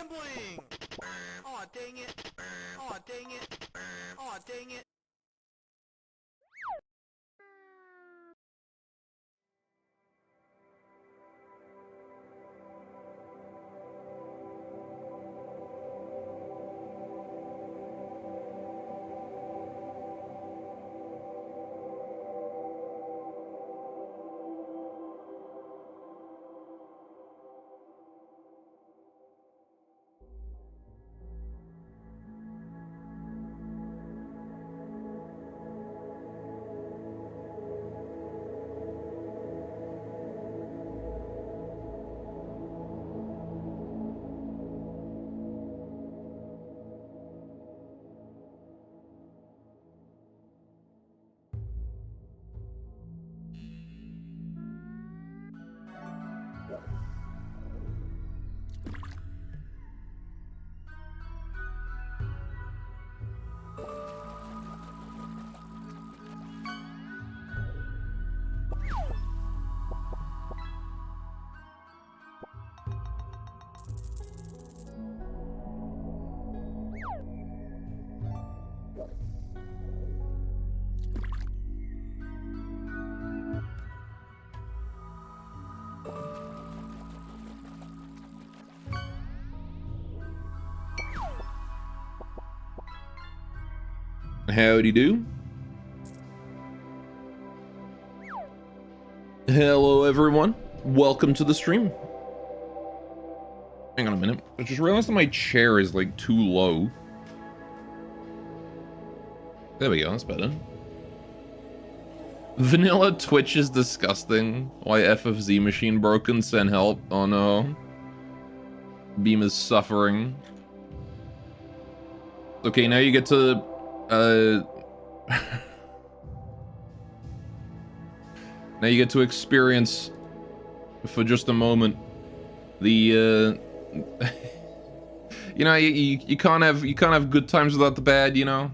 gambling! Aw, dang it. Aw, dang it. Aw, dang it. Howdy do. Hello everyone. Welcome to the stream. Hang on a minute. I just realized that my chair is like too low. There we go, that's better. Vanilla Twitch is disgusting. Why FFZ machine broken? Send help. Oh no. Beam is suffering. Okay, now you get to now you get to experience for just a moment the you know, you can't have good times without the bad, you know.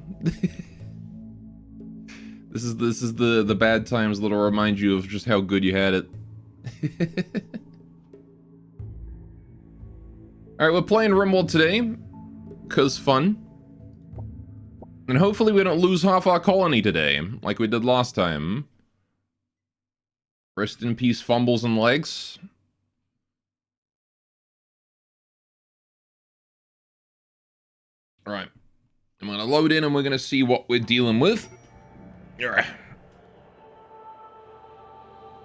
This is the bad times that'll remind you of just how good you had it. Alright, we're playing Rimworld today, 'cause fun. And hopefully we don't lose half our colony today, like we did last time. Rest in peace, fumbles and legs. Alright. I'm gonna load in and we're gonna see what we're dealing with.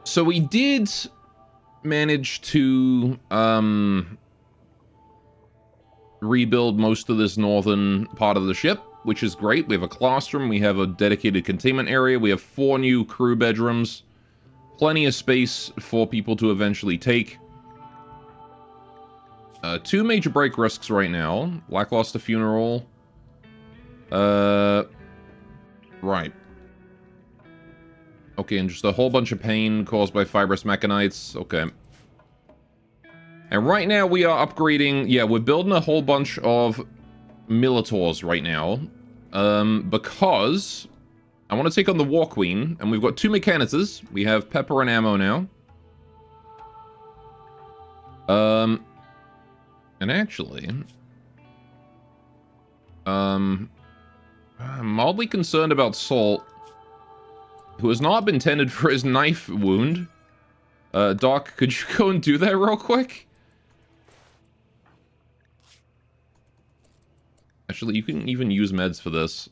So we did manage to rebuild most of this northern part of the ship, which is great. We have a classroom, we have a dedicated containment area, we have 4 new crew bedrooms, plenty of space for people to eventually take. 2 major break risks right now. Lackluster funeral. Right. Okay, and just a whole bunch of pain caused by fibrous mechanites. Okay. And right now we are upgrading... Yeah, we're building a whole bunch of Militors right now. Because I want to take on the War Queen, and we've got 2 Mechanizers. We have pepper and ammo now. And actually... I'm mildly concerned about Salt, who has not been tended for his knife wound. Doc, could you go and do that real quick? Actually, you can even use meds for this.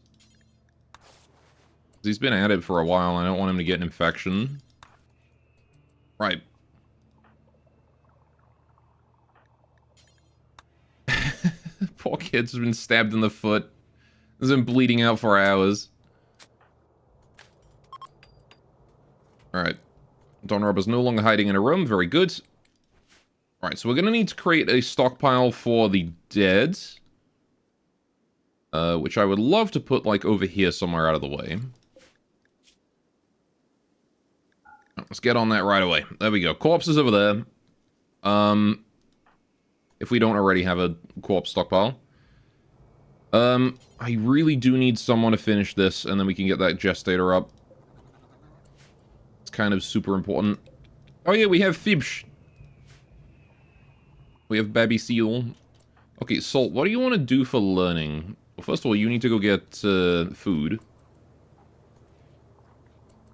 He's been at it for a while, and I don't want him to get an infection. Right. Poor kid's been stabbed in the foot. He's been bleeding out for hours. Alright. Don Rober's no longer hiding in a room. Very good. Alright, so we're going to need to create a stockpile for the dead. Which I would love to put, like, over here somewhere out of the way. Let's get on that right away. There we go. Corpses over there. If we don't already have a corpse stockpile. I really do need someone to finish this, and then we can get that gestator up. It's kind of super important. Oh yeah, we have Fibsh. We have Baby Seal. Okay, Salt, what do you want to do for learning? Well, first of all, you need to go get food.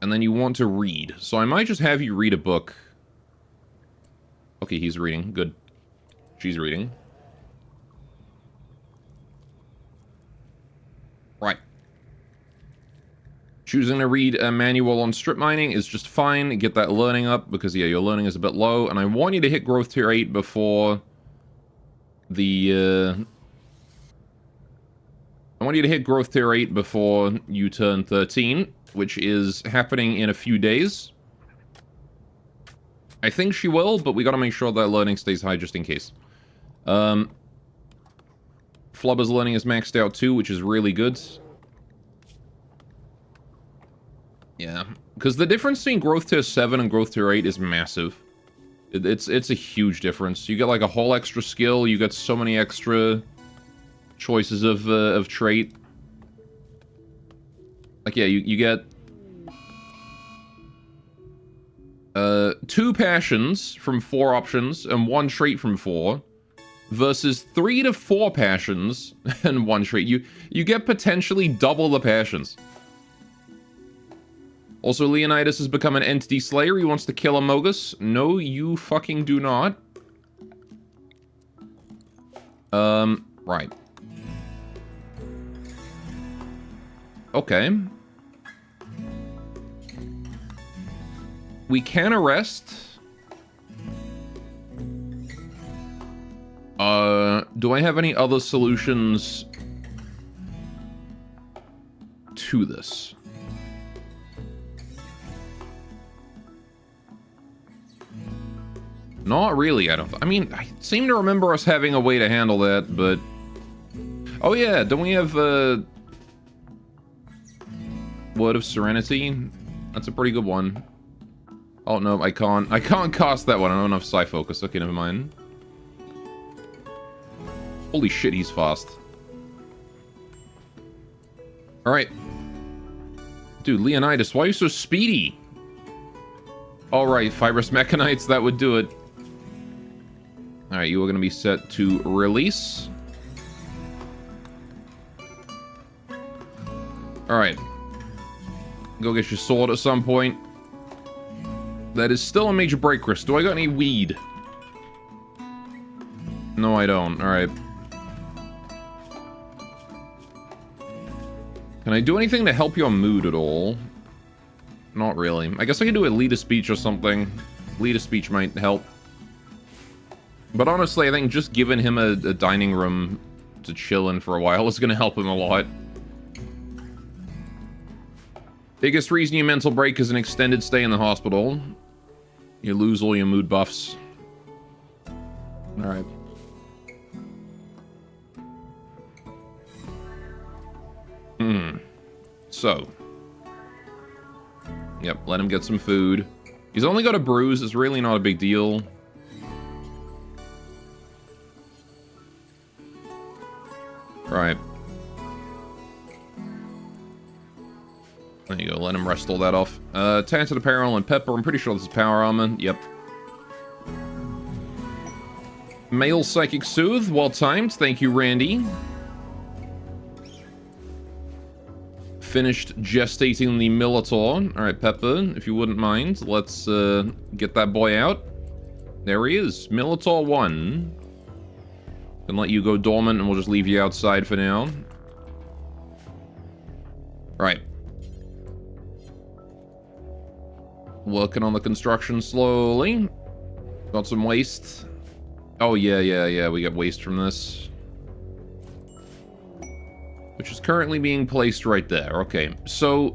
And then you want to read. So I might just have you read a book. Okay, he's reading. Good. She's reading. Right. Choosing to read a manual on strip mining is just fine. Get that learning up, because, yeah, your learning is a bit low. And I want you to hit growth tier 8 before the, I want you to hit growth tier 8 before you turn 13, which is happening in a few days. I think she will, but we gotta make sure that learning stays high just in case. Flubber's learning is maxed out too, which is really good. Yeah, because the difference between growth tier 7 and growth tier 8 is massive. It's a huge difference. You get like a whole extra skill, you get so many extra choices of trait. Like, yeah, you get 2 passions from 4 options and 1 trait from 4, versus 3 to 4 passions and 1 trait. You get potentially double the passions. Also, Leonidas has become an entity slayer. He wants to kill Amogus. No, you fucking do not. Right. Okay. We can arrest. Do I have any other solutions to this? Not really, I don't... I mean, I seem to remember us having a way to handle that, but... Oh yeah, don't we have, Word of Serenity? That's a pretty good one. Oh, no, I can't cast that one. I don't have Psi Focus. Okay, never mind. Holy shit, he's fast. Alright. Dude, Leonidas, why are you so speedy? Alright, Fibrous Mechanites, that would do it. Alright, you are going to be set to release. Alright. Go get your sword at some point. That is still a major break, Chris. Do I got any weed? No, I don't. Alright. Can I do anything to help your mood at all? Not really. I guess I could do a lead a speech or something. Lead a speech might help. But honestly, I think just giving him a dining room to chill in for a while is going to help him a lot. Biggest reason you mental break is an extended stay in the hospital. You lose all your mood buffs. Alright. So. Yep, let him get some food. He's only got a bruise, it's really not a big deal. Right. There you go, let him rest all that off. Tainted Apparel and Pepper, I'm pretty sure this is Power Armor, yep. Male Psychic Soothe, well timed, thank you, Randy. Finished gestating the Militor. Alright, Pepper, if you wouldn't mind, let's get that boy out. There he is, Militor 1. Can let you go dormant and we'll just leave you outside for now. Right. Working on the construction slowly. Got some waste. Oh, yeah, we got waste from this. Which is currently being placed right there. Okay, so,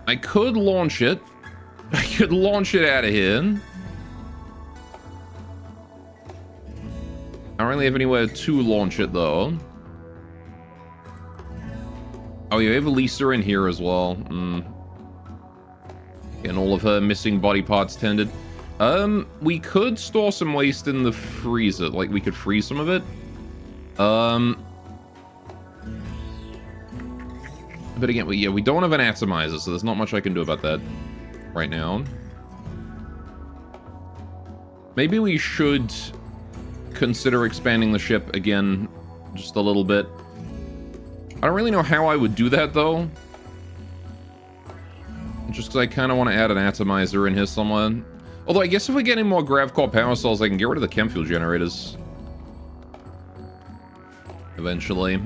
I could launch it. I could launch it out of here. I don't really have anywhere to launch it, though. Oh, yeah, we have Elisa in here as well. Getting all of her missing body parts tended. We could store some waste in the freezer. Like, we could freeze some of it. But again, yeah, we don't have an atomizer, so there's not much I can do about that right now. Maybe we should consider expanding the ship again just a little bit. I don't really know how I would do that, though. Just because I kind of want to add an atomizer in here somewhere. Although, I guess if we get any more GravCore power cells, I can get rid of the chem fuel generators. Eventually.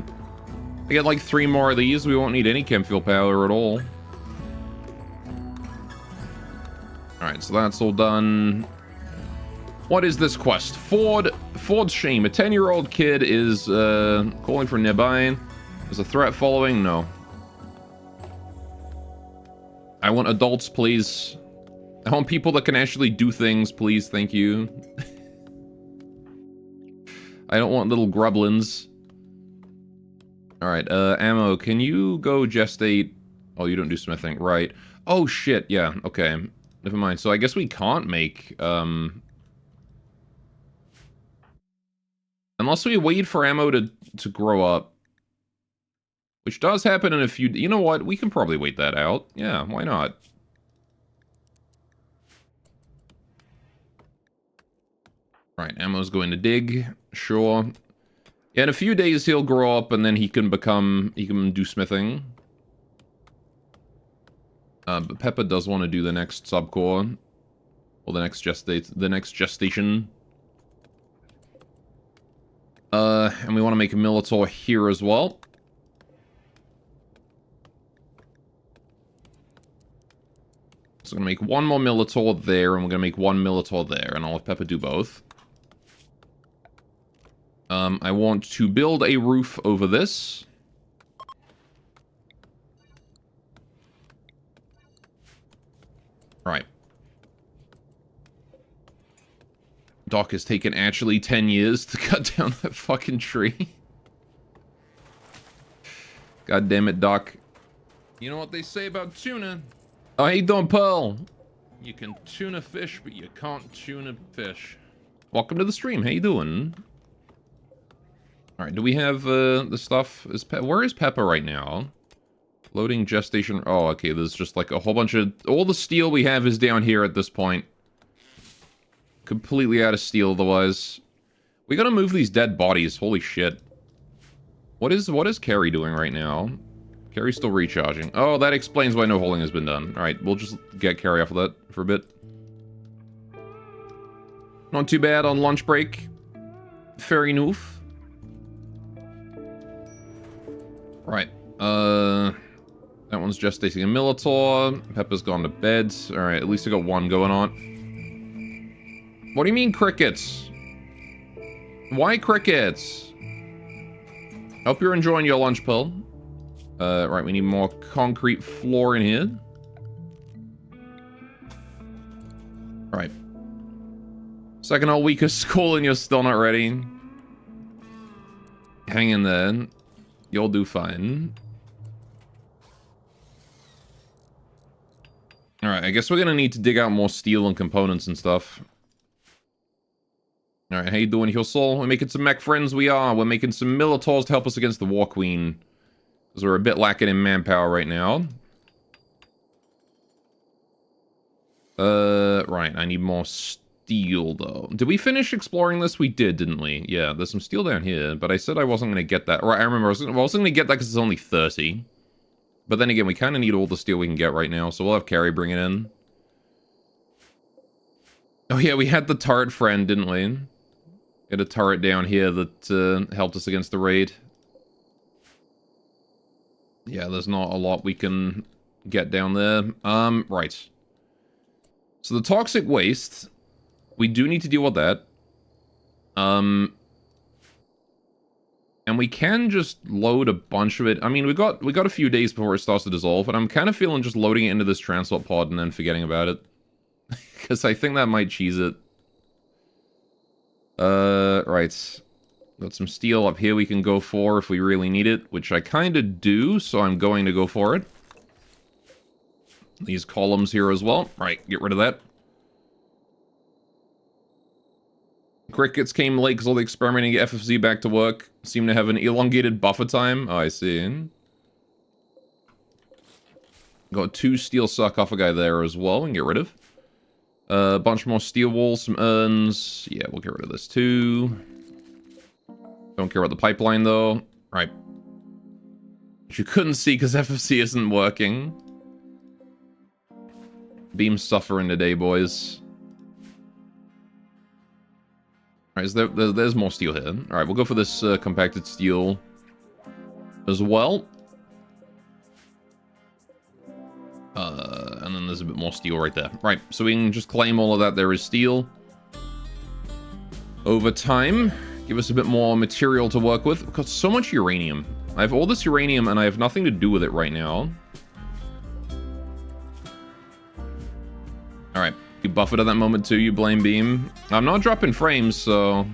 I get like 3 more of these, we won't need any chem fuel power at all. Alright, so that's all done. What is this quest? Ford's shame. A 10-year-old kid is calling for nearby. Is a threat following? No. I want adults, please. I want people that can actually do things, please. Thank you. I don't want little grublins. Alright, Ammo, can you go gestate? Oh, you don't do smithing. Right. Oh, shit. Yeah, okay. Never mind. So I guess we can't make, unless we wait for Ammo to grow up. Which does happen in a few... You know what? We can probably wait that out. Yeah, why not? Right, Ammo's going to dig. Sure. Yeah, in a few days he'll grow up and then he can do smithing. But Peppa does want to do the next subcore. Or the next gestation. And we want to make a Militor here as well. So I'm going to make one more Militor there, and we're going to make one Militor there, and I'll have Peppa do both. I want to build a roof over this. Right. Doc has taken actually 10 years to cut down that fucking tree. God damn it, Doc. You know what they say about tuna? Oh, how you doing, Pearl? You can tuna fish, but you can't tuna fish. Welcome to the stream. How you doing? Alright, do we have the stuff? Where is Peppa right now? Loading gestation. Oh, okay, there's just like a whole bunch of... All the steel we have is down here at this point. Completely out of steel otherwise. We gotta move these dead bodies. Holy shit. What is Carrie doing right now? Carrie's still recharging. Oh, that explains why no holding has been done. Alright, we'll just get Carrie off of that for a bit. Not too bad on lunch break. Fair enough. Right. That one's just gestating a Militor. Peppa's gone to bed. Alright, at least I got one going on. What do you mean crickets? Why crickets? Hope you're enjoying your lunch, Pill. Right, we need more concrete floor in here. Right. Second whole week of school and you're still not ready. Hang in there. You'll do fine. Alright, I guess we're gonna need to dig out more steel and components and stuff. Alright, how you doing, Heal Soul? We're making some mech friends, we are. We're making some Militors to help us against the War Queen. Because we're a bit lacking in manpower right now. Right, I need more steel, though. Did we finish exploring this? We did, didn't we? Yeah, there's some steel down here, but I said I wasn't going to get that. Right, I remember I wasn't going to get that because it's only 30. But then again, we kind of need all the steel we can get right now, so we'll have Carrie bring it in. Oh yeah, we had the turret friend, didn't we? We had a turret down here that helped us against the raid. Yeah, there's not a lot we can get down there. Right. So the toxic waste, we do need to deal with that. And we can just load a bunch of it. I mean, we got a few days before it starts to dissolve, and I'm kind of feeling just loading it into this transport pod and then forgetting about it. Because I think that might cheese it. Right. Got some steel up here we can go for if we really need it, which I kind of do, so I'm going to go for it. These columns here as well. Right, get rid of that. Crickets came late because all the experimenting to get FFZ back to work seem to have an elongated buffer time. Oh, I see. Got 2 steel sarcophagi there as well and get rid of. A bunch more steel walls, some urns. Yeah, we'll get rid of this too. Don't care about the pipeline though. Right. Which you couldn't see because FFC isn't working. Beam's suffering today, boys. Alright, there's more steel here. Alright, we'll go for this compacted steel as well. And then there's a bit more steel right there. Right, so we can just claim all of that there is steel. Over time, give us a bit more material to work with. We've got so much uranium. I have all this uranium and I have nothing to do with it right now. Alright, you buffered at that moment too, you blame Beam. I'm not dropping frames, so...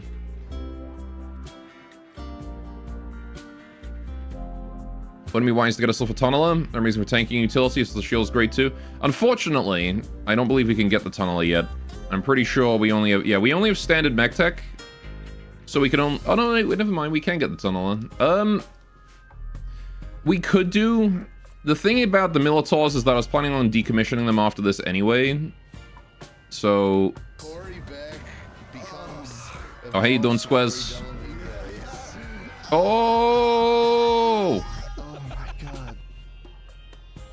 Wouldn't be wise to get a sulfur tunneler. No reason for tanking utility, so the shield's great too. Unfortunately, I don't believe we can get the tunneler yet. I'm pretty sure we only have... Yeah, we only have standard mech tech. So we can only... Oh, no, never mind. We can get the tunneler. We could do... The thing about the Militors is that I was planning on decommissioning them after this anyway. So... Oh, hey, don't squares. Oh!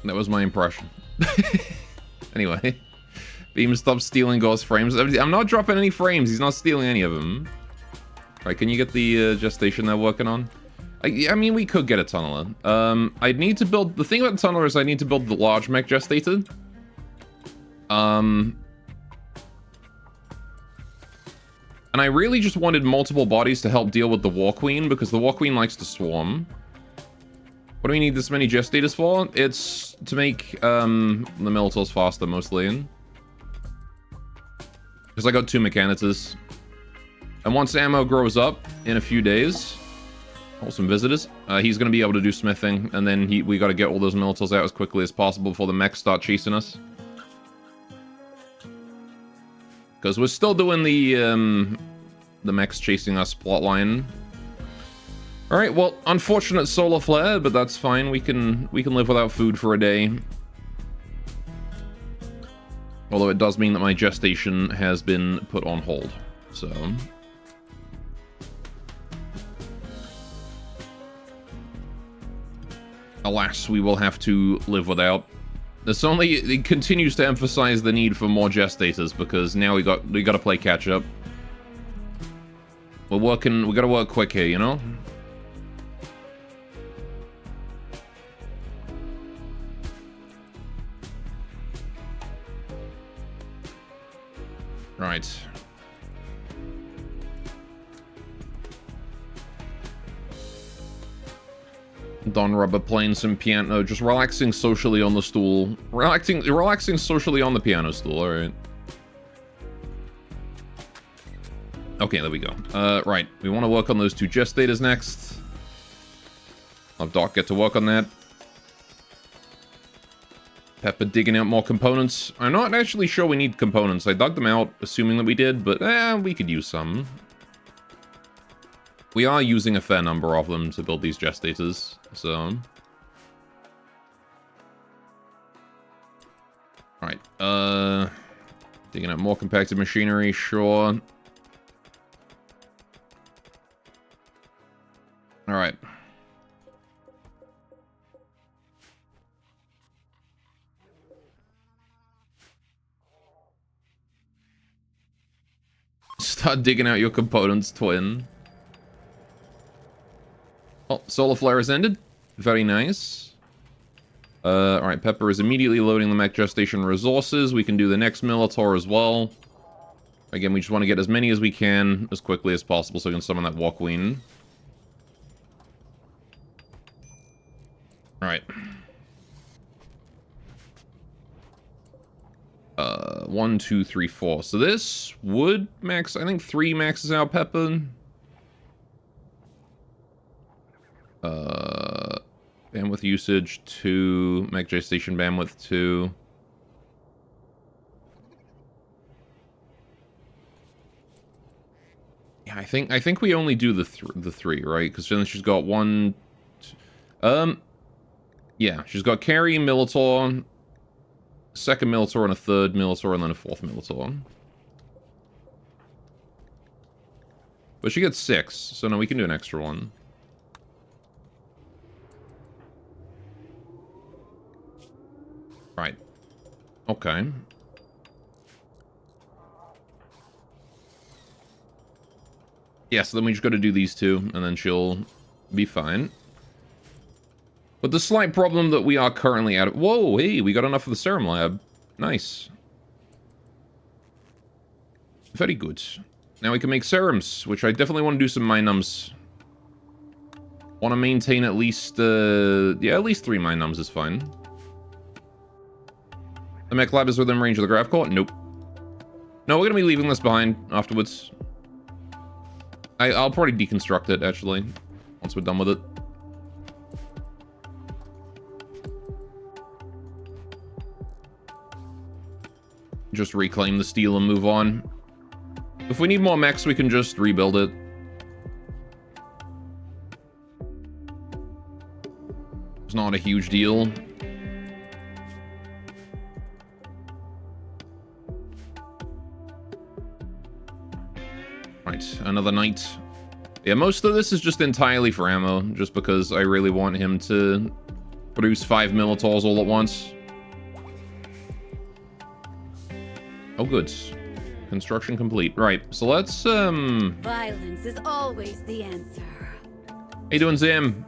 That was my impression. Anyway. Beam, stop stealing Ghost frames. I'm not dropping any frames. He's not stealing any of them. Right, can you get the gestation they're working on? I mean, we could get a tunneler. I'd need to build... The thing about the tunneler is I need to build the large mech gestator. And I really just wanted multiple bodies to help deal with the War Queen, because the War Queen likes to swarm. What do we need this many gestators for? It's to make the Militors faster, mostly. Because I got 2 Mechanitors. And once ammo grows up in a few days... Oh, some visitors. He's going to be able to do smithing, and then we got to get all those Militors out as quickly as possible before the mechs start chasing us. Because we're still doing the mechs chasing us plotline. Alright, well, unfortunate solar flare, but that's fine. We can live without food for a day. Although it does mean that my gestation has been put on hold. So... Alas, we will have to live without. It continues to emphasize the need for more gestators, because now we got to play catch up. We gotta work quick here, you know? Right. Don Rubber playing some piano, just relaxing socially on the stool. Relaxing socially on the piano stool, alright. Okay, there we go. Right, we want to work on those 2 gestators next. I'll have Doc get to work on that. Pepper digging out more components. I'm not actually sure we need components. I dug them out, assuming that we did, but we could use some. We are using a fair number of them to build these gestators, so... Alright, digging out more compacted machinery, sure. Alright. Start digging out your components, twin. Oh, solar flare has ended. Very nice. Alright, Pepper is immediately loading the mech gestation resources. We can do the next Militor as well. Again, we just want to get as many as we can as quickly as possible so we can summon that War Queen. Alright. 1, 2, 3, 4. So this would max, I think 3 maxes out Pepper. Bandwidth usage 2, mech gestation bandwidth 2. Yeah, I think we only do the 3, right? Because then she's got 1. Yeah, she's got carry, Militor. second Minotaur and a third Minotaur and then a fourth Minotaur. But she gets 6, so no, we can do an extra one. Right. Okay. Yeah, so then we just got to do these two, and then she'll be fine. But the slight problem that we are currently out of... Whoa, hey, we got enough of the Serum Lab. Nice. Very good. Now we can make serums, which I definitely want to do some mine nums. Want to maintain at least, yeah, at least 3 mine nums is fine. The mech lab is within range of the graph core? Nope. No, we're going to be leaving this behind afterwards. I'll probably deconstruct it, actually, once we're done with it. Just reclaim the steel and move on. If we need more mechs, we can just rebuild it. It's not a huge deal. Right, another knight. Yeah, most of this is just entirely for ammo, just because I really want him to produce 5 Minotaurs all at once. Oh, good. Construction complete. Right, so let's, Violence is always the answer. How you doing, Zim?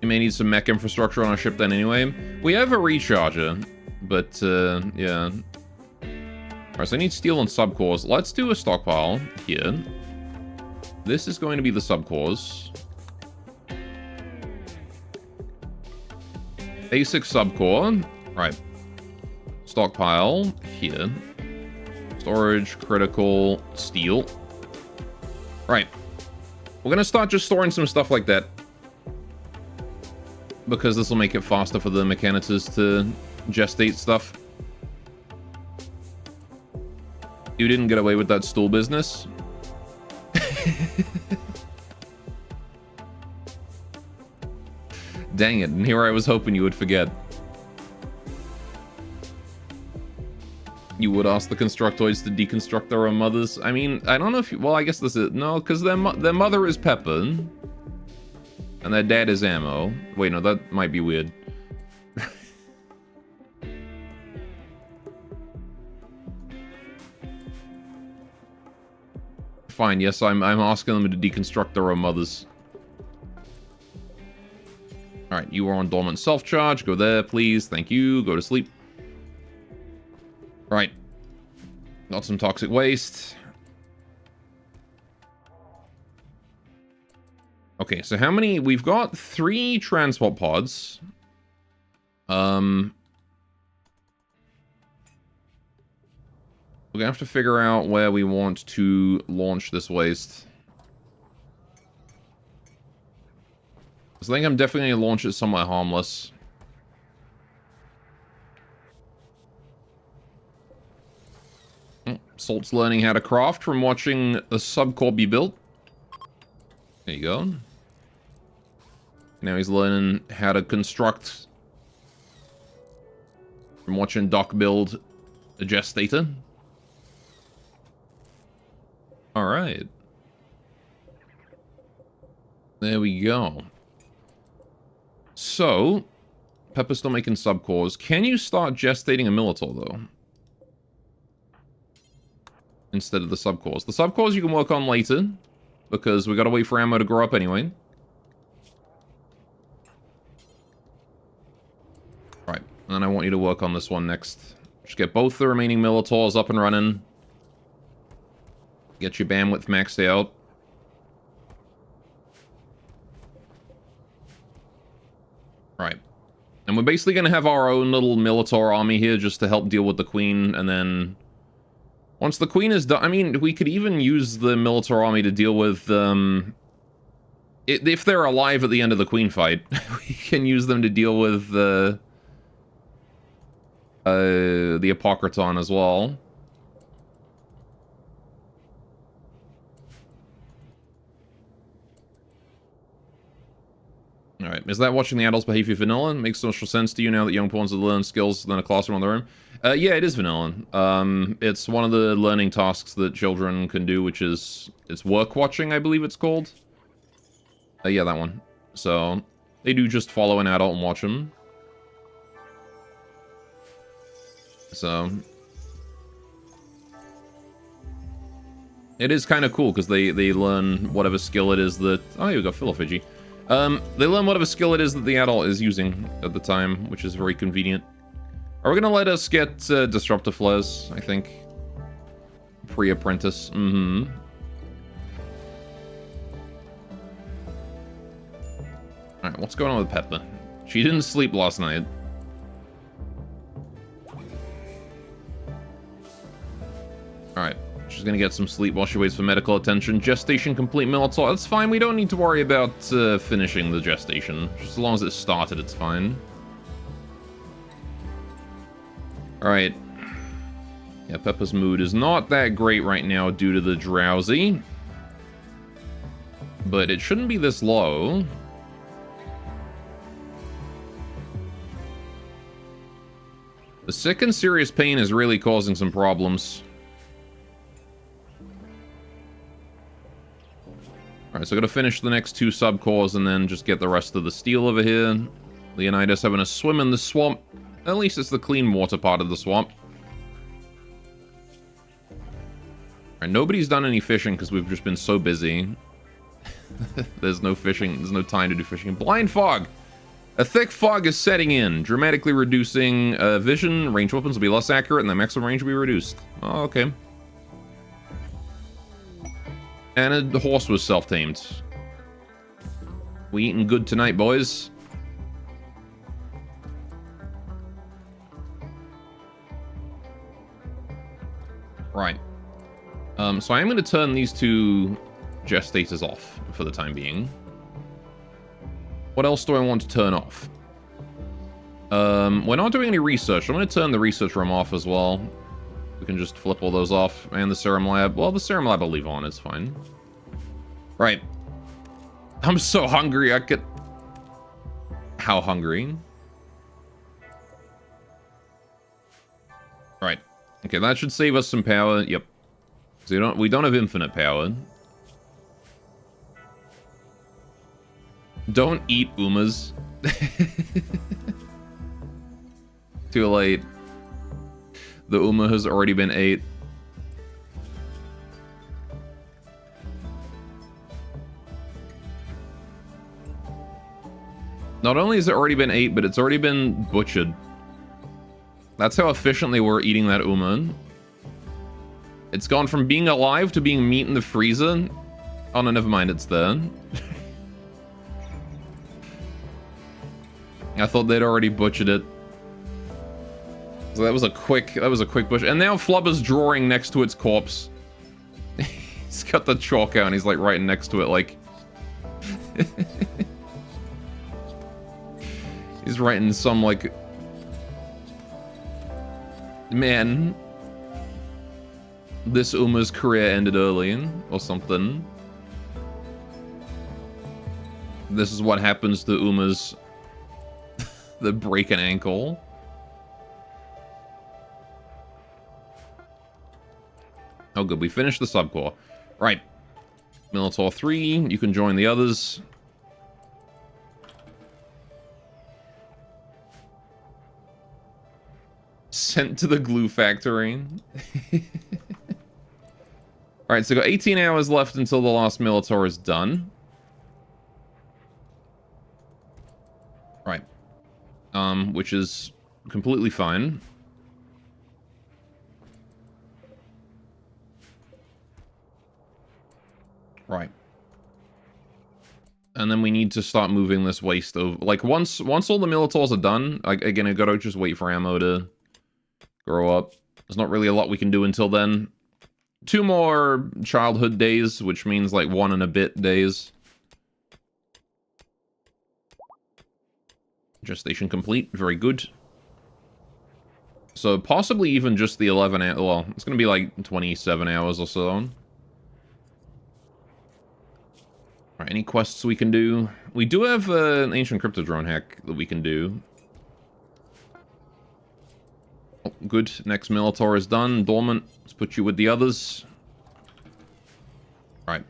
You may need some mech infrastructure on our ship then anyway. We have a recharger, but, yeah. Alright, so I need steel and subcores. Let's do a stockpile here. This is going to be the subcores. Basic subcore. Right. Stockpile here. Storage, critical, steel. Right. We're going to start just storing some stuff like that. Because this will make it faster for the mechanicists to gestate stuff. You didn't get away with that stool business. Dang it, and here I was hoping you would forget. You would ask the Constructoids to deconstruct their own mothers? I mean, I don't know if you... Well, I guess this is... No, because their mother is Pepper. And their dad is Ammo. Wait, no, that might be weird. Fine, yes, I'm asking them to deconstruct their own mothers. Alright, you are on dormant self-charge. Go there, please. Thank you. Go to sleep. Right. Got some toxic waste. Okay, so how many... We've got 3 transport pods. We're gonna have to figure out where we want to launch this waste. So I think I'm definitely gonna launch it somewhere harmless. Oh, Salt's learning how to craft from watching a subcore be built. There you go. Now he's learning how to construct from watching Doc build a gestator. Alright. There we go. So, Pepper's still making subcores. Can you start gestating a Minotaur, though? Instead of the subcores. The subcores you can work on later, because we gotta wait for ammo to grow up anyway. Right, and then I want you to work on this one next. Just get both the remaining Minotaurs up and running. Get your bandwidth maxed out. Right. And we're basically going to have our own little Minotaur army here just to help deal with the Queen, and then... Once the Queen is done... I mean, we could even use the Minotaur army to deal with, if they're alive at the end of the Queen fight, we can use them to deal with the Apocryton as well. Alright, is that watching the adults behave vanilla? Makes social sense to you now that young pawns have learned skills than a classroom on their own? Yeah, it is vanilla. It's one of the learning tasks that children can do, which is... It's work watching, I believe it's called. Yeah, that one. So, they do just follow an adult and watch them. So... It is kind of cool, because they learn whatever skill it is that... Oh, here we go, Philophagy. They learn whatever skill it is that the adult is using at the time, which is very convenient. Are we gonna let us get Disruptor Flares, I think? Pre-apprentice. Mm-hmm. Alright, what's going on with Pepper? She didn't sleep last night. Alright. She's gonna get some sleep while she waits for medical attention. Gestation complete, Minotaur. That's fine, we don't need to worry about finishing the gestation. Just as long as it started, it's fine. Alright. Yeah, Peppa's mood is not that great right now due to the drowsy. But it shouldn't be this low. The sick and serious pain is really causing some problems. Alright, so I gotta finish the next 2 sub-cores and then just get the rest of the steel over here. Leonidas having a swim in the swamp. At least it's the clean water part of the swamp. Alright, nobody's done any fishing because we've just been so busy. There's no fishing, there's no time to do fishing. Blind fog! A thick fog is setting in, dramatically reducing vision. Ranged weapons will be less accurate and the maximum range will be reduced. Oh, okay. And the horse was self-tamed. We eating good tonight, boys. Right. So I am going to turn these 2 gestators off for the time being. What else do I want to turn off? We're not doing any research. I'm going to turn the research room off as well. We can just flip all those off. And the serum lab. Well, the serum lab I'll leave on. It's fine. Right. I'm so hungry. I could... How hungry? Right. Okay, that should save us some power. Yep. So we don't have infinite power. Don't eat Umas. Too late. The Uma has already been ate. Not only has it already been ate, but it's already been butchered. That's how efficiently we're eating that Uma. It's gone from being alive to being meat in the freezer. Oh no, never mind, it's there. I thought they'd already butchered it. So that was a quick butcher. And now Flubber's drawing next to its corpse. He's got the chalk out and he's like right next to it, like... He's writing some, like... Man. This Uma's career ended early, or something. This is what happens to Umas that break an ankle. Oh good, we finished the subcore. Right. Minotaur 3, you can join the others. Sent to the glue factory. Alright, so got 18 hours left until the last Minotaur is done. Right. Which is completely fine. Right. And then we need to start moving this waste over. Like, once all the Minotaurs are done, again, I gotta just wait for ammo to grow up. There's not really a lot we can do until then. 2 more childhood days, which means like 1 and a bit days. Gestation complete. Very good. So possibly even just the 11 hours. Well, it's going to be like 27 hours or so. Alright, Alright, any quests we can do? We do have an ancient crypto drone hack that we can do. Oh, good. Next Minotaur is done. Dormant. Let's put you with the others. Right.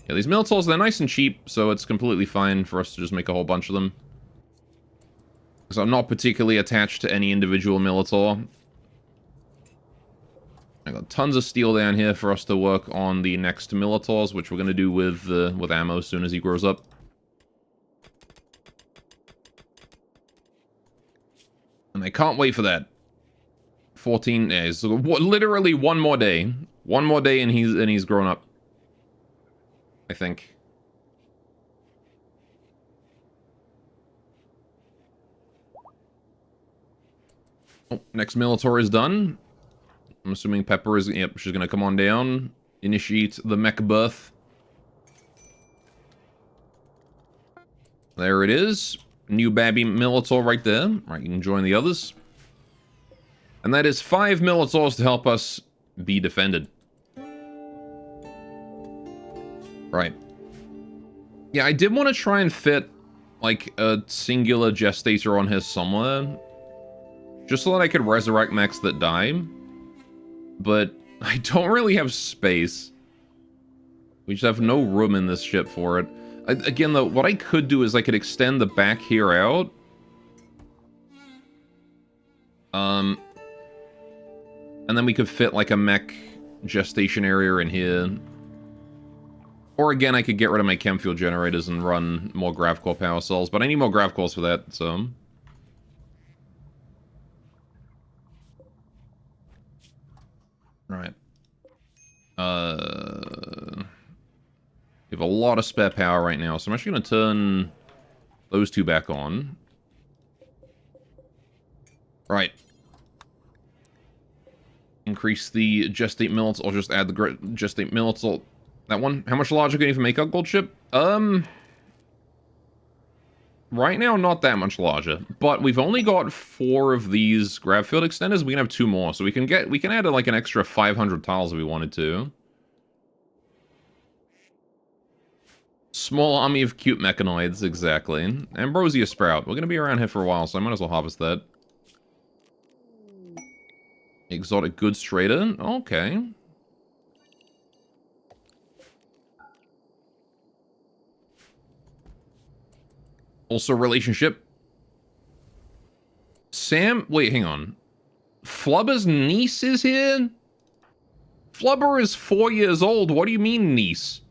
Yeah, these Minotaurs, they're nice and cheap, so it's completely fine for us to just make a whole bunch of them. Because I'm not particularly attached to any individual Minotaur. I got tons of steel down here for us to work on the next Minotaurs, which we're going to do with ammo as soon as he grows up. And I can't wait for that. 14 days. So literally one more day. One more day and he's grown up. I think. Oh, next Minotaur is done. I'm assuming Pepper is... Yep, she's gonna come on down. Initiate the mech birth. There it is. New baby Minotaur right there. Right, you can join the others. And that is 5 Minotaurs to help us be defended. Right. Yeah, I did want to try and fit, like, a singular Gestator on here somewhere. Just so that I could resurrect mechs that die. But I don't really have space. We just have no room in this ship for it. Again, though, what I could do is I could extend the back here out. And then we could fit, like, a mech gestation area in here. Or, again, I could get rid of my chem fuel generators and run more Gravcore power cells. But I need more Gravcores for that, so... Right. We have a lot of spare power right now, so I'm actually going to turn those two back on. Right. Increase the Gestate Mills, or just add the Gestate Mills. That one. How much larger can you even make a gold ship? Right now, not that much larger. But we've only got 4 of these grav field extenders. We can have 2 more, so we can add like an extra 500 tiles if we wanted to. Small army of cute mechanoids, exactly. Ambrosia Sprout. We're going to be around here for a while, so I might as well harvest that. Exotic Goods Trader. Okay. Also, relationship. Sam... Wait, hang on. Flubber's niece is here? Flubber is 4 years old. What do you mean, niece?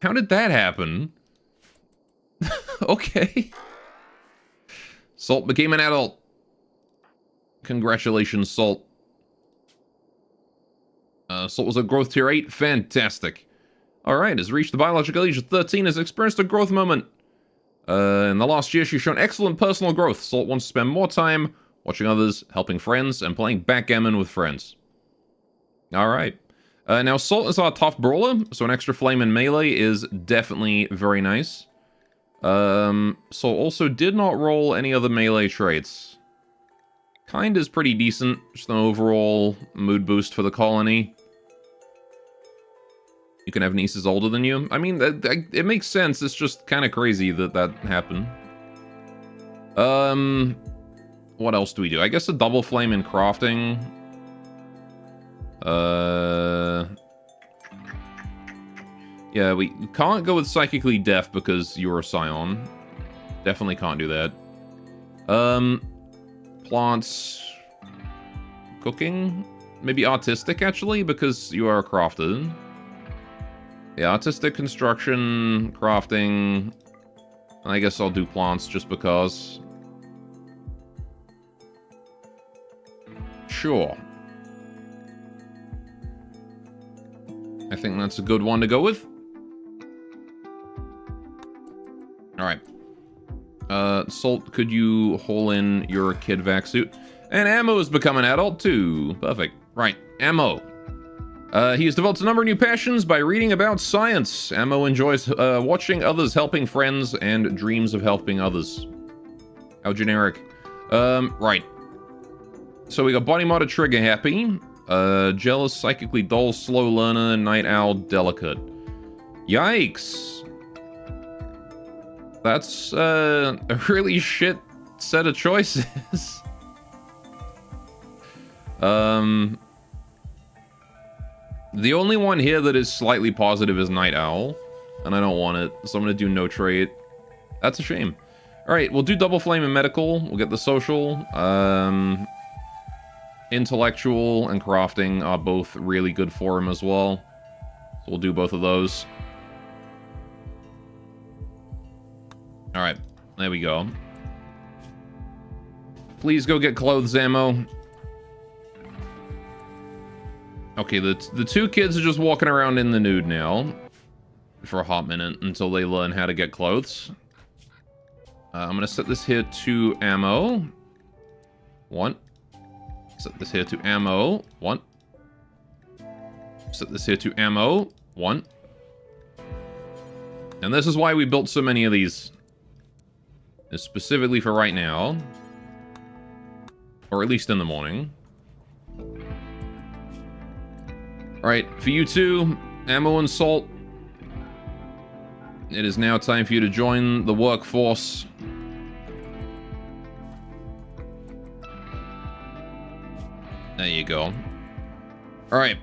How did that happen? Okay. Salt became an adult. Congratulations, Salt. Salt was a growth tier 8. Fantastic. Alright, has reached the biological age of 13, has experienced a growth moment. In the last year, she's shown excellent personal growth. Salt wants to spend more time watching others, helping friends, and playing backgammon with friends. Alright. Now, Salt is our tough brawler, so an extra flame in melee is definitely very nice. Salt also did not roll any other melee traits. Kind is pretty decent, just an overall mood boost for the colony. You can have nieces older than you. I mean, it makes sense. It's just kind of crazy that that happened. What else do we do? I guess a double flame in crafting. Yeah, we can't go with psychically deaf because you're a scion. Definitely can't do that. Plants... Cooking? Maybe artistic, actually, because you are a crafter. Yeah, artistic, construction, crafting. I guess I'll do plants just because. Sure. I think that's a good one to go with. Alright. Salt, could you hole in your kid vac suit? And Ammo has become an adult too. Perfect. Right, Ammo. He has developed a number of new passions by reading about science. Ammo enjoys watching others helping friends and dreams of helping others. How generic. Right. So we got body modded trigger happy. Jealous, psychically dull, slow learner, night owl, delicate. Yikes. That's a really shit set of choices. The only one here that is slightly positive is night owl, and I don't want it, so I'm gonna do no trait. That's a shame. Alright, we'll do double flame and medical. We'll get the social. Intellectual and crafting are both really good for him as well. So we'll do both of those. Alright, there we go. Please go get clothes ammo. Okay, the two kids are just walking around in the nude now. For a hot minute until they learn how to get clothes. I'm gonna set this here to ammo. 1. Set this here to ammo. 1. Set this here to ammo. 1. And this is why we built so many of these. It's specifically for right now. Or at least in the morning. Alright, for you two, ammo and salt. It is now time for you to join the workforce. There you go. Alright.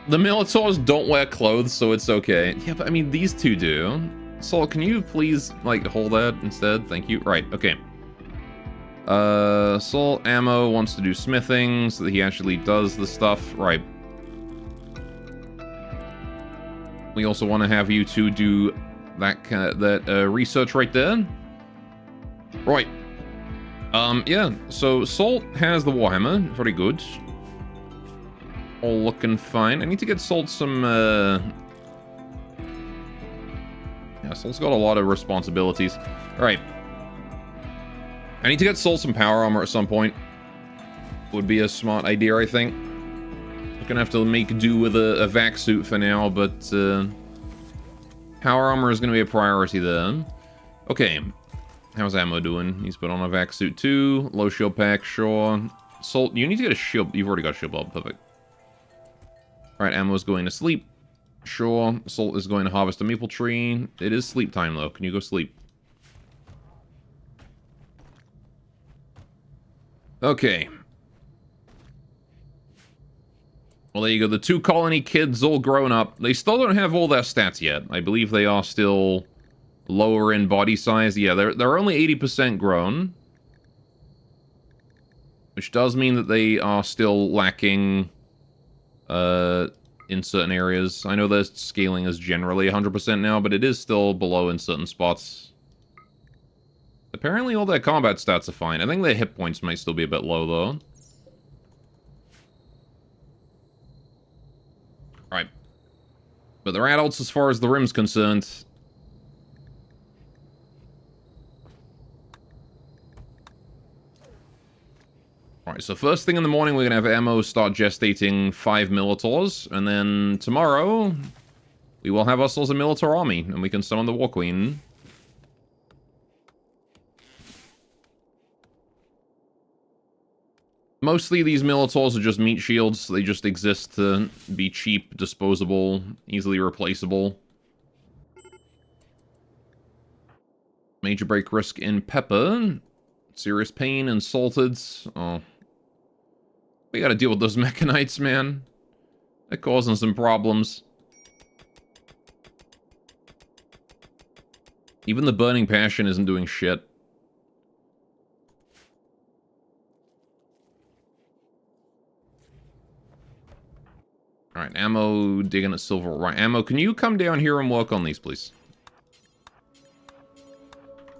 The Minotaurs don't wear clothes, so it's okay. Yeah, but I mean, these two do. Salt, can you please, like, hold that instead? Thank you. Right, okay. Salt Ammo wants to do smithing, so that he actually does the stuff. Right. We also want to have you two do that research right there. Right. Yeah, so Salt has the Warhammer. Very good. All looking fine. I need to get Salt some, yeah, Salt's got a lot of responsibilities. Alright. I need to get Salt some power armor at some point. Would be a smart idea, I think. I'm gonna have to make do with a vac suit for now, but power armor is gonna be a priority then. Okay. How's Ammo doing? He's put on a vac suit too. Low shield pack, sure. Salt, you need to get a shield. You've already got a shield bulb, perfect. Alright, Ammo's going to sleep. Sure. Salt is going to harvest a maple tree. It is sleep time though. Can you go sleep? Okay. Well, there you go. The two colony kids all grown up. They still don't have all their stats yet. I believe they are still lower in body size. Yeah, they're only 80% grown. Which does mean that they are still lacking in certain areas. I know their scaling is generally 100% now, but it is still below in certain spots. Apparently all their combat stats are fine. I think their hit points might still be a bit low, though. Right. But they're adults as far as the rim's concerned. Alright, so first thing in the morning, we're going to have Ammo start gestating 5 Militaurs. And then tomorrow, we will have ourselves a Militar army, and we can summon the War Queen. Mostly these Militaurs are just meat shields. They just exist to be cheap, disposable, easily replaceable. Major break risk in Pepper. Serious pain and salted. Oh. We gotta deal with those mechanites, man. They're causing some problems. Even the Burning Passion isn't doing shit. Alright, Ammo digging at silver. Right, Ammo, can you come down here and work on these, please?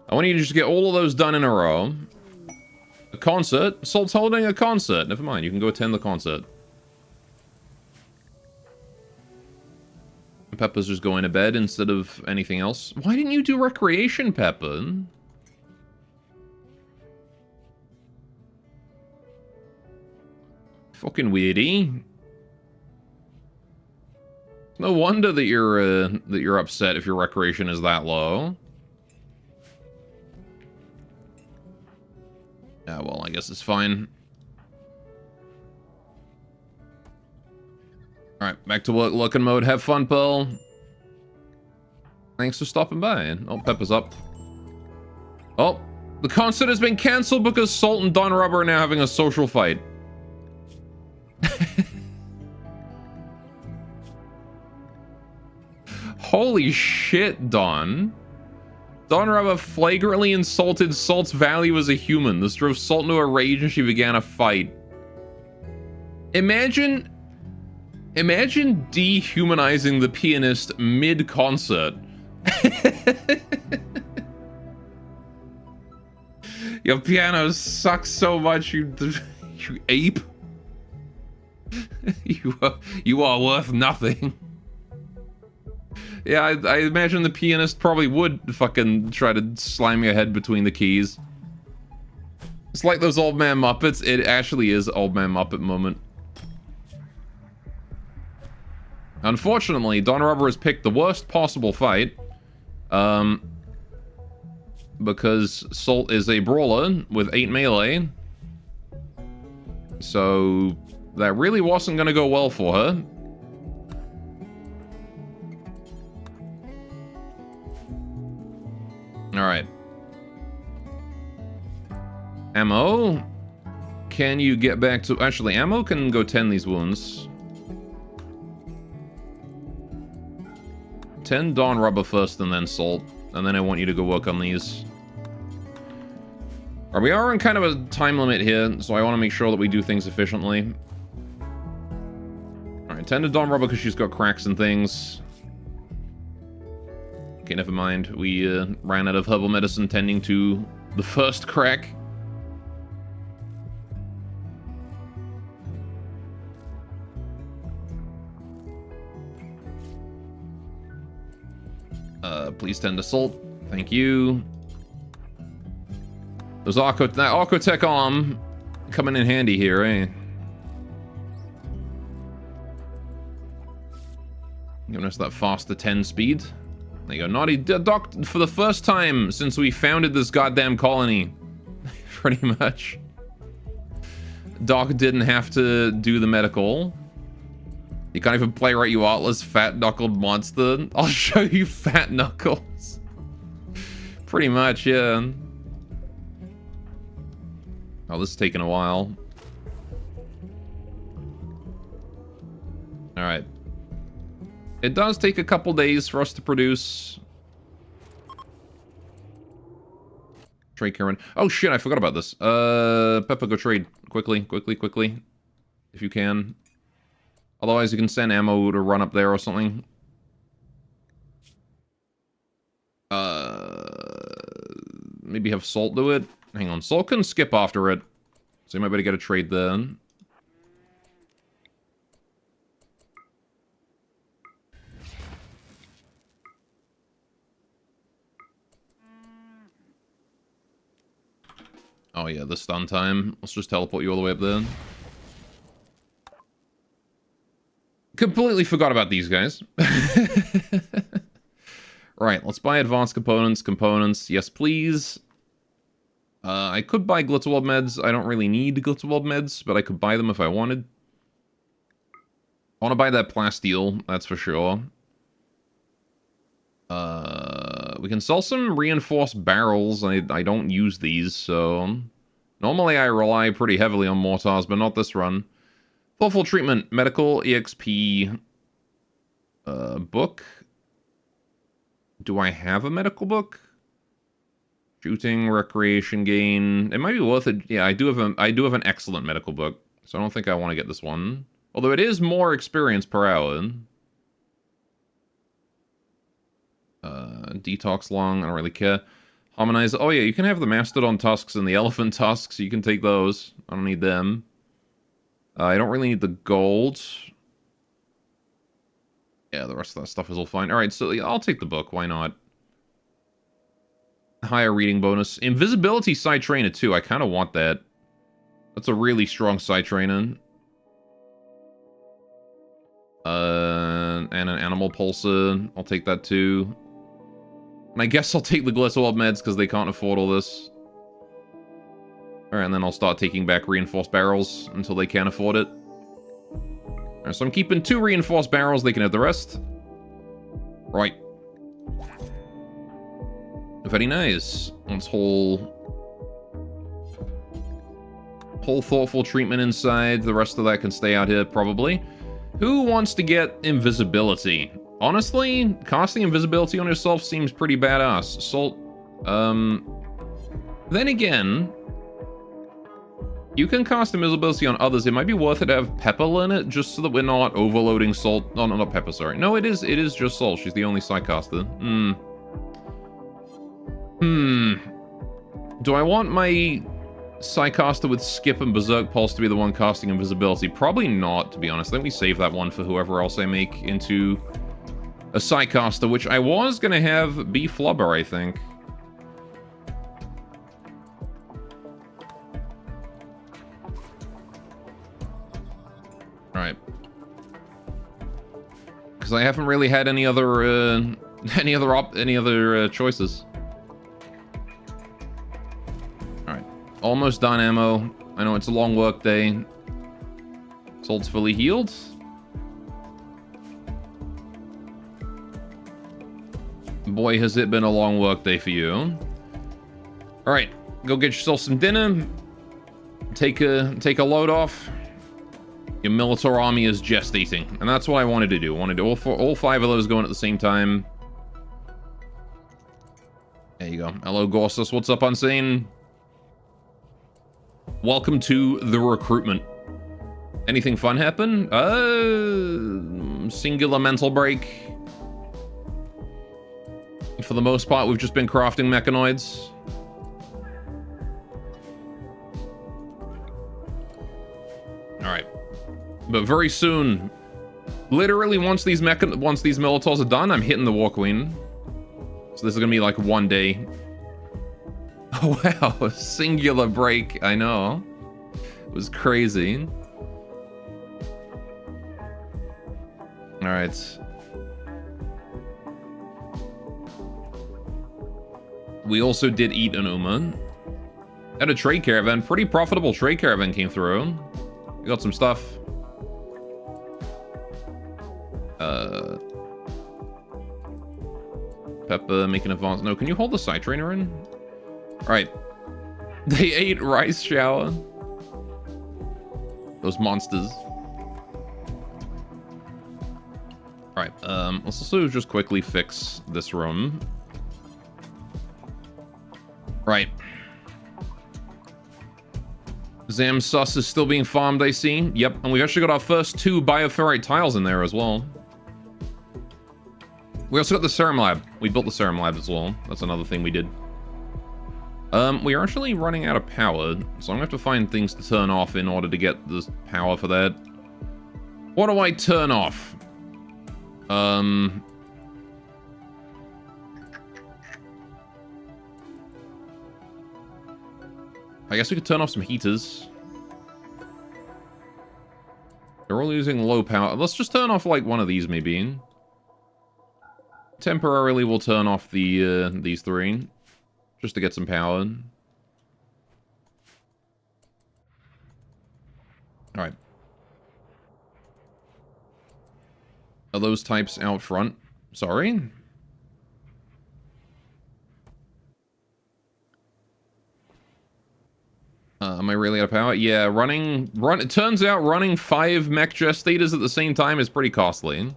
I want you to just get all of those done in a row. A concert? Salt's holding a concert. Never mind, you can go attend the concert. Pepper's just going to bed instead of anything else. Why didn't you do recreation, Pepper? Fucking weirdy. No wonder that you're upset if your recreation is that low. Yeah, well, I guess it's fine. Alright, back to work looking mode. Have fun, Pearl. Thanks for stopping by. Oh, Pepper's up. Oh, the concert has been cancelled because Salt and Don Rubber are now having a social fight. Holy shit, Don. Don Rubber flagrantly insulted Salt's value as a human. This drove Salt into a rage and she began a fight. Imagine dehumanizing the pianist mid-concert. Your piano sucks so much, you ape. You are worth nothing. Yeah, I imagine the pianist probably would fucking try to slam your head between the keys. It's like those Old Man Muppets. It actually is Old Man Muppet moment. Unfortunately, Don Rubber has picked the worst possible fight. Because Salt is a brawler with 8 melee. So that really wasn't going to go well for her. Alright. Ammo. Can you get back to... Actually, Ammo can go 10 these wounds. 10 Dawn Rubber first and then Salt. And then I want you to go work on these. Alright, we are in kind of a time limit here, so I want to make sure that we do things efficiently. Alright, 10 to Dawn Rubber because she's got cracks and things. Okay, never mind. We ran out of herbal medicine tending to the first crack. Please tend to Salt. Thank you. There's that Arcotech arm coming in handy here, eh? Giving us that faster 10 speed. There you go. Naughty Doc, for the first time since we founded this goddamn colony. Pretty much. Doc didn't have to do the medical. You can't even play right, you artless, fat-knuckled monster. I'll show you Fat Knuckles. Pretty much, yeah. Oh, this is taking a while. Alright. It does take a couple days for us to produce. Trade Karen. Oh shit, I forgot about this. Peppa, go trade. Quickly. If you can. Otherwise, you can send ammo to run up there or something. Maybe have Salt do it. Hang on, Salt can skip after it. So you might better get a trade then. Oh yeah, the stun time. Let's just teleport you all the way up there. Completely forgot about these guys. Right, let's buy advanced components. Yes, please. I could buy Glitterwald meds. I don't really need Glitterwald meds, but I could buy them if I wanted. I want to buy that plasteel, that's for sure. We can sell some reinforced barrels. I don't use these, so... Normally I rely pretty heavily on mortars, but not this run. Thoughtful treatment, medical, EXP... book? Do I have a medical book? Shooting, recreation gain. It might be worth it. Yeah, I do have an excellent medical book, so I don't think I want to get this one. Although it is more experience per hour. Detox lung, I don't really care. Harmonize. Oh yeah, you can have the mastodon tusks and the elephant tusks. You can take those. I don't need them. I don't really need the gold. Yeah, the rest of that stuff is all fine. Alright, so I'll take the book. Why not? Higher reading bonus. Invisibility side trainer too. I kind of want that. That's a really strong side trainer. And an animal pulsar. I'll take that too. And I guess I'll take the Glitterwald meds because they can't afford all this. Alright, and then I'll start taking back reinforced barrels until they can't afford it. Alright, so I'm keeping 2 reinforced barrels. They can have the rest. Right. Very nice. Let's whole thoughtful treatment inside. The rest of that can stay out here, probably. Who wants to get invisibility? Honestly, casting invisibility on yourself seems pretty badass. Salt. Then again, you can cast invisibility on others. It might be worth it to have Pepper in it, just so that we're not overloading Salt. Oh, no, not Pepper, sorry. No, it is just Salt. She's the only Psycaster. Do I want my Psycaster with Skip and Berserk Pulse to be the one casting invisibility? Probably not, to be honest. I think we save that one for whoever else I make into a Psycaster, which I was going to have be Flubber, I think. Alright. Because I haven't really had any other choices. Alright. Almost done ammo. I know it's a long work day. Salt's fully healed. Boy, has it been a long work day for you. Alright. Go get yourself some dinner. Take a load off. Your Militar army is just eating. And that's what I wanted to do. I wanted to all 5 of those going at the same time. There you go. Hello, Gorsus. What's up, Unseen? Welcome to the recruitment. Anything fun happen? Singular mental break. For the most part, we've just been crafting mechanoids. Alright. But very soon, literally once these Militars are done, I'm hitting the War Queen. So this is gonna be like 1 day. Oh wow, singular break, I know. It was crazy. Alright. We also did eat an Uma. Had a trade caravan, pretty profitable trade caravan came through. We got some stuff. Pepper making advance. No, can you hold the side trainer in? Alright. They ate rice shower. Those monsters. Alright, let's also just quickly fix this room. Right. Zamsus is still being farmed, I see. Yep, and we've actually got our first 2 bioferrite tiles in there as well. We also got the Serum Lab. We built the Serum Lab as well. That's another thing we did. We are actually running out of power, so I'm gonna have to find things to turn off in order to get the power for that. What do I turn off? I guess we could turn off some heaters. They're all using low power. Let's just turn off like one of these maybe. Temporarily we'll turn off the these 3 just to get some power. Alright. Are those types out front? Sorry? Am I really out of power? Yeah, it turns out running 5 mech gestators at the same time is pretty costly.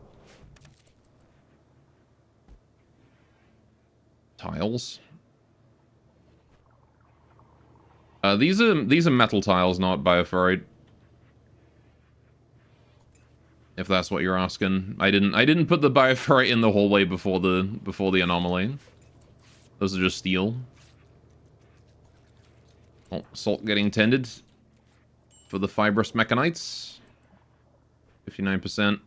Tiles. These are metal tiles, not bioferrite. If that's what you're asking. I didn't put the bioferrite in the hallway before the anomaly. Those are just steel. Oh, salt getting tended for the fibrous mechanites. 59%.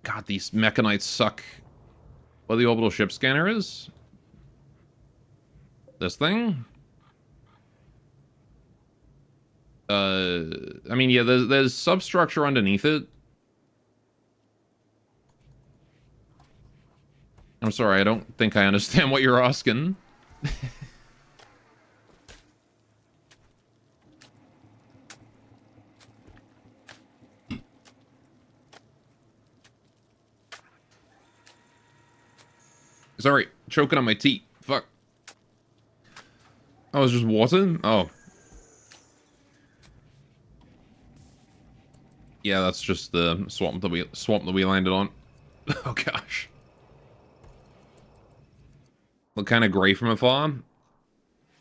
God, these mechanites suck. Where the orbital ship scanner is? This thing? I mean, yeah, there's substructure underneath it. I'm sorry, I don't think I understand what you're asking. Sorry, choking on my tea. Fuck. Oh, it's just water? Oh. Yeah, that's just the swamp that we landed on. Oh gosh. Look kind of gray from afar.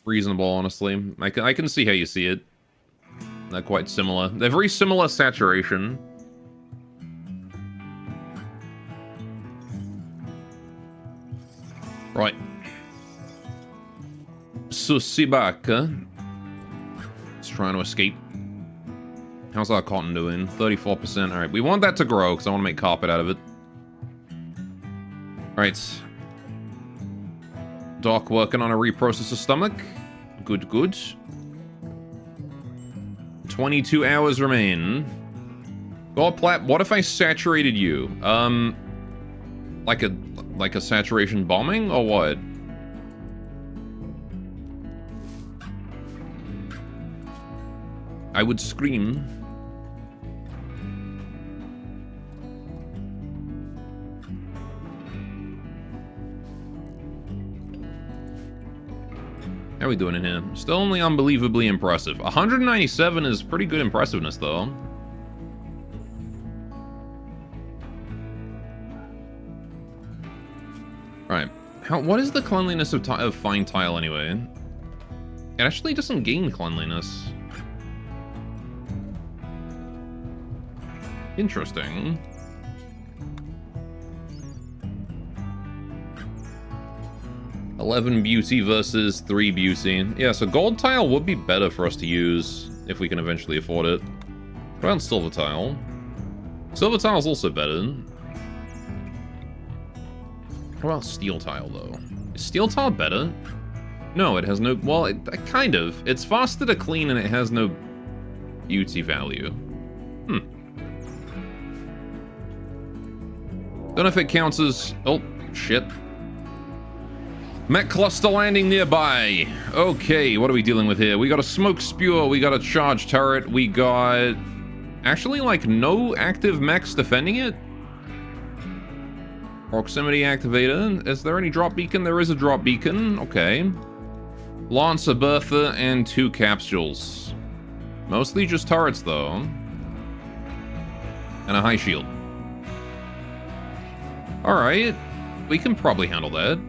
Reasonable, honestly. I can see how you see it. They're quite similar. They're very similar saturation. Right. Susibaka. It's trying to escape. How's our cotton doing? 34%. Alright, we want that to grow because I want to make carpet out of it. Alright. Doc working on a reprocessor stomach. Good, good. 22 hours remain. God, Plat, what if I saturated you? Like a saturation bombing or what? I would scream. How are we doing in here? Still only unbelievably impressive. 197 is pretty good impressiveness, though. Right. What is the cleanliness of fine tile, anyway? It actually doesn't gain cleanliness. Interesting. $11 beauty versus 3 beauty. Yeah, so gold tile would be better for us to use if we can eventually afford it. What about silver tile? Silver tile is also better. What about steel tile, though? Is steel tile better? No, it has no... Well, kind of. It's faster to clean and it has no beauty value. Don't know if it counts as... Oh, shit. Mech cluster landing nearby. Okay, what are we dealing with here? We got a smoke spewer, we got a charge turret, we got... Actually, like, no active mechs defending it? Proximity activator. Is there any drop beacon? There is a drop beacon. Okay. Lancer, Bertha, and 2 capsules. Mostly just turrets, though. And a high shield. Alright. We can probably handle that.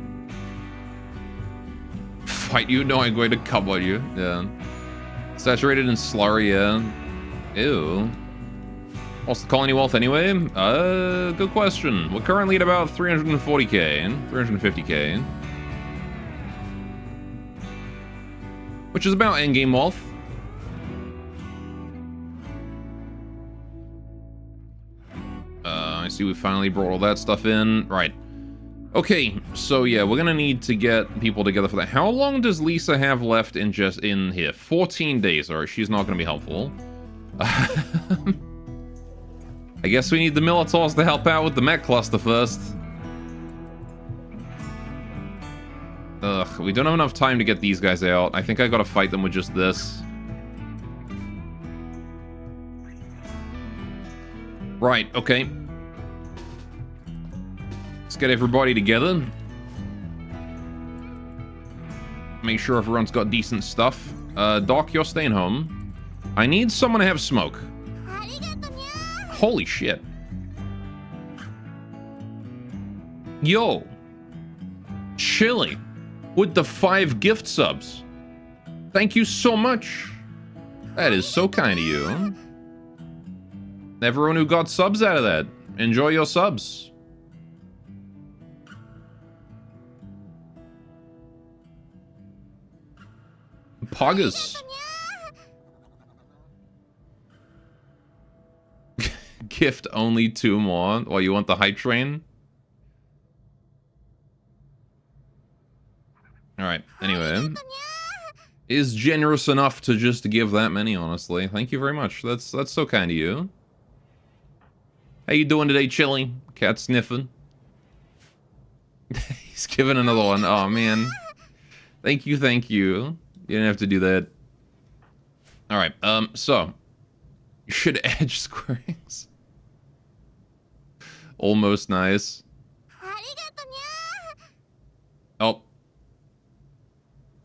Fight you? No, I'm going to come on you. Yeah. Saturated in slurry, yeah. Ew. What's the colony wealth anyway? Good question. We're currently at about 340k, 350k. Which is about endgame wealth. I see we finally brought all that stuff in. Right. Okay, so yeah, we're gonna need to get people together for that. How long does Lisa have left in here? 14 days. Alright, she's not gonna be helpful. I guess we need the Militors to help out with the mech cluster first. Ugh, we don't have enough time to get these guys out. I think I gotta fight them with just this. Right, okay. Let's get everybody together. Make sure everyone's got decent stuff. Doc, you're staying home. I need someone to have smoke. Holy shit. Yo. Chili. With the 5 gift subs. Thank you so much. That is so kind of you. Everyone who got subs out of that. Enjoy your subs. Poggers. Gift only 2 more. Well, you want the hype train? Alright, anyway. Is generous enough to just give that many, honestly. Thank you very much. That's so kind of you. How you doing today, Chili? Cat sniffing. He's giving another one. Oh, man. Thank you, thank you. You didn't have to do that. Alright, so. You should edge squarings. Oh.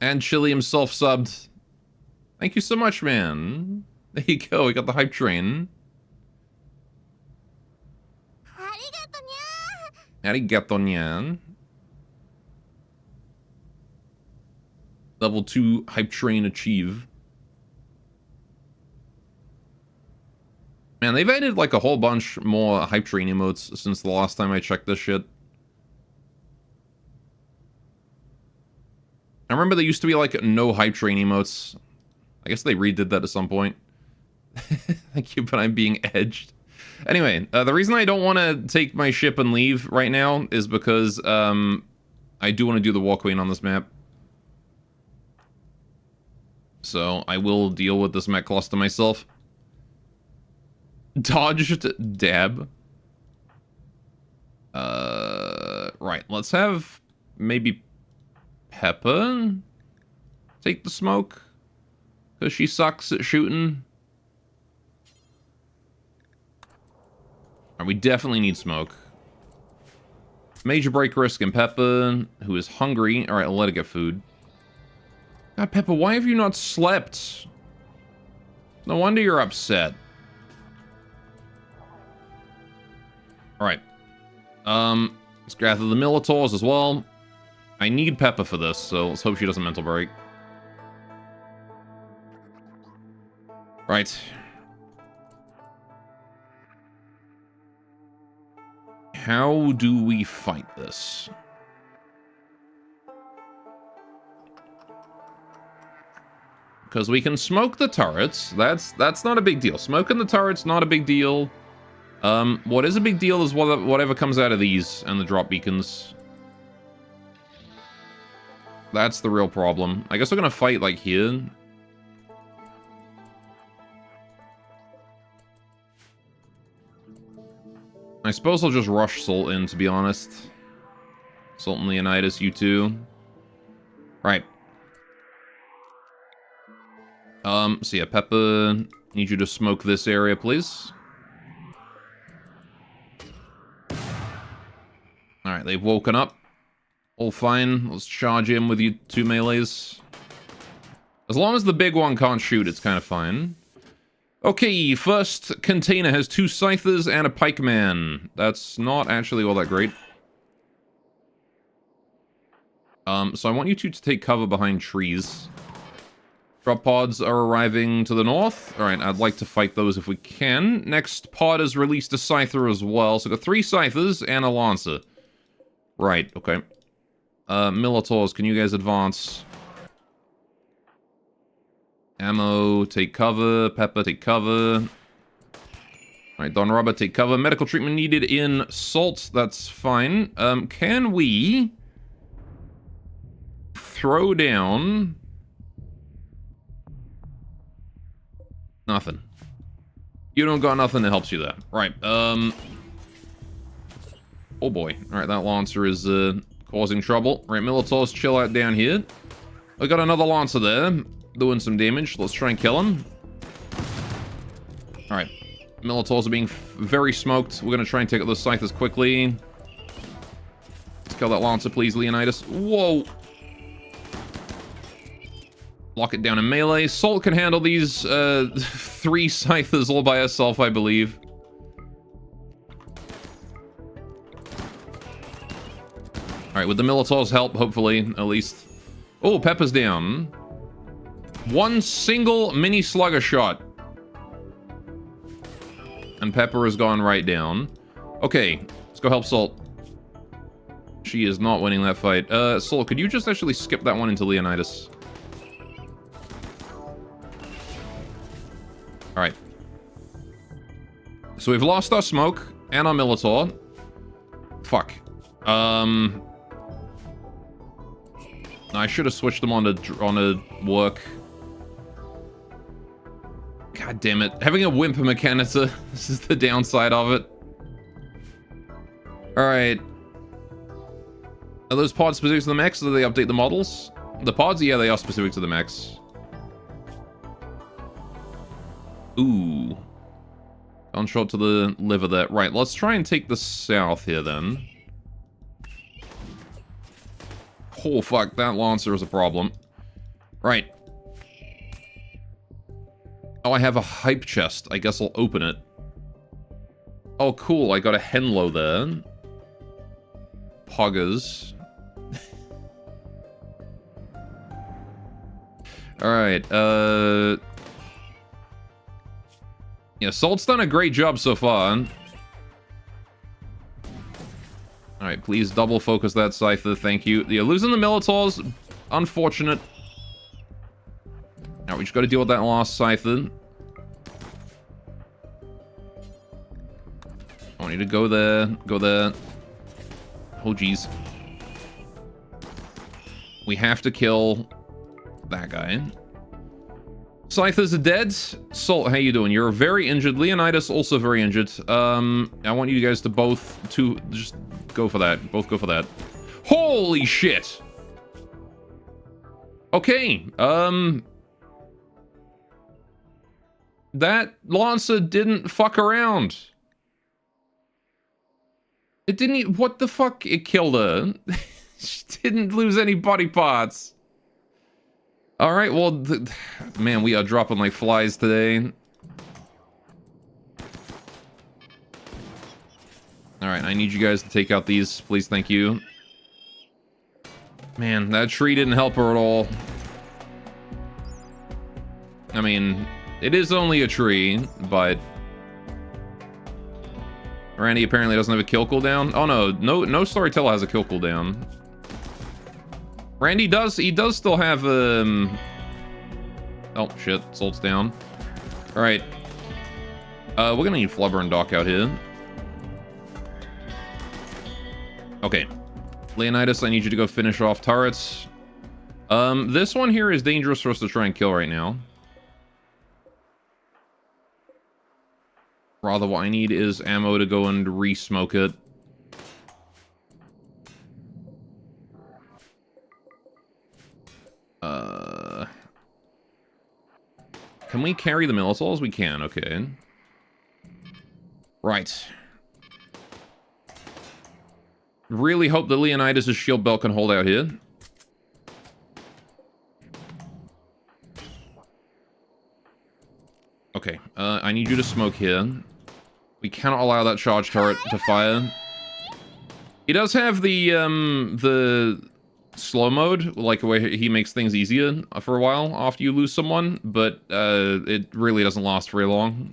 And Chili himself subbed. Thank you so much, man. There you go, we got the hype train. Arigato nyan. Level 2 hype train achieve. Man, they've added like a whole bunch more hype train emotes since the last time I checked this shit. I remember there used to be like no hype train emotes. I guess they redid that at some point. Thank you, but I'm being edged. Anyway, the reason I don't want to take my ship and leave right now is because I do want to do the War Queen on this map. So I will deal with this mech cluster myself. Dodged dab. Right, let's have maybe Peppa take the smoke. Because she sucks at shooting. Right, we definitely need smoke. Major break risk in Peppa, who is hungry. Alright, I'll let her get food. God, Peppa, why have you not slept? No wonder you're upset. Alright. Let's gather the Militaurs as well. I need Peppa for this, so let's hope she doesn't mental break. Right. How do we fight this? Because we can smoke the turrets. That's not a big deal. Smoking the turrets, not a big deal. What is a big deal is whatever comes out of these and the drop beacons. That's the real problem. I guess we're gonna fight, like, here. I suppose I'll just rush Salt in, to be honest. Salt and Leonidas, you two. Right. So yeah, Peppa, need you to smoke this area, please. Alright, they've woken up. All fine. Let's charge in with you two melees. As long as the big one can't shoot, it's kind of fine. Okay, first container has 2 Scythers and a Pikeman. That's not actually all that great. So I want you two to take cover behind trees. Drop pods are arriving to the north. Alright, I'd like to fight those if we can. Next pod has released a Scyther as well. So got 3 Scythers and a Lancer. Right, okay. Militaurs, can you guys advance? Ammo, take cover. Peppa, take cover. Alright, Don Robert, take cover. Medical treatment needed in Salt. That's fine. Can we throw down... Nothing. You don't got nothing that helps you there. Right, oh boy. Alright, that Lancer is, causing trouble. Right, Militaurs, chill out down here. I got another Lancer there. Doing some damage. Let's try and kill him. Alright. Militaurs are being very smoked. We're going to try and take out those Scythers quickly. Let's kill that Lancer, please, Leonidas. Whoa! Lock it down in melee. Salt can handle these 3 Scythers all by herself, I believe. Alright, with the Militaur's help, hopefully, at least. Oh, Peppa's down. 1 single mini slugger shot. And Pepper has gone right down. Okay, let's go help Salt. She is not winning that fight. Salt, could you just actually skip that one into Leonidas? Alright. So we've lost our smoke and our Militaur. Fuck. I should have switched them on a work. God damn it. Having a Wimp Mechanizer. This is the downside of it. Alright. Are those pods specific to the mechs, or do they update the models? The pods? Yeah, they are specific to the mechs. Ooh. Gone short to the liver there. Right, let's try and take the south here then. Oh, fuck. That Lancer is a problem. Right. Oh, I have a hype chest. I guess I'll open it. Oh, cool. I got a Henlo there. Poggers. Alright, yeah, Salt's done a great job so far. Alright, please double focus that Scyther, thank you. Yeah, losing the Minotaurs, unfortunate. Now we just gotta deal with that last Scyther. I want you to go there, go there. Oh, jeez. We have to kill that guy. Scythers are dead. Salt, how you doing? You're very injured. Leonidas also very injured. I want you guys to both just go for that. Both go for that. Holy shit! Okay, that Lancer didn't fuck around. It didn't even, what the fuck? It killed her. She didn't lose any body parts. Alright, well, man, we are dropping like flies today. Alright, I need you guys to take out these, please, thank you. Man, that tree didn't help her at all. I mean, it is only a tree, but... Randy apparently doesn't have a kill cooldown. Oh no storyteller has a kill cooldown. Randy does, he does still have, oh shit, Salt's down. Alright. We're gonna need Flubber and Doc out here. Okay. Leonidas, I need you to go finish off turrets. This one here is dangerous for us to try and kill right now. Rather, what I need is ammo to go and re-smoke it. Can we carry the Minotaurs? We can, okay. Right. Really hope that Leonidas' shield belt can hold out here. Okay, I need you to smoke here. We cannot allow that charge turret to fire. He does have the slow mode, like where he makes things easier for a while after you lose someone, but it really doesn't last very long.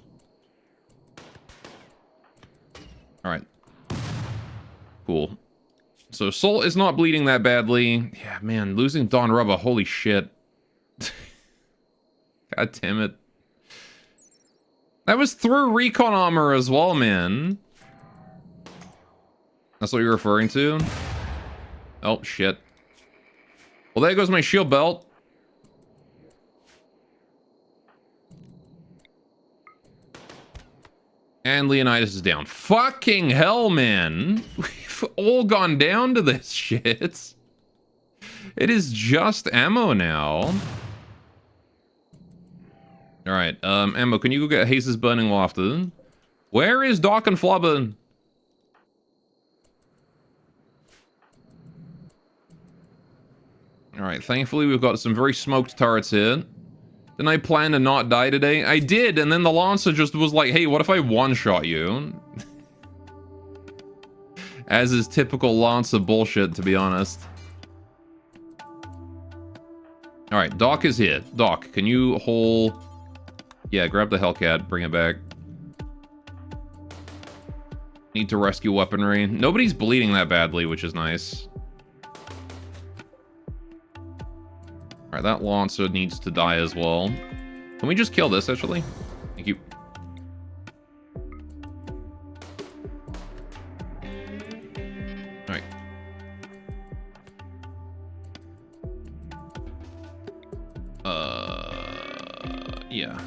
Alright. Cool. So Salt is not bleeding that badly. Yeah, man, losing Don Rubber, holy shit. God damn it. That was through recon armor as well, man. That's what you're referring to? Oh, shit. Well, there goes my shield belt. And Leonidas is down. Fucking hell, man. We've all gone down to this shit. It is just ammo now. Alright, Ammo, can you go get Haze's Burning Laughter? Where is Doc and Flubber? Alright, thankfully we've got some very smoked turrets here. Didn't I plan to not die today? I did, and then the Lancer just was like, hey, what if I one-shot you? As is typical Lancer bullshit, to be honest. Alright, Doc is here. Doc, can you hold... Yeah, grab the Hellcat, bring it back. Need to rescue weaponry. Nobody's bleeding that badly, which is nice. Alright, that Lancer needs to die as well. Can we just kill this, actually? Thank you. Alright. Yeah.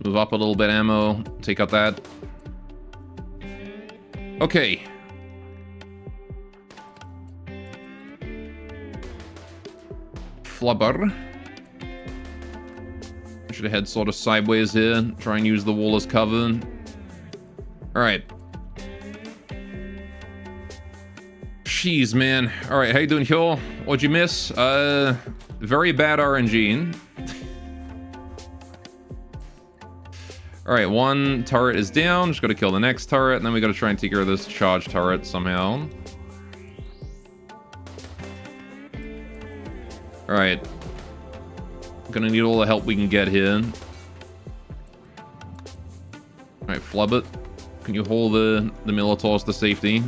Move up a little bit, ammo. Take out that. Okay. Flubber. I should head sort of sideways here. Try and use the wall as cover. Alright. Jeez, man. Alright, how you doing, Hill? What'd you miss? Very bad RNG. Alright, one turret is down. Just gotta kill the next turret, and then we gotta try and take care of this charge turret somehow. Alright. Gonna need all the help we can get here. Alright, flub it. Can you hold the Minotaurs to safety?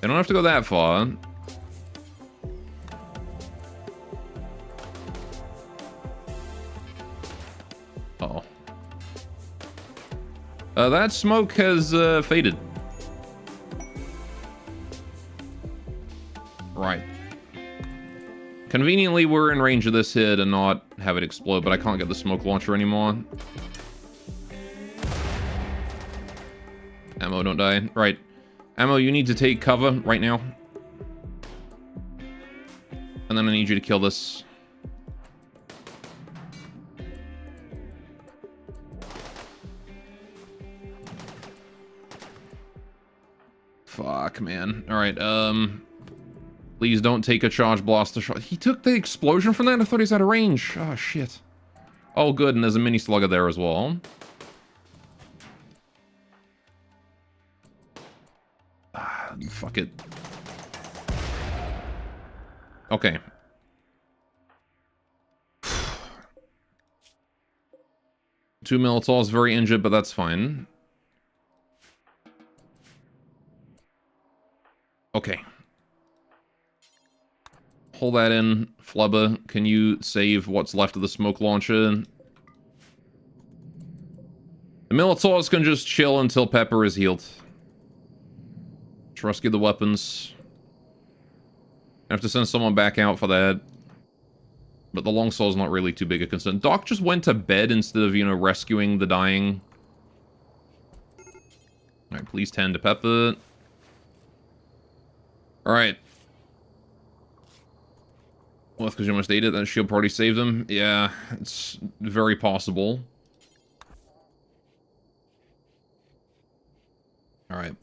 They don't have to go that far. Uh-oh. That smoke has faded. Right. Conveniently, we're in range of this hit and not have it explode, but I can't get the smoke launcher anymore. Ammo, don't die. Right. Ammo, you need to take cover right now. And then I need you to kill this. Fuck, man. Alright, please don't take a charge blaster shot. He took the explosion from that? I thought he was out of range. Oh, shit. Oh, good, and there's a mini slugger there as well. Fuck it. Okay. Two Minotaurs very injured, but that's fine. Okay. Hold that in. Flubber, can you save what's left of the smoke launcher? The Minotaurs can just chill until Pepper is healed. Rescue the weapons. I have to send someone back out for that. But the longsword's not really too big a concern. Doc just went to bed instead of, you know, rescuing the dying. Alright, please tend to Pepper. Alright. Well, because you almost ate it, that shield probably saved him. Yeah, it's very possible. Alright.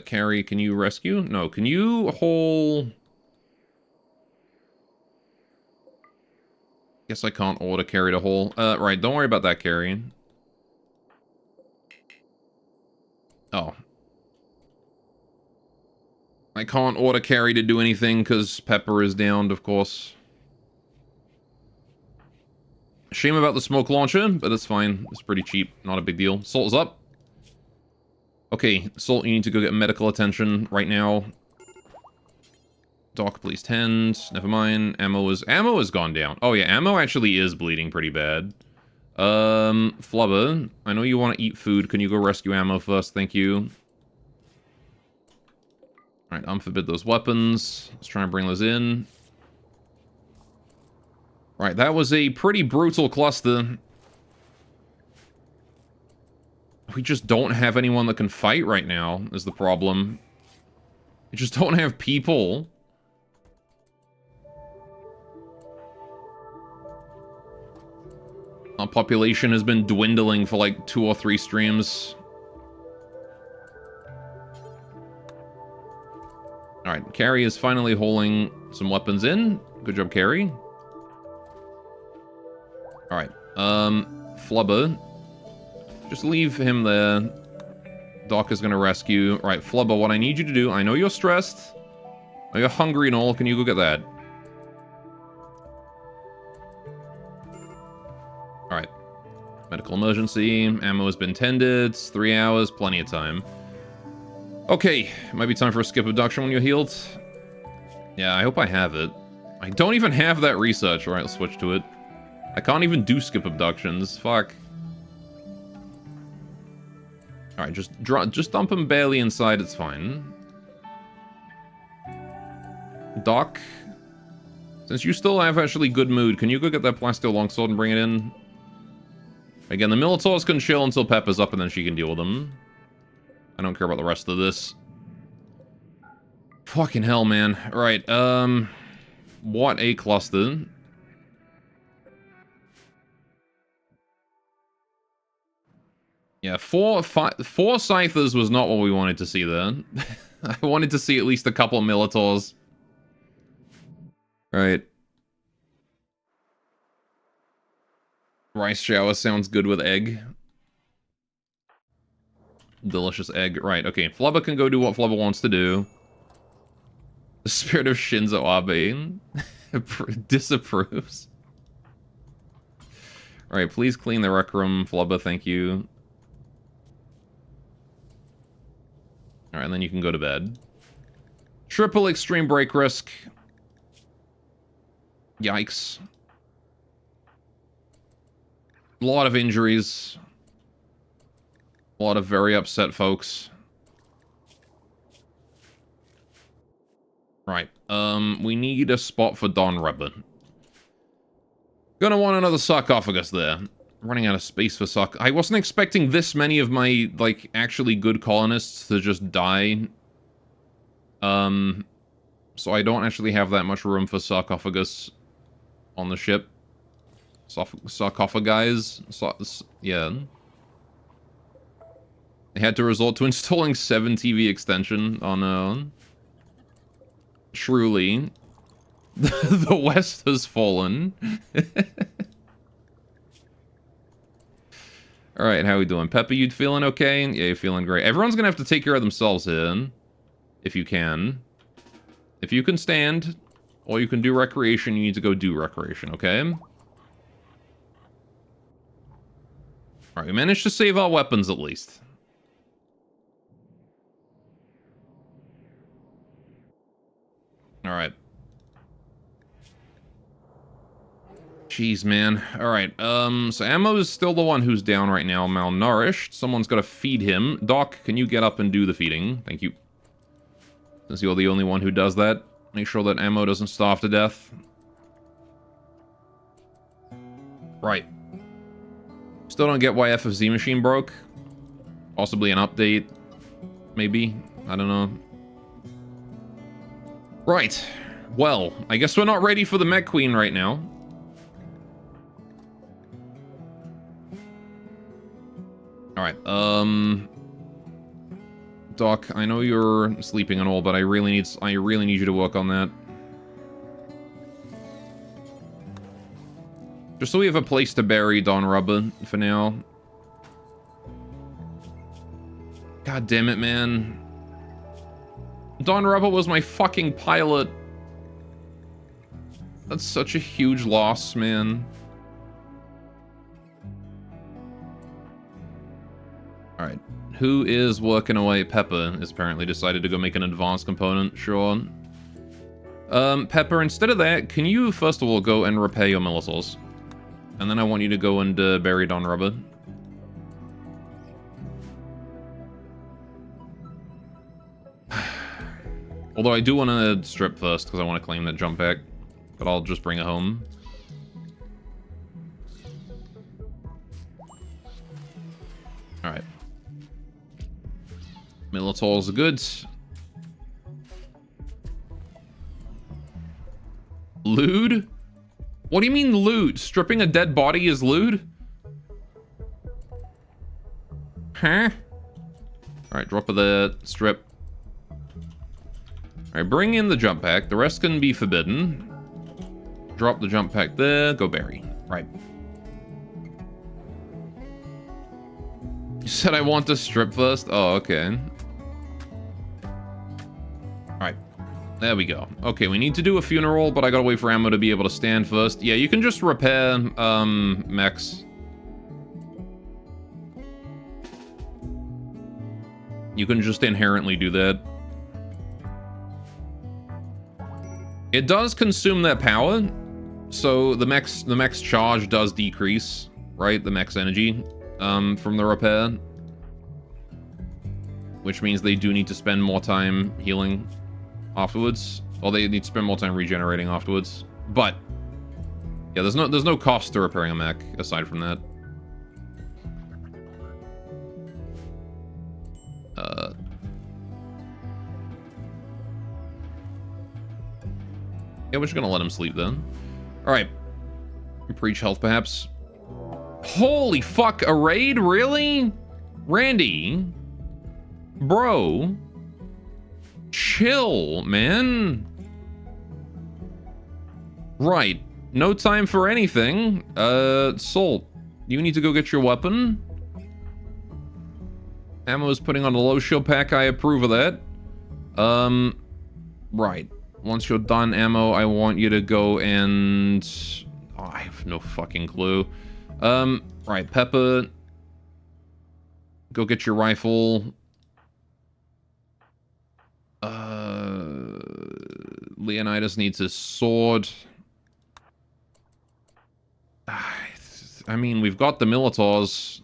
Carrie, can you rescue? No, can you hold... Guess I can't order Carrie to hole. Right, don't worry about that, Carrie. Oh. I can't order Carrie to do anything because Pepper is downed, of course. Shame about the smoke launcher, but it's fine. It's pretty cheap. Not a big deal. Salt is up. Okay, Salt, you need to go get medical attention right now. Doc, please tend. Never mind. Ammo has gone down. Oh yeah, ammo actually is bleeding pretty bad. Flubber, I know you want to eat food. Can you go rescue ammo first? Thank you. Alright, unforbid those weapons. Let's try and bring those in. Right, that was a pretty brutal cluster. We just don't have anyone that can fight right now, is the problem. We just don't have people. Our population has been dwindling for like 2 or 3 streams. Alright, Carrie is finally holding some weapons in. Good job, Carrie. Alright, Flubber. Just leave him there. Doc is gonna rescue. Right, Flubber, what I need you to do, I know you're stressed. I know you're hungry and all, can you go get that? Alright. Medical emergency. Ammo has been tended. It's 3 hours, plenty of time. Okay, might be time for a skip abduction when you're healed. Yeah, I hope I have it. I don't even have that research. Alright, let's switch to it. I can't even do skip abductions. Fuck. Alright, just dump him barely inside, it's fine. Doc, since you still have actually good mood, can you go get that plasteel longsword and bring it in? Again, the Minotaurs can chill until Pepper's up and then she can deal with them. I don't care about the rest of this. Fucking hell, man. Right, what a cluster. Yeah, four Scythers was not what we wanted to see there. I wanted to see at least a couple of Militors. Right. Rice shower sounds good with egg. Delicious egg. Right, okay. Flubber can go do what Flubber wants to do. The spirit of Shinzo Abe disapproves. Alright, please clean the rec room, Flubber, thank you. Alright, then you can go to bed. Triple extreme break risk. Yikes. A lot of injuries. A lot of very upset folks. Right. We need a spot for Don Rubber. Gonna want another sarcophagus there. Running out of space for I wasn't expecting this many of my, like, actually good colonists to just die. So I don't actually have that much room for sarcophagus on the ship. Sarcophagi? Yeah. They had to resort to installing 7 TV extension on, Truly. The West has fallen. Alright, how we doing? Pepper, you feeling okay? Yeah, you're feeling great. Everyone's gonna have to take care of themselves here. If you can. If you can stand, or you can do recreation, you need to go do recreation, okay? Alright, we managed to save our weapons at least. Alright. Jeez, man. Alright, so Ammo's still the one who's down right now, malnourished. Someone's gotta feed him. Doc, can you get up and do the feeding? Thank you. Since you're the only one who does that, make sure that Ammo doesn't starve to death. Right. Still don't get why FFZ machine broke. Possibly an update. Maybe. I don't know. Right. Well, I guess we're not ready for the Mech Queen right now. Alright, Doc, I know you're sleeping and all, but I really need you to work on that. Just so we have a place to bury Don Rubber for now. God damn it, man. Don Rubber was my fucking pilot. That's such a huge loss, man. Alright. Who is working away? Pepper is apparently decided to go make an advanced component. Sure. Pepper, instead of that, can you first of all go and repair your Militors? And then I want you to go and bury Don Rubber. Although I do want to strip first, because I want to claim that jump pack. But I'll just bring it home. Alright. Militors are good. Lewd? What do you mean loot? Stripping a dead body is lewd? Huh? Alright, drop of the strip. Alright, bring in the jump pack. The rest can be forbidden. Drop the jump pack there. Go bury. Right. You said I want to strip first? Oh, okay. Alright. There we go. Okay, we need to do a funeral, but I gotta wait for Ammo to be able to stand first. Yeah, you can just repair, mechs. You can just inherently do that. It does consume that power, so the mech's charge does decrease, right? The mech's energy, from the repair. Which means they do need to spend more time healing afterwards. Or they need to spend more time regenerating afterwards. But yeah, there's no cost to repairing a mech aside from that. Yeah, we're just gonna let him sleep then. Alright. Preach health, perhaps. Holy fuck, a raid? Really? Randy? Bro? Chill, man. Right. No time for anything. Salt, you need to go get your weapon. Ammo is putting on a low shield pack. I approve of that. Right. Once you're done, Ammo, I want you to go and... Oh, I have no fucking clue. Right, Pepper. Go get your rifle. Leonidas needs his sword. I mean, we've got the Militars.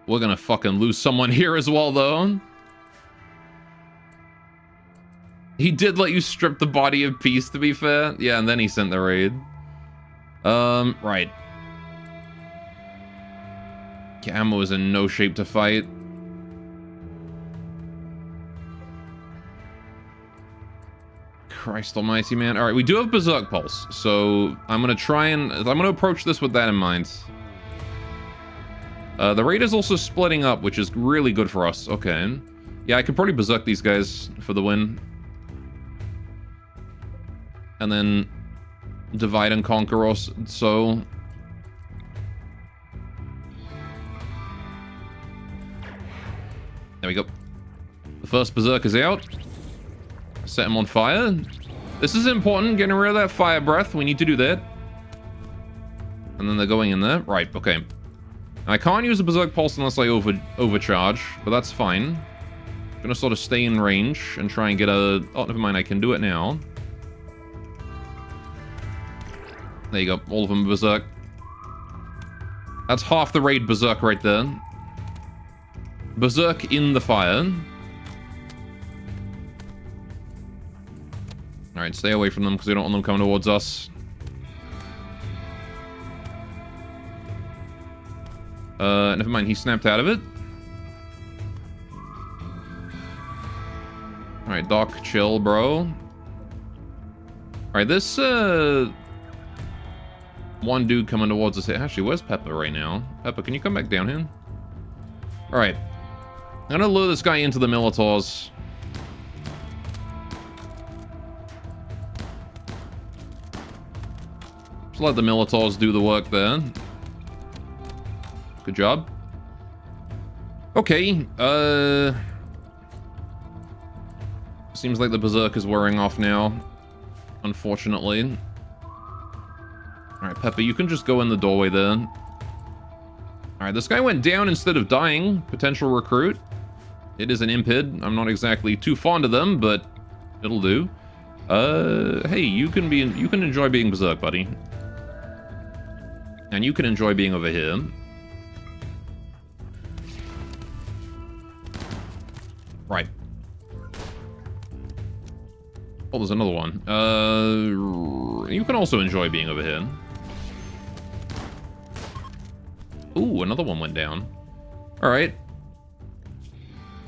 We're gonna fucking lose someone here as well, though. He did let you strip the body of Peace, to be fair. Yeah, and then he sent the raid. Right. Camo is in no shape to fight. Christ almighty, man. Alright, we do have Berserk Pulse, so I'm gonna approach this with that in mind. The raid is also splitting up, which is really good for us. Okay. Yeah, I could probably Berserk these guys for the win. And then divide and conquer us, so... There we go. The first Berserk is out. Set him on fire. This is important, getting rid of that fire breath. We need to do that. And then they're going in there. Right, okay. I can't use a Berserk Pulse unless I overcharge, but that's fine. I'm gonna sort of stay in range and try and get a... Oh, never mind, I can do it now. There you go, all of them are Berserk. That's half the raid Berserk right there. Berserk in the fire. Alright, stay away from them because we don't want them coming towards us. Never mind, he snapped out of it. Alright, Doc, chill, bro. Alright, this, one dude coming towards us here. Actually, where's Pepper right now? Pepper, can you come back down here? Alright. I'm gonna lure this guy into the Militars. Just let the Militars do the work there. Good job. Okay, seems like the Berserk is wearing off now, unfortunately. Alright, Pepper, you can just go in the doorway there. Alright, this guy went down instead of dying. Potential recruit. It is an Impid. I'm not exactly too fond of them, but it'll do. Hey, you can enjoy being Berserk, buddy. And you can enjoy being over here. Right. Oh, there's another one. You can also enjoy being over here. Ooh, another one went down. Alright.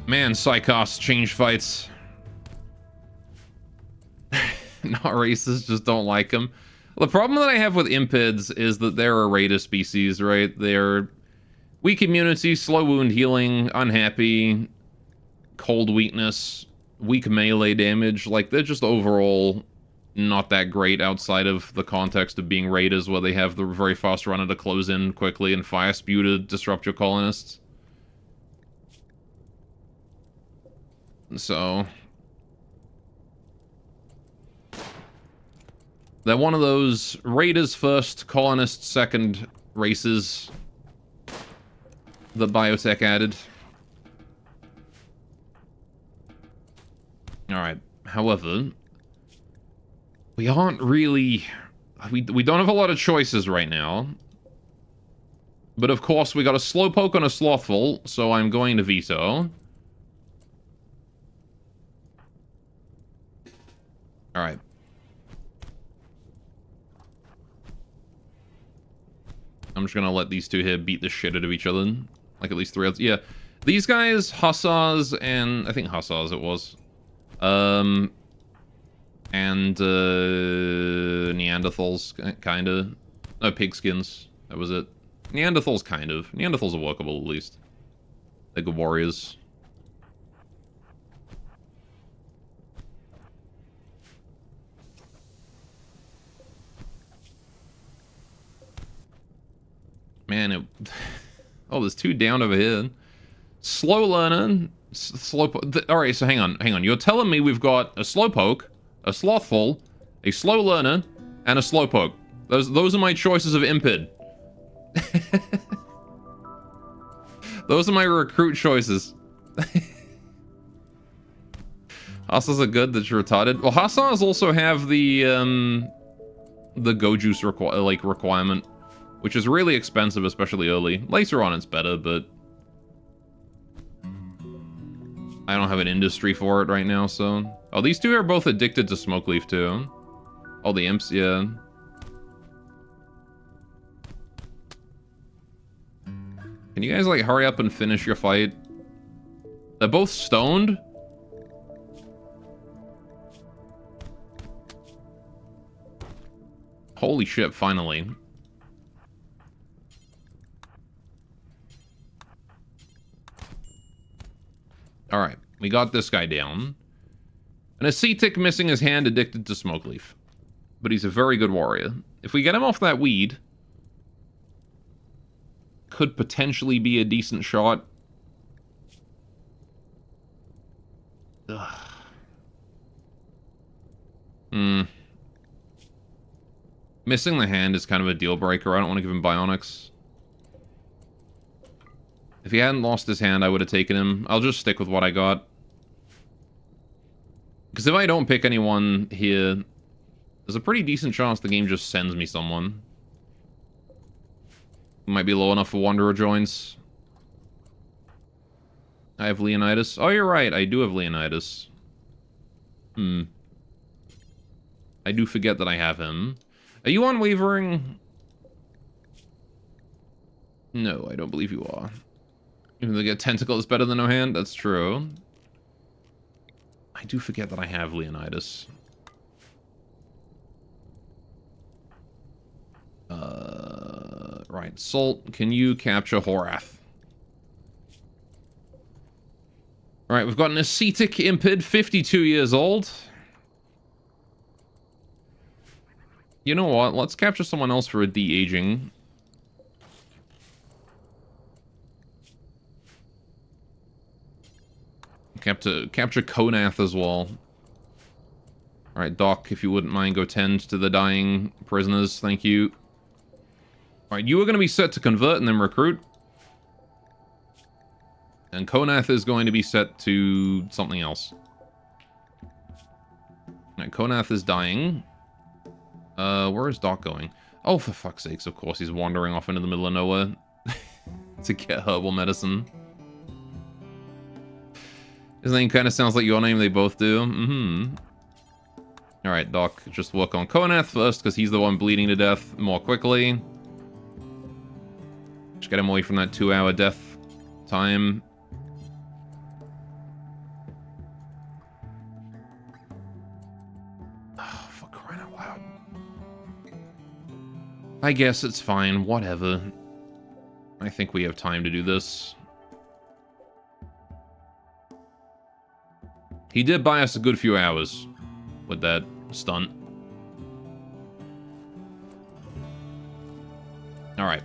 Man, Psychos change fights. Not racist, just don't like them. The problem that I have with Impids is that they're a raider species, right? They're weak immunity, slow wound healing, unhappy, cold weakness, weak melee damage. Like, they're just overall not that great outside of the context of being raiders where they have the very fast runner to close in quickly and fire spew to disrupt your colonists. So... they're one of those raiders first, colonists second races that Biotech added. Alright, however, we aren't really... We don't have a lot of choices right now. But of course, we got a Slowpoke and a Slothful, so I'm going to veto. Alright. I'm just gonna let these two here beat the shit out of each other. Like at least three others. Yeah. These guys, Hussars, and... I think Hussars it was. And Neanderthals, kinda. No, Pigskins. That was it. Neanderthals, kind of. Neanderthals are workable, at least. They're good warriors. Man, it... Oh, there's 2 down over here. Slow learner. Alright, so hang on. You're telling me we've got a slowpoke, a slothful, a slow learner, and a slowpoke. Those are my choices of impid. Those are my recruit choices. Hussars are good, that's retarded. Well, Hussars also have the go juice requirement, which is really expensive, especially early. Later on it's better, but I don't have an industry for it right now, so... Oh, these 2 are both addicted to smoke leaf, too. Oh, the imps, yeah. Can you guys, like, hurry up and finish your fight? They're both stoned? Holy shit, finally. Alright, we got this guy down. An ascetic missing his hand, addicted to smoke leaf. But he's a very good warrior. If we get him off that weed, could potentially be a decent shot. Ugh. Missing the hand is kind of a deal breaker. I don't want to give him bionics. If he hadn't lost his hand, I would have taken him. I'll just stick with what I got. Because if I don't pick anyone here, there's a pretty decent chance the game just sends me someone. Might be low enough for Wanderer joins. I have Leonidas. Oh, you're right. I do have Leonidas. I do forget that I have him. Are you unwavering? No, I don't believe you are. Even though get tentacle is better than no hand, that's true. I do forget that I have Leonidas. Right, Salt, can you capture Horath? Alright, we've got an ascetic impid, 52 years old. You know what? Let's capture someone else for a de-aging. Capture Konath as well. Alright, Doc, if you wouldn't mind, go tend to the dying prisoners. Thank you. Alright, you are going to be set to convert and then recruit. And Konath is going to be set to something else. Alright, Konath is dying. Where is Doc going? Oh, for fuck's sakes, of course, he's wandering off into the middle of nowhere to get herbal medicine. His name kind of sounds like your name, they both do. Alright, Doc, just work on Konath first, because he's the one bleeding to death more quickly. Just get him away from that 2-hour death time. Oh, for crying out loud. I guess it's fine, whatever. I think we have time to do this. He did buy us a good few hours with that stunt. Alright.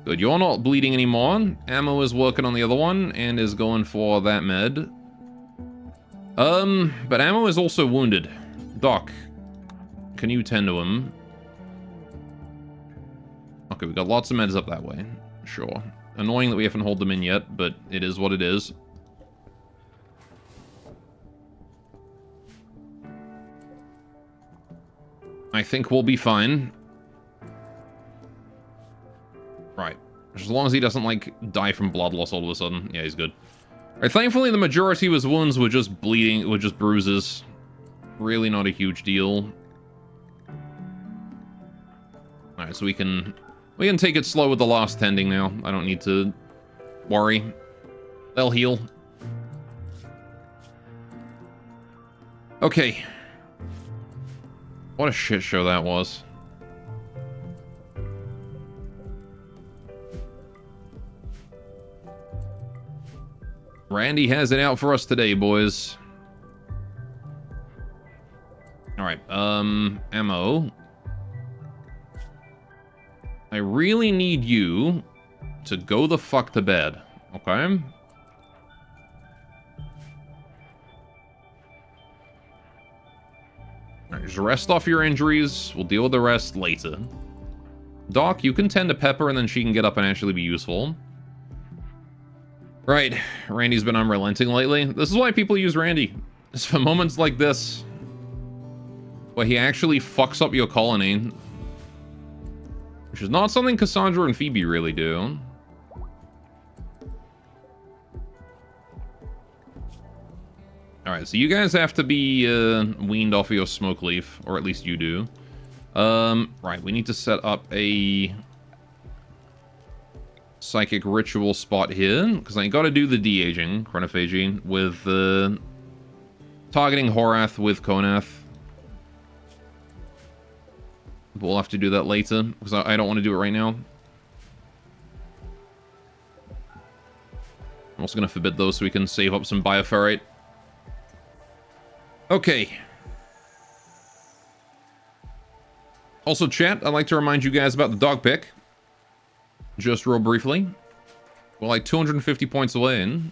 Good, you're not bleeding anymore. Ammo is working on the other one and is going for that med. But Ammo is also wounded. Doc, can you tend to him? Okay, we've got lots of meds up that way. Sure. Annoying that we haven't hauled them in yet, but it is what it is. I think we'll be fine. Right. As long as he doesn't, like, die from blood loss all of a sudden. Yeah, he's good. Alright, thankfully the majority of his wounds were just bleeding, were just bruises. Really not a huge deal. Alright, so we can take it slow with the last tending now. I don't need to worry. They'll heal. Okay. What a shit show that was. Randy has it out for us today, boys. Alright, ammo. I really need you to go the fuck to bed, okay? Alright, just rest off your injuries. We'll deal with the rest later. Doc, you can tend to Pepper and then she can get up and actually be useful. Right, Randy's been unrelenting lately. This is why people use Randy. It's for moments like this, where he actually fucks up your colony. Which is not something Cassandra and Phoebe really do. Alright, so you guys have to be weaned off of your smoke leaf, or at least you do. Right, we need to set up a psychic ritual spot here, because I gotta do the de-aging, chronophagy, with targeting Horath with Konath. We'll have to do that later, because I don't want to do it right now. I'm also going to forbid those so we can save up some bioferrite. Okay. Also, chat, I'd like to remind you guys about the dog pick. Just real briefly. We're like 250 points away in.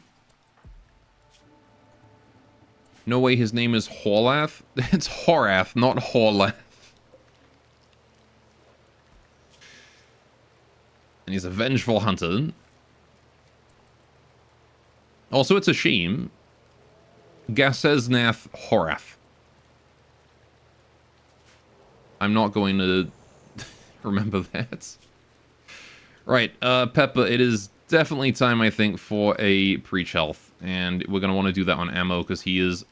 No way his name is Horlath. It's Horath, not Horlath. And he's a vengeful hunter. Also, it's a shame. Gaseznath Horath. I'm not going to remember that. Right, Peppa, it is definitely time, I think, for a Preach Health. And we're going to want to do that on Ammo, because he is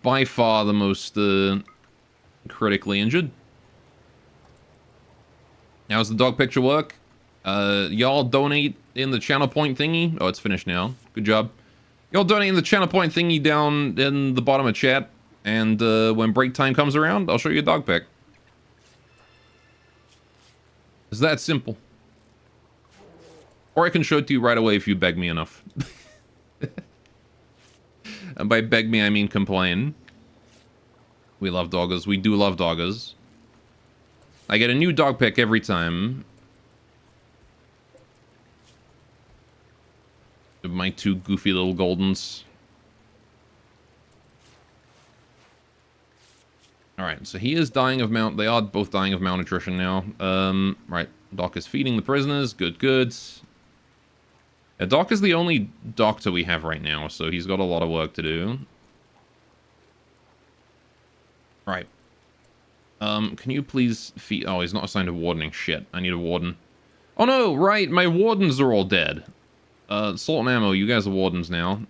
by far the most critically injured. How's the dog picture work? Y'all donate in the channel point thingy. Oh, it's finished now. Good job. Y'all donate in the channel point thingy down in the bottom of chat. And when break time comes around, I'll show you a dog pic. It's that simple. Or I can show it to you right away if you beg me enough. And by beg me, I mean complain. We love doggers. We do love doggers. I get a new dog pick every time. Of my two goofy little Goldens. Alright, so he is dying of they are both dying of malnutrition now. Right, Doc is feeding the prisoners. Good, good. Yeah, Doc is the only doctor we have right now, so he's got a lot of work to do. Right. Can you please feed... Oh, he's not assigned a wardening. Shit, I need a warden. Oh no, right, my wardens are all dead. Salt and Ammo, you guys are wardens now.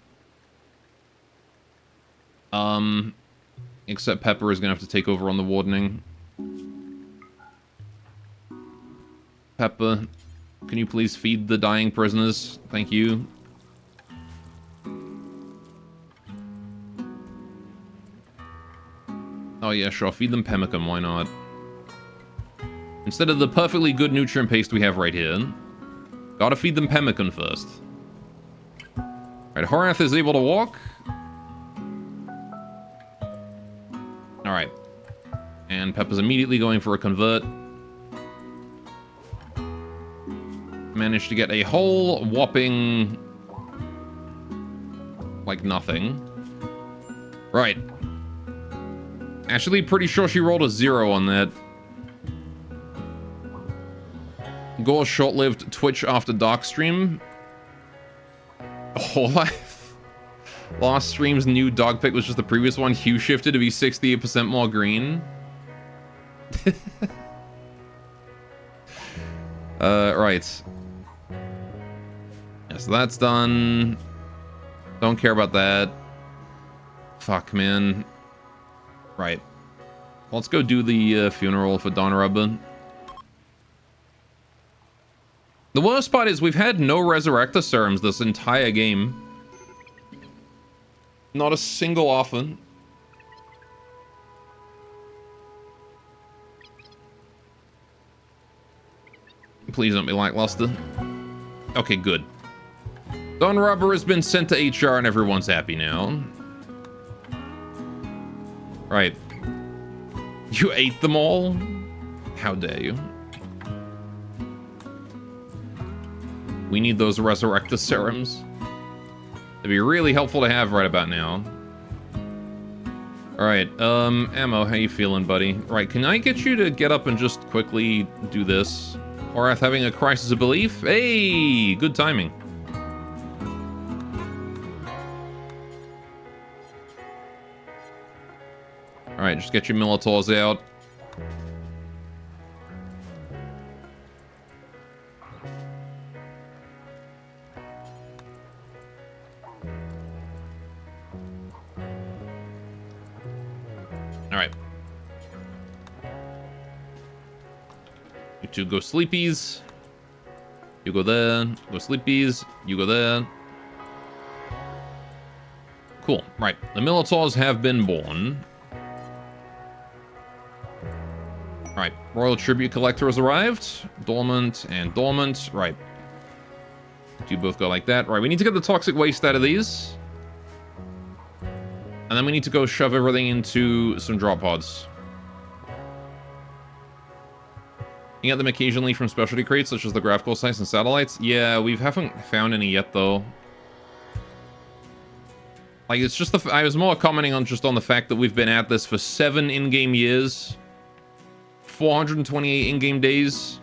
Except Pepper is gonna have to take over on the wardening. Pepper, can you please feed the dying prisoners? Thank you. Oh yeah, sure, feed them pemmican, why not? Instead of the perfectly good nutrient paste we have right here, gotta feed them pemmican first. Right, Horath is able to walk. Alright. And Peppa's immediately going for a convert. Managed to get a whole whopping... like nothing. Right. Actually, pretty sure she rolled a 0 on that. Gore's short-lived Twitch after dark stream. Oh, last stream's new dog pick was just the previous one. Hue shifted to be 68% more green. Right. Yeah, so that's done. Don't care about that. Fuck, man. Right. Let's go do the funeral for Don Rubber. The worst part is we've had no Resurrector Serums this entire game. Not a single offer. Please don't be lackluster. Okay, good. Stone rubber has been sent to HR and everyone's happy now. Right. You ate them all? How dare you? We need those Resurrectus serums. It'd be really helpful to have right about now. Alright, Ammo, how you feeling, buddy? Right, can I get you to get up and just quickly do this? Horath having a crisis of belief? Hey, good timing. Alright, just get your Militors out. Alright. You two go sleepies. You go there. Go sleepies. You go there. Cool. Right. The Militors have been born. Right. Royal Tribute Collector has arrived. Dormant and Dormant. Right. You both go like that. Right. We need to get the toxic waste out of these. And then we need to go shove everything into some drop pods. You get them occasionally from specialty crates, such as the graphical sites and satellites. Yeah, we haven't found any yet, though. Like, it's just I was more commenting on just on the fact that we've been at this for 7 in-game years, 428 in-game days,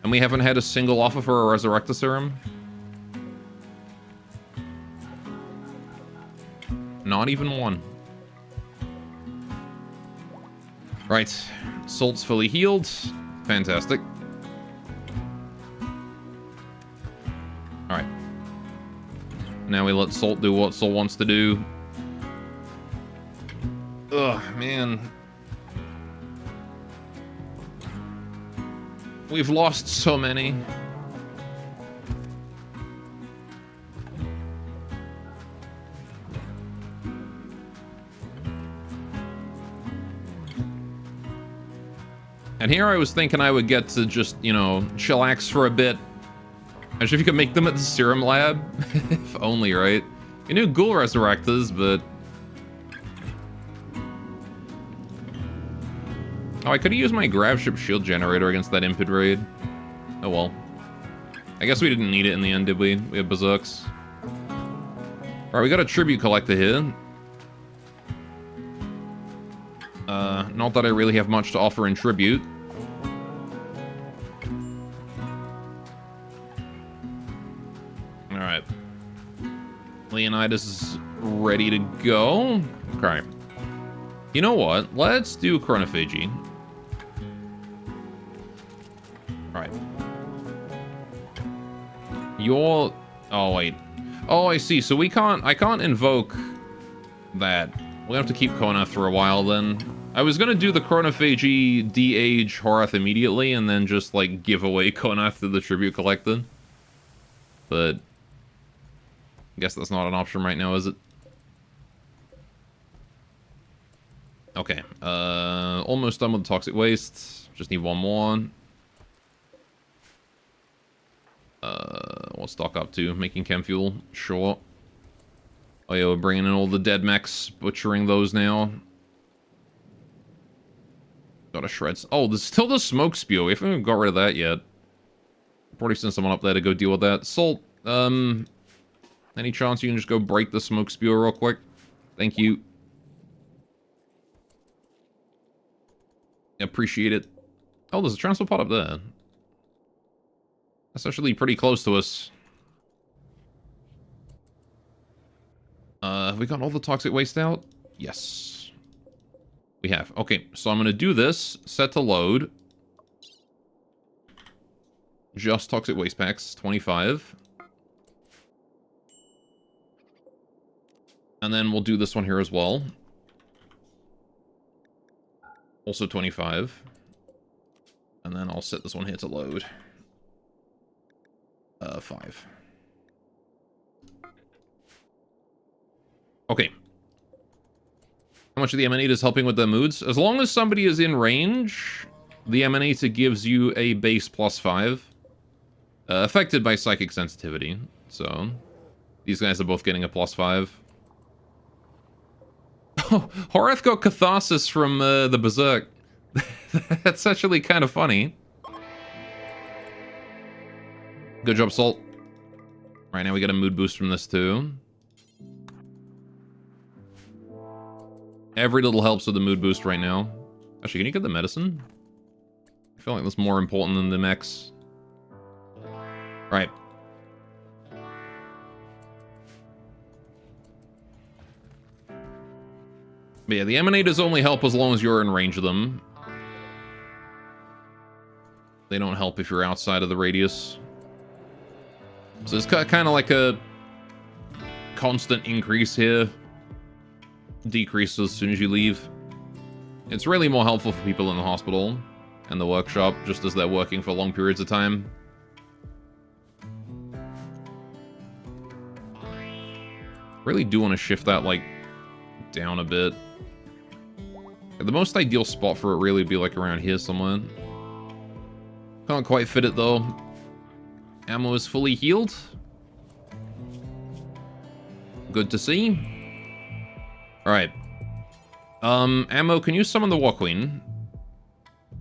and we haven't had a single offer for a Resurrector Serum. Not even one. Right. Salt's fully healed. Fantastic. Alright. Now we let Salt do what Salt wants to do. Ugh, man. We've lost so many. And here I was thinking I would get to just, you know, chillax for a bit. Imagine if you could make them at the Serum Lab. If only, right? You knew Ghoul Resurrectors, but... Oh, I could have used my Gravship Shield Generator against that Impid Raid. Oh well. I guess we didn't need it in the end, did we? We have Berserks. Alright, we got a Tribute Collector here. Not that I really have much to offer in Tribute. Alright. Leonidas is ready to go. Okay. You know what? Let's do Chronophagy. Alright. You're... Oh, wait. Oh, I see. So I can't invoke that. We'll have to keep Konath for a while then. I was gonna do the Chronophagy de-age Horath immediately and then just, like, give away Konath to the Tribute Collector. But... I guess that's not an option right now, is it? Okay. Almost done with the Toxic Waste. Just need one more. What's Doc up to? Making chem fuel? Sure. Oh yeah, we're bringing in all the dead mechs. Butchering those now. Got a shreds. Oh, there's still the smoke spew. We haven't even got rid of that yet. Probably send someone up there to go deal with that. Salt, any chance you can just go break the smoke spew real quick? Thank you. Appreciate it. Oh, there's a transport pod up there. That's actually pretty close to us. Have we got all the toxic waste out? Yes. We have. Okay, so I'm going to do this. Set to load. Just toxic waste packs. 25. And then we'll do this one here as well. Also 25. And then I'll set this one here to load. 5. Okay. How much of the Emanator is helping with their moods? As long as somebody is in range, the Emanator gives you a base +5. Affected by psychic sensitivity, so... These guys are both getting a +5. Oh, Horath got catharsis from the Berserk. That's actually kind of funny. Good job, Salt. Right now we get a mood boost from this too. Every little helps with the mood boost right now. Actually, can you get the medicine? I feel like that's more important than the mechs. Right. But yeah, the emanators only help as long as you're in range of them. They don't help if you're outside of the radius. So it's kind of like a constant increase here. Decrease as soon as you leave. It's really more helpful for people in the hospital and the workshop, just as they're working for long periods of time. Really do want to shift that, like, down a bit. The most ideal spot for it really would be, like, around here somewhere. Can't quite fit it, though. Ammo is fully healed. Good to see. Alright. Ammo, can you summon the War Queen?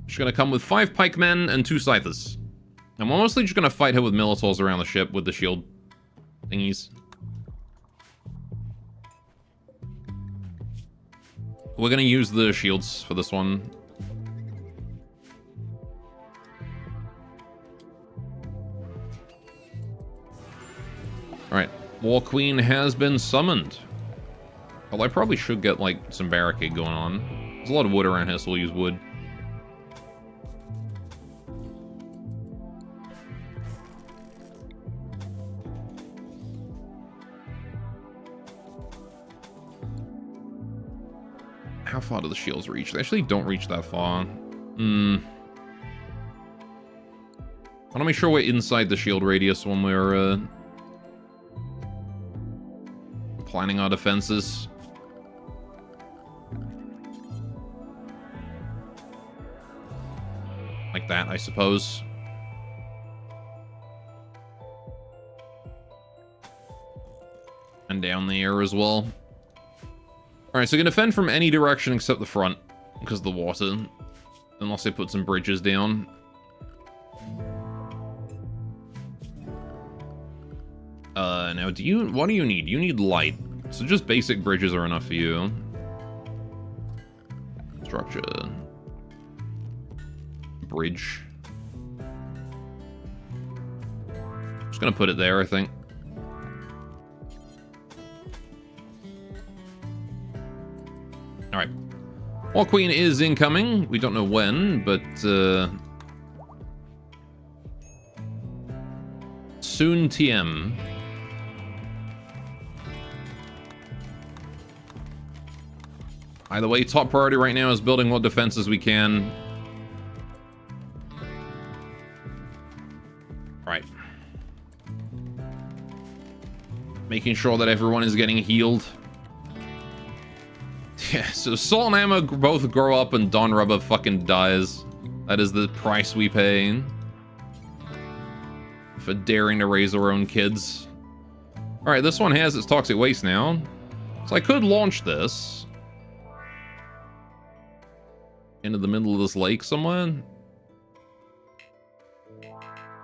She's gonna come with 5 pikemen and 2 scythers. I'm mostly just gonna fight her with Minotaurs around the ship with the shield thingies. We're gonna use the shields for this one. Alright, War Queen has been summoned. Well, I probably should get, like, some barricade going on. There's a lot of wood around here, so we'll use wood. How far do the shields reach? They actually don't reach that far. I want to make sure we're inside the shield radius when we're planning our defenses. Like that, I suppose. And down the air as well. Alright, so you can defend from any direction except the front, because of the water. Unless they put some bridges down. Now what do you need? You need light. So just basic bridges are enough for you. Structure. Bridge. Just gonna put it there, I think. Alright. War Queen is incoming. We don't know when, but soon TM. Either way, top priority right now is building what defenses we can. Right. Making sure that everyone is getting healed. Yeah, so Salt and Ammo both grow up and Don Rubber fucking dies. That is the price we pay for daring to raise our own kids. Alright, this one has its toxic waste now. So I could launch this into the middle of this lake somewhere.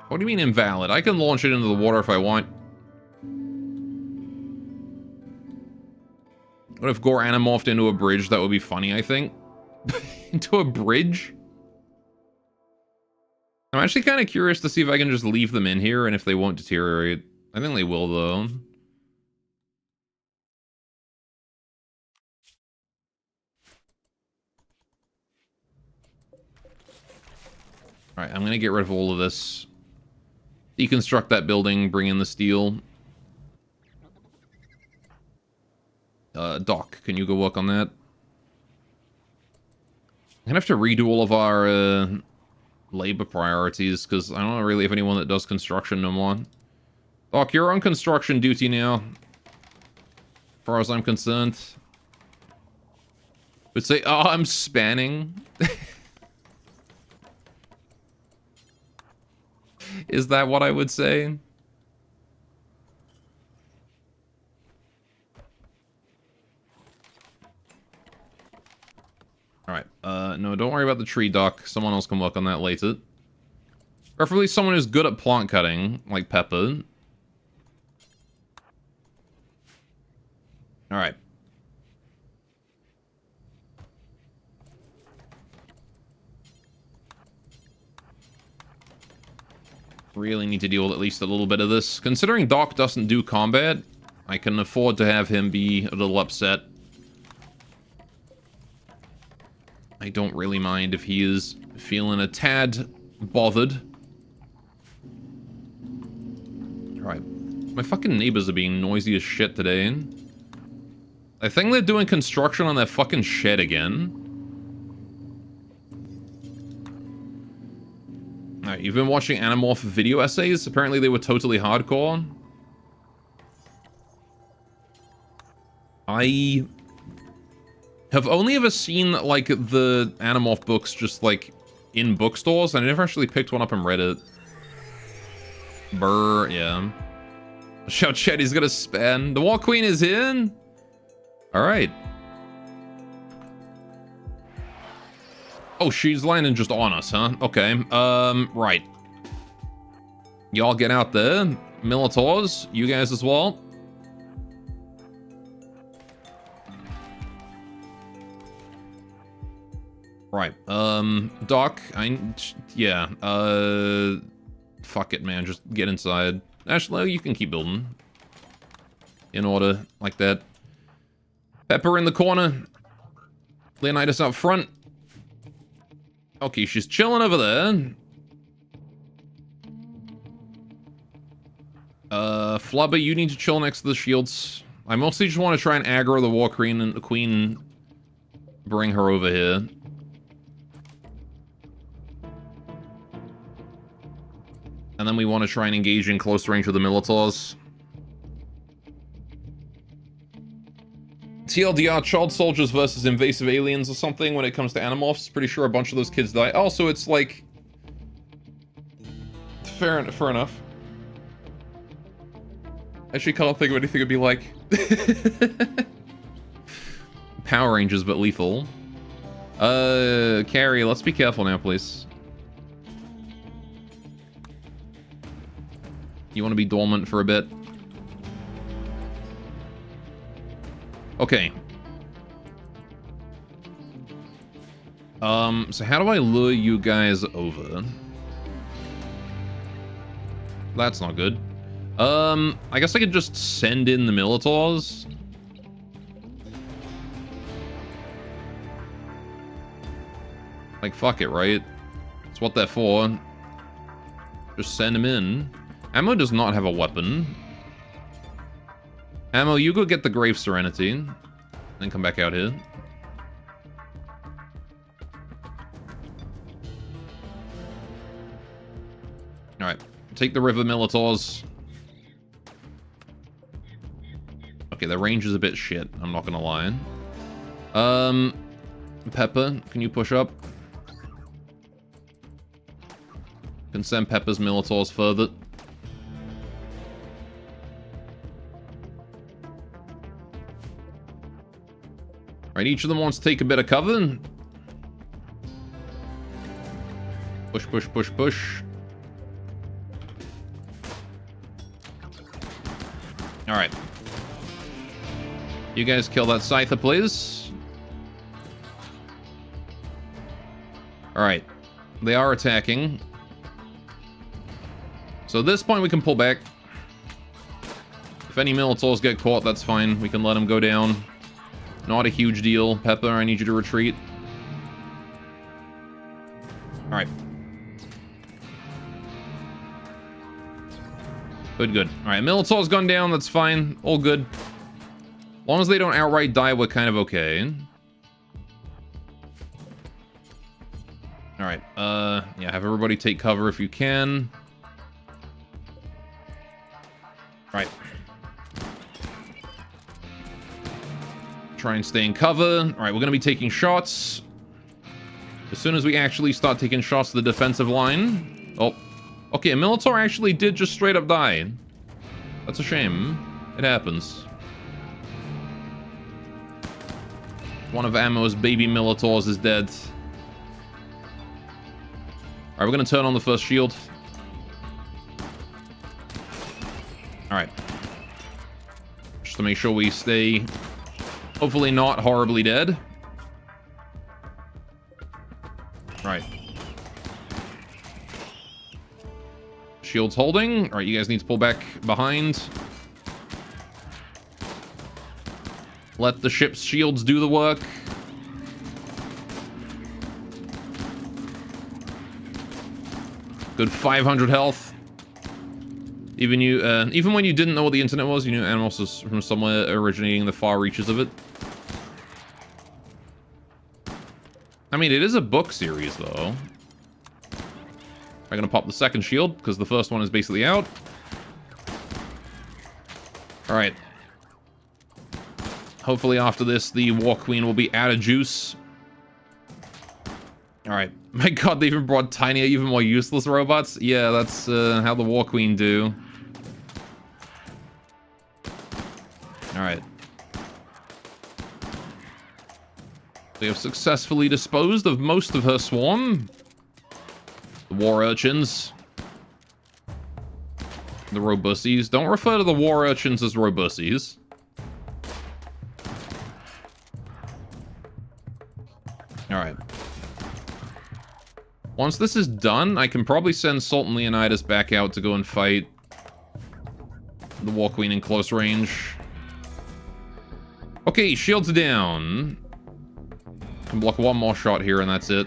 What do you mean invalid? I can launch it into the water if I want. What if Gore Animorphed into a bridge? That would be funny, I think. Into a bridge? I'm actually kind of curious to see if I can just leave them in here and if they won't deteriorate. I think they will, though. Alright, I'm gonna get rid of all of this. Deconstruct that building, bring in the steel. Doc, can you go work on that? I'm gonna have to redo all of our labor priorities, because I don't really have anyone that does construction no more. Doc, you're on construction duty now, as far as I'm concerned. Would say, oh, I'm spanning. Is that what I would say? Alright, no, don't worry about the tree dock. Someone else can work on that later. Preferably someone who's good at plant cutting, like Pepper. Alright. Really need to deal with at least a little bit of this. Considering Doc doesn't do combat, I can afford to have him be a little upset. I don't really mind if he is feeling a tad bothered. Alright. My fucking neighbors are being noisy as shit today. I think they're doing construction on their fucking shed again. Alright, you've been watching Animorph video essays? Apparently they were totally hardcore. I have only ever seen, like, the Animorph books just, like, in bookstores. I never actually picked one up and read it. Brr, yeah. Shout Chetty's gonna spend. The War Queen is in! Alright. Oh, she's landing just on us, huh? Okay, right. Y'all get out there. Militaurs, you guys as well. Right, Doc, yeah, fuck it, man, just get inside. Actually, you can keep building. In order, like that. Pepper in the corner. Leonidas out front. Okay, she's chilling over there. Flubber, you need to chill next to the shields. I mostly just want to try and aggro the War Queen and the Queen. Bring her over here. And then we want to try and engage in close range with the Militaurs. TLDR, child soldiers versus invasive aliens or something when it comes to Animorphs. Pretty sure a bunch of those kids die. Also, it's like... Fair enough. Actually, can't think of anything it'd be like. Power Rangers, but lethal. Carrie, let's be careful now, please. You want to be dormant for a bit? Okay. So how do I lure you guys over? That's not good. I guess I could just send in the Militaurs. Like, fuck it, right? That's what they're for. Just send them in. Ammo does not have a weapon. Ammo, you go get the Grave Serenity. Then come back out here. Alright. Take the River Militaurs. Okay, their range is a bit shit. I'm not gonna lie. Pepper, can you push up? Can send Pepper's Militaurs further. Right, each of them wants to take a bit of cover. Push, push, push, push. Alright. You guys kill that Scyther, please. Alright. They are attacking. So at this point we can pull back. If any Militaurs get caught, that's fine. We can let them go down. Not a huge deal. Pepper, I need you to retreat. Alright. Good, good. Alright, Militaur's gone down, that's fine. All good. As long as they don't outright die, we're kind of okay. Alright, yeah, have everybody take cover if you can. Right. Try and stay in cover. Alright, we're gonna be taking shots. As soon as we actually start taking shots to the defensive line. Oh. Okay, a Militaur actually did just straight up die. That's a shame. It happens. One of Ammo's baby Militaurs is dead. Alright, we're going to turn on the first shield. Alright. Just to make sure we stay, hopefully not horribly dead. Alright. Shield's holding. Alright, you guys need to pull back behind. Let the ship's shields do the work. Good 500 health. Even when you didn't know what the internet was, you knew Animals was from somewhere originating the far reaches of it. I mean, it is a book series, though. I'm gonna pop the second shield, because the first one is basically out. Alright. Hopefully after this, the War Queen will be out of juice. Alright. My god, they even brought tinier, even more useless robots? Yeah, that's how the War Queen do. Alright. We have successfully disposed of most of her swarm. The war urchins. The robussies. Don't refer to the war urchins as robussies. Alright. Once this is done, I can probably send Salt and Leonidas back out to go and fight the War Queen in close range. Okay, shields down. Can block one more shot here and that's it.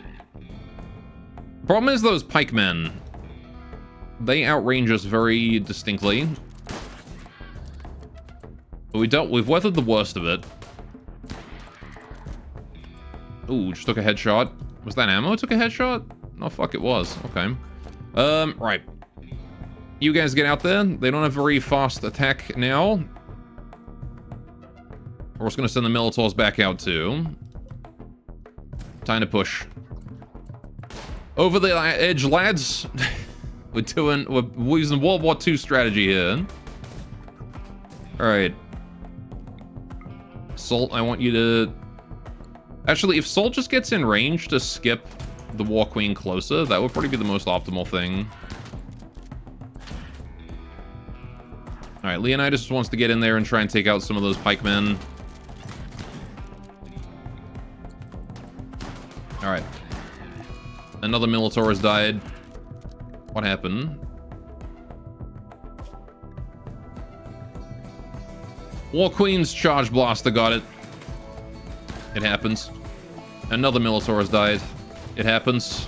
Problem is those pikemen. They outrange us very distinctly. But we've weathered the worst of it. Ooh, just took a headshot. Was that ammo took a headshot? Oh, fuck, it was. Okay. Right. You guys get out there. They don't have very fast attack now. We're just gonna send the Militaurs back out too. Time to push. Over the edge, lads. We're using World War II strategy here. Alright. Salt, I want you to... Actually, if Salt just gets in range to skip the War Queen closer, that would probably be the most optimal thing. Alright, Leonidas just wants to get in there and try and take out some of those pikemen. Alright. Another Militar has died. What happened? War Queen's Charge Blaster got it. It happens. Another Militar has died. It happens.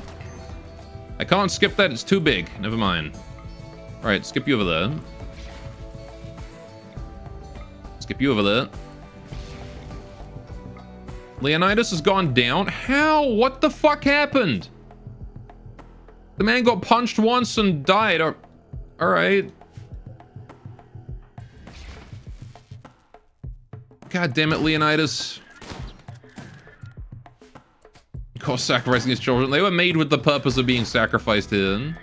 I can't skip that, it's too big. Never mind. Alright, skip you over there. Skip you over there. Leonidas has gone down. How? What the fuck happened? The man got punched once and died. Alright. God damn it, Leonidas. Of course, sacrificing his children. They were made with the purpose of being sacrificed here.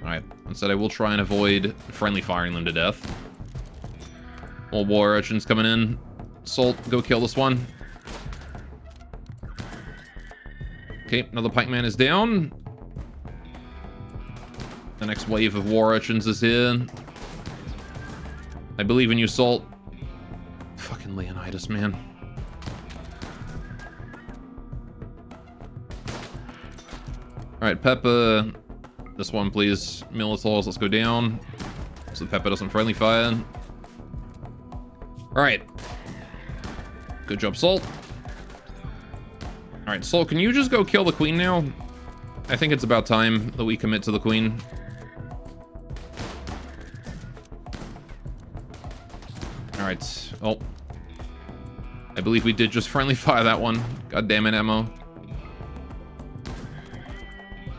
Alright. Instead, I will try and avoid friendly firing them to death. More war urchins coming in. Salt, go kill this one. Okay, another pikeman is down. The next wave of war urchins is here. I believe in you, Salt. Fucking Leonidas, man. Alright, Pepper. This one, please. Militaurs, let's go down. So Pepper doesn't friendly fire. Alright. Good job, Salt. Alright, Salt, can you just go kill the queen now? I think it's about time that we commit to the queen. Alright. Oh. I believe we did just friendly fire that one. God damn it, ammo.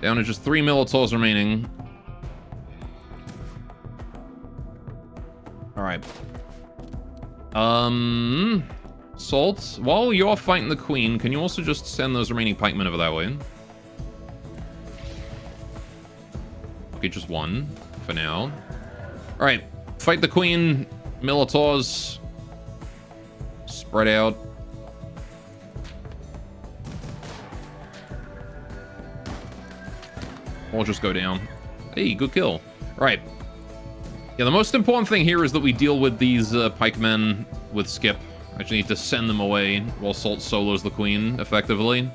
Down to just 3 Militaurs remaining. Alright. Salt, while you're fighting the queen, can you also just send those remaining pikemen over that way? Okay, just one for now. Alright, fight the queen, Militaurs. spread out. Or just go down. Hey, good kill. Right. Yeah, the most important thing here is that we deal with these pikemen with Skip. I just need to send them away while Salt solos the queen, effectively.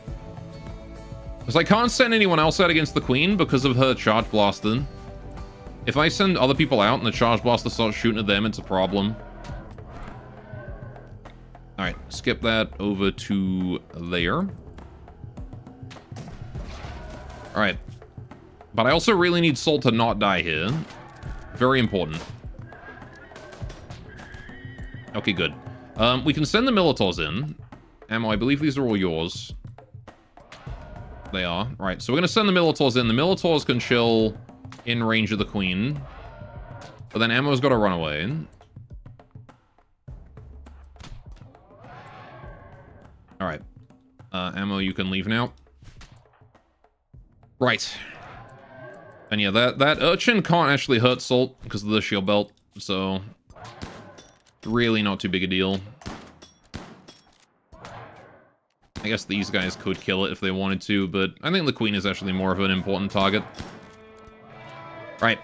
Because I can't send anyone else out against the queen because of her charge blaster. If I send other people out and the charge blaster starts shooting at them, it's a problem. Alright, skip that over to there. Alright. But I also really need Salt to not die here. Very important. Okay, good. We can send the Militars in. Ammo, I believe these are all yours. They are. Right, so we're going to send the Militars in. The Militars can chill in range of the queen. But then Ammo's got to run away. Alright. Ammo, you can leave now. Right. And yeah, that urchin can't actually hurt Salt because of the shield belt. So, really not too big a deal. I guess these guys could kill it if they wanted to, but I think the queen is actually more of an important target. Right.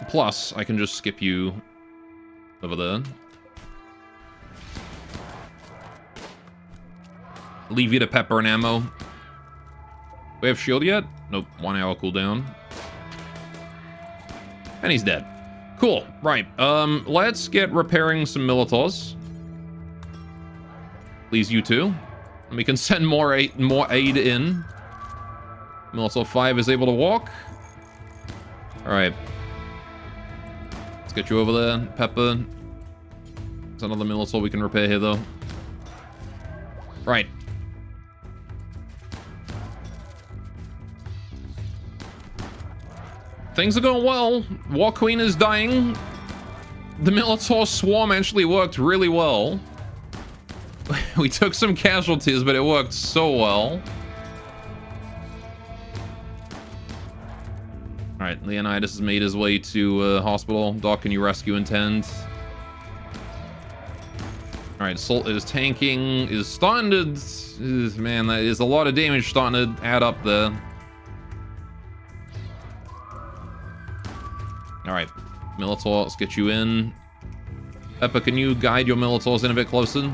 Plus, I can just skip you over there. Leave you to pepper and ammo. We have shield yet? Nope, 1 hour cooldown. And he's dead. Cool, right. Let's get repairing some Militars. Please, you too. And we can send more aid in. Militar 5 is able to walk. Alright. Let's get you over there, Pepper. There's another Militar we can repair here, though. Right. Things are going well. War Queen is dying. The Militar Swarm actually worked really well. We took some casualties, but it worked so well. Alright, Leonidas has made his way to hospital. Doc, can you rescue and tend? Alright, Salt is tanking, is starting to... Man, that is a lot of damage starting to add up there. Alright, Militar, let's get you in. Pepper, can you guide your Militars in a bit closer?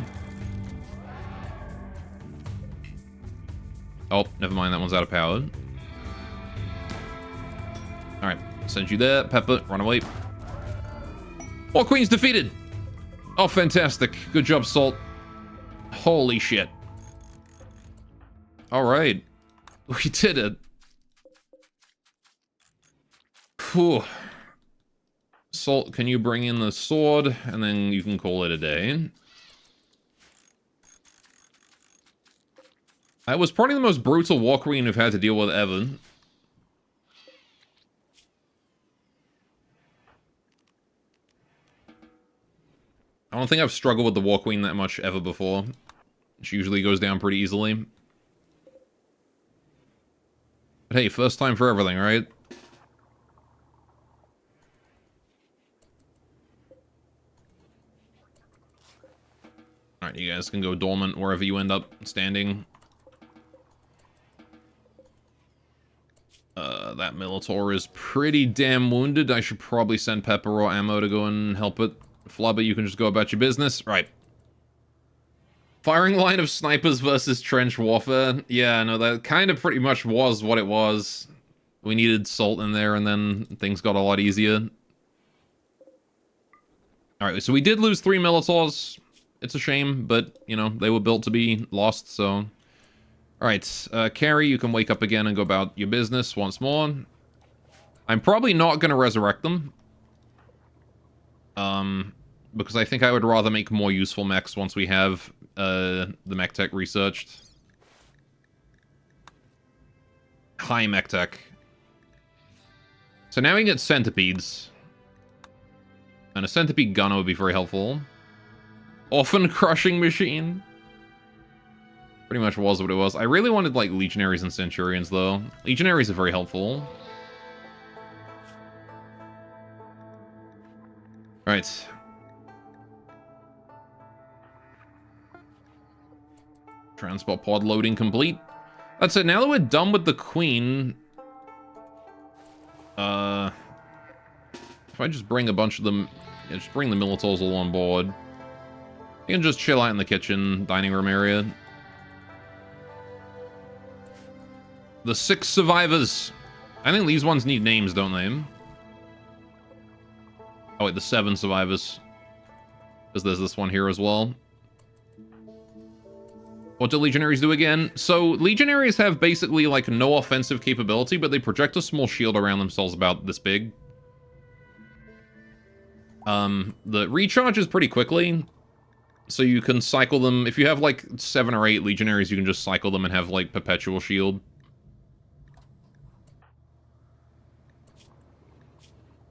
Oh, never mind, that one's out of power. Alright, send you there. Pepper, run away. War Queen's defeated! Oh, fantastic. Good job, Salt. Holy shit. Alright. We did it. Whew. Salt, can you bring in the sword? And then you can call it a day. That was probably the most brutal War Queen we've had to deal with ever. I don't think I've struggled with the War Queen that much ever before. She usually goes down pretty easily. But hey, first time for everything, right? Alright, you guys can go dormant wherever you end up standing. That Militar is pretty damn wounded. I should probably send Pepper or Ammo to go and help it. Flubber, you can just go about your business. Right. Firing line of snipers versus trench warfare. Yeah, no, that kind of pretty much was what it was. We needed Salt in there, and then things got a lot easier. Alright, so we did lose 3 Militars. It's a shame, but, you know, they were built to be lost, so... Alright, Carrie, you can wake up again and go about your business once more. I'm probably not going to resurrect them. Because I think I would rather make more useful mechs once we have, the mech tech researched. High mech tech. So now we can get centipedes. And a centipede gunner would be very helpful. Orphan crushing machine. Pretty much was what it was. I really wanted, like, legionaries and centurions, though. Legionaries are very helpful. Right. Transport pod loading complete. That's it. Now that we're done with the queen... if I just bring a bunch of them... Yeah, just bring the Militaurs all on board. You can just chill out in the kitchen, dining room area. The 6 survivors. I think these ones need names, don't they? Oh wait, the 7 survivors. Because there's this one here as well. What do Legionaries do again? So, Legionaries have basically, like, no offensive capability, but they project a small shield around themselves about this big. The recharge is pretty quickly. So you can cycle them. If you have, like, 7 or 8 Legionaries, you can just cycle them and have, like, perpetual shield.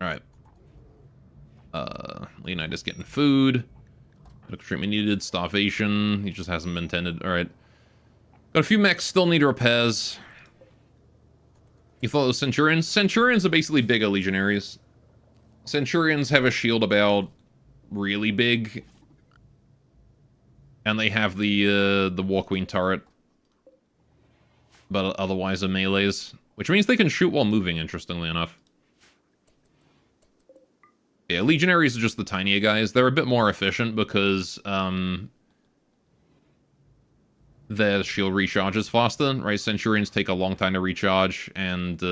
Alright. Leonidas getting food. Medical treatment needed. Starvation. He just hasn't been tended. Alright. Got a few mechs still need repairs. You thought those Centurions? Centurions are basically bigger Legionaries. Centurions have a shield about really big. And they have the War Queen turret. But otherwise are melees. Which means they can shoot while moving, interestingly enough. Yeah, Legionaries are just the tinier guys. They're a bit more efficient because their shield recharges faster, right? Centurions take a long time to recharge, and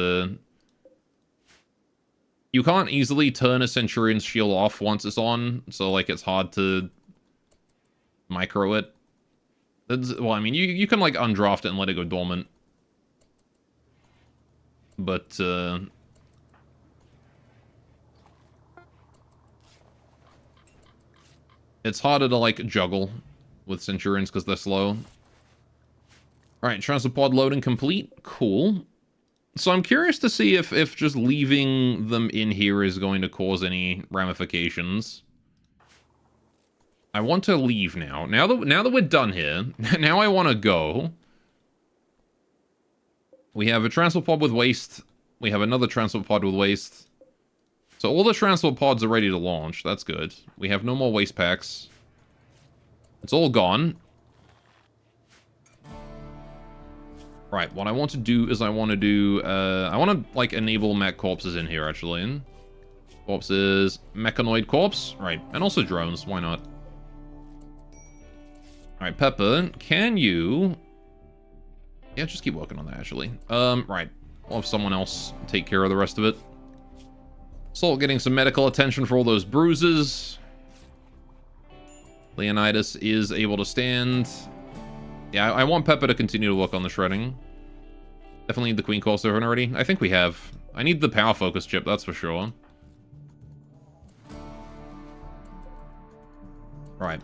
you can't easily turn a Centurion's shield off once it's on, so, like, it's hard to micro it. Well, I mean, you can, like, undraft it and let it go dormant. But, it's harder to, like, juggle with Centurions because they're slow. Alright, transport pod loading complete. Cool. So I'm curious to see if just leaving them in here is going to cause any ramifications. I want to leave now. Now that we're done here, now I want to go. We have a transport pod with waste. We have another transport pod with waste. So all the transport pods are ready to launch. That's good. We have no more waste packs. It's all gone. Right, what I want to do is I want to, like, enable mech corpses in here, actually. Corpses, mechanoid corpse. Right, and also drones. Why not? Alright, Pepper, can you... Yeah, just keep working on that, actually. Right. I'll have someone else take care of the rest of it. Salt getting some medical attention for all those bruises. Leonidas is able to stand. Yeah, I want Pepper to continue to work on the shredding. Definitely need the Queen Core servant already. I think we have. I need the power focus chip, that's for sure. Right,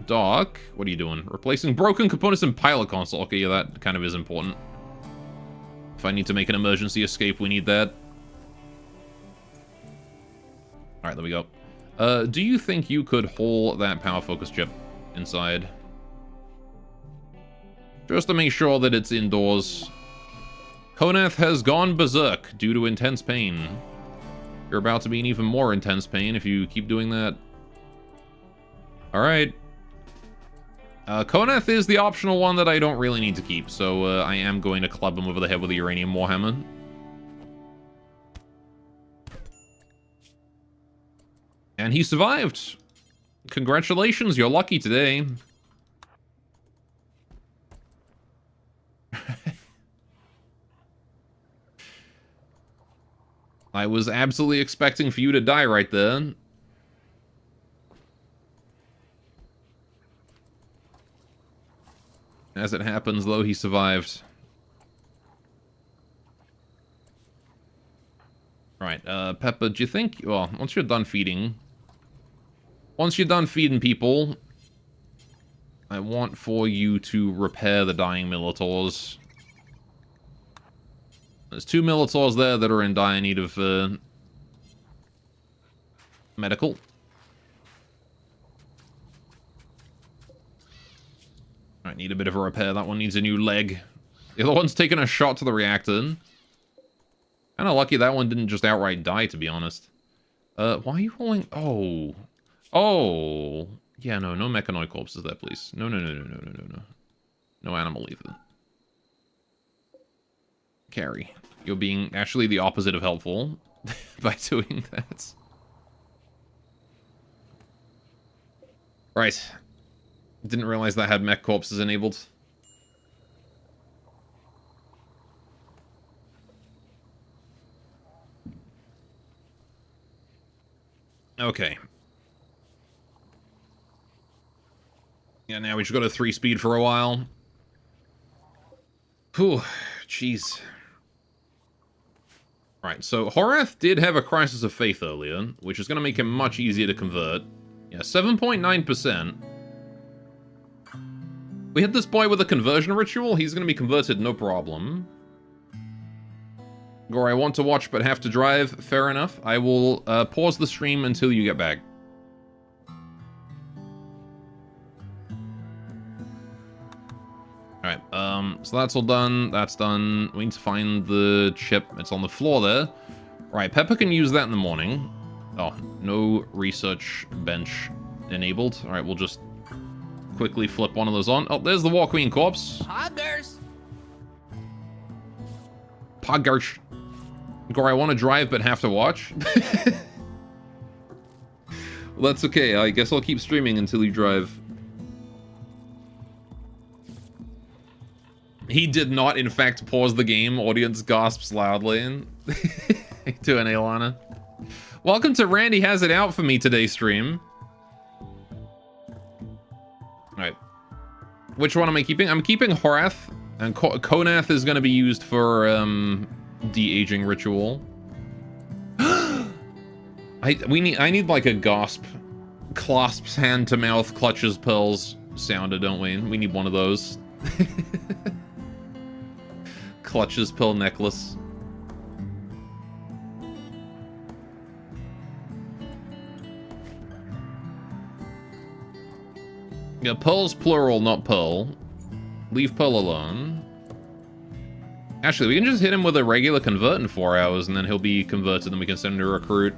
Doc, what are you doing? Replacing broken components in pilot console. Okay, yeah, that kind of is important. If I need to make an emergency escape, we need that. Alright, there we go. Do you think you could haul that power focus chip inside? Just to make sure that it's indoors. Konath has gone berserk due to intense pain. You're about to be in even more intense pain if you keep doing that. Alright. Konath is the optional one that I don't really need to keep, so I am going to club him over the head with the Uranium Warhammer. And he survived. Congratulations, you're lucky today. I was absolutely expecting for you to die right there. As it happens, though, he survived. Right, Peppa, do you think... Well, once you're done feeding... Once you're done feeding people... I want for you to repair the dying Militaurs. There's 2 Militaurs there that are in dire need of, medical. I need a bit of a repair. That one needs a new leg. The other one's taking a shot to the reactor. Kinda lucky that one didn't just outright die, to be honest. Why are you rolling... Oh. Oh. Yeah, no mechanoid corpses there, please. No. No animal either. Carrie, you're being actually the opposite of helpful by doing that. Right. Didn't realize that had mech corpses enabled. Okay. Yeah, now we just got a 3-speed for a while. Whew, jeez. Right, so Horath did have a Crisis of Faith earlier, which is going to make him much easier to convert. Yeah, 7.9%. We hit this boy with a conversion ritual, he's going to be converted no problem. Gore, I want to watch but have to drive. Fair enough. I will pause the stream until you get back. Alright, so that's all done. That's done. We need to find the chip. It's on the floor there. Right, Pepper can use that in the morning. Oh, no research bench enabled. Alright, we'll just quickly flip one of those on. Oh, there's the War Queen corpse. Poggers! Poggers. Gore, I want to drive but have to watch. Well, that's okay. I guess I'll keep streaming until you drive. He did not, in fact, pause the game. Audience gasps loudly. To an Alana. Welcome to Randy Has It Out For Me Today stream. Alright. Which one am I keeping? I'm keeping Horath. And Konath is going to be used for de-aging ritual. I need like a gasp. Clasps hand to mouth, clutches pearls sounder, don't we? We need one of those. Clutches pill necklace. Yeah, pearl's plural, not pearl. Leave pearl alone. Actually, we can just hit him with a regular convert in 4 hours, and then he'll be converted, and we can send him to recruit.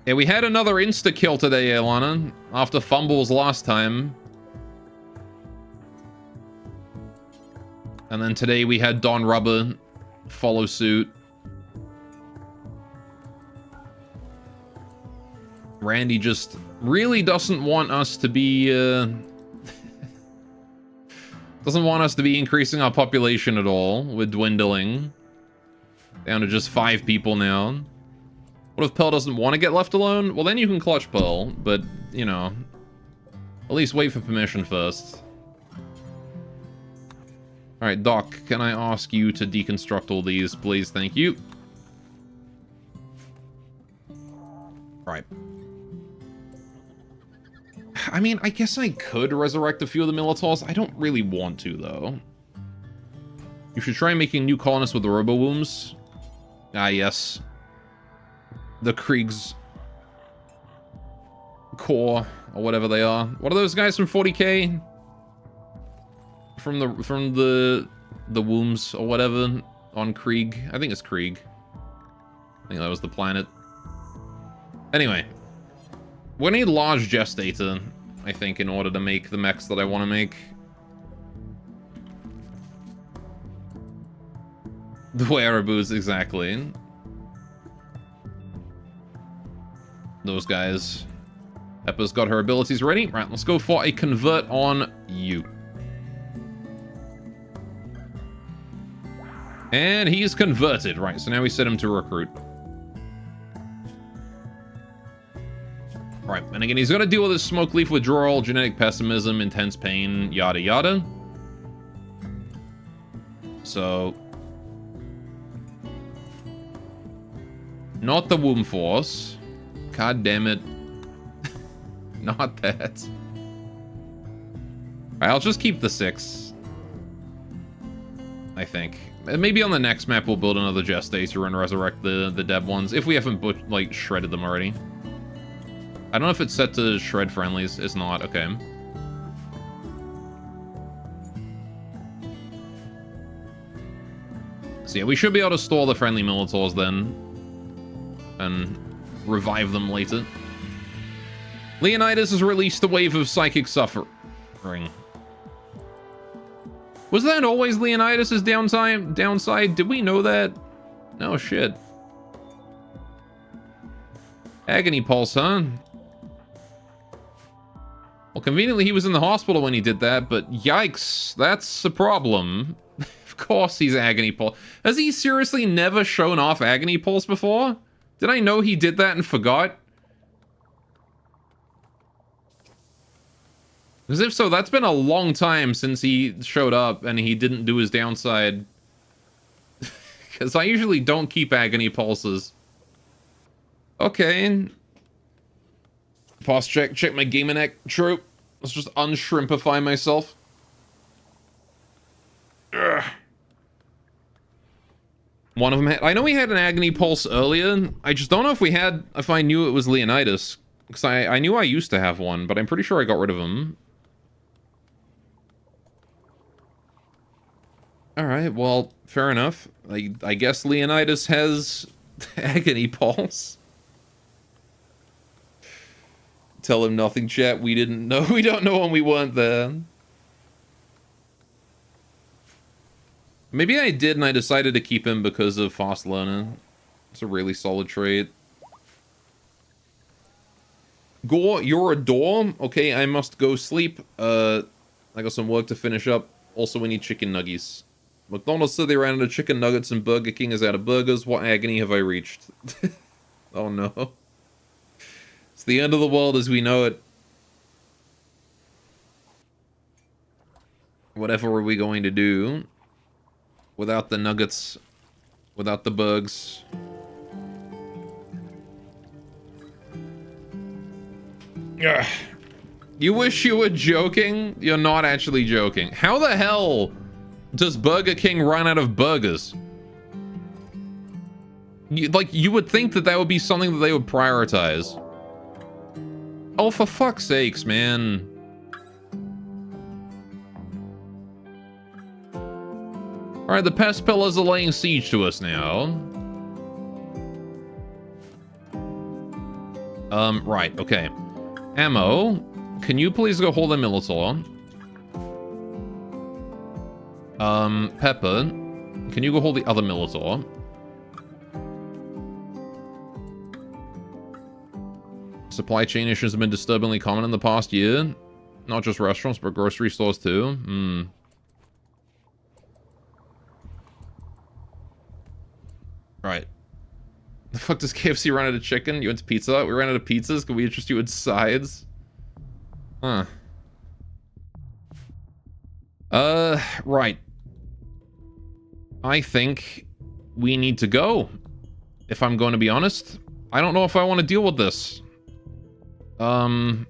Yeah, we had another insta-kill today, Alana, after fumbles last time. And then today we had Don Rubber follow suit. Randy just really doesn't want us to be, doesn't want us to be increasing our population at all. We're dwindling. Down to just 5 people now. What if Pearl doesn't want to get left alone? Well, then you can clutch Pearl, but, you know, at least wait for permission first. Alright, Doc, can I ask you to deconstruct all these, please? Thank you. Right. I mean, I guess I could resurrect a few of the Militars. I don't really want to, though. You should try making new colonists with the Robo-Wombs. Ah, yes. The Krieg's core, or whatever they are. What are those guys from 40k? From the wombs or whatever on Krieg. I think it's Krieg. I think that was the planet. Anyway, we need large gestator, I think, in order to make the mechs that I want to make. The Wearaboos, exactly. Those guys. Pepper's got her abilities ready. Right, let's go for a convert on you. And he's converted. Right, so now we set him to recruit. Right, and again, he's got to deal with his smoke leaf withdrawal, genetic pessimism, intense pain, yada yada. So... not the womb force. God damn it. Not that. Alright, I'll just keep the 6. I think. Maybe on the next map we'll build another gestator and resurrect the dead ones, if we haven't, like, shredded them already. I don't know if it's set to shred friendlies. It's not. Okay. So yeah, we should be able to store the friendly Militars then. And revive them later. Leonidas has released a wave of psychic suffering. Was that always Leonidas' downside? Did we know that? No shit. Agony pulse, huh? Well, conveniently he was in the hospital when he did that, but yikes, that's a problem. Of course he's agony pulse. Has he seriously never shown off agony pulse before? Did I know he did that and forgot? Because if so, that's been a long time since he showed up and he didn't do his downside. Because I usually don't keep agony pulses. Okay. Pause check. Check my gamer neck. True. Let's just unshrimpify myself. Ugh. One of them had... I know we had an agony pulse earlier. I just don't know if I knew it was Leonidas. Because I knew I used to have one, but I'm pretty sure I got rid of him. Alright, well, fair enough. I guess Leonidas has agony pulse. Tell him nothing, chat. We didn't know. We don't know when we weren't there. Maybe I did and I decided to keep him because of fast learner. It's a really solid trait. Gore, you're a door? Okay, I must go sleep. I got some work to finish up. Also, we need chicken nuggies. McDonald's said they ran out of chicken nuggets and Burger King is out of burgers. What agony have I reached? Oh no. It's the end of the world as we know it. Whatever are we going to do without the nuggets, without the bugs? Ugh. You wish you were joking? You're not actually joking. How the hell does Burger King run out of burgers? You would think that would be something that they would prioritize. Oh, for fuck's sakes, man. Alright, the pest pillars are laying siege to us now. Right, okay. Ammo, can you please go hold a Militor? Pepper, can you go hold the other Militor? Supply chain issues have been disturbingly common in the past year. Not just restaurants, but grocery stores too. Right. The fuck does KFC run out of chicken? You went to pizza? We ran out of pizzas? Can we interest you in sides? Huh. Right. I think we need to go. If I'm going to be honest. I don't know if I want to deal with this. I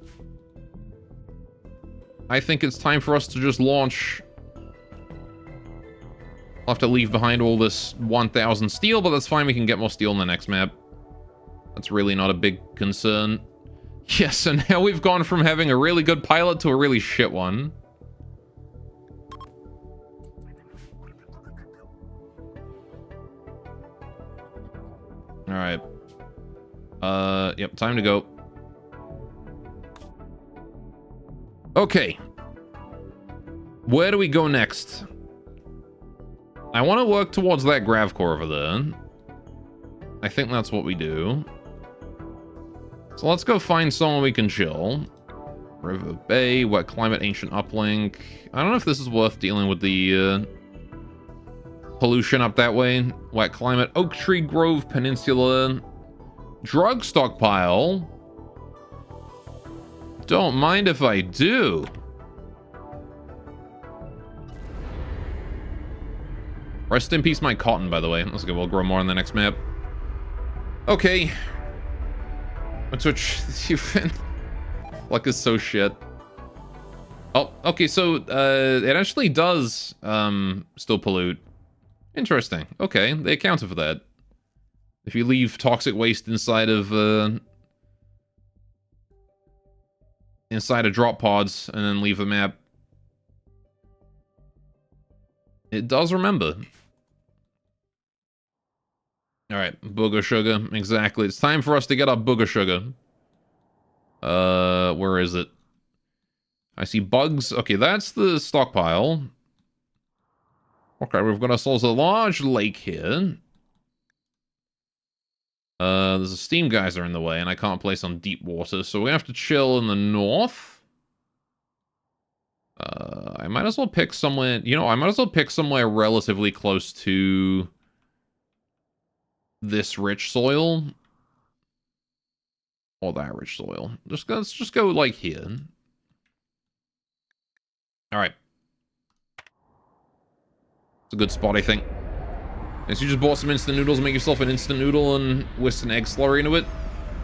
think it's time for us to just launch. I'll have to leave behind all this 1,000 steel, but that's fine. We can get more steel in the next map. That's really not a big concern. Yes, and now we've gone from having a really good pilot to a really shit one. Alright. Yep, time to go. Okay. Where do we go next? I want to work towards that grav core over there. I think that's what we do. So let's go find someone we can chill. River Bay, wet climate, ancient uplink. I don't know if this is worth dealing with the pollution up that way. Wet climate, Oak Tree Grove Peninsula. Drug stockpile. Don't mind if I do. Rest in peace, my cotton, by the way. Let's go. We'll grow more on the next map. Okay. Which you've been. Luck is so shit. Oh, okay. So it actually does still pollute. Interesting. Okay, they accounted for that. If you leave toxic waste inside of drop pods and then leave the map, it does remember. Alright, booger sugar. Exactly. It's time for us to get our booger sugar. Where is it? I see bugs. Okay, that's the stockpile. Okay, we've got ourselves a large lake here. There's a steam geyser in the way, and I can't place on deep water, so we're gonna have to chill in the north. I might as well pick somewhere... You know, I might as well pick somewhere relatively close to this rich soil. Or that rich soil. Let's just go, like, here. Alright. It's a good spot, I think. Yes, you just bought some instant noodles, make yourself an instant noodle and whisk an egg slurry into it.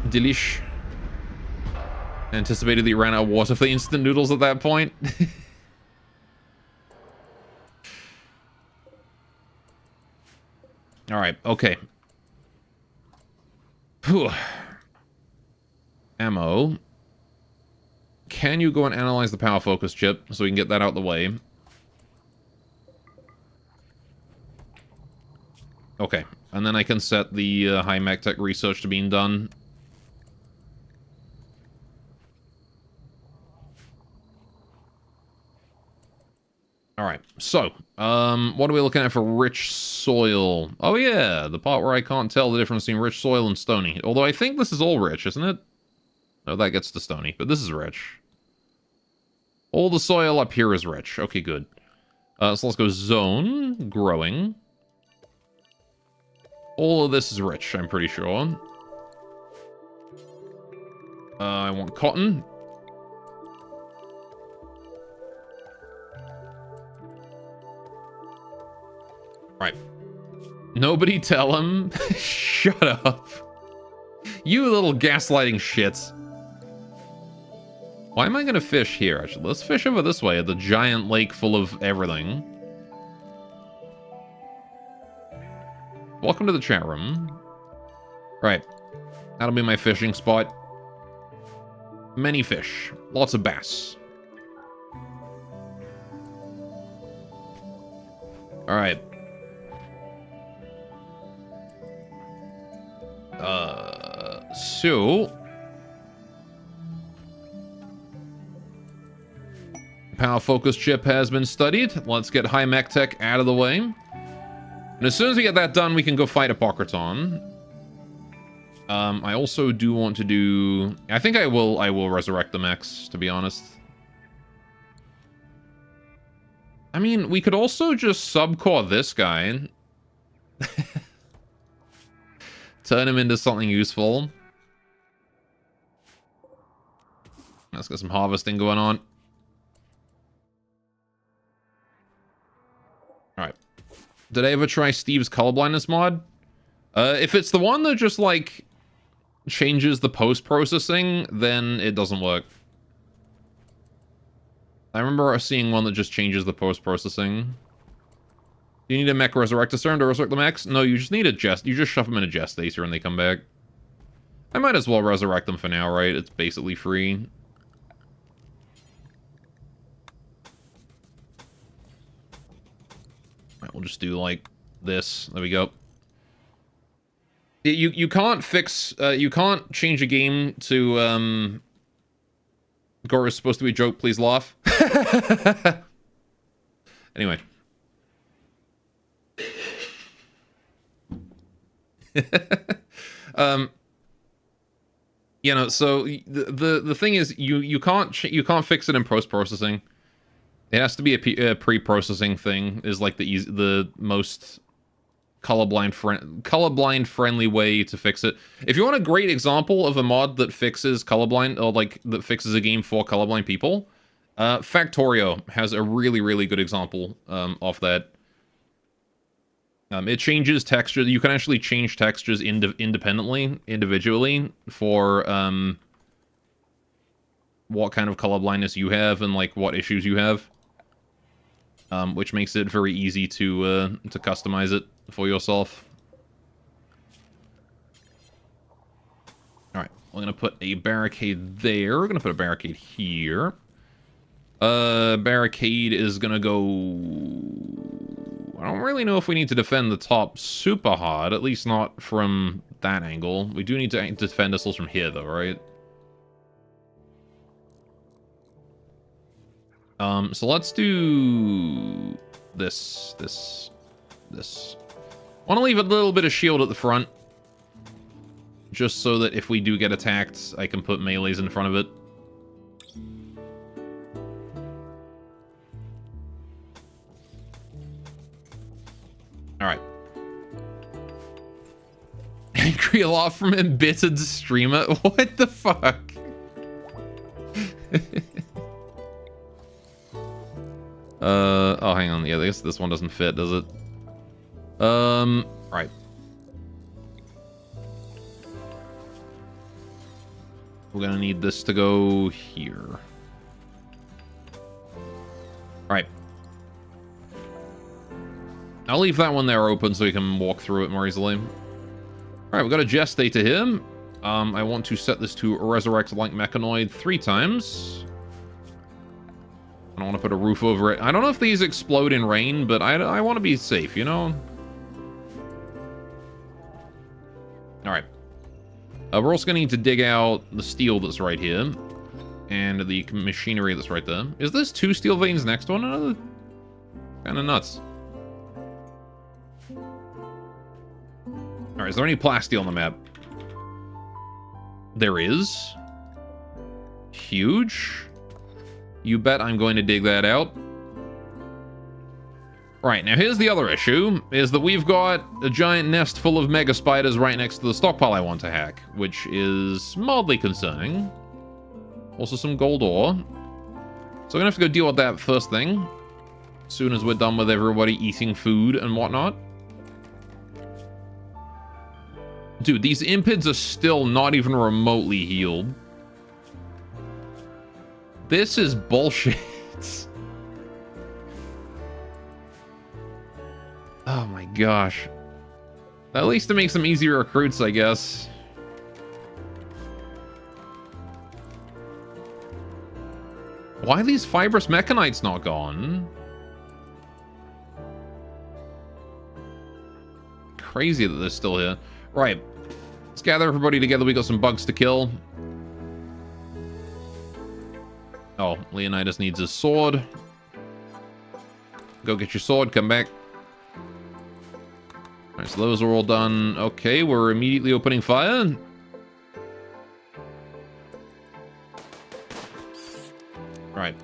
Delish. Anticipated that you ran out of water for the instant noodles at that point. Alright, okay. Whew. Ammo. Can you go and analyze the power focus chip so we can get that out of the way? Okay, and then I can set the high mech tech research to being done. Alright, so, what are we looking at for rich soil? Oh yeah, the part where I can't tell the difference between rich soil and stony. Although I think this is all rich, isn't it? No, that gets to stony, but this is rich. All the soil up here is rich. Okay, good. So let's go zone, growing. All of this is rich, I'm pretty sure. I want cotton. Right. Nobody tell him. Shut up. You little gaslighting shits. Why am I gonna fish here, actually? Let's fish over this way at the giant lake full of everything. Welcome to the chat room. Right. That'll be my fishing spot. Many fish. Lots of bass. Alright. So... Power focus chip has been studied. Let's get high mech tech out of the way. And as soon as we get that done, we can go fight Apocryton. I also do want to do... I think I will resurrect the mechs, to be honest. I mean, we could also just subcore this guy. Turn him into something useful. Let's get some harvesting going on. Alright. Did I ever try Steve's colorblindness mod? If it's the one that just, like, changes the post-processing, then it doesn't work. I remember seeing one that just changes the post-processing. Do you need a mech resurrector serum to resurrect the mechs? No, you just need a you just shove them in a gestator and they come back. I might as well resurrect them for now, right? It's basically free. Right, we'll just do like this. There we go. You can't fix you can't change a game to Gore is supposed to be a joke, please laugh. Anyway. You know, so the thing is you can't fix it in post-processing. It has to be a pre-processing thing, is like the most colorblind friendly way to fix it. If you want a great example of a mod that fixes colorblind, or like that fixes a game for colorblind people, Factorio has a really good example of that. It changes texture. You can actually change textures individually for what kind of colorblindness you have and like what issues you have, which makes it very easy to customize it for yourself. All right, we're gonna put a barricade there. We're gonna put a barricade here. Barricade is gonna go I don't really know if we need to defend the top super hard, at least not from that angle. We do need to defend ourselves from here, though, right? So let's do this. Want to leave a little bit of shield at the front, just so that if we do get attacked, I can put melees in front of it. Alright. Angry a lot from embittered streamer? What the fuck? Oh, hang on. Yeah, I guess this one doesn't fit, does it? Right. We're gonna need this to go here. Right. I'll leave that one there open so we can walk through it more easily. Alright, we've got a gestate to him. I want to set this to resurrect like mechanoid 3 times. I don't want to put a roof over it. I don't know if these explode in rain, but I want to be safe, you know? Alright. We're also going to need to dig out the steel that's right here. And the machinery that's right there. Is this 2 steel veins next to one another? Kind of nuts. Alright, is there any plasteel on the map? There is. Huge. You bet I'm going to dig that out. Right, now here's the other issue, is that we've got a giant nest full of mega spiders right next to the stockpile I want to hack, which is mildly concerning. Also some gold ore. So I'm gonna have to go deal with that first thing, as soon as we're done with everybody eating food and whatnot. Dude, these impids are still not even remotely healed. This is bullshit. Oh my gosh. At least it makes them easier recruits, I guess. Why are these fibrous mechanites not gone? Crazy that they're still here. Right. Let's gather everybody together. We got some bugs to kill. Oh, Leonidas needs his sword. Go get your sword. Come back. Alright, so those are all done. Okay, we're immediately opening fire. Right.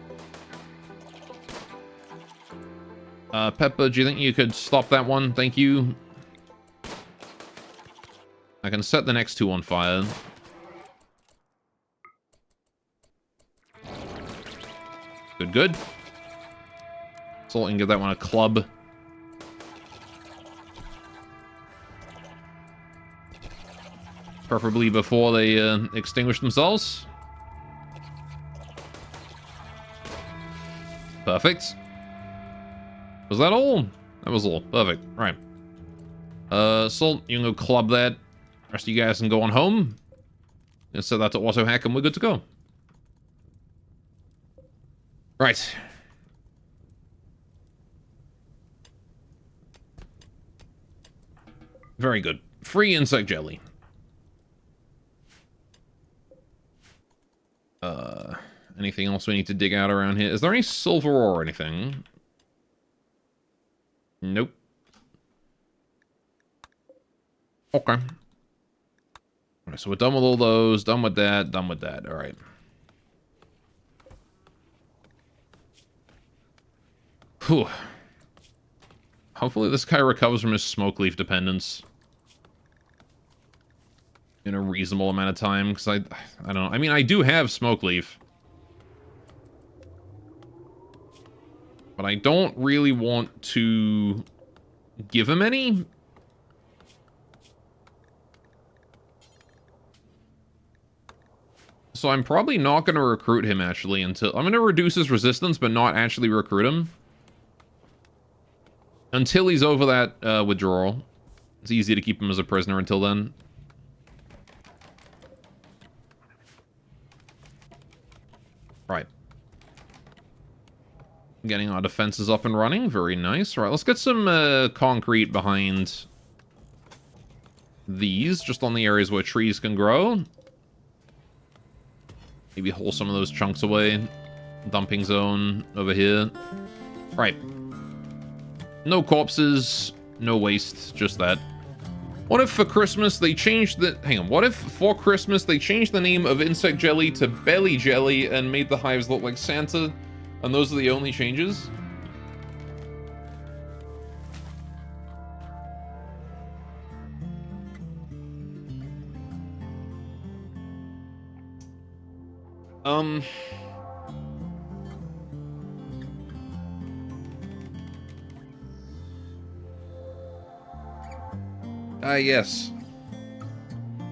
Pepper, do you think you could stop that one? Thank you. I can set the next 2 on fire. Good, good. So I can give that one a club. Preferably before they extinguish themselves. Perfect. Was that all? That was all. Perfect. Right. Salt, you can go club that. Rest of you guys can go on home. And set that to auto hack and we're good to go. Right. Very good. Free insect jelly. Anything else we need to dig out around here? Is there any silver ore or anything? Nope. Okay. Alright, so we're done with all those. Done with that. Done with that. Alright. Whew. Hopefully this guy recovers from his smoke leaf dependence in a reasonable amount of time, because I don't know. I mean, I do have smoke leaf. But I don't really want to give him any. So I'm probably not going to recruit him, actually, until... I'm going to reduce his resistance, but not actually recruit him. Until he's over that withdrawal. It's easy to keep him as a prisoner until then. Right. Getting our defenses up and running. Very nice. All right, let's get some concrete behind these, just on the areas where trees can grow. Maybe haul some of those chunks away. Dumping zone over here. Right. No corpses, no waste, just that. What if for Christmas they changed the... Hang on, what if for Christmas they changed the name of insect jelly to belly jelly and made the hives look like Santa? And those are the only changes? Yes.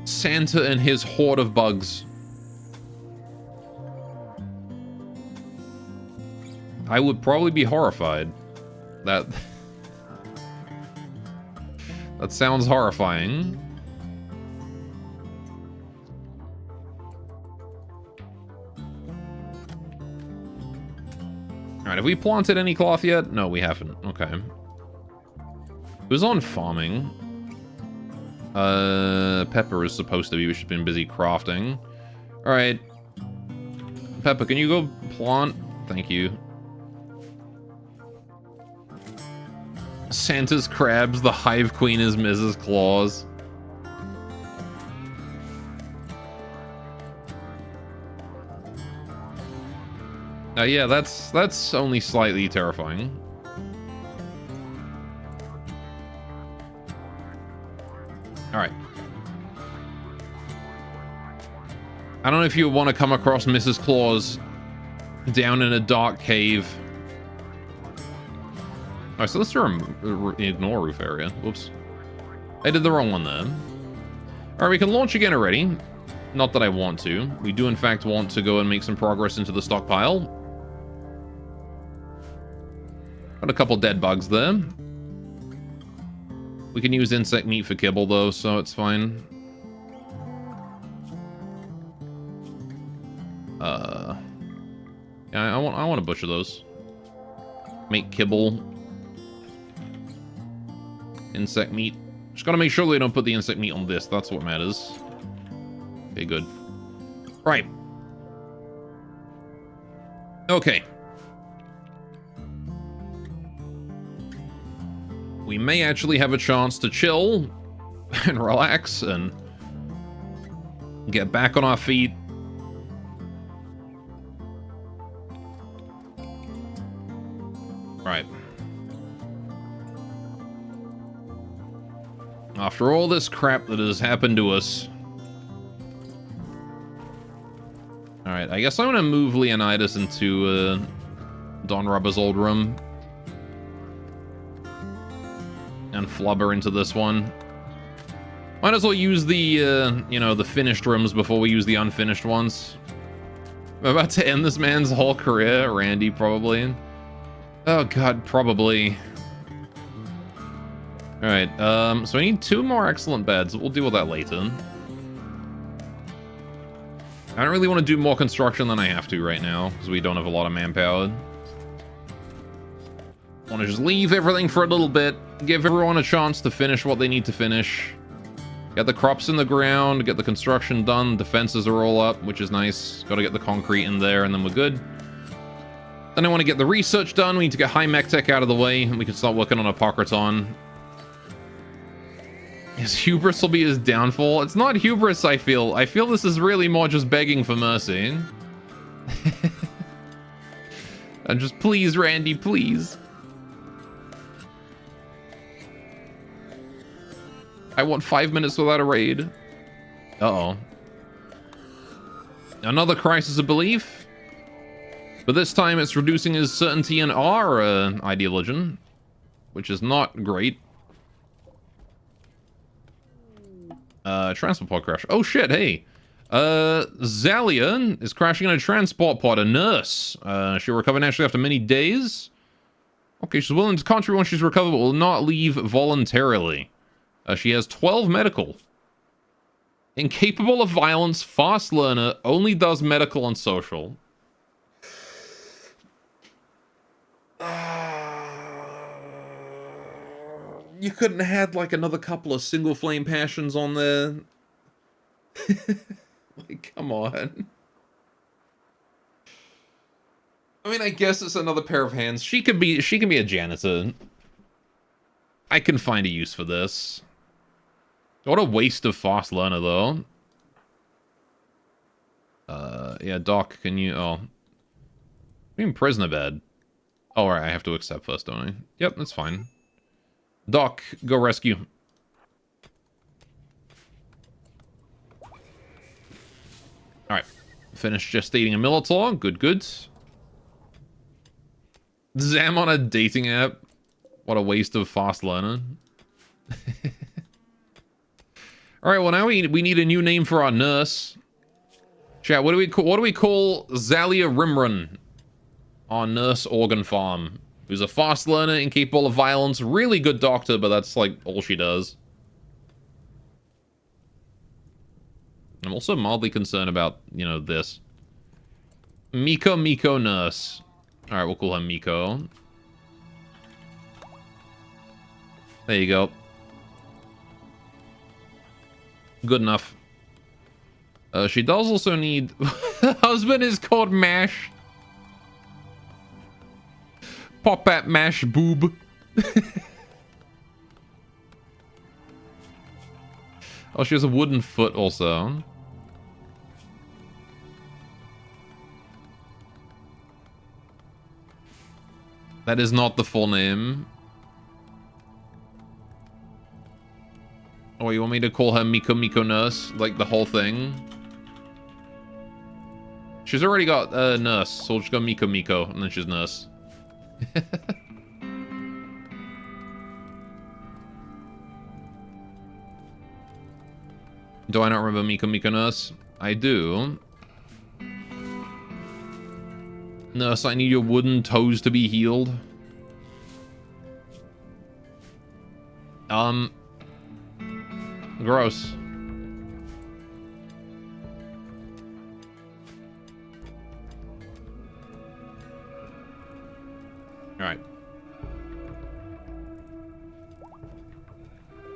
Santa and his horde of bugs. I would probably be horrified. That sounds horrifying. Alright, have we planted any cloth yet? No, we haven't. Okay. Who's on farming? Pepper is supposed to be, but she's been busy crafting. Alright. Pepper, can you go plant? Thank you. Santa's crabs, the Hive Queen is Mrs. Claus. Yeah, that's only slightly terrifying. Alright. I don't know if you want to come across Mrs. Claus down in a dark cave. Alright, so let's ignore roof area. Whoops. I did the wrong one there. Alright, we can launch again already. Not that I want to. We do in fact want to go and make some progress into the stockpile. Got a couple dead bugs there. We can use insect meat for kibble though, so it's fine. Yeah, I want to butcher those. Make kibble. Insect meat. Just gotta make sure they don't put the insect meat on this. That's what matters. Okay, good. Right. Okay. We may actually have a chance to chill and relax and get back on our feet. Right. After all this crap that has happened to us. Alright, I guess I'm gonna move Leonidas into Don Rubber's old room. And Flubber into this one. Might as well use the, you know, the finished rooms before we use the unfinished ones. I'm about to end this man's whole career. Randy, probably. Oh, God, probably. Alright, so I need 2 more excellent beds. We'll deal with that later. I don't really want to do more construction than I have to right now, because we don't have a lot of manpower. I want to just leave everything for a little bit, give everyone a chance to finish what they need to finish. Get the crops in the ground, get the construction done, defenses are all up, which is nice. Got to get the concrete in there, and then we're good. Then I want to get the research done. We need to get high mech tech out of the way, and we can start working on a Pocraton. His hubris will be his downfall. It's not hubris, I feel. I feel this is really more just begging for mercy. And just please, Randy, please. I want 5 minutes without a raid. Uh-oh. Another crisis of belief. But this time it's reducing his certainty in our ideology, which is not great. Transport pod crash. Oh shit, hey. Zalia is crashing in a transport pod, a nurse. She'll recover naturally after many days. Okay, she's willing to contribute once she's recovered, but will not leave voluntarily. She has 12 medical. Incapable of violence, fast learner, only does medical and social. You couldn't have had, like, another couple of single flame passions on there? Like, come on. I mean, I guess it's another pair of hands. She can be a janitor. I can find a use for this. What a waste of fast learner, though. Yeah, Doc, can you... Oh. In prisoner bed. Oh, right, I have to accept first, don't I? Yep, that's fine. Doc, go rescue. Alright. Finished gestating a Minotaur. Good, good. Zam on a dating app. What a waste of fast learner. Alright, well now we need a new name for our nurse. Chat, what do we call Zalia Rimrun? Our nurse organ farm. Who's a fast learner, incapable of violence, really good doctor, but that's like all she does. I'm also mildly concerned about, you know, this. Miko nurse. Alright, we'll call her Miko. There you go. Good enough. She does also need... Husband is called Mash. Pop that Mash boob. Oh, she has a wooden foot also. That is not the full name. Oh, you want me to call her Miko Nurse? Like the whole thing? She's already got a nurse, so we'll just go Miko, and then she's nurse. Do I not remember Miko Nurse? I do. Nurse, I need your wooden toes to be healed. Gross. Alright.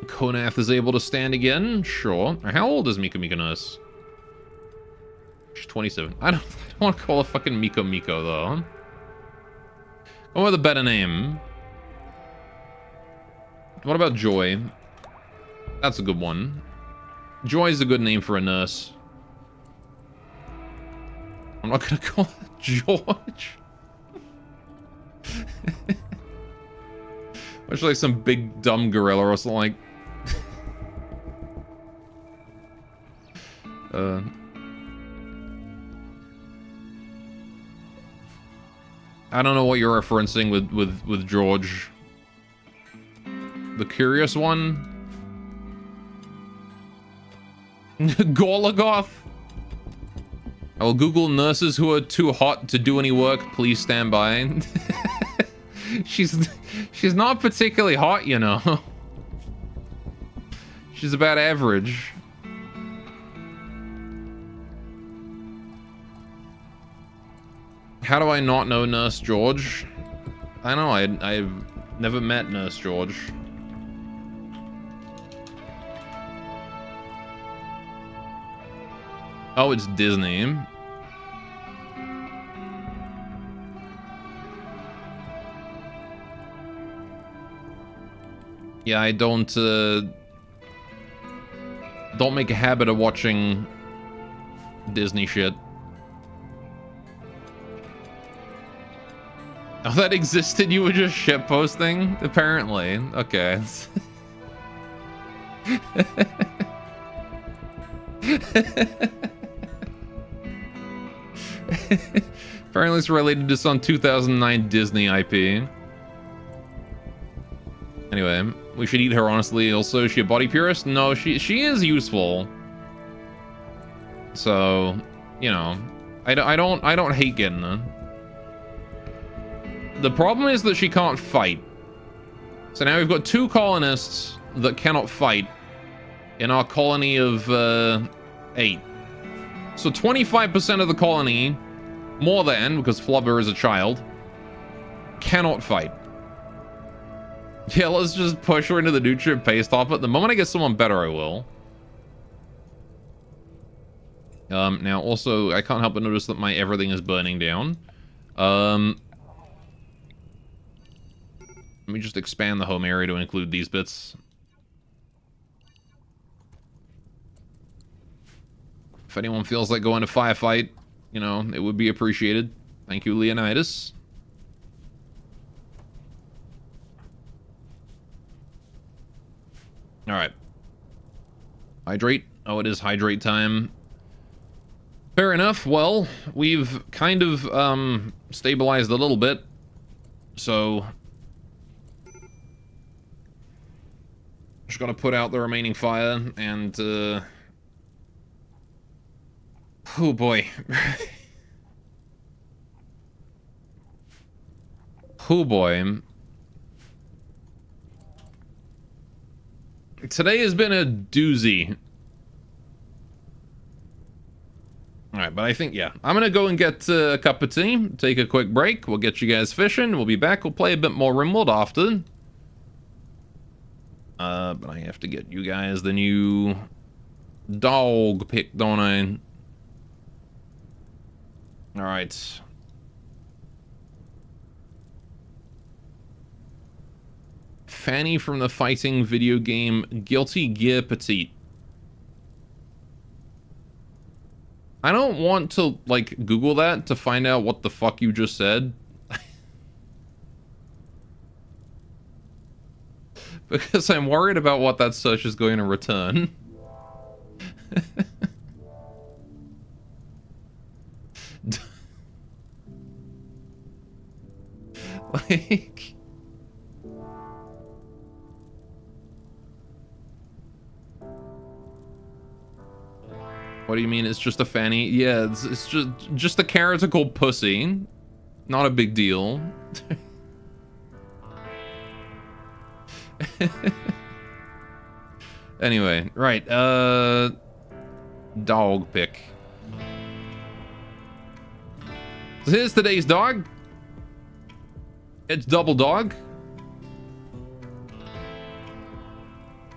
Konath is able to stand again? Sure. How old is Miko Nurse? She's 27. I don't want to call her fucking Miko though. Go with a better name. What about Joy? That's a good one. Joy is a good name for a nurse. I'm not gonna call her George. Much like some big dumb gorilla or something like. I don't know what you're referencing with George. The curious one? Gorlagoth? I will Google nurses who are too hot to do any work. Please stand by. She's not particularly hot, you know. She's about average. How do I not know Nurse George? I know, I've never met Nurse George. Oh, it's Disney. Yeah, I don't make a habit of watching Disney shit. Oh, that existed? You were just shitposting? Apparently. Okay. Apparently it's related to some 2009 Disney IP. Anyway, we should eat her, honestly. Also, is she a body purist? No, she is useful. So, you know, I don't hate getting her. The problem is that she can't fight. So now we've got 2 colonists that cannot fight in our colony of 8. So 25% of the colony, more than, because Flubber is a child, cannot fight. Yeah, let's just push her into the nutrient paste off it. The moment I get someone better, I will. Now, also, I can't help but notice that my everything is burning down. Let me just expand the home area to include these bits. If anyone feels like going to firefight, you know, it would be appreciated. Thank you, Leonidas. Alright. Hydrate. Oh, it is hydrate time. Fair enough. Well, we've kind of, stabilized a little bit. So... just gotta put out the remaining fire, and, oh boy. Oh boy. Today has been a doozy. Alright, but I think, yeah. I'm gonna go and get a cup of tea, take a quick break. We'll get you guys fishing. We'll be back. We'll play a bit more Rimworld after. But I have to get you guys the new dog pick, don't I? Alright. Fanny from the fighting video game Guilty Gear Petite. I don't want to, like, Google that to find out what the fuck you just said. Because I'm worried about what that search is going to return. Like... What do you mean it's just a fanny? Yeah, it's just a character called Pussy. Not a big deal. Anyway, right, dog pick. So here's today's dog. It's Double Dog.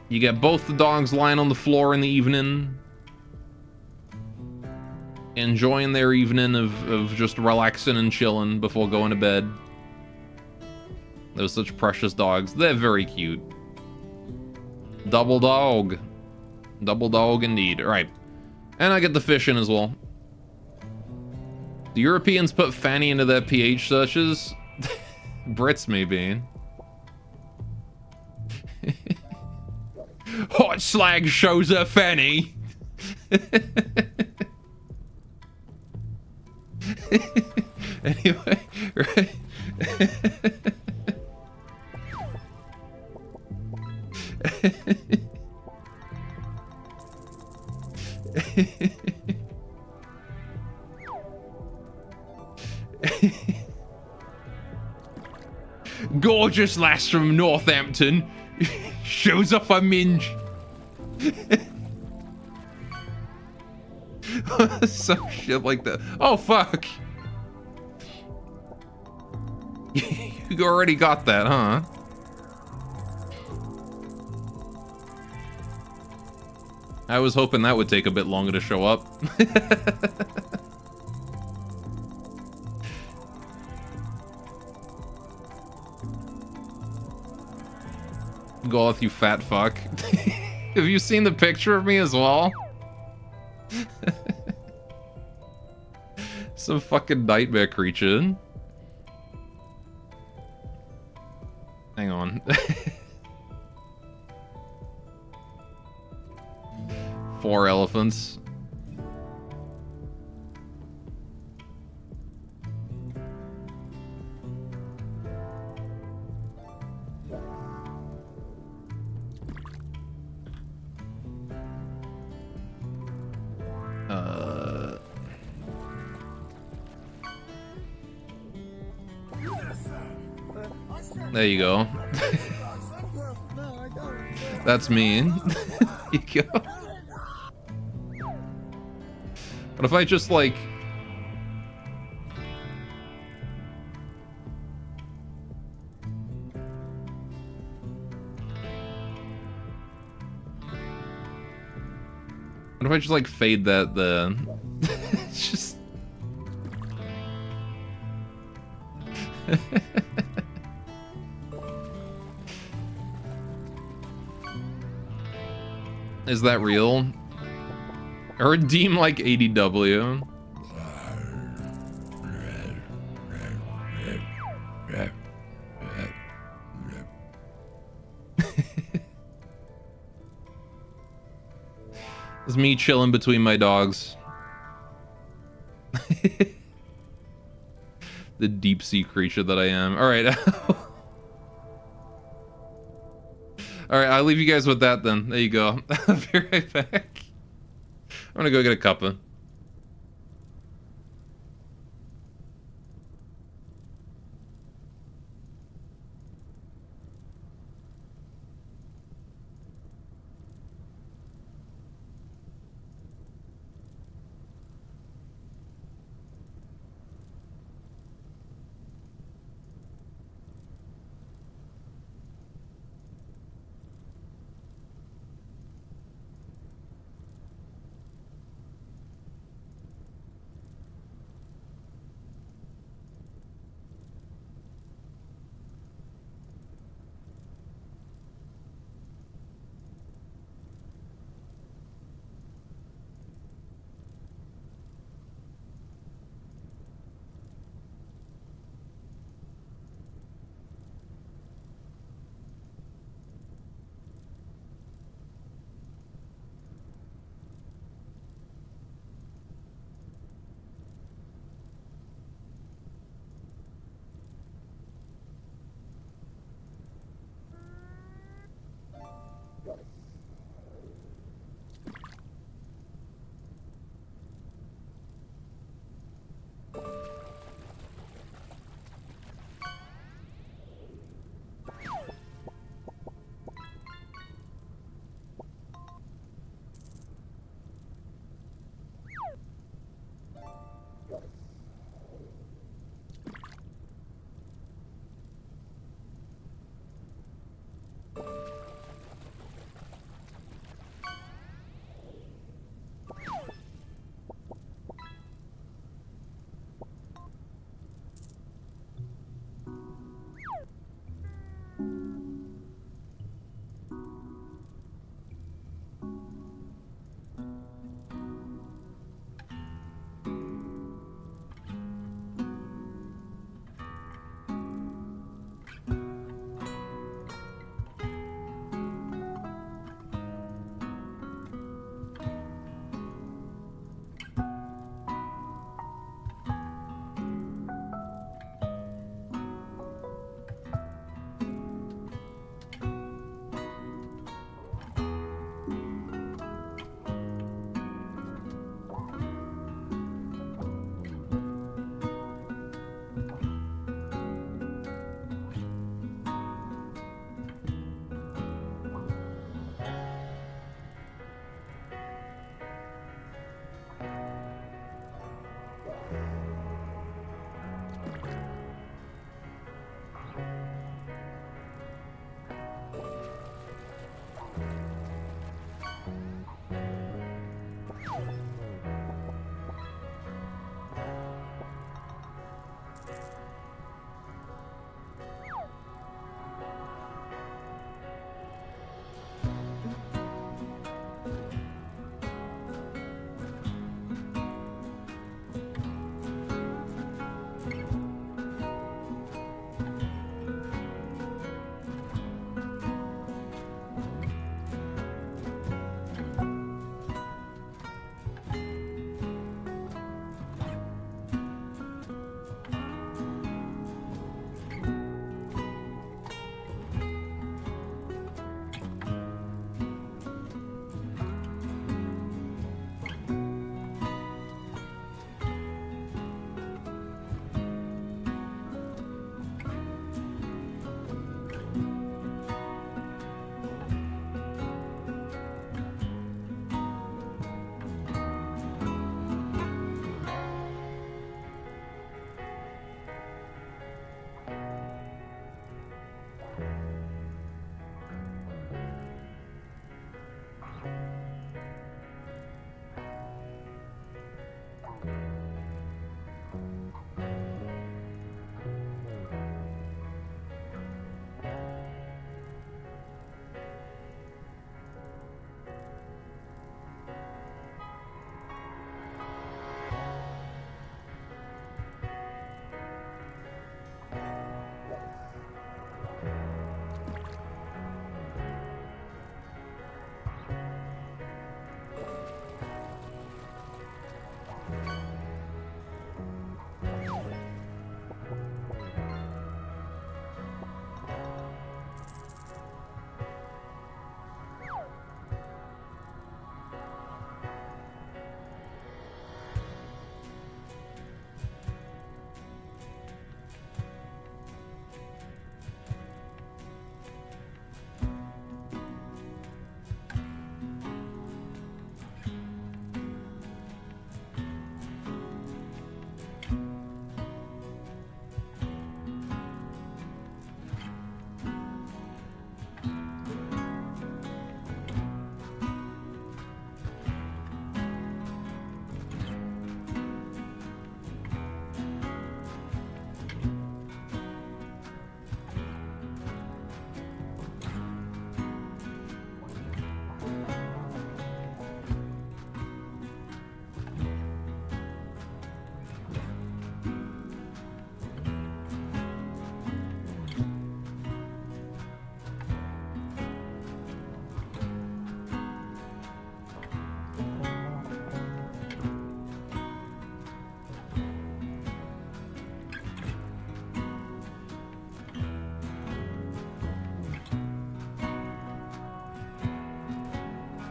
You get both the dogs lying on the floor in the evening, enjoying their evening of just relaxing and chilling before going to bed. They're such precious dogs. They're very cute. Double dog. Double dog indeed. Alright. And I get the fish in as well. The Europeans put fanny into their pH searches. Brits maybe. Hot slag shows her fanny. Anyway, right. Gorgeous lass from Northampton shows off a minge. Some shit like that. Oh fuck. You already got that, huh? I was hoping that would take a bit longer to show up. Goth, you fat fuck. Have you seen the picture of me as well? Some fucking nightmare creature. Hang on. 4 elephants. There you go. That's me. You go. What if I just like... if I just like fade that the it's just Is that real? Or redeem like ADW? It's me chilling between my dogs. The deep sea creature that I am. Alright. Alright, I'll leave you guys with that then. There you go. I'll be right back. I'm gonna go get a cuppa.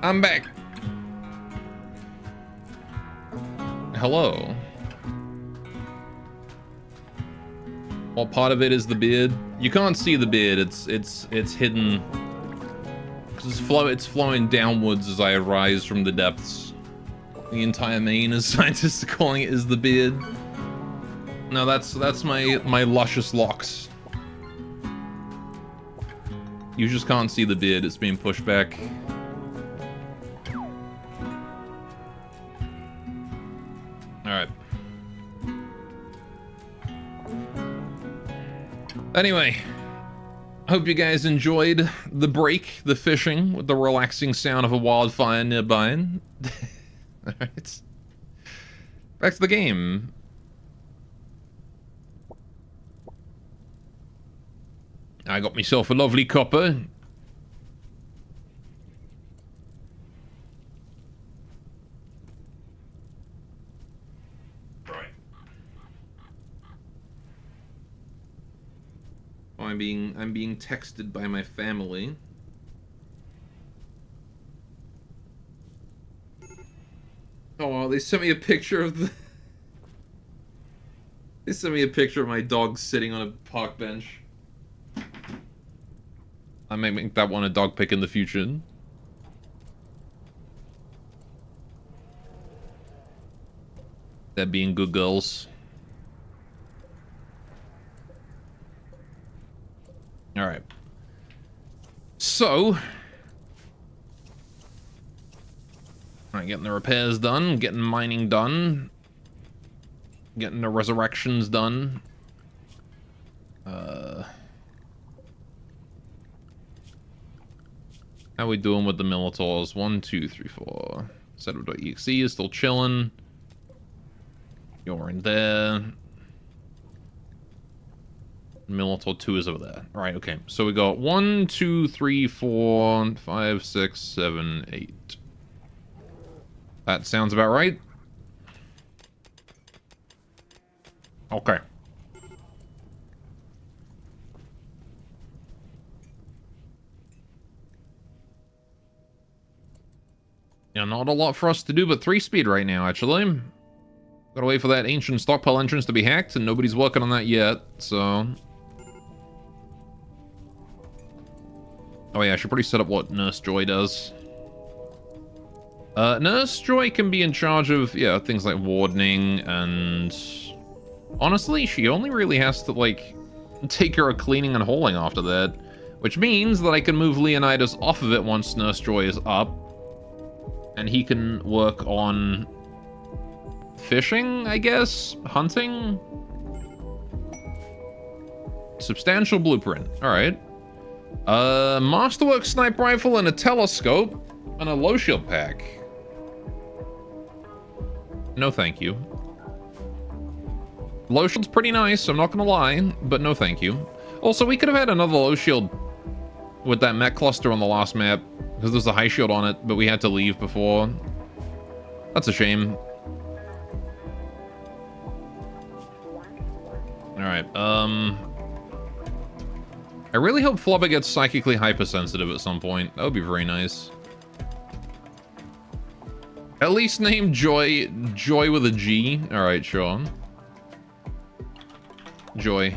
I'm back. Hello. What part of it is the beard? You can't see the beard. It's hidden. It's flowing downwards as I arise from the depths. The entire mane, as scientists are calling it, is the beard. No, that's my luscious locks. You just can't see the beard. It's being pushed back. Alright. Anyway, hope you guys enjoyed the break, the fishing, with the relaxing sound of a wildfire nearby. Alright. Back to the game. I got myself a lovely copper. I'm being texted by my family. Oh, they sent me a picture of the... They sent me a picture of my dog sitting on a park bench. I might make that one a dog pick in the future. That being good girls. Alright. So... Alright, getting the repairs done, getting mining done. Getting the resurrections done. How we doing with the Militors? 1, 2, 3, 4. Setup.exe is still chilling. You're in there. Militor 2 is over there. Alright, okay. So we got 1, 2, 3, 4, 5, 6, 7, 8. That sounds about right. Okay. Yeah, not a lot for us to do, but 3-speed right now, actually. Gotta wait for that ancient stockpile entrance to be hacked, and nobody's working on that yet, so... Oh yeah, I should probably set up what Nurse Joy does. Nurse Joy can be in charge of, yeah, things like wardening, and... Honestly, she only really has to, like, take care of cleaning and hauling after that. Which means that I can move Leonidas off of it once Nurse Joy is up. And he can work on Fishing, I guess? Hunting? Substantial blueprint. Alright. Masterwork sniper rifle and a telescope and a low shield pack. No thank you. Low shield's pretty nice, I'm not gonna lie, but no thank you. Also, we could have had another low shield with that mech cluster on the last map, because there's a high shield on it, but we had to leave before. That's a shame. Alright, I really hope Flubber gets psychically hypersensitive at some point. That would be very nice. At least name Joy with a G. Alright, sure. Joy.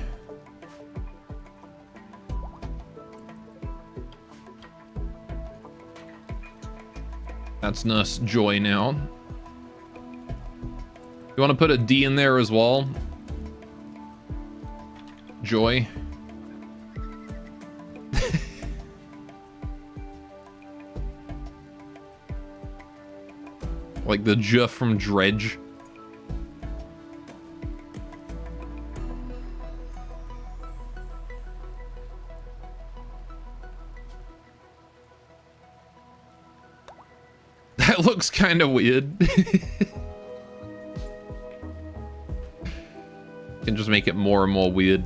That's Nurse Joy now. You want to put a D in there as well? Joy. Like the J from Dredge. That looks kind of weird. Can just make it more and more weird.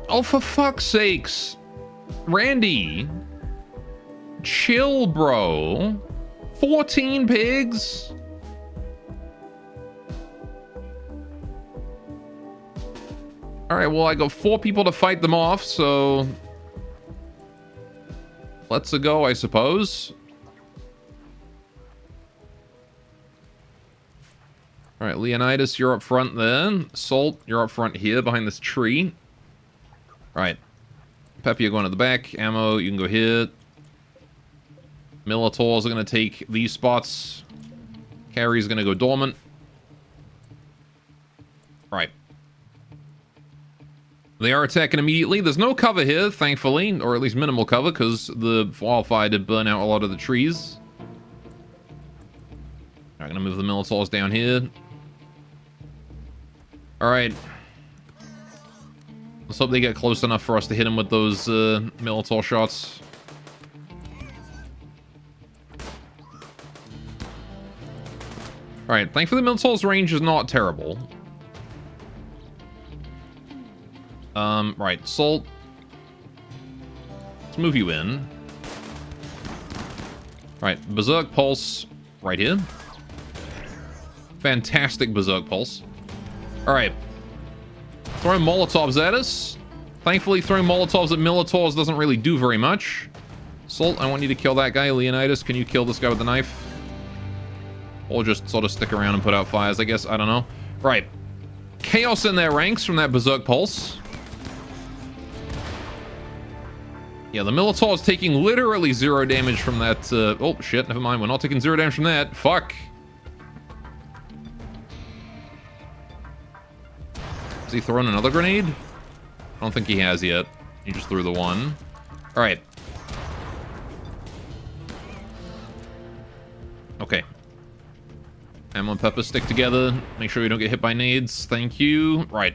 Oh, for fuck's sakes. Randy. Chill, bro. 14 pigs? Alright, well, I got 4 people to fight them off, so... let's go, I suppose. Alright, Leonidas, you're up front then. Salt, you're up front here behind this tree. Alright. Peppy, you're going to the back. Ammo, you can go here. Militaurs are going to take these spots. Carrie's going to go dormant. Right. They are attacking immediately. There's no cover here, thankfully, or at least minimal cover, because the wildfire did burn out a lot of the trees. I'm going to move the Militaurs down here. Alright. Let's hope they get close enough for us to hit them with those Militaur shots. Alright, thankfully the Militaur's range is not terrible. Right, Salt. Let's move you in. Right, Berserk Pulse right here. Fantastic Berserk Pulse. Alright. Throwing Molotovs at us. Thankfully, throwing Molotovs at Militaurs doesn't really do very much. Salt, I want you to kill that guy. Leonidas, can you kill this guy with the knife? Or just sort of stick around and put out fires, I guess. I don't know. Right. Chaos in their ranks from that Berserk Pulse. Yeah, the Militaur is taking literally 0 damage from that. Oh, shit, never mind. We're not taking 0 damage from that. Fuck. Has he thrown another grenade? I don't think he has yet. He just threw the one. All right. Okay. Ammo and Pepper stick together. Make sure we don't get hit by nades. Thank you. Right.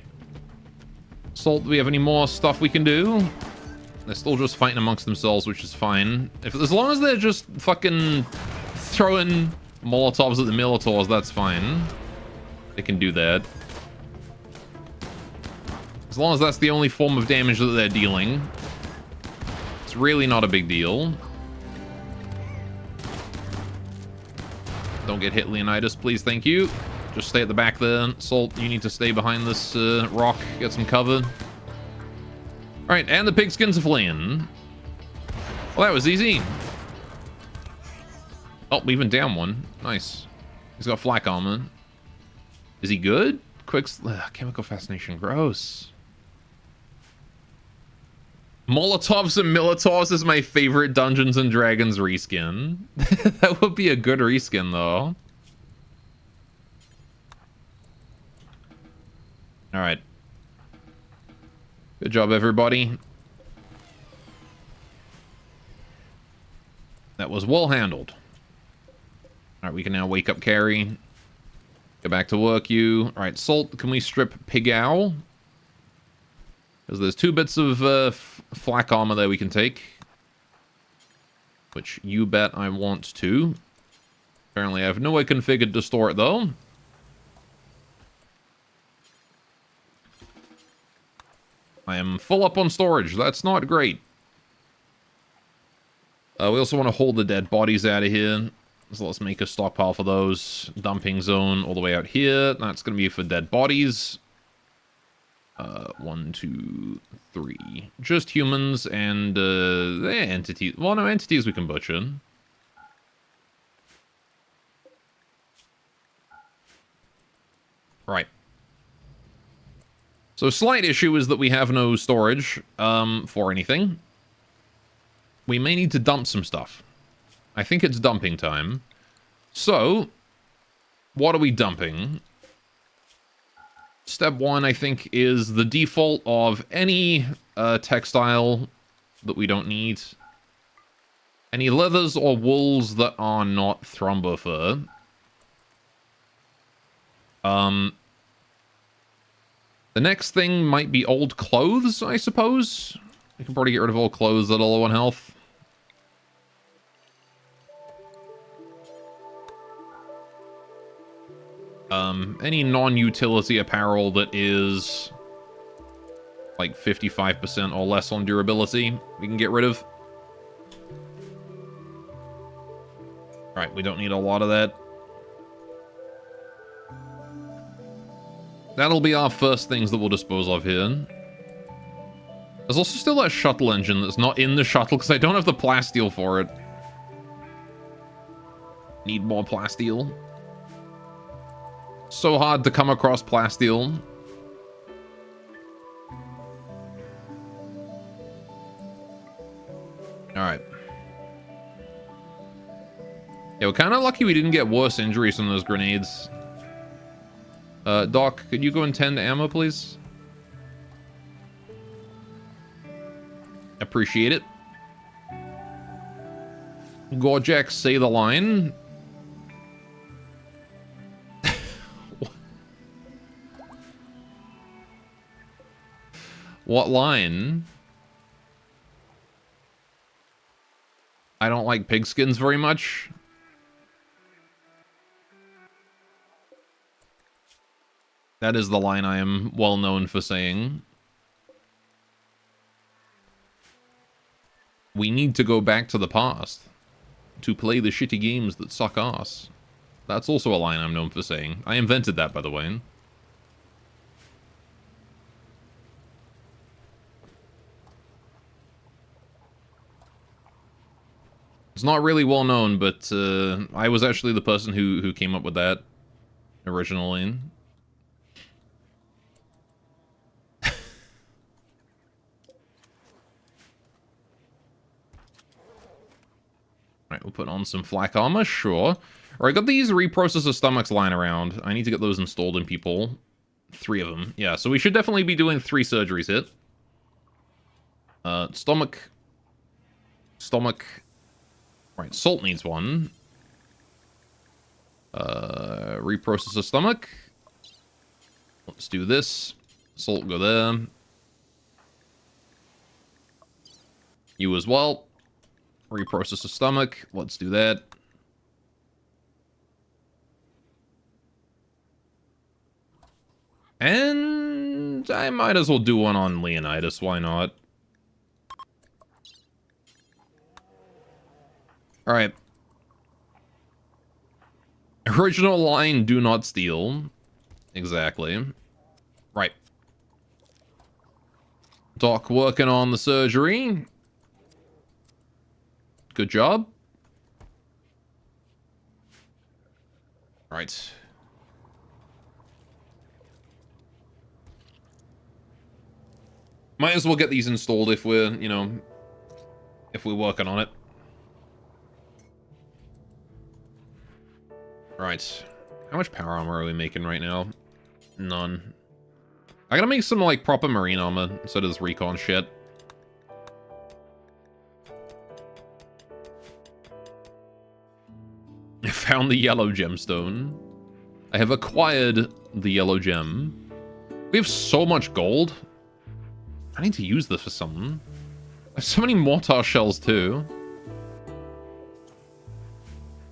Salt, do we have any more stuff we can do? They're still just fighting amongst themselves, which is fine. As long as they're just fucking throwing Molotovs at the Militaurs, that's fine. They can do that. As long as that's the only form of damage that they're dealing. It's really not a big deal. Don't get hit, Leonidas, please, thank you. Just stay at the back there. Salt, you need to stay behind this rock, get some cover. Alright, and the pigskins are fleeing. Well, that was easy. Oh, we even down one. Nice. He's got flak armor. Is he good? Chemical fascination, gross. Molotovs and Militaurs is my favorite Dungeons and Dragons reskin. That would be a good reskin, though. Alright. Good job, everybody. That was well handled. Alright, we can now wake up Carrie. Go back to work, you. Alright, Salt, can we strip Pig Owl? Because there's 2 bits of flak armor there we can take. Which you bet I want to. Apparently I have no way configured to store it, though. I am full up on storage. That's not great. We also want to hold the dead bodies out of here. So let's make a stockpile for those. Dumping zone all the way out here. That's going to be for dead bodies. 1, 2, 3. Just humans and entities. Well, no, entities we can butcher. Right. So slight issue is that we have no storage for anything. We may need to dump some stuff. I think it's dumping time. So, what are we dumping? Step 1, I think, is the default of any textile that we don't need. Any leathers or wools that are not thrombofur. The next thing might be old clothes, I suppose. We can probably get rid of old clothes that are low on health. Any non-utility apparel that is like 55% or less on durability, we can get rid of. Right, we don't need a lot of that. That'll be our first things that we'll dispose of here. There's also still that shuttle engine that's not in the shuttle because I don't have the plasteel for it. Need more plasteel. So hard to come across plasteel. Alright. Yeah, we're kind of lucky we didn't get worse injuries from those grenades. Doc, could you go and tend to ammo, please? Appreciate it. Gorjack, say the line. What line? I don't like pigskins very much. That is the line I am well known for saying. We need to go back to the past to play the shitty games that suck ass. That's also a line I'm known for saying. I invented that, by the way. It's not really well known, but I was actually the person who came up with that originally. Alright, we'll put on some flak armor, sure. Alright, got these reprocessor stomachs lying around. I need to get those installed in people. 3 of them. Yeah, so we should definitely be doing 3 surgeries here. Stomach. Stomach. Right, Salt needs one. Reprocessor stomach. Let's do this. Salt, go there. You as well. Reprocessor stomach. Let's do that. And I might as well do one on Leonidas. Why not? Alright. Original line, do not steal. Exactly. Right. Doc working on the surgery. Good job. Right. Might as well get these installed if we're, you know, if we're working on it. Right. How much power armor are we making right now? None. I gotta make some, like, proper marine armor instead of this recon shit. I found the yellow gemstone. I have acquired the yellow gem. We have so much gold. I need to use this for something. I have so many mortar shells too.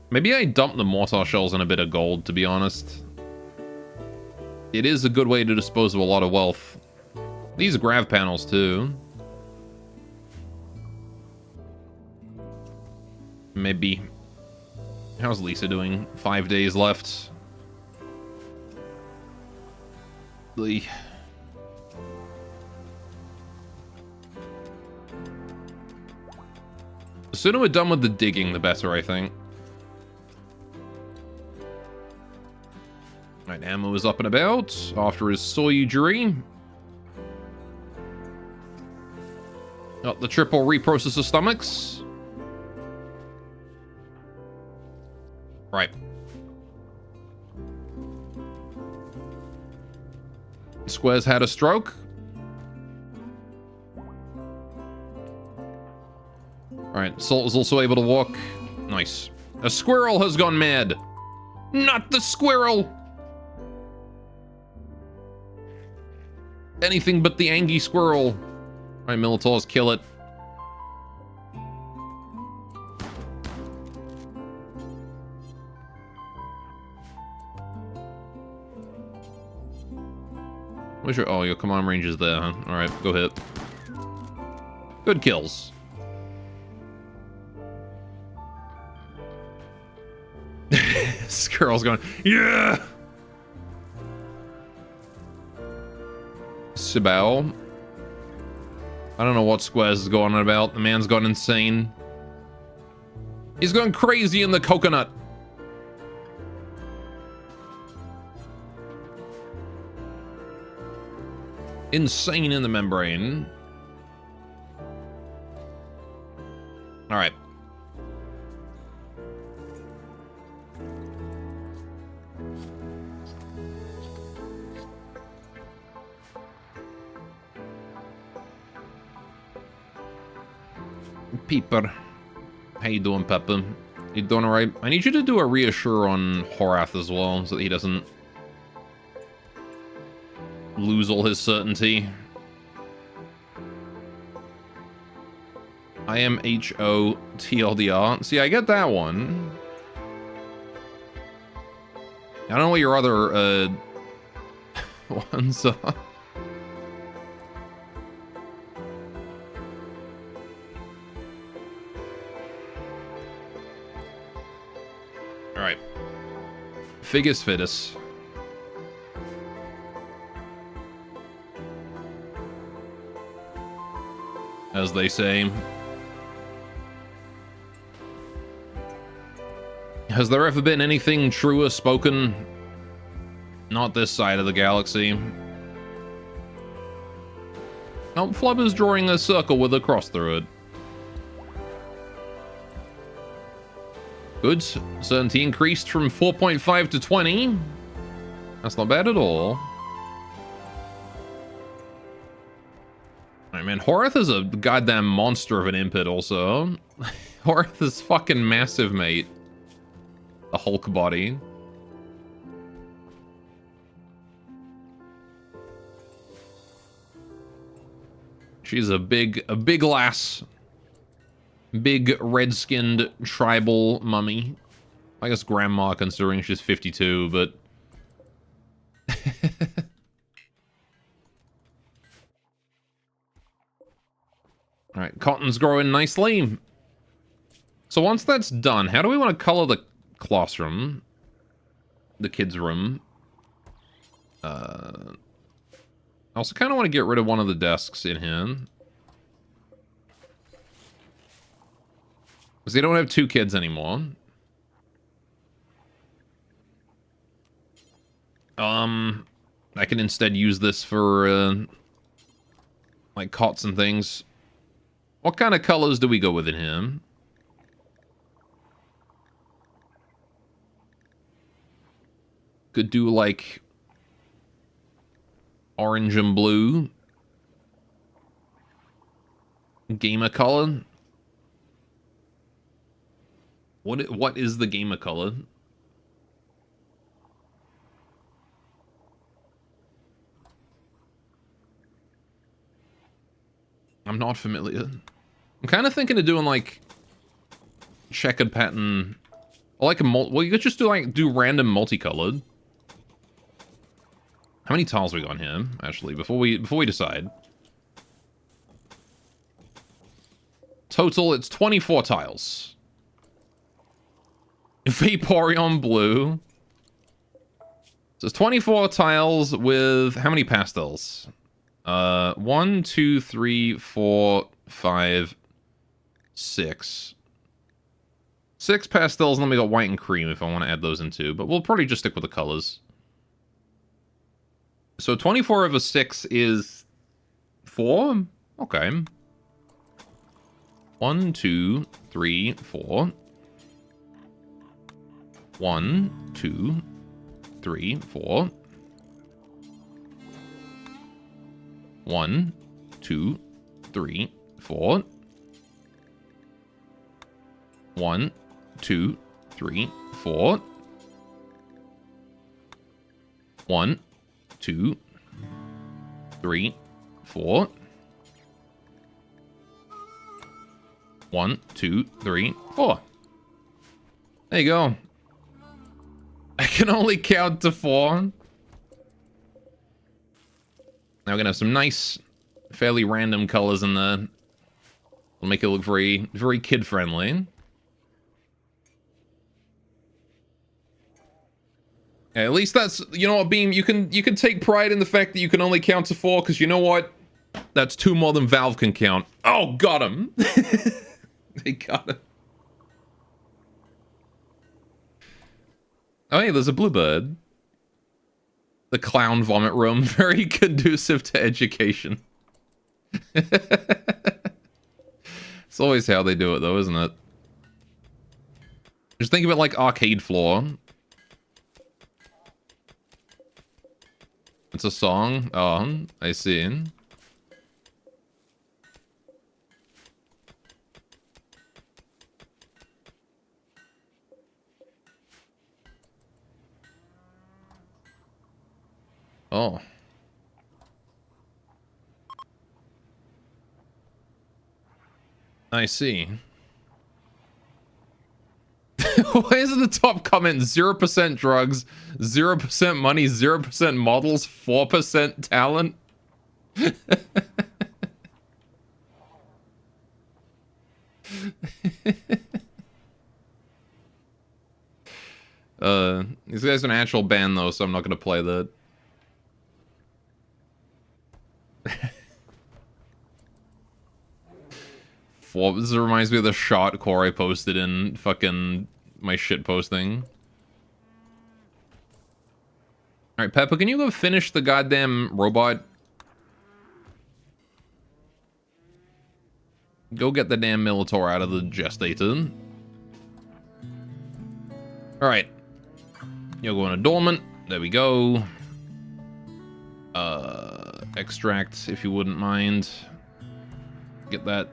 Maybe I dump the mortar shells in a bit of gold, to be honest. It is a good way to dispose of a lot of wealth. These grav panels too. Maybe. How's Lisa doing? 5 days left. The sooner we're done with the digging, the better, I think. Right, Ammo is up and about after his surgery. Got the triple reprocessor stomachs. Right. Square's had a stroke. Alright, Salt is also able to walk. Nice. A squirrel has gone mad. Not the squirrel! Anything but the Angie squirrel. Alright, Militaurs, kill it. Where's your... Oh, your command range is there, huh? Alright, go hit. Good kills. Squirrel's going, yeah! Sibao. I don't know what Squares is going on about. The man's gone insane. He's going crazy in the coconut. Insane in the membrane. Alright. Peeper. How you doing, Peppa? You doing alright? I need you to do a reassure on Horath as well, so that he doesn't lose all his certainty. I am HOTLDR. See, I get that one. I don't know what your other ones are. Alright. Figus Fitus. As they say. Has there ever been anything truer spoken? Not this side of the galaxy. Oh, Flubber's drawing a circle with a cross through it. Good. Certainty increased from 4.5 to 20. That's not bad at all. Alright, man. Horath is a goddamn monster of an impet also. Horath is fucking massive, mate. The Hulk body. She's a big lass. Big red-skinned tribal mummy. I guess grandma, considering she's 52, but... Alright, cotton's growing nicely. So once that's done, how do we want to color the classroom? The kids' room? I also kind of want to get rid of one of the desks in here. Because they don't have 2 kids anymore. I can instead use this for, like, cots and things. What kind of colors do we go with in here? Could do, like, orange and blue. Gamer color. What is the gamer color? I'm not familiar. I'm kind of thinking of doing like checkered pattern, or like a well, you could just do random multicolored. How many tiles we got here? Actually, before we decide. Total, it's 24 tiles. Vaporeon blue. So it's 24 tiles with how many pastels? 1, 2, 3, 4, 5, 6. 6 pastels, and then we got white and cream if I want to add those in too, but we'll probably just stick with the colors. So 24 over 6 is 4? Okay. 1, 2, 3, 4. 1, 2, 3, 4. 1, 2, 3, 4. 1, 2, 3, 4. 1, 2, 3, 4. 1, 2, 3, 4. There you go. I can only count to 4. Now we're gonna have some nice, fairly random colors in there. We'll make it look very, very kid-friendly. At least that's, you know what, Beam, you can take pride in the fact that you can only count to 4, because you know what? That's 2 more than Valve can count. Oh, got him. They got him. Oh, hey, there's a bluebird. The clown vomit room, very conducive to education. It's always how they do it, though, isn't it? Just think of it like arcade floor. It's a song? Oh, I see. Oh. I see. Why is it the top comment? 0% drugs, 0% money, 0% models, 4% talent? These guys are an actual band though, so I'm not gonna play that. This reminds me of the shot core I posted in fucking my shit posting. Alright, Peppa, can you go finish the goddamn robot? Go get the damn Militor out of the gestator. Alright. You'll go into dormant. There we go. Extract, if you wouldn't mind. Get that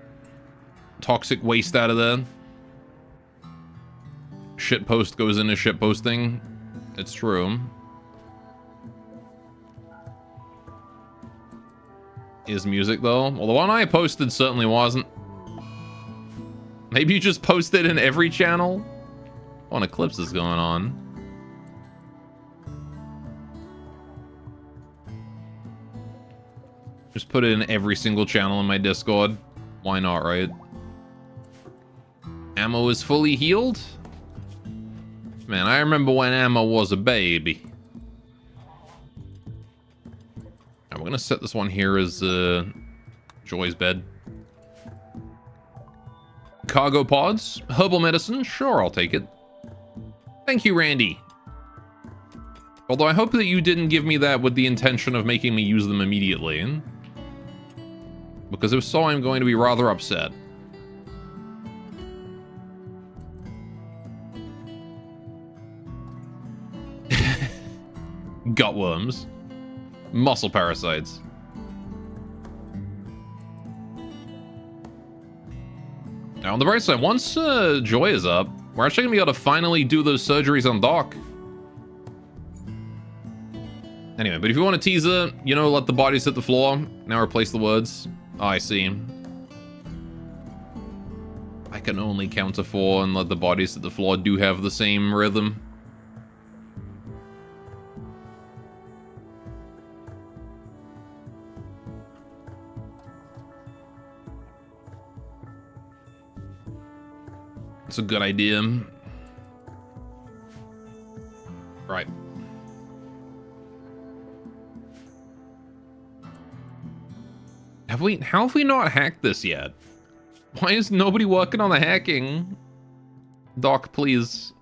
toxic waste out of there. Shitpost goes into shitposting. It's true. Is music though? Well, the one I posted certainly wasn't. Maybe you just posted in every channel? What eclipse is going on? Just put it in every single channel in my Discord. Why not, right? Ammo is fully healed? Man, I remember when Ammo was a baby. Right, we're gonna set this one here as Joy's bed. Cargo pods? Herbal medicine? Sure, I'll take it. Thank you, Randy. Although I hope that you didn't give me that with the intention of making me use them immediately. Because if so, I'm going to be rather upset. Gutworms. Muscle parasites. Now, on the bright side, once Joy is up, We're actually gonna be able to finally do those surgeries on Doc. Anyway, but if you want a teaser, you know, let the bodies hit the floor. Now replace the words. Oh, I see. I can only count to 4 and let the bodies hit the floor do have the same rhythm. It's a good idea. Right. How have we not hacked this yet? Why is nobody working on the hacking? Doc, please.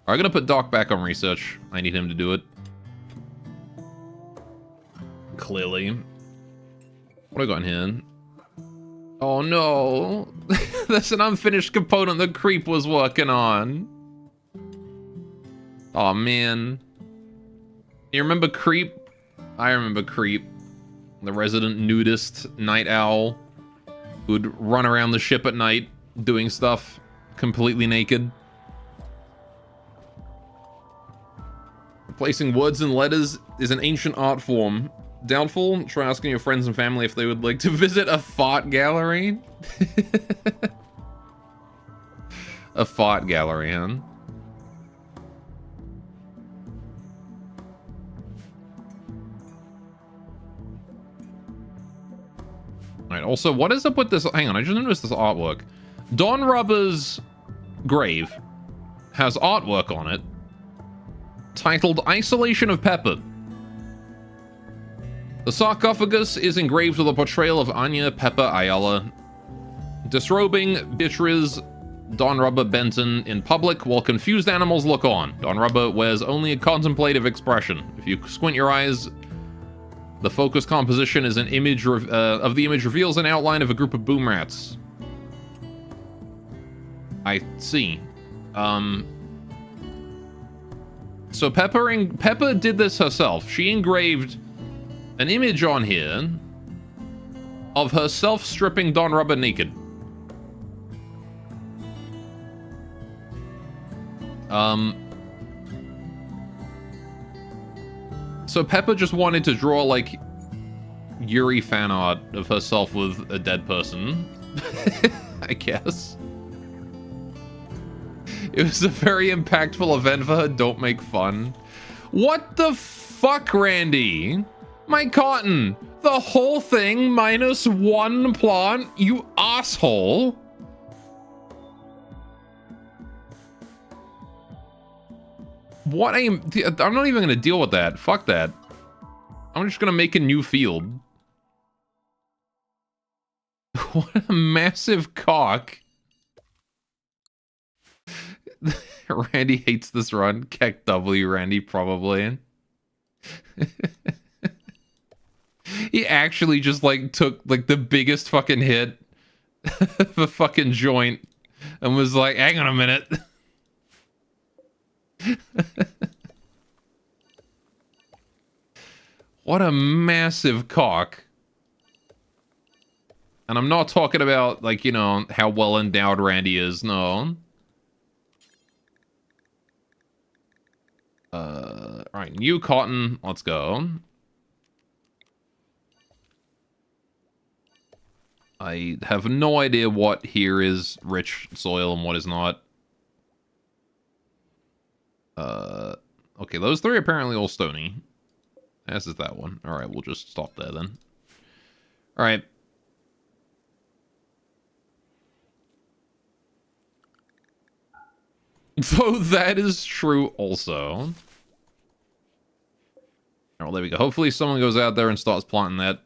I'm gonna put Doc back on research. I need him to do it. Clearly. What do I got in here? Oh no! That's an unfinished component that Creep was working on. Oh man. You remember Creep? I remember Creep. The resident nudist night owl who'd run around the ship at night doing stuff completely naked. Replacing words and letters is an ancient art form. Doubtful? Try asking your friends and family if they would like to visit a fart gallery. A fart gallery, huh? Alright, also, what is up with this? Hang on, I just noticed this artwork. Don Rubber's grave has artwork on it titled Isolation of Pepper. The sarcophagus is engraved with a portrayal of Anya Pepper Ayala, disrobing Beatriz Don Rubber Benton in public while confused animals look on. Don Rubber wears only a contemplative expression. If you squint your eyes, the focus composition is an image of the image reveals an outline of a group of boom rats. I see. So Pepper did this herself. She engraved an image on here of herself stripping Don Rubber naked. So Pepper just wanted to draw, like, Yuri fan art of herself with a dead person. I guess. It was a very impactful event for her. Don't make fun. What the fuck, Randy? My cotton. The whole thing minus 1 plant? You asshole. What I'm not even gonna deal with that. Fuck that. I'm just gonna make a new field. What a massive cock. Randy hates this run. Keck W, Randy, probably. He actually just, like, took, like, the biggest fucking hit of a fucking joint and was like, hang on a minute. What a massive cock. And I'm not talking about, like, you know, how well endowed Randy is, no. Alright, new cotton, let's go. I have no idea what here is rich soil and what is not. Okay, those 3 are apparently all stony. As is that one. Alright, we'll just stop there then. Alright. Though that is true also. Oh, there we go. Hopefully someone goes out there and starts planting that.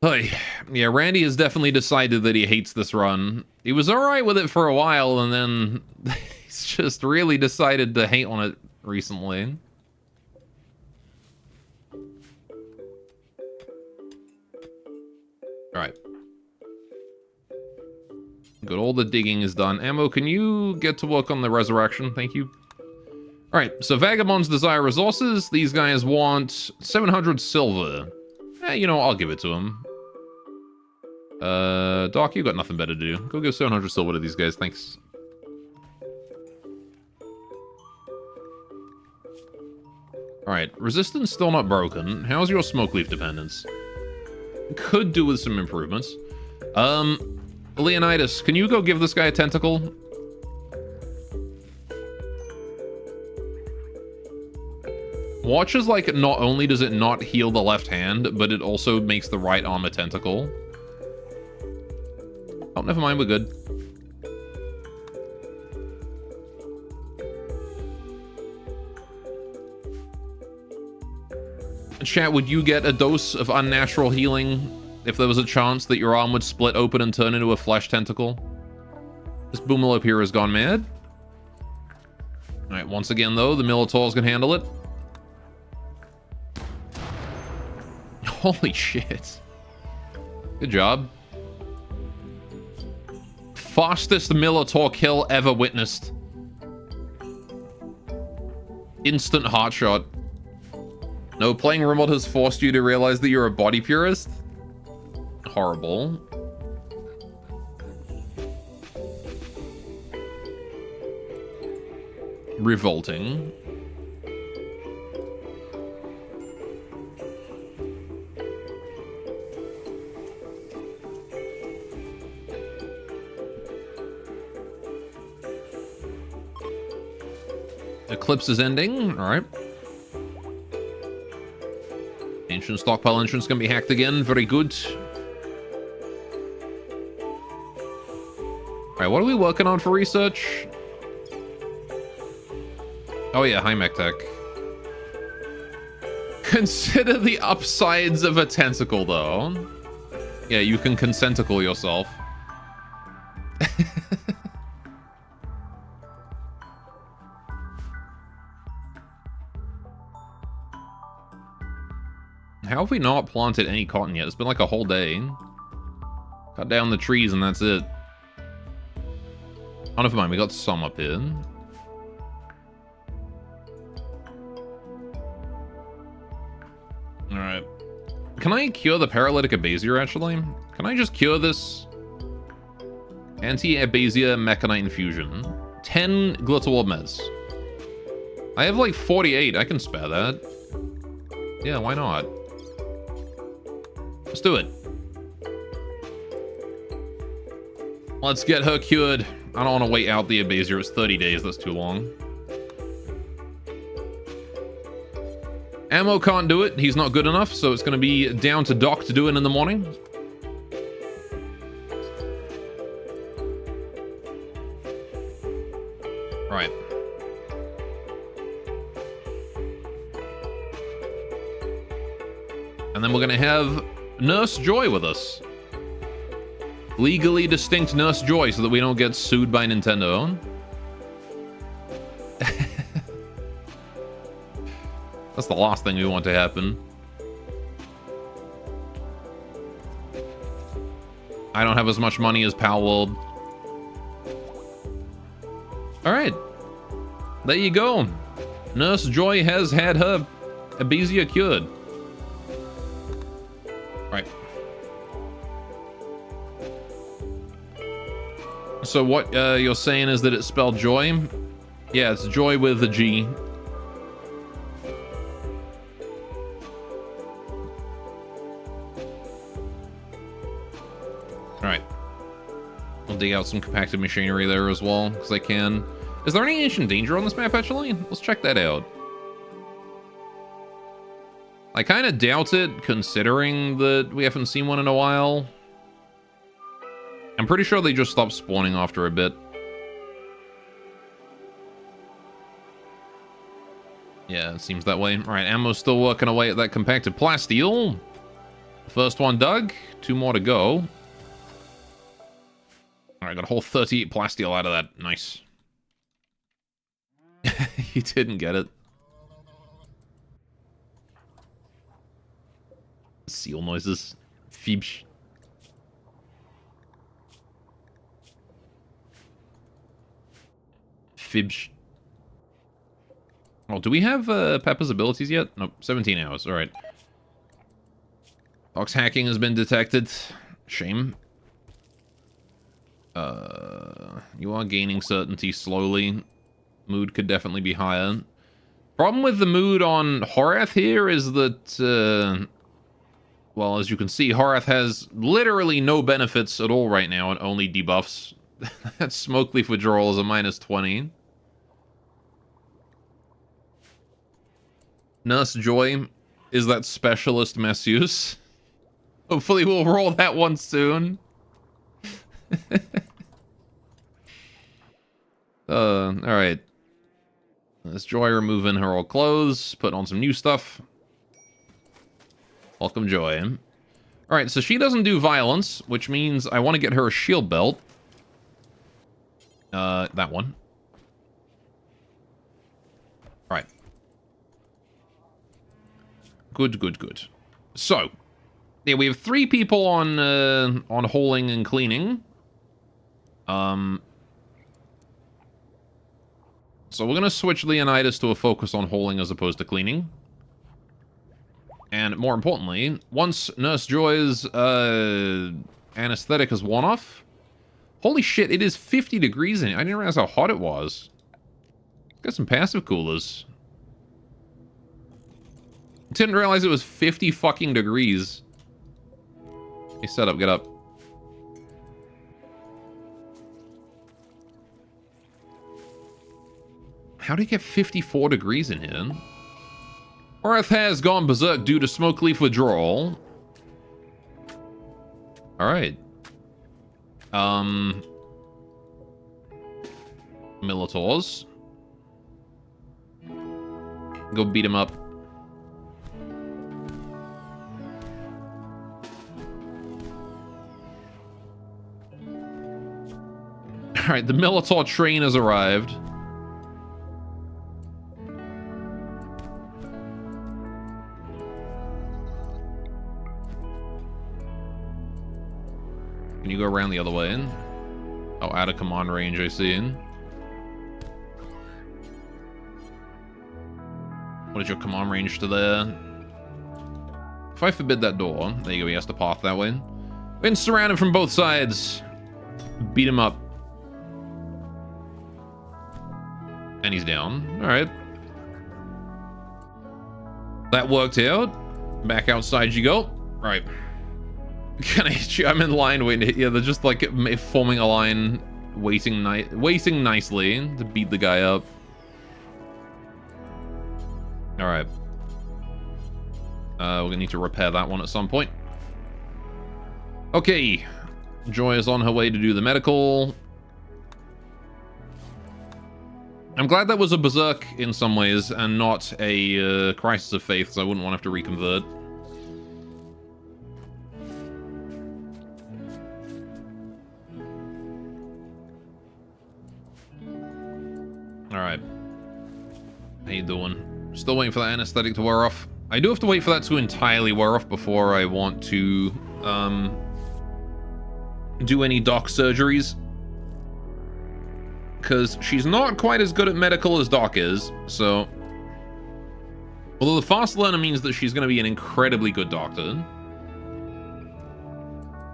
Hey, yeah, Randy has definitely decided that he hates this run. He was alright with it for a while, and then he's just really decided to hate on it recently. Alright. Good, all the digging is done. Ammo, can you get to work on the resurrection? Thank you. Alright, so Vagabonds desire resources. These guys want 700 silver. You know, I'll give it to them. Doc, you got nothing better to do. Go give 700 silver to these guys, thanks. Alright, resistance still not broken. How's your smoke leaf dependence? Could do with some improvements. Leonidas, can you go give this guy a tentacle? Watch is like, not only does it not heal the left hand, but it also makes the right arm a tentacle. Oh, never mind, we're good. Chat, would you get a dose of unnatural healing if there was a chance that your arm would split open and turn into a flesh tentacle? This Boomalope here has gone mad. Alright, once again though, the Minotaurs can handle it. Holy shit. Good job. Fastest Minotaur kill ever witnessed. Instant heart shot. No, playing Rimworld has forced you to realize that you're a body purist? Horrible. Revolting. Eclipse is ending. Alright. Ancient stockpile entrance can be hacked again. Very good. Alright, what are we working on for research? Oh yeah, high mech tech. Consider the upsides of a tentacle, though. Yeah, you can consenticle yourself. How have we not planted any cotton yet? It's been like a whole day. Cut down the trees and that's it. Oh, never mind. We got some up here. Alright. Can I cure the paralytic Abazier, actually? Can I just cure this? Anti-Abazier Mechanite Infusion. 10 Glitterwald meds. I have like 48. I can spare that. Yeah, why not? Let's do it. Let's get her cured. I don't want to wait out the Abazier. It's 30 days. That's too long. Ammo can't do it. He's not good enough, so it's going to be down to Doc to do it in the morning. Right. And then we're going to have Nurse Joy with us. Legally distinct Nurse Joy so that we don't get sued by Nintendo. That's the last thing we want to happen. I don't have as much money as Palworld. Alright. There you go. Nurse Joy has had her Abazier cured. Right. So what you're saying is that it's spelled joy? Yeah, it's joy with a G. Alright. I'll dig out some compacted machinery there as well, because I can. Is there any ancient danger on this map, actually? Let's check that out. I kind of doubt it, considering that we haven't seen one in a while. I'm pretty sure they just stopped spawning after a bit. Yeah, it seems that way. Alright, ammo's still working away at that compacted plasteel. First one dug, 2 more to go. Alright, got a whole 38 plasteel out of that. Nice. He didn't get it. Seal noises. Fibsh. Fibsh. Oh, do we have Peppa's abilities yet? Nope, 17 hours. Alright. Fox hacking has been detected. Shame. You are gaining certainty slowly. Mood could definitely be higher. Problem with the mood on Horath here is that, well, as you can see, Horath has literally no benefits at all right now and only debuffs. That Smoke Leaf Withdrawal is a -20. Nurse Joy is that specialist masseuse. Hopefully we'll roll that one soon. Alright. Nurse Joy removing her old clothes, putting on some new stuff. Welcome, Joy. Alright, so she doesn't do violence, which means I want to get her a shield belt. That one. Alright. Good, good, good. So, yeah, we have 3 people on hauling and cleaning. So we're gonna switch Leonidas to a focus on hauling as opposed to cleaning. And more importantly, once Nurse Joy's anesthetic has worn off... Holy shit, it is 50 degrees in it. I didn't realize how hot it was. Got some passive coolers. Didn't realize it was 50 fucking degrees. Hey, set up, get up. How do you get 54 degrees in here? Earth has gone berserk due to Smoke Leaf Withdrawal. Alright. Militaurs. Go beat him up. Alright, the Militar train has arrived. Can you go around the other way in? Oh, out of command range, I see. What is your command range to there? If I forbid that door, there you go, he has to path that way. Been surrounded from both sides. Beat him up. And he's down. Alright. That worked out. Back outside you go. Right. Can I hit you? I'm in line waiting to hit you. They're just like forming a line, waiting nicely to beat the guy up. Alright. We're gonna need to repair that one at some point. Okay. Joy is on her way to do the medical. I'm glad that was a berserk in some ways and not a crisis of faith, so I wouldn't want to have to reconvert. Alright. How you doing? Still waiting for that anesthetic to wear off. I do have to wait for that to entirely wear off before I want to do any doc surgeries. Because she's not quite as good at medical as Doc is, so... Although the fast learner means that she's going to be an incredibly good doctor.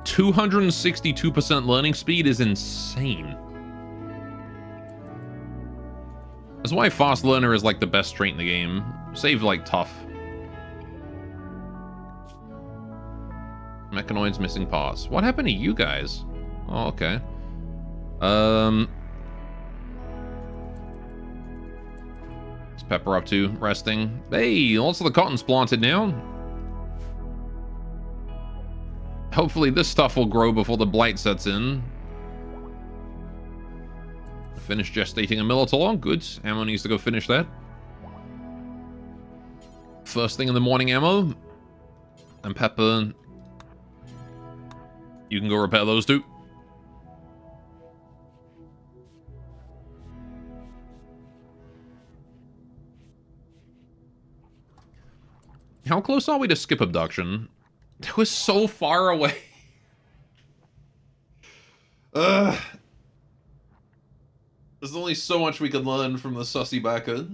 262% learning speed is insane. That's why fast learner is like the best trait in the game. Save like tough. Mechanoid's missing parts. What happened to you guys? Oh, okay. What's Pepper up to? Resting. Hey, lots of the cotton's planted now. Hopefully this stuff will grow before the blight sets in. Finish gestating a Militor. Good. Ammo needs to go finish that. First thing in the morning, Ammo. And Pepper. You can go repair those two. How close are we to skip abduction? That was so far away. Ugh. There's only so much we can learn from the sussy backer.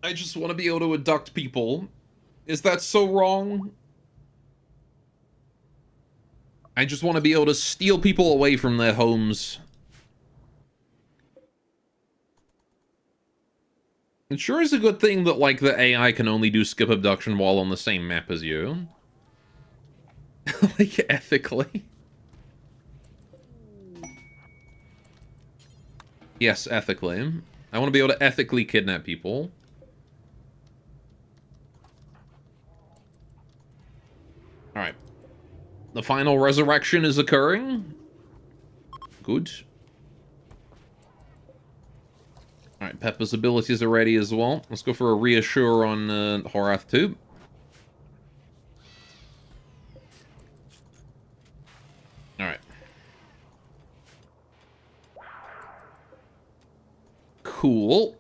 I just want to be able to abduct people. Is that so wrong? I just want to be able to steal people away from their homes. It sure is a good thing that, like, the AI can only do skip abduction while on the same map as you. Like, ethically. Yes, ethically. I want to be able to ethically kidnap people. Alright. The final resurrection is occurring. Good. Alright, Pepper's abilities are ready as well. Let's go for a reassure on Horath too. Alright. Cool.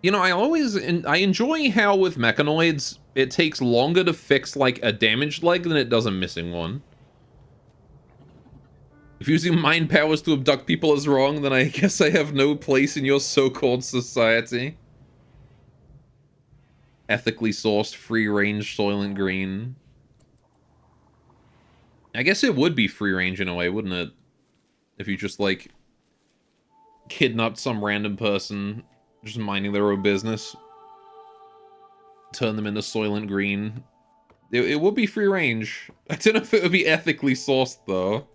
You know, I enjoy how with mechanoids, it takes longer to fix, like, a damaged leg than it does a missing one. If using mind powers to abduct people is wrong, then I guess I have no place in your so-called society. Ethically sourced, free-range Soylent Green. I guess it would be free-range in a way, wouldn't it? If you just, like, kidnapped some random person, just minding their own business. Turn them into Soylent Green. It would be free-range. I don't know if it would be ethically sourced, though.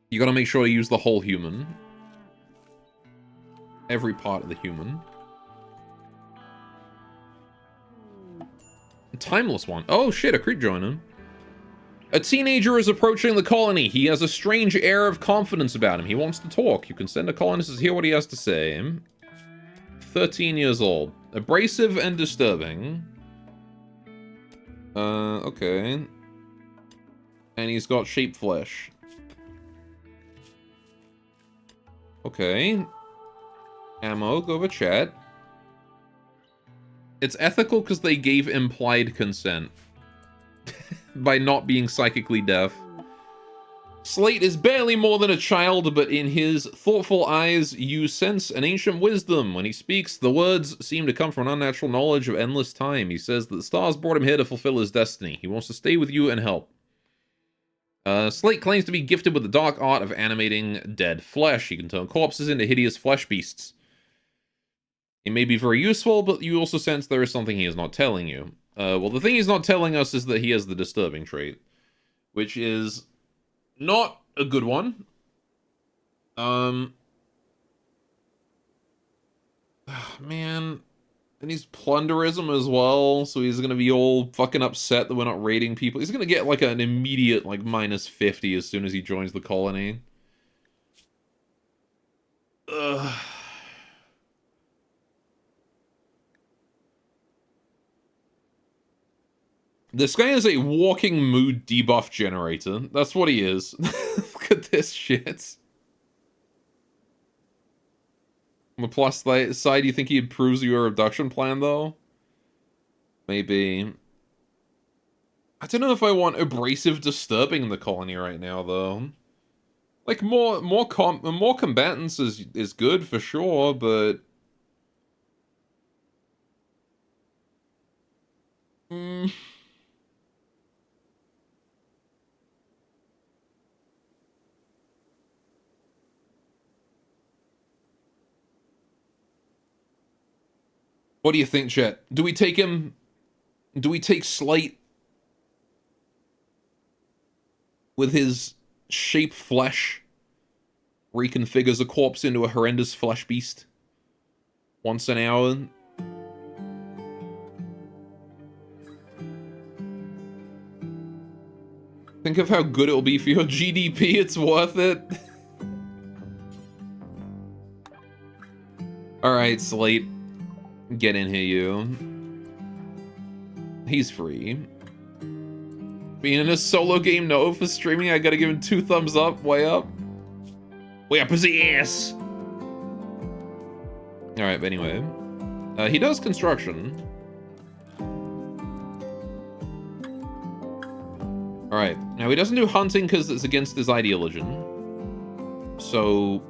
You gotta make sure you use the whole human. Every part of the human. A timeless one. Oh shit, a creep joiner. A teenager is approaching the colony. He has a strange air of confidence about him. He wants to talk. You can send a colonist to hear what he has to say. 13 years old. Abrasive and disturbing. Okay. And he's got sheep flesh. Okay. Ammo, go over chat. It's ethical because they gave implied consent. By not being psychically deaf. Slate is barely more than a child, but in his thoughtful eyes you sense an ancient wisdom. When he speaks, the words seem to come from an unnatural knowledge of endless time. He says that the stars brought him here to fulfill his destiny. He wants to stay with you and help. Slate claims to be gifted with the dark art of animating dead flesh. He can turn corpses into hideous flesh beasts. It may be very useful, but you also sense there is something he is not telling you. Well, the thing he's not telling us is that he has the disturbing trait. Which is not a good one. Man. And he's plunderism as well, so he's gonna be all fucking upset that we're not raiding people. He's gonna get, like, an immediate, like, minus 50 as soon as he joins the colony. Ugh. This guy is a walking mood debuff generator. That's what he is. Look at this shit. On the plus side, you think he improves your abduction plan, though? Maybe. I don't know if I want abrasive disturbing in the colony right now, though. Like, more combatants is good, for sure, but... What do you think, chat? Do we take him? Do we take Slate with his shape flesh, reconfigures a corpse into a horrendous flesh beast once an hour? Think of how good it'll be for your GDP. It's worth it. All right, Slate. Get in here, you. He's free. Being in a solo game, no, for streaming, I gotta give him 2 thumbs up, way up. Way up his ass! Alright, but anyway. He does construction. Alright, now he doesn't do hunting because it's against his ideology. So...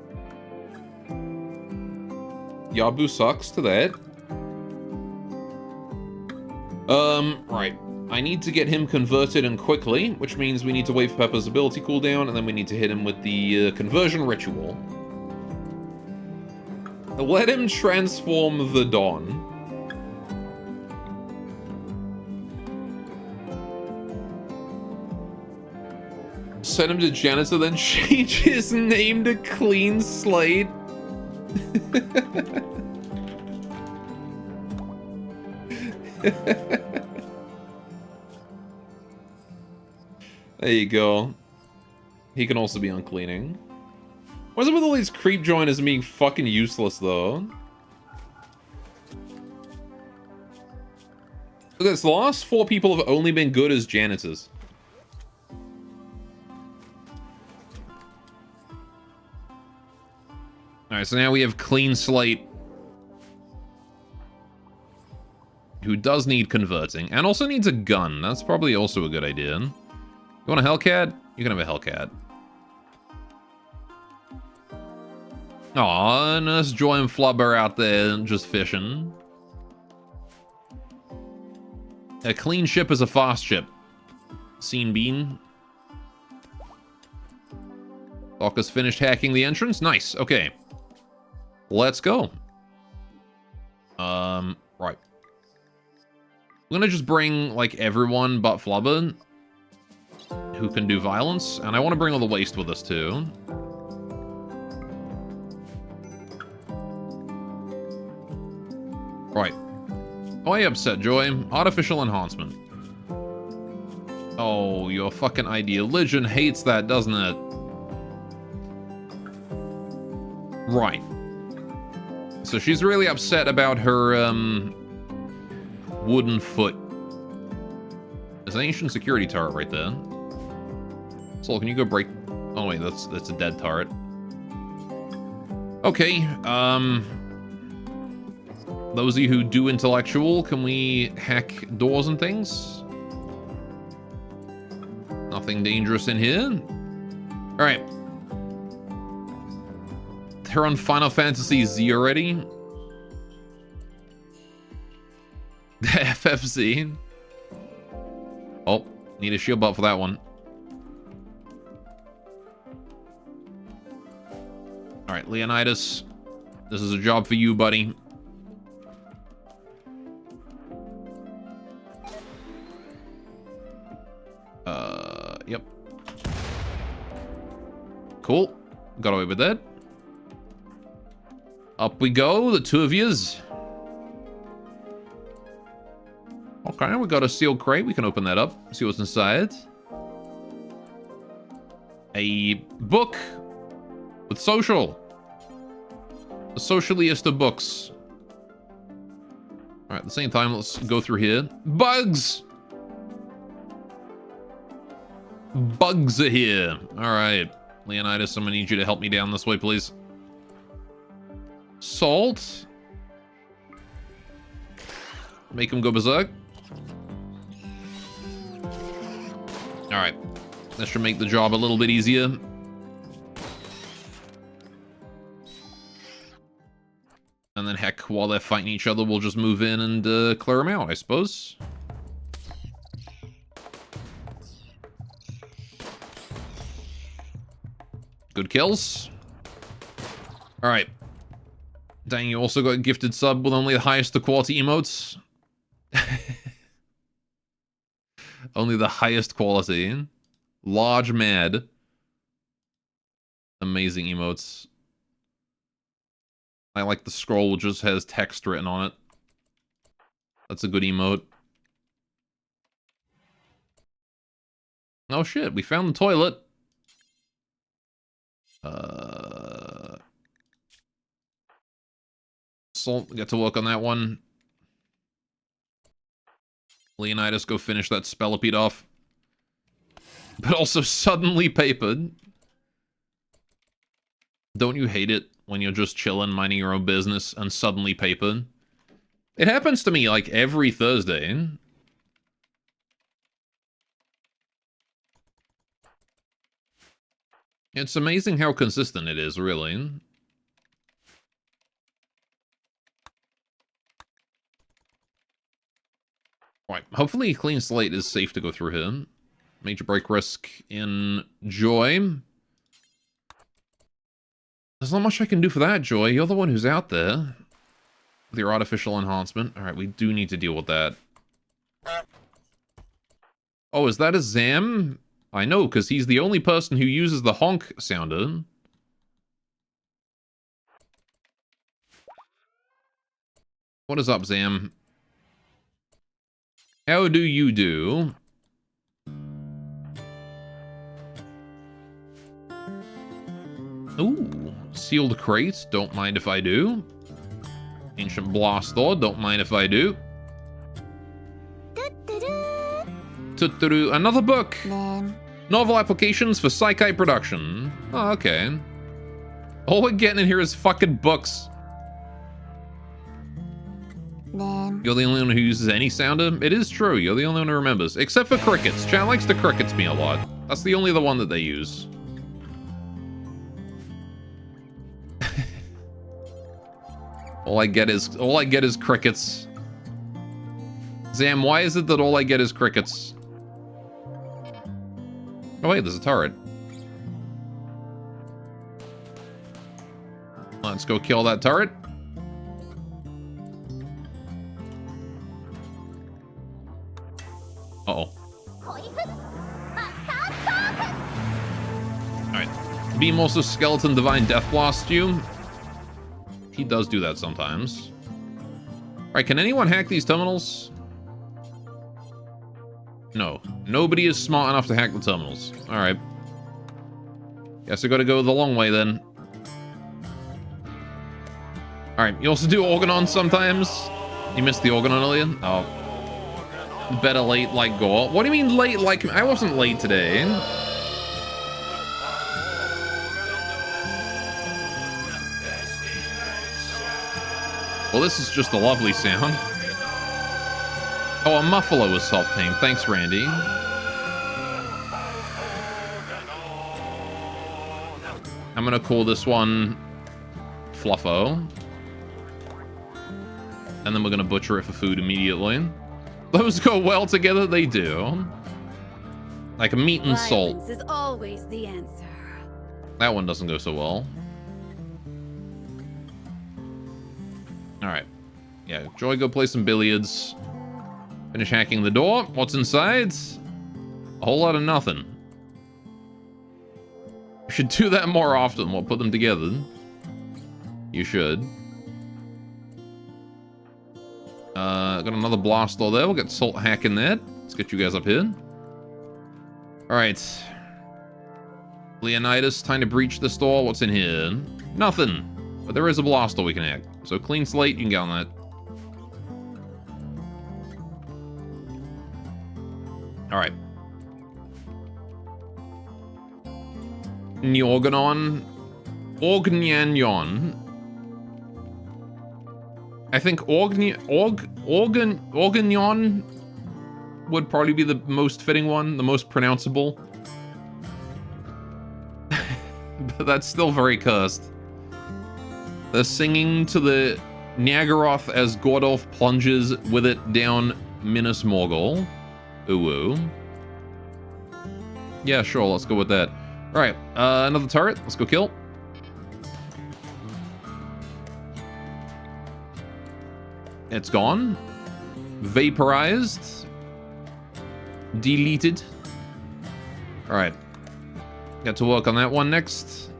Yabu sucks to that. Right. I need to get him converted and quickly, which means we need to wait for Pepper's ability cooldown, and then we need to hit him with the conversion ritual. Let him transform the Dawn. Send him to janitor, then change his name to Clean Slate. There you go. He can also be on cleaning. What's up with all these creep joiners being fucking useless, though? Look at this, the last 4 people have only been good as janitors. Alright, so now we have Clean Slate, who does need converting, and also needs a gun. That's probably also a good idea. You want a Hellcat? You can have a Hellcat. Aw, Nurse Joy and Flubber out there just fishing. A clean ship is a fast ship. Scene Bean. Locker's finished hacking the entrance. Nice, okay. Let's go. Right. I'm gonna just bring, like, everyone but Flubber who can do violence, and I want to bring all the waste with us, too. Right. Why are you upset, Joy? Artificial enhancement. Oh, your fucking ideologian hates that, doesn't it? Right. So she's really upset about her, wooden foot. There's an ancient security turret right there. Soul, can you go break... Oh, wait, that's a dead turret. Okay, those of you who do intellectual, can we hack doors and things? Nothing dangerous in here. Alright. They're on Final Fantasy Z already. The FFZ. Oh, need a shield belt for that one. Alright, Leonidas. This is a job for you, buddy. Yep. Cool. Got away with that. Up we go, the 2 of yous. Okay, we got a sealed crate. We can open that up, see what's inside. A book with social. The socialiest of books. Alright, at the same time, let's go through here. Bugs! Bugs are here. Alright. Leonidas, I'm gonna need you to help me down this way, please. Salt. Make him go berserk. Alright. That should make the job a little bit easier. And then, heck, while they're fighting each other, we'll just move in and clear them out, I suppose. Good kills. Alright. Dang, you also got a gifted sub with only the highest quality emotes. Only the highest quality. Large mad. Amazing emotes. I like the scroll which just has text written on it. That's a good emote. Oh shit, we found the toilet. Salt, get to work on that one. Leonidas, go finish that spellipede off. But also suddenly papered. Don't you hate it when you're just chilling, minding your own business, and suddenly papered? It happens to me, like, every Thursday. It's amazing how consistent it is, really. Alright, hopefully Clean Slate is safe to go through here. Major break risk in Joy. There's not much I can do for that, Joy. You're the one who's out there. With your artificial enhancement. Alright, we do need to deal with that. Oh, is that a Zam? I know, because he's the only person who uses the honk sounder. What is up, Zam? How do you do? Ooh, sealed crate. Don't mind if I do. Ancient Blaster. Don't mind if I do. Another book. Novel applications for Psyche production. Oh, okay. All we're getting in here is fucking books. You're the only one who uses any sounder? It is true, you're the only one who remembers. Except for crickets. Chat likes to crickets me a lot. That's the only other one that they use. all I get is crickets. Zam, why is it that all I get is crickets? Oh wait, there's a turret. Let's go kill that turret. Uh-oh. Alright. Beam also Skeleton Divine Death Blast you. He does do that sometimes. Alright, can anyone hack these terminals? No. Nobody is smart enough to hack the terminals. Alright. Guess I gotta go the long way then. Alright, you also do Organon sometimes? You missed the Organon earlier? Oh. Better late like Gore. What do you mean late like... I wasn't late today. Well, this is just a lovely sound. Oh, a Muffalo was self-tamed. Thanks, Randy. I'm gonna call this one Fluffo. And then we're gonna butcher it for food immediately. Those go well together, they do. Like meat and salt. Violence is always the answer. That one doesn't go so well. Alright. Yeah, Joy, go play some billiards. Finish hacking the door. What's inside? A whole lot of nothing. You should do that more often. We'll put them together. You should. Got another blast door there. We'll get salt hack in there. Let's get you guys up here. Alright. Leonidas, time to breach this door. What's in here? Nothing. But there is a blast door we can hack. So clean slate, you can get on that. Alright. Nyorganon. Orgnyanyon. I think Organyon would probably be the most fitting one, the most pronounceable. But that's still very cursed. They're singing to the Niagaroth as Gordolf plunges with it down Minas Morgul. Ooh. Yeah, sure, let's go with that. Alright, another turret. Let's go kill. It's gone. Vaporized. Deleted. Alright. Got to work on that one next.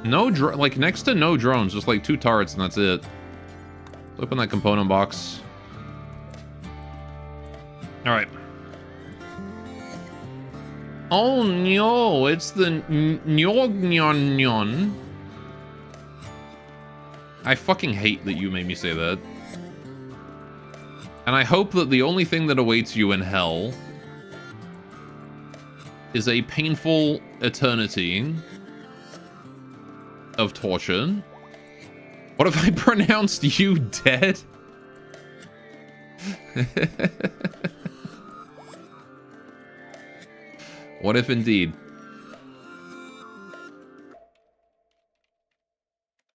No, like, next to no drones. Just, like, 2 turrets and that's it. Let's open that component box. Alright. Oh, no. It's the Nyorgnyon. I fucking hate that you made me say that. And I hope that the only thing that awaits you in hell is a painful eternity of torture. What if I pronounced you dead? What if indeed?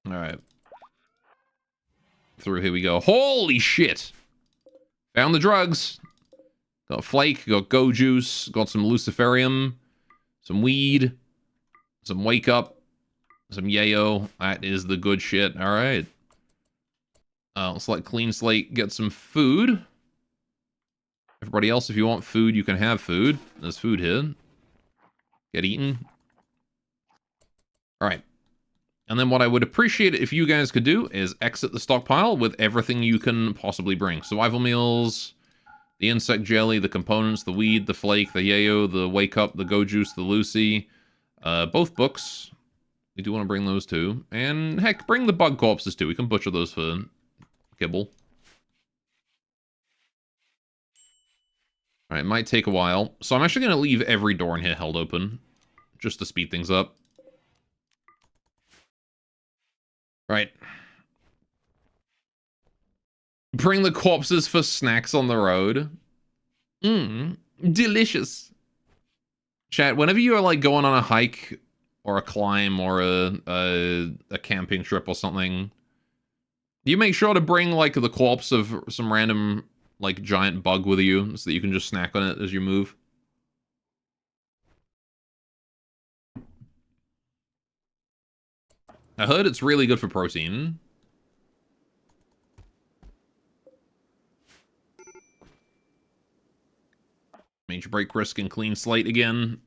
Alright. Through here we go. Holy shit! Found the drugs. Got flake, got go juice, got some luciferium, some weed, some wake up, some yayo. That is the good shit. All right. Let's let clean slate get some food. Everybody else, if you want food, you can have food. There's food here. Get eaten. All right. And then what I would appreciate if you guys could do is exit the stockpile with everything you can possibly bring. Survival meals, the insect jelly, the components, the weed, the flake, the yayo, the wake up, the go juice, the Lucy. Both books. We do want to bring those too. And heck, bring the bug corpses too. We can butcher those for kibble. Alright, it might take a while. So I'm actually going to leave every door in here held open. Just to speed things up. Right. Bring the corpses for snacks on the road. Delicious. Chat, whenever you are like going on a hike or a climb or a camping trip or something, you make sure to bring like the corpse of some random like giant bug with you so that you can just snack on it as you move. I heard it's really good for protein. Major break risk and clean slate again.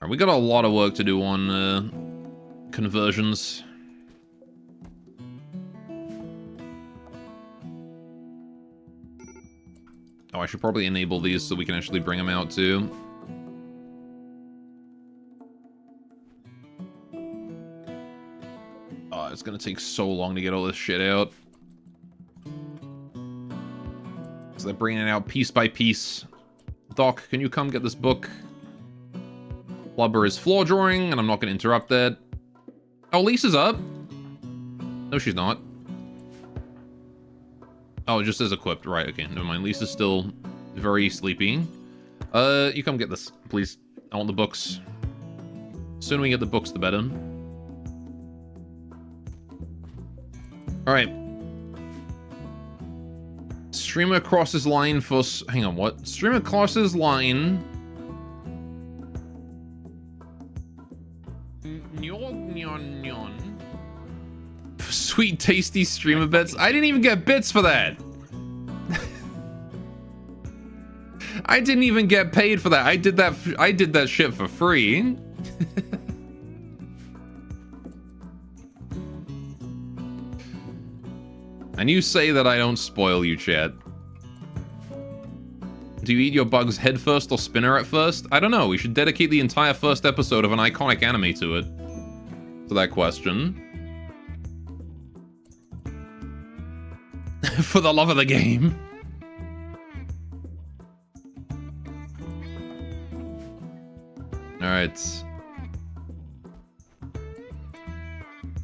Alright, we got a lot of work to do on conversions. Oh, I should probably enable these so we can actually bring them out too. Oh, it's gonna take so long to get all this shit out. So they're bringing it out piece by piece. Doc, can you come get this book? Flubber is floor drawing, and I'm not gonna interrupt that. Oh, Lisa's up. No, she's not. Oh, it just says equipped. Right, okay, never mind. Lisa's still very sleepy. You come get this, please. I want the books. The sooner we get the books, the better. Alright. Streamer crosses line for... Hang on, what? Streamer crosses line... Sweet, tasty streamer bits. I didn't even get bits for that. I didn't even get paid for that. I did that shit for free. And you say that I don't spoil you, chat. Do you eat your bugs head first or spinner at first? I don't know. We should dedicate the entire first episode of an iconic anime to it. To that question. For the love of the game. Alright.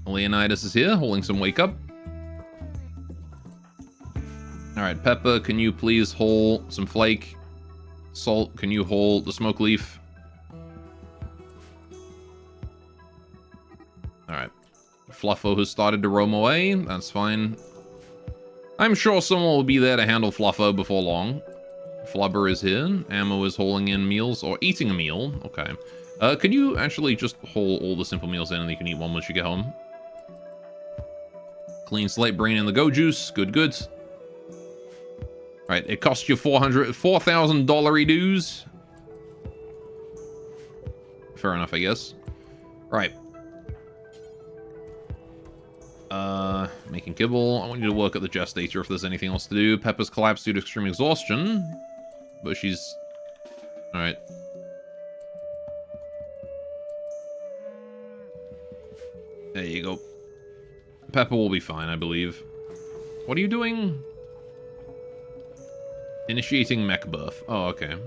Leonidas is here, holding some wake up. Alright, Peppa, can you please hold some flake? Salt, can you hold the smoke leaf? Alright. Fluffo has started to roam away. That's fine. I'm sure someone will be there to handle Fluffo before long. Flubber is here. Ammo is hauling in meals, or eating a meal. Okay. Can you actually just haul all the simple meals in and you can eat one once you get home? Clean slate, brain in the go juice. Good, good. Right, it cost you $4,000 dues. Fair enough, I guess. Right. Making kibble. I want you to work at the gestator if there's anything else to do. Pepper's collapsed due to extreme exhaustion. But she's... Alright. There you go. Pepper will be fine, I believe. What are you doing? Initiating mech birth. Oh, okay.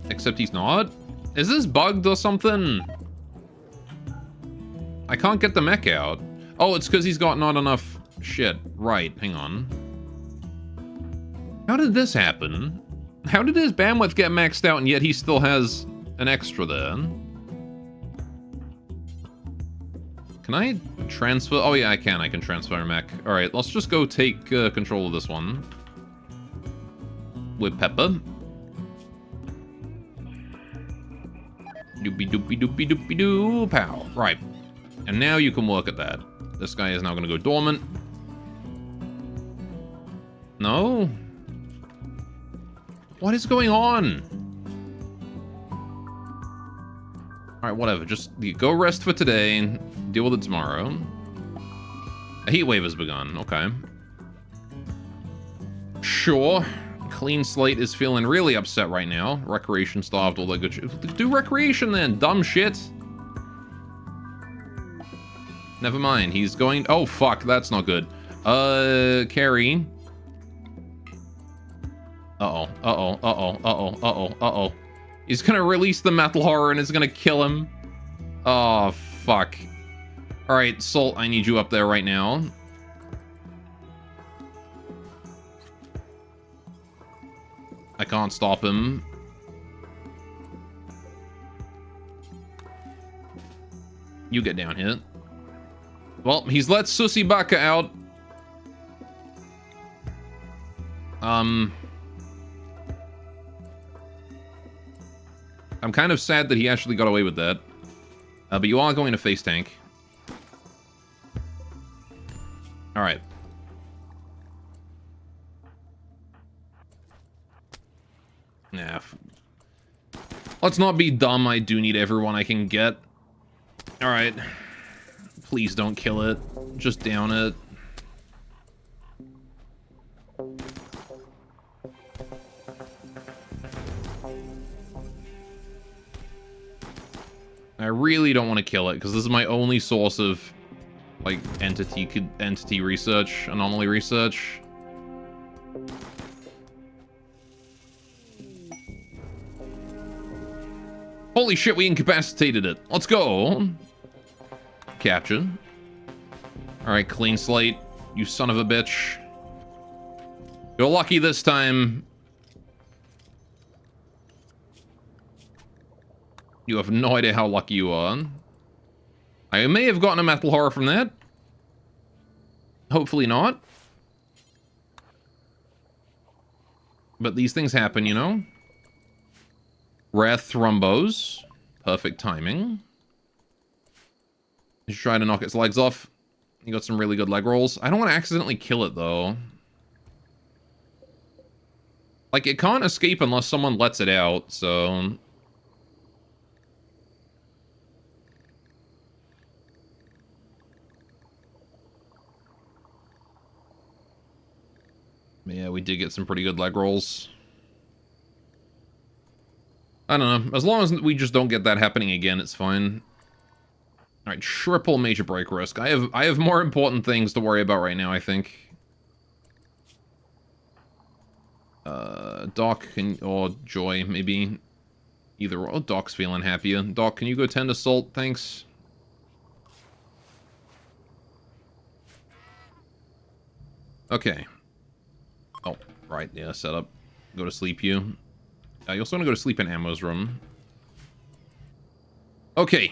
Except he's not? Is this bugged or something? I can't get the mech out. Oh, it's because he's got not enough shit. Right, hang on. How did this happen? How did his bandwidth get maxed out and yet he still has an extra there? Can I transfer? Oh yeah, I can. I can transfer a mech. Alright, let's just go take control of this one. With Pepper. Doopy doopy doopy doopy doo. Pow. Right. And now you can work at that. This guy is now going to go dormant. No? What is going on? Alright, whatever. Just go rest for today and deal with it tomorrow. A heat wave has begun. Okay. Sure. Clean Slate is feeling really upset right now. Recreation starved, all that good shit. Do recreation then, dumb shit. Never mind, he's going... Oh, fuck, that's not good. Carrie. Uh-oh, uh-oh, uh-oh, uh-oh, uh-oh, uh-oh. He's gonna release the metal horror and it's gonna kill him. Oh, fuck. Alright, Salt, I need you up there right now. I can't stop him. You get down here. Well, he's let Sussy Baka out. I'm kind of sad that he actually got away with that. But you are going to face tank. Alright. Nah. Let's not be dumb. I do need everyone I can get. Alright. Please don't kill it. Just down it. I really don't want to kill it, because this is my only source of, like, entity research, anomaly research. Holy shit, we incapacitated it. Let's go. Capture. Alright, Clean Slate. You son of a bitch. You're lucky this time. You have no idea how lucky you are. I may have gotten a metal horror from that. Hopefully not. But these things happen, you know? Rare thrombos. Perfect timing. He's trying to knock its legs off. You got some really good leg rolls. I don't want to accidentally kill it, though. Like, it can't escape unless someone lets it out, so... Yeah, we did get some pretty good leg rolls. I don't know. As long as we just don't get that happening again, it's fine. Alright, triple major break risk. I have more important things to worry about right now, I think. Doc or Joy, maybe. Either or. Oh, Doc's feeling happier. Doc, can you go tend to Salt? Thanks. Okay. Oh, right, yeah, set up. Go to sleep, you. You also want to go to sleep in Ammo's room. Okay.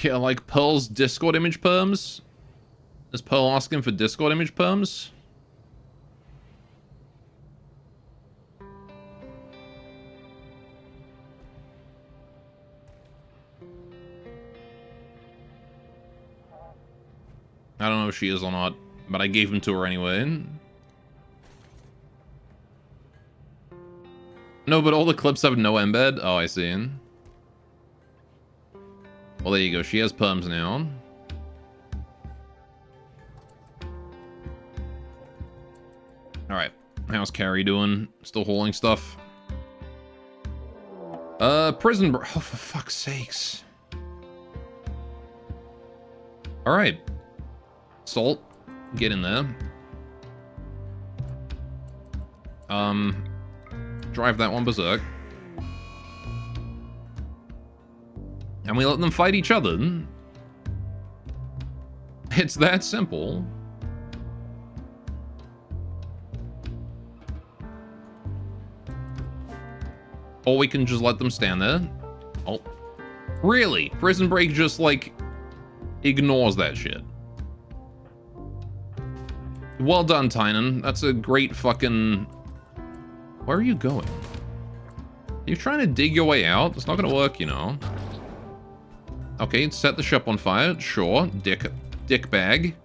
Yeah, like Pearl's Discord image perms? Is Pearl asking for Discord image perms? I don't know if she is or not, but I gave them to her anyway. No, but all the clips have no embed? Oh, I see. Well, there you go. She has perms now. Alright. How's Carrie doing? Still hauling stuff? Prison... Oh, for fuck's sakes. Alright. Salt. Get in there. Drive that one berserk. And we let them fight each other. It's that simple. Or we can just let them stand there. Oh. Really? Prison Break just, like, ignores that shit. Well done, Tynan. That's a great fucking... Where are you going? Are you trying to dig your way out? It's not gonna work, you know. Okay, set the ship on fire. Sure. Dick bag.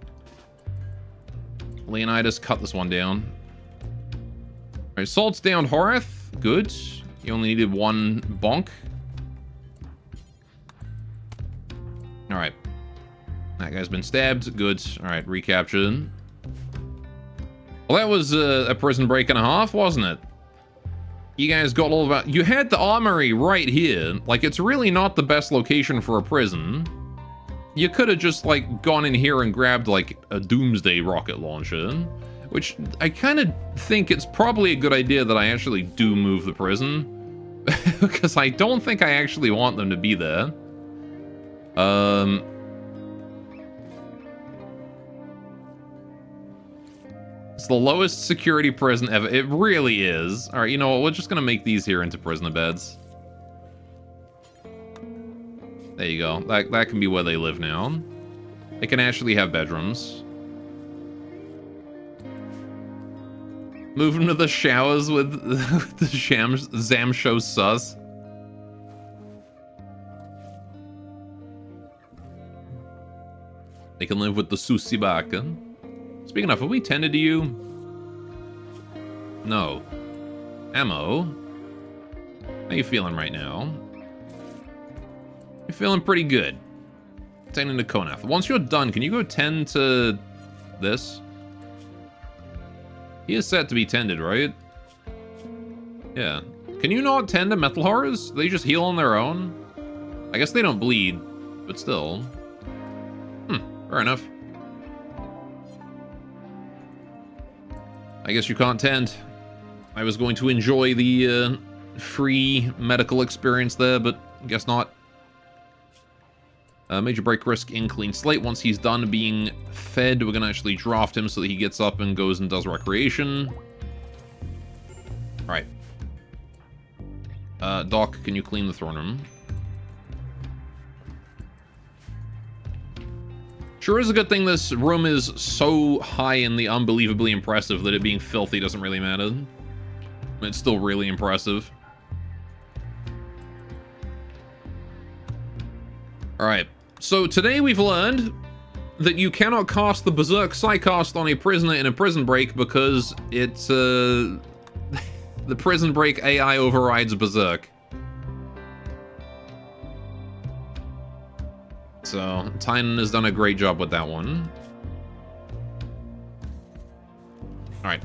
Leonidas, cut this one down. Alright, salt's down Horath. Good. You only needed one bonk. Alright. That guy's been stabbed. Good. Alright, recaptured. Well, that was a prison break and a half, wasn't it? You guys got all about... You had the armory right here. Like, it's really not the best location for a prison. You could have just, like, gone in here and grabbed, like, a doomsday rocket launcher. Which, I kind of think it's probably a good idea that I actually do move the prison. Because I don't think I actually want them to be there. It's the lowest security prison ever. It really is. Alright, you know what? We're just gonna make these here into prisoner beds. There you go. That can be where they live now. They can actually have bedrooms. Move them to the showers with the Zamsho sus. They can live with the Susibaka. Speaking of, have we tended to you? No. Ammo. How you feeling right now? You're feeling pretty good. Tending to Konath. Once you're done, can you go tend to this? He is set to be tended, right? Yeah. Can you not tend to metal horrors? They just heal on their own? I guess they don't bleed, but still. Fair enough. I guess you can't tend. I was going to enjoy the free medical experience there, but guess not. Major break risk in clean slate. Once he's done being fed, we're going to actually draft him so that he gets up and goes and does recreation. Alright. Doc, can you clean the throne room? Sure is a good thing this room is so high in the unbelievably impressive that it being filthy doesn't really matter. It's still really impressive. Alright, so today we've learned that you cannot cast the Berserk Psycast on a prisoner in a prison break because it's, the prison break AI overrides Berserk. So, Tynan has done a great job with that one. Alright.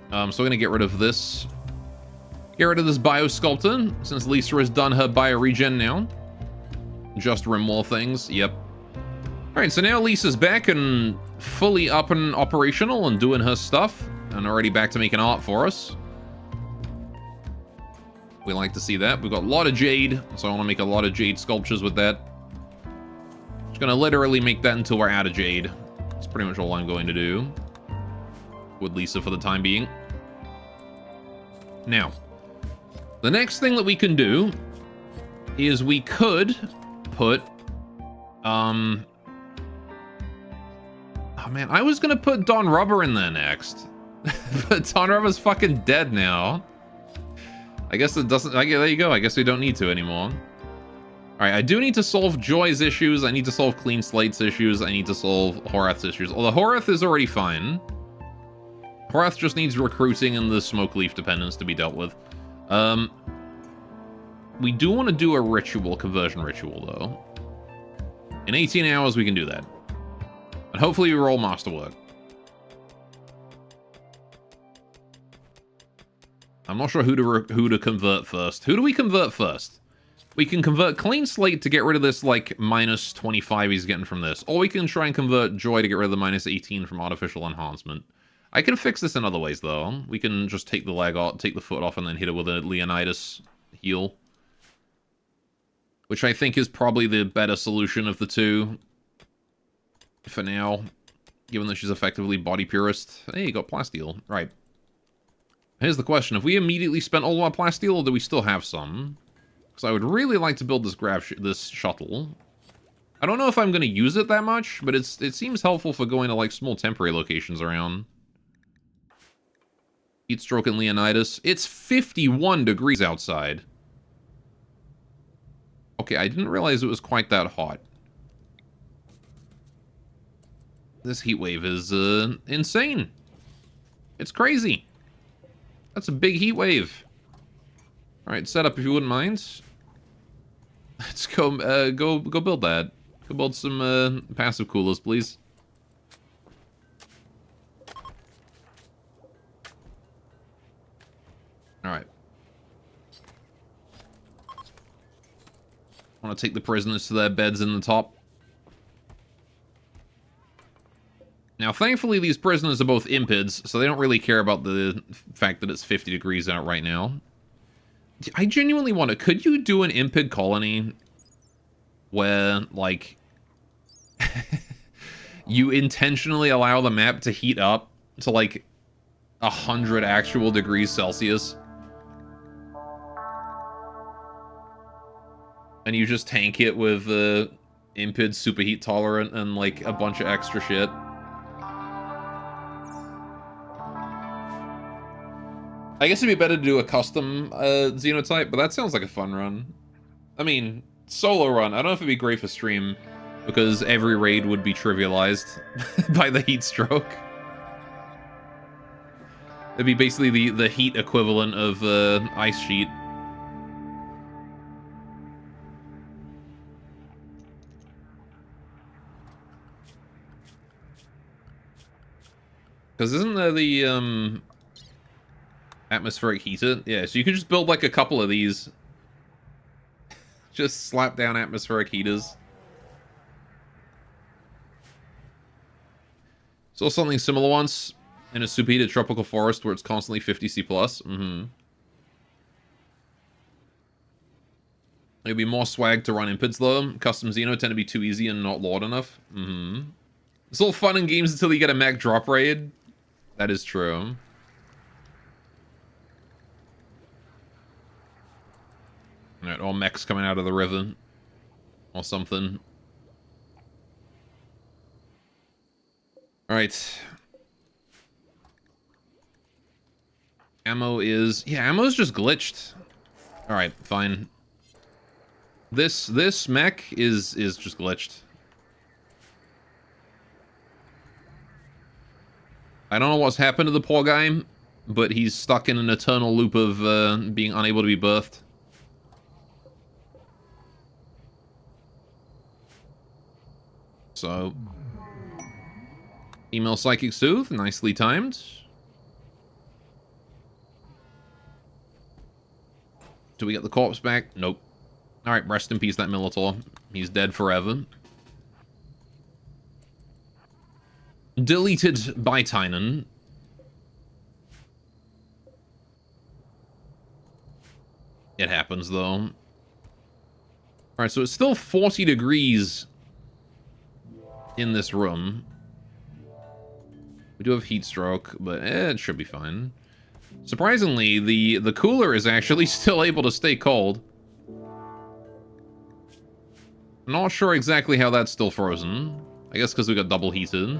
So we're gonna get rid of this. Get rid of this Biosculptor, since Lisa has done her Bioregen now. Just Rimworld things, yep. Alright, so now Lisa's back and fully up and operational and doing her stuff. And already back to making art for us. We like to see that. We've got a lot of jade, so I want to make a lot of jade sculptures with that. Just gonna literally make that until we're out of jade. That's pretty much all I'm going to do with Lisa for the time being. Now, the next thing that we can do is we could put, oh man, I was gonna put Don Rubber in there next, but Don Rubber's fucking dead now. I guess it doesn't, there you go, I guess we don't need to anymore. Alright, I do need to solve Joy's issues, I need to solve Clean Slate's issues, I need to solve Horath's issues. Although Horath is already fine. Horath just needs recruiting and the smoke leaf dependence to be dealt with. We do want to do a ritual, conversion ritual, though. In 18 hours, we can do that. And hopefully we roll masterwork. I'm not sure who to convert first. Who do we convert first? We can convert Clean Slate to get rid of this, like, minus 25 he's getting from this. Or we can try and convert Joy to get rid of the minus 18 from Artificial Enhancement. I can fix this in other ways, though. We can just take the leg off, take the foot off, and then hit it with a Leonidas heal. Which I think is probably the better solution of the two. For now. Given that she's effectively body purist. Hey, you got plasteel. Right. Here's the question. Have we immediately spent all our plasteel, or do we still have some? Because I would really like to build this shuttle. I don't know if I'm going to use it that much, but it seems helpful for going to, like, small temporary locations around. Heatstroke and Leonidas. It's 51 degrees outside. Okay, I didn't realize it was quite that hot. This heat wave is insane. It's crazy. That's a big heat wave. All right, set up if you wouldn't mind. Let's go go build that. Go build some passive coolers, please. All right. I want to take the prisoners to their beds in the top. Now, thankfully, these prisoners are both impids, so they don't really care about the fact that it's 50 degrees out right now. I genuinely want to... Could you do an impid colony where, like... you intentionally allow the map to heat up to, like, 100 actual degrees Celsius? And you just tank it with impid superheat tolerant and, like, a bunch of extra shit? I guess it'd be better to do a custom xenotype, but that sounds like a fun run. I mean, solo run. I don't know if it'd be great for stream, because every raid would be trivialized by the heat stroke. It'd be basically the heat equivalent of Ice Sheet. Because isn't there the atmospheric heater? Yeah, so you could just build like a couple of these. Just slap down atmospheric heaters. Saw something similar once in a superheated tropical forest where it's constantly 50 C+. It'd be more swag to run impids though. Custom Xeno tend to be too easy and not loud enough. It's all fun and games until you get a mech drop raid. That is true. Alright, all mechs coming out of the river. Or something. Alright. Ammo is... Yeah, ammo's just glitched. Alright, fine. This mech is just glitched. I don't know what's happened to the poor guy, but he's stuck in an eternal loop of being unable to be birthed. So, email Psychic Soothe, nicely timed. Do we get the corpse back? Nope. Alright, rest in peace, that Militor. He's dead forever. Deleted by Tynan. It happens, though. Alright, so it's still 40 degrees in this room. We do have heat stroke, but it should be fine. Surprisingly, the cooler is actually still able to stay cold. I'm not sure exactly how that's still frozen. I guess because we got double heated.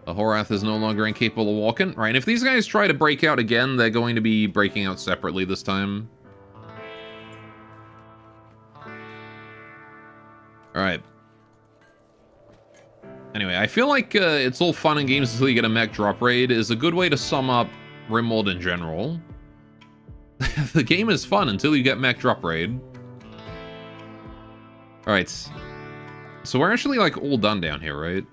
The Horath is no longer incapable of walking. Right, and if these guys try to break out again, they're going to be breaking out separately this time. Alright. Anyway, I feel like it's all fun and games until you get a mech drop raid is a good way to sum up Rimworld in general. The game is fun until you get mech drop raid. Alright. So we're actually, like, all done down here, right?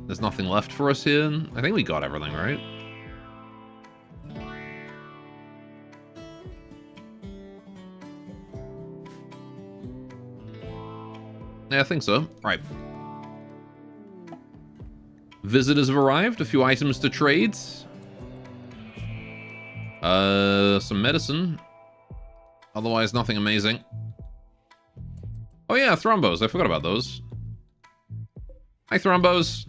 There's nothing left for us here. I think we got everything, right? Yeah, I think so. Right. Visitors have arrived. A few items to trade. Some medicine. Otherwise, nothing amazing. Oh yeah, thrombos. I forgot about those. Hi, thrombos.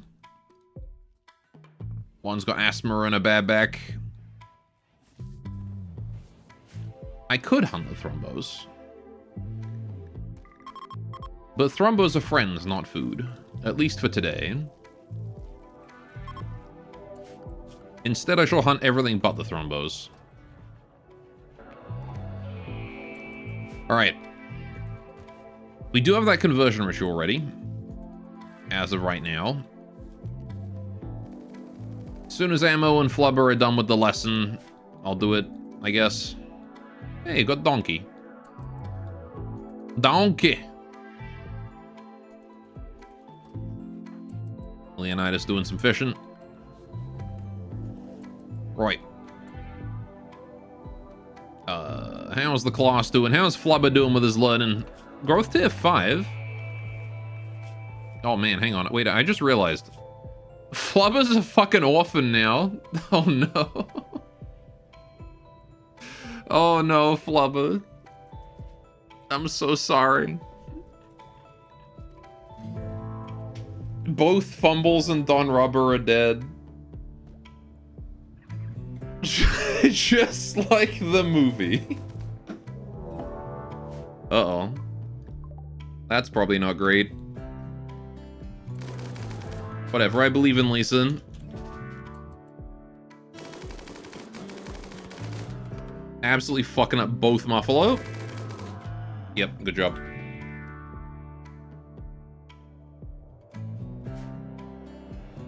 One's got asthma and a bad back. I could hunt the Thrombos. But Thrombos are friends, not food. At least for today. Instead, I shall hunt everything but the Thrombos. Alright. We do have that conversion ritual ready. As of right now. As soon as Ammo and Flubber are done with the lesson, I'll do it, I guess. Hey, got Donkey. Donkey! Leonidas doing some fishing. Right. How's the class doing? How's Flubber doing with his learning? Growth tier 5? Oh man, hang on. Wait, I just realized. Flubber's a fucking orphan now. Oh no. Oh no, Flubber. I'm so sorry. Both Fumbles and Don Rubber are dead. Just like the movie. Uh-oh. That's probably not great. Whatever, I believe in Lisa. Absolutely fucking up both Muffalo. Yep, good job.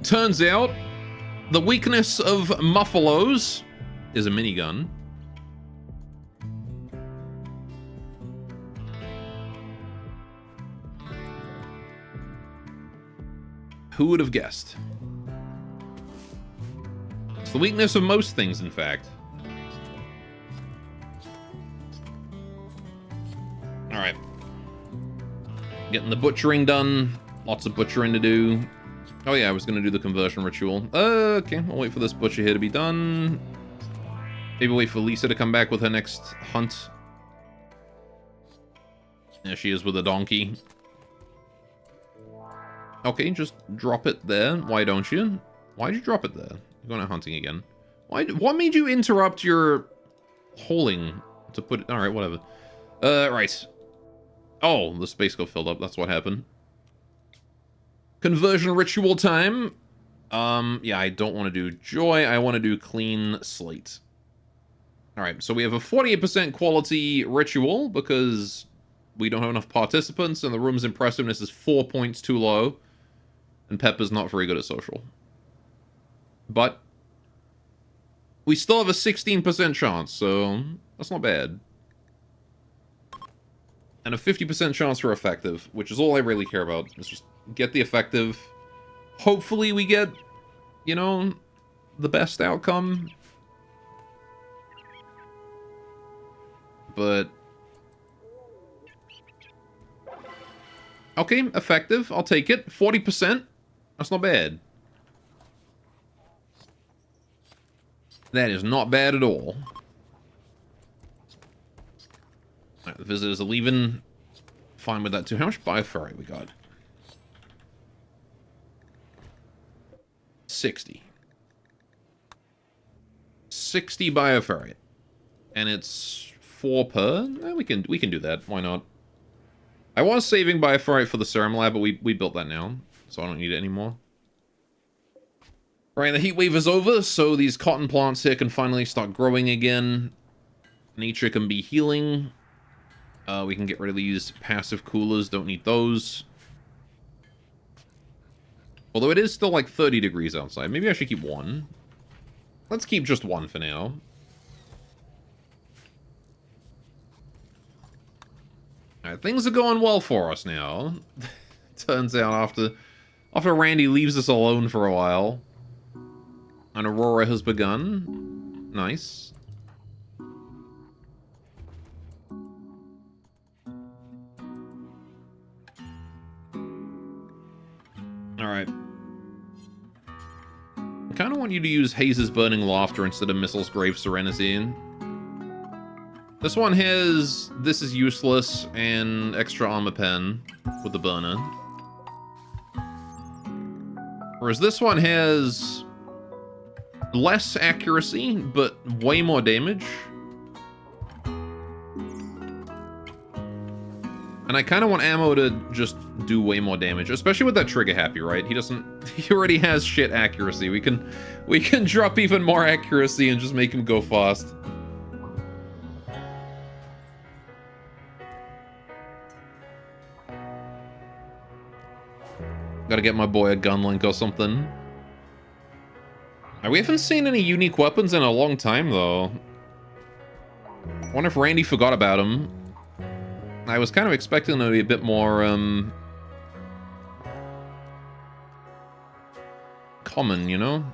Turns out, the weakness of Muffalos is a minigun. Who would have guessed? It's the weakness of most things, in fact. Alright. Getting the butchering done. Lots of butchering to do. Oh yeah, I was gonna do the conversion ritual. Okay, I'll wait for this butcher here to be done. Maybe wait for Lisa to come back with her next hunt. There she is with a donkey. Okay, just drop it there. Why don't you? Why'd you drop it there? You're going out hunting again. What made you interrupt your hauling to put it? Alright, whatever. Right. Oh, the space got filled up. That's what happened. Conversion ritual time. Yeah, I don't want to do joy. I want to do clean slate. Alright, so we have a 48% quality ritual because we don't have enough participants and the room's impressiveness is 4 points too low. And Pepper's not very good at social. But we still have a 16% chance, so that's not bad. And a 50% chance for effective, which is all I really care about. Is just get the effective. Hopefully we get, you know, the best outcome. But okay, effective. I'll take it. 40%. That's not bad. That is not bad at all. Alright, the visitors are leaving. Fine with that too. How much bioferrite we got? 60. 60 bioferrite. And it's 4 per? We can do that. Why not? I was saving bioferrite for the serum lab, but we built that now. So I don't need it anymore. Right, the heat wave is over, so these cotton plants here can finally start growing again. Nature can be healing. We can get rid of these passive coolers, don't need those. Although it is still like 30 degrees outside. Maybe I should keep one. Let's keep just one for now. Alright, things are going well for us now. Turns out after Randy leaves us alone for a while. And Aurora has begun. Nice. Alright. I kind of want you to use Hayes' Burning Laughter instead of Missile's Grave Serenity. This one has This Is Useless and Extra Armor Pen with the burner. Whereas this one has less accuracy, but way more damage. And I kind of want ammo to just do way more damage, especially with that trigger happy, right? He doesn't... He already has shit accuracy. We can drop even more accuracy and just make him go fast. Gotta get my boy a gun link or something. We haven't seen any unique weapons in a long time, though. I wonder if Randy forgot about them. I was kind of expecting them to be a bit more, common, you know?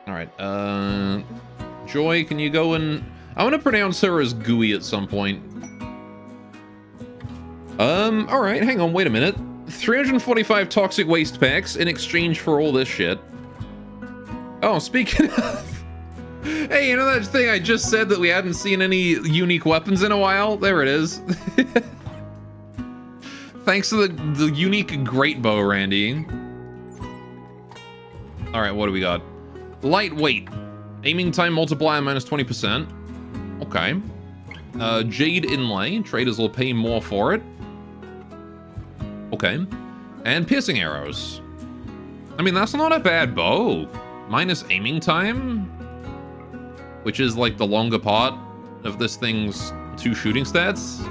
Alright, Joy, can you go and... I want to pronounce her as Gooey at some point. Alright, hang on, wait a minute. 345 toxic waste packs in exchange for all this shit. Oh, speaking of... Hey, you know that thing I just said that we hadn't seen any unique weapons in a while? There it is. Thanks to the unique great bow, Randy. Alright, what do we got? Lightweight. Aiming time multiplier minus 20%. Okay. Jade inlay. Traders will pay more for it. Okay. And piercing arrows. I mean, that's not a bad bow. Minus aiming time, which is like the longer part of this thing's 2 shooting stats.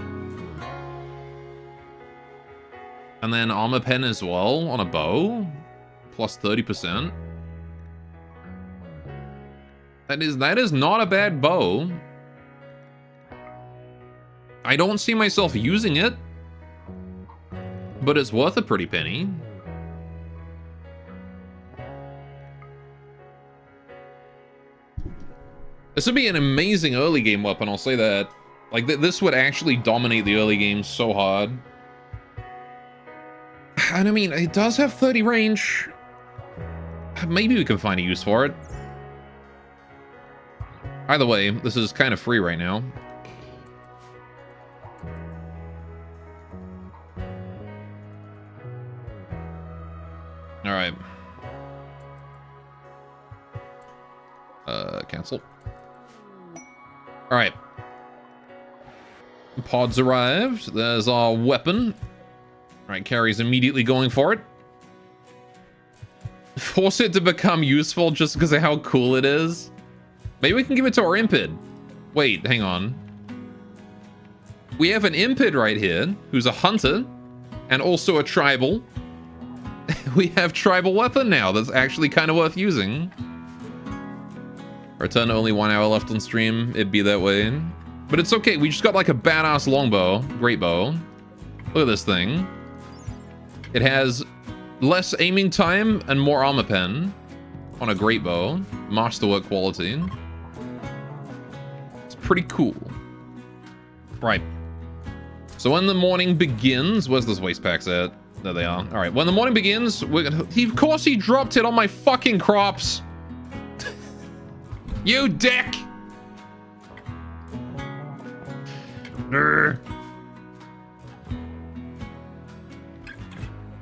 And then armor pen as well on a bow. Plus 30%. That is not a bad bow. I don't see myself using it, but it's worth a pretty penny. This would be an amazing early game weapon, I'll say that. Like, this would actually dominate the early game so hard. And I mean, it does have 30 range. Maybe we can find a use for it. Either way, this is kind of free right now. Alright. Cancel. Alright. Pods arrived. There's our weapon. Alright, Carrie's immediately going for it. Force it to become useful just because of how cool it is. Maybe we can give it to our Impid. Wait, hang on. We have an Impid right here, who's a hunter, and also a tribal. We have tribal weapon now that's actually kind of worth using. Return only 1 hour left on stream. It'd be that way. But it's okay. We just got like a badass longbow. Great bow. Look at this thing. It has less aiming time and more armor pen on a great bow. Masterwork quality. It's pretty cool. Right. So when the morning begins... Where's this waste packs at? There they are. All right. When the morning begins, we're gonna... Of course he dropped it on my fucking crops. You dick!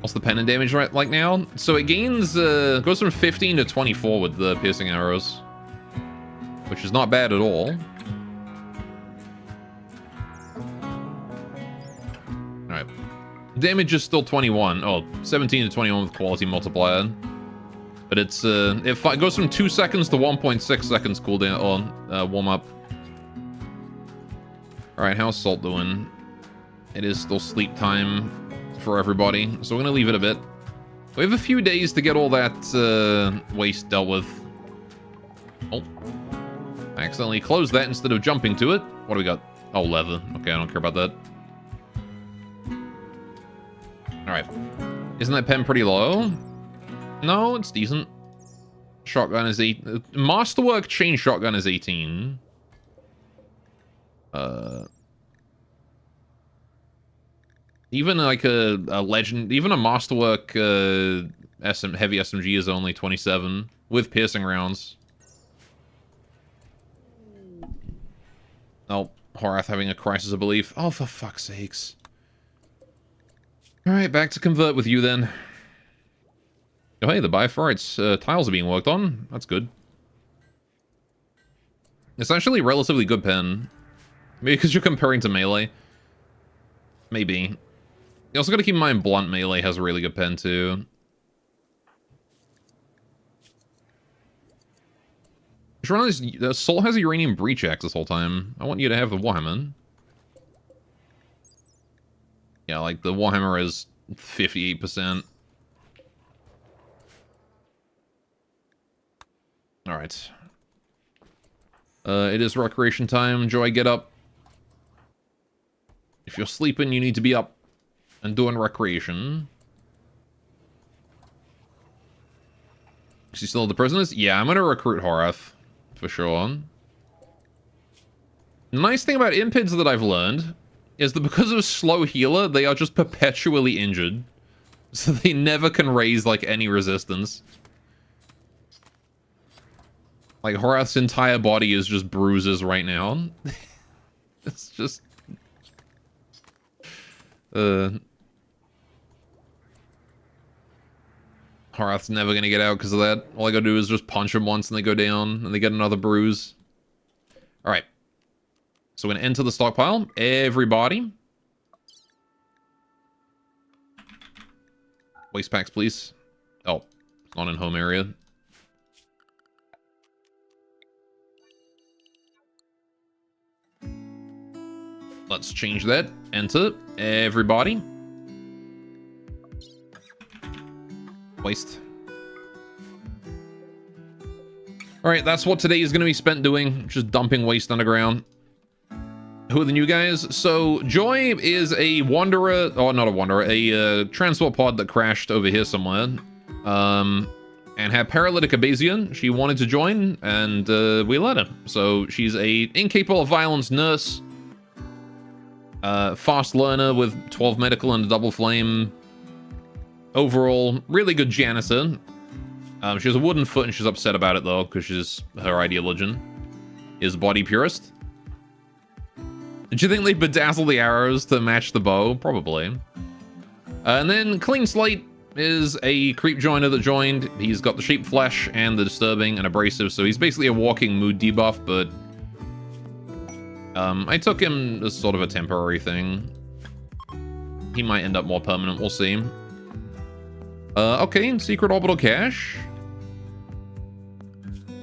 What's the pen and damage right like now? So it gains, goes from 15 to 24 with the piercing arrows, which is not bad at all. Alright. Damage is still 21. Oh, 17 to 21 with quality multiplier. But it's, it goes from 2 seconds to 1.6 seconds cooldown on warm up. Alright, how's Salt doing? It is still sleep time for everybody, so we're gonna leave it a bit. We have a few days to get all that waste dealt with. Oh. I accidentally closed that instead of jumping to it. What do we got? Oh, leather. Okay, I don't care about that. Alright. Isn't that pen pretty low? No, it's decent. Shotgun is 8. Masterwork chain shotgun is 18. Even like a legend, even a Masterwork heavy SMG is only 27 with piercing rounds. Oh, Horath having a crisis of belief. Oh, for fuck's sakes. Alright, back to convert with you then. Oh, hey, the Biophorite's tiles are being worked on. That's good. It's actually a relatively good pen. Maybe because you're comparing to melee. Maybe. You also gotta keep in mind blunt melee has a really good pen too. The Soul has a uranium breach axe this whole time. I want you to have the Warhammer. Yeah, like the Warhammer is 58%. Alright. It is recreation time. Joy, get up. If you're sleeping, you need to be up and doing recreation. Is he still the prisoners? Yeah, I'm gonna recruit Horath. For sure. The nice thing about impids that I've learned is that because of slow healer, they are just perpetually injured. So they never can raise, like, any resistance. Like, Horath's entire body is just bruises right now. It's just... Horath's never gonna get out because of that. All I gotta do is just punch him once and they go down and they get another bruise. Alright. So we're gonna enter the stockpile. Everybody. Waste packs, please. Oh, not in home area. Let's change that. Enter. Everybody. Waste. Alright, that's what today is going to be spent doing. Just dumping waste underground. Who are the new guys? So, Joy is a wanderer, or not a wanderer, a transport pod that crashed over here somewhere. And had paralytic abasia. She wanted to join, and we let her. So, she's a incapable of violence nurse. Fast learner with 12 medical and a double flame. Overall, really good janitor. She has a wooden foot and she's upset about it though, because her ideology is body purist. Did you think they bedazzle the arrows to match the bow? Probably. And then Clean Slate is a creep joiner that joined. He's got the sheep flesh and the disturbing and abrasive, so he's basically a walking mood debuff, but I took him as sort of a temporary thing. He might end up more permanent, we'll see. Okay, secret orbital cache.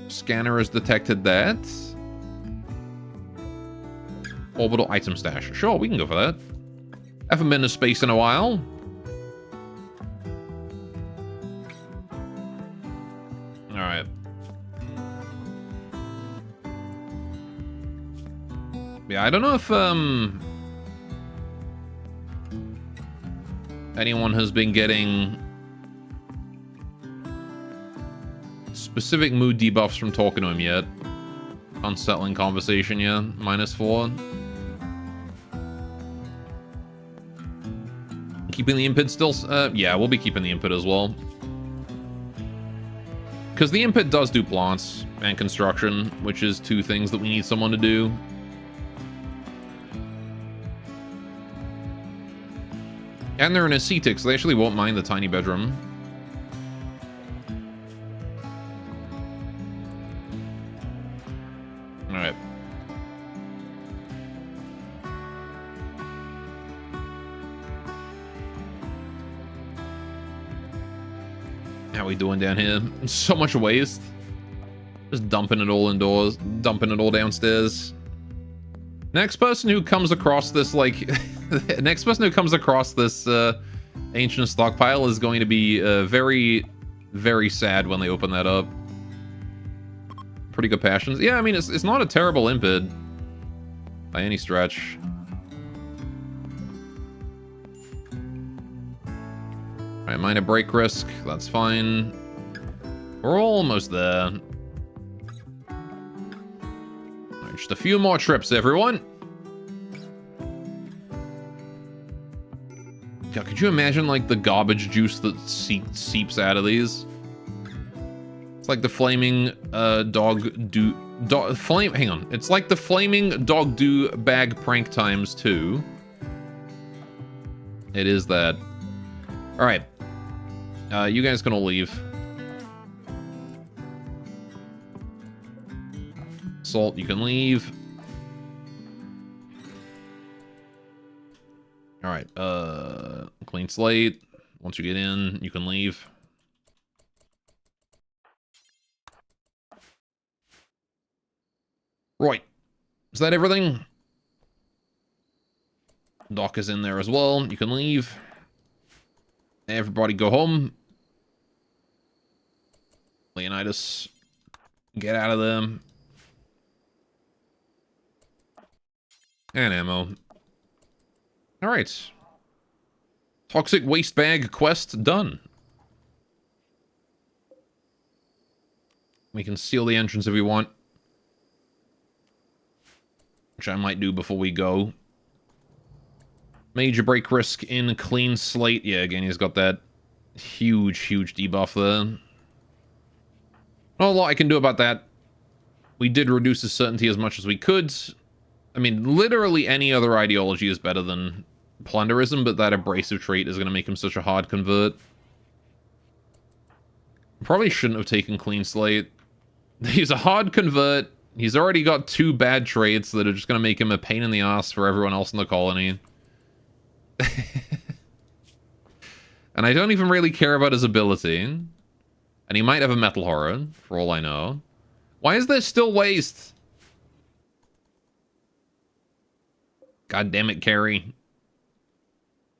Scanner has detected that. Orbital item stash. Sure, we can go for that. Haven't been to space in a while. Alright. Yeah, I don't know if, anyone has been getting specific mood debuffs from talking to him yet. Unsettling conversation, yeah. -4. Keeping the impid still? Yeah, we'll be keeping the impid as well. Because the impid does do plants and construction, which is two things that we need someone to do. And they're an ascetic, so they actually won't mind the tiny bedroom. Alright. How we doing down here? So much waste. Just dumping it all indoors, dumping it all downstairs. Next person who comes across this, like... next person who comes across this ancient stockpile is going to be very, very sad when they open that up. Pretty good passions. Yeah, I mean, it's not a terrible impid by any stretch. Alright, minor break risk. That's fine. We're almost there. Alright, just a few more trips, everyone. God, could you imagine, like, the garbage juice that seeps out of these? It's like the flaming hang on. It's like the flaming dog do bag prank times 2. It is that. Alright. You guys gonna leave. Salt, you can leave. Alright, clean slate. Once you get in, you can leave. Right. Is that everything? Doc is in there as well. You can leave. Everybody go home. Leonidas, get out of them. And ammo. Alright. Toxic waste bag quest done. We can seal the entrance if we want. Which I might do before we go. Major break risk in clean slate. Yeah, again, he's got that huge, huge debuff there. Not a lot I can do about that. We did reduce his certainty as much as we could. I mean, literally any other ideology is better than plunderism, but that abrasive trait is going to make him such a hard convert. Probably shouldn't have taken clean slate. He's a hard convert. He's already got 2 bad traits that are just going to make him a pain in the ass for everyone else in the colony. And I don't even really care about his ability. And he might have a metal horror, for all I know. Why is there still waste? God damn it, Carrie.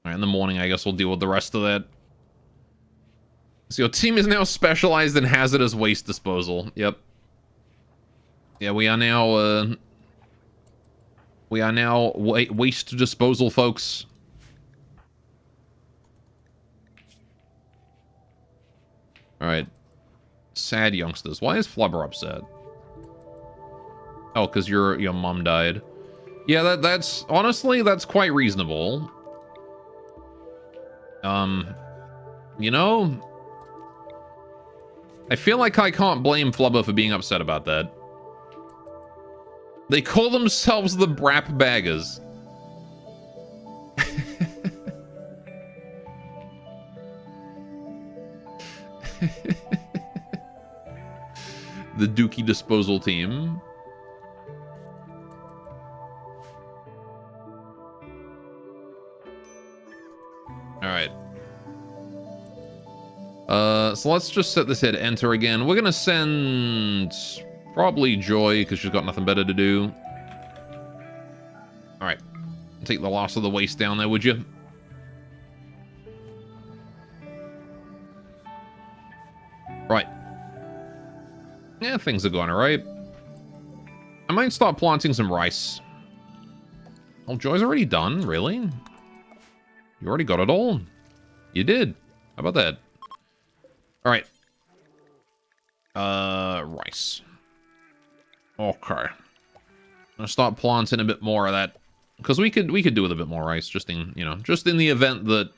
Alright, in the morning, I guess we'll deal with the rest of that. So your team is now specialized in hazardous waste disposal. Yep. Yeah, we are now, waste disposal, folks. Alright. Sad youngsters. Why is Flubber upset? Oh, because your mom died. Yeah, that's... Honestly, that's quite reasonable. You know... I feel like I can't blame Flubber for being upset about that. They call themselves the Brap Baggers. The Dookie disposal team. Alright. So let's just set this here to enter again. We're gonna send probably Joy, because she's got nothing better to do. Alright. Take the last of the waste down there, would you? Right. Yeah, things are going alright. I might start planting some rice. Oh, Joy's already done? Really? You already got it all? You did. How about that? Alright. Rice. Okay. I'm gonna start planting a bit more of that. Because we could do with a bit more rice, just in, you know, just in the event that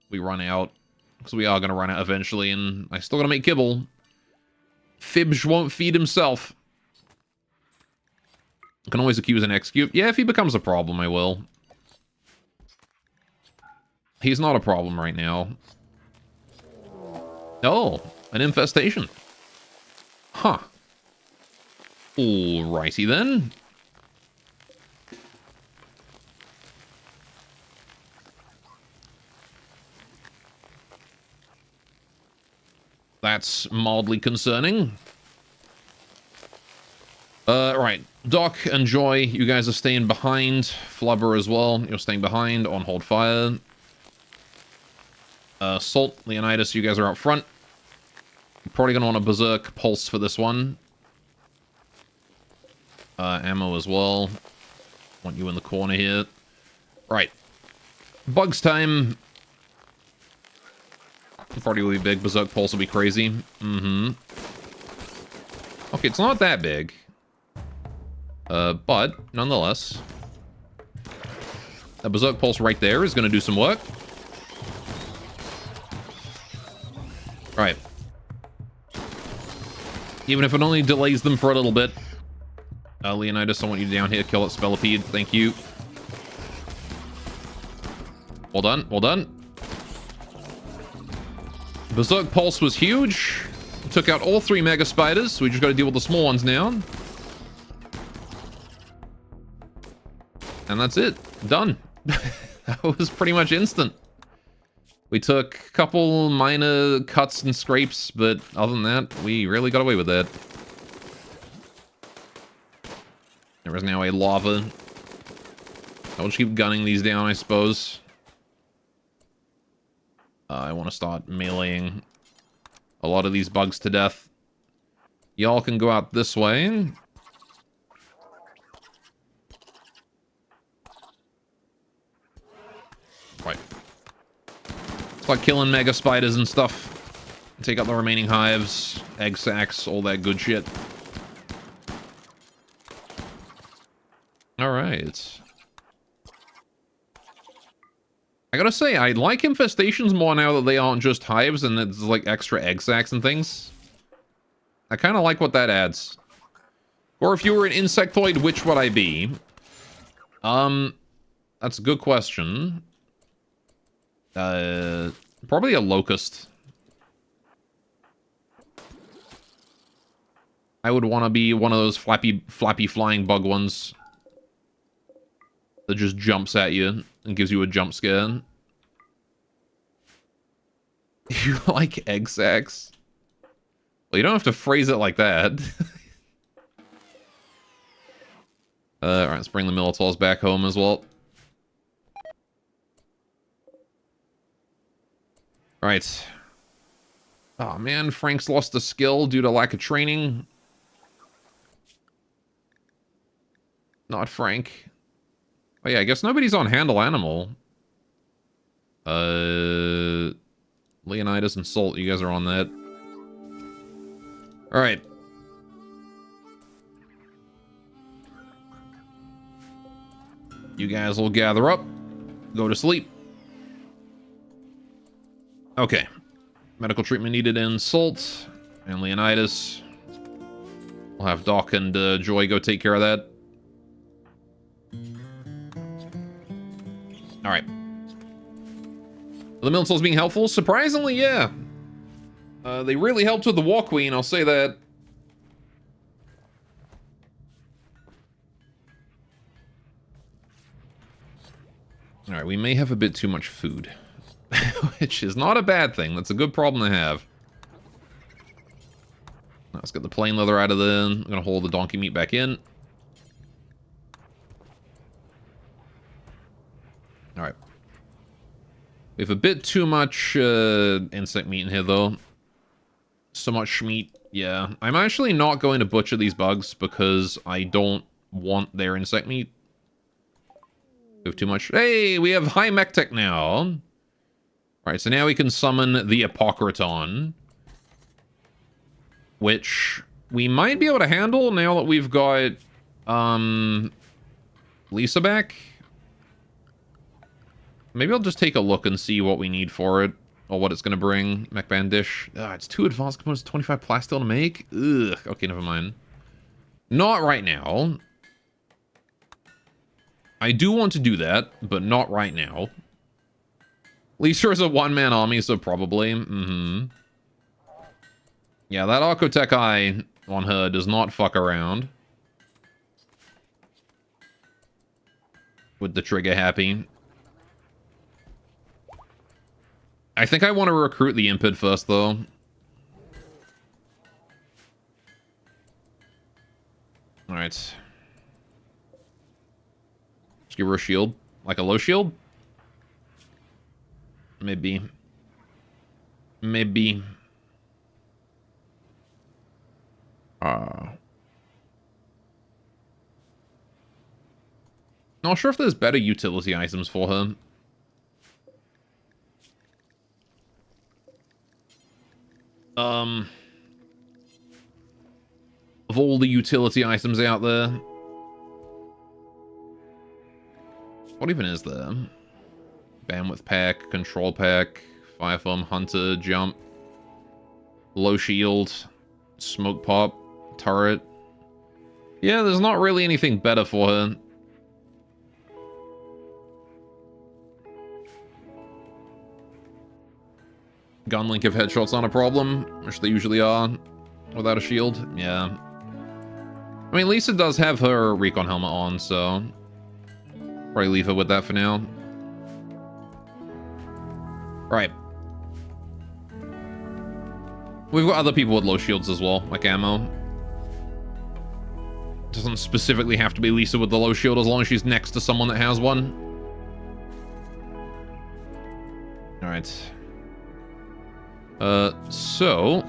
we run out. Because we are gonna run out eventually, and I still gotta make kibble. Fibs won't feed himself. I can always accuse and execute. Yeah, if he becomes a problem, I will. He's not a problem right now. Oh, an infestation. Huh. Alrighty then. That's mildly concerning. Right. Doc and Joy, you guys are staying behind. Flubber as well. You're staying behind on hold fire. Salt, Leonidas, you guys are out front. You're probably gonna want a Berserk Pulse for this one. Ammo as well. Want you in the corner here. Right. Bugs time. Probably will be big. Berserk Pulse will be crazy. Mm-hmm. Okay, it's not that big. But, nonetheless. A Berserk Pulse right there is going to do some work. Alright. Even if it only delays them for a little bit. Leonidas, I want you down here. Kill that Spellipede. Thank you. Well done. Well done. Berserk Pulse was huge. Took out all 3 Mega Spiders, so we just got to deal with the small ones now. And that's it. Done. That was pretty much instant. We took a couple minor cuts and scrapes, but other than that, we really got away with that. There is now a lava. I'll just keep gunning these down, I suppose. I want to start meleeing a lot of these bugs to death. Y'all can go out this way. Right. Start killing mega spiders and stuff. Take out the remaining hives, egg sacs, all that good shit. Alright. I gotta say, I like infestations more now that they aren't just hives and it's like extra egg sacs and things. I kind of like what that adds. Or if you were an insectoid, which would I be? That's a good question. Probably a locust. I would want to be one of those flappy flying bug ones that just jumps at you and gives you a jump scare. You like egg sacs? Well, you don't have to phrase it like that. Alright, let's bring the Militaurs back home as well. Right. Oh man, Frank's lost a skill due to lack of training. Not Frank. Oh yeah, I guess nobody's on Handle Animal. Leonidas and Salt, you guys are on that. Alright. You guys will gather up. Go to sleep. Okay. Medical treatment needed in Salt and Leonidas. We'll have Doc and Joy go take care of that. Alright. Are the Militaurs being helpful? Surprisingly, yeah. They really helped with the War Queen, I'll say that. Alright, we may have a bit too much food. Which is not a bad thing. That's a good problem to have. Let's get the plain leather out of there. I'm going to hold the donkey meat back in. Alright. We have a bit too much insect meat in here, though. So much meat. Yeah. I'm actually not going to butcher these bugs because I don't want their insect meat. We have too much. Hey, we have high mech tech now. Alright, so now we can summon the Apocryton. Which we might be able to handle now that we've got Lisa back. Maybe I'll just take a look and see what we need for it. Or what it's going to bring. Mech Bandish. It's 2 advanced components, 25 plasteel to make. Ugh. Okay, never mind. Not right now. I do want to do that, but not right now. Lisa is a one-man army, so probably. Yeah, that Archotech Eye on her does not fuck around. With the trigger happy. I think I want to recruit the Impid first, though. Alright. Just give her a shield. Like a low shield? Maybe. Maybe. Not sure if there's better utility items for her. Of all the utility items out there. What even is there? Bandwidth pack, control pack, fire foam, hunter, jump, low shield, smoke pop, turret. Yeah, there's not really anything better for her. Gunlink if headshots aren't a problem, which they usually are, without a shield. Yeah. I mean, Lisa does have her recon helmet on, so probably leave her with that for now. Right. We've got other people with low shields as well, like ammo. Doesn't specifically have to be Lisa with the low shield as long as she's next to someone that has one. Alright. So...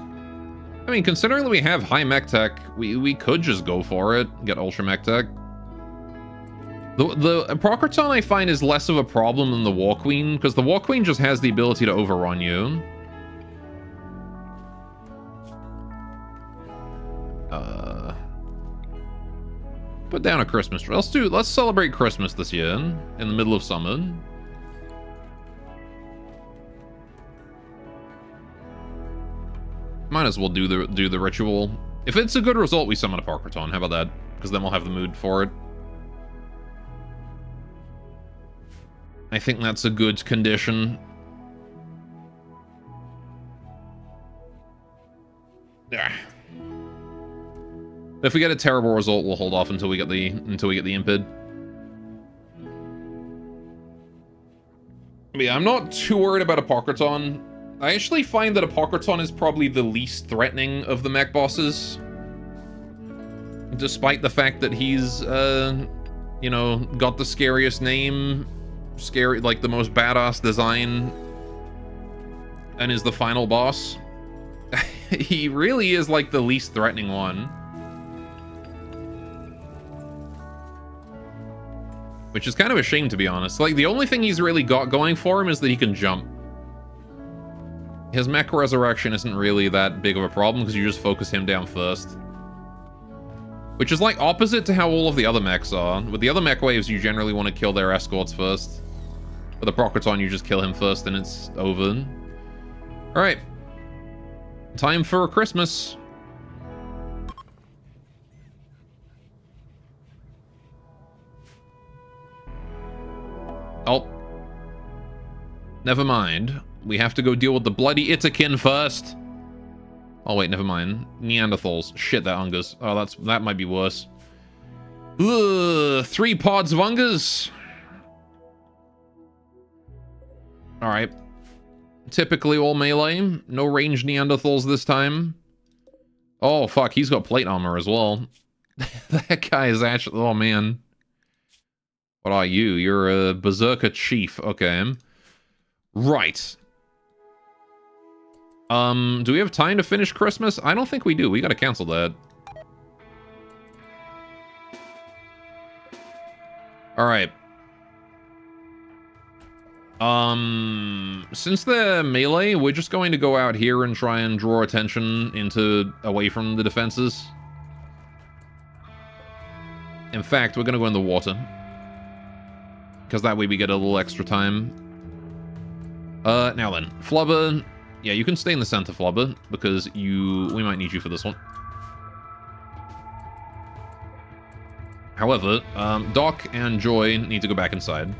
I mean, considering that we have high mech tech, we could just go for it, get ultra mech tech. The Procraton, I find, is less of a problem than the War Queen, because the War Queen just has the ability to overrun you. Put down a Christmas tree. Let's celebrate Christmas this year, in the middle of summer. Might as well do the ritual. If it's a good result, we summon a Procraton. How about that? Because then we'll have the mood for it. I think that's a good condition. Yeah. If we get a terrible result, we'll hold off until we get the impid. But yeah, I'm not too worried about a Procraton. I actually find that a Procraton is probably the least threatening of the mech bosses. Despite the fact that he's, you know, got the scariest name, like the most badass design, and is the final boss. He really is like the least threatening one. Which is kind of a shame, to be honest. Like, the only thing he's really got going for him is that he can jump. His mech resurrection isn't really that big of a problem because you just focus him down first. Which is like opposite to how all of the other mechs are. With the other mech waves, you generally want to kill their escorts first. With the Procraton, you just kill him first and it's over. Alright. Time for Christmas. Oh. Never mind. We have to go deal with the bloody Itakin first. Oh wait, never mind. Neanderthals. Shit, that Ungas. Oh, that might be worse. Ugh, 3 pods of Ungas. Alright. Typically all melee. No ranged Neanderthals this time. Oh, fuck. He's got plate armor as well. That guy is actually... Oh, man. What are you? You're a Berserker Chief. Okay. Right. Do we have time to finish Christmas? I don't think we do. We gotta cancel that. Alright. Since they're melee, we're just going to go out here and try and draw attention away from the defenses. In fact, we're gonna go in the water. Because that way we get a little extra time. Now then. Flubber. Yeah, you can stay in the center, Flubber, because we might need you for this one. However, Doc and Joy need to go back inside.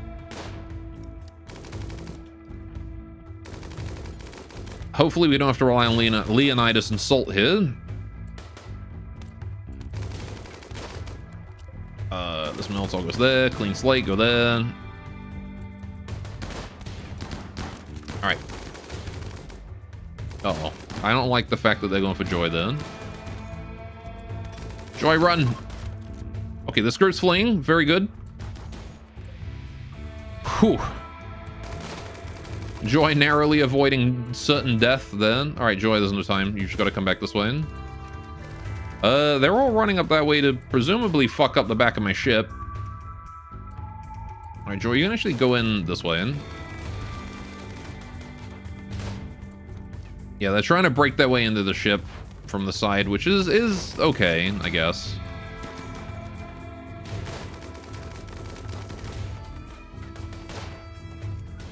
Hopefully we don't have to rely on Leonidas and Salt here. This Meltol goes there. Clean Slate, go there. Alright. Uh-oh. I don't like the fact that they're going for Joy then. Joy, run! Okay, this group's fleeing. Very good. Whew. Joy narrowly avoiding certain death then. Alright, Joy, there's no time. You just gotta come back this way. They're all running up that way to presumably fuck up the back of my ship. Alright, Joy, you can actually go in this way. Yeah, they're trying to break their way into the ship from the side, which is okay, I guess.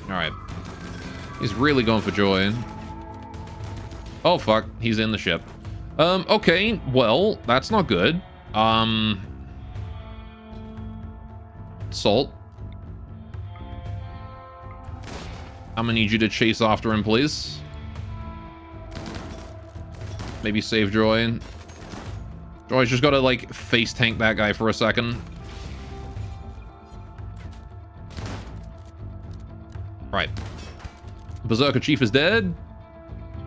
Alright. He's really going for Joy. Oh, fuck. He's in the ship. Okay. Well, that's not good. Salt. I'm gonna need you to chase after him, please. Maybe save Joy. Joy's just gotta, like, face tank that guy for a second. Right. Berserker Chief is dead.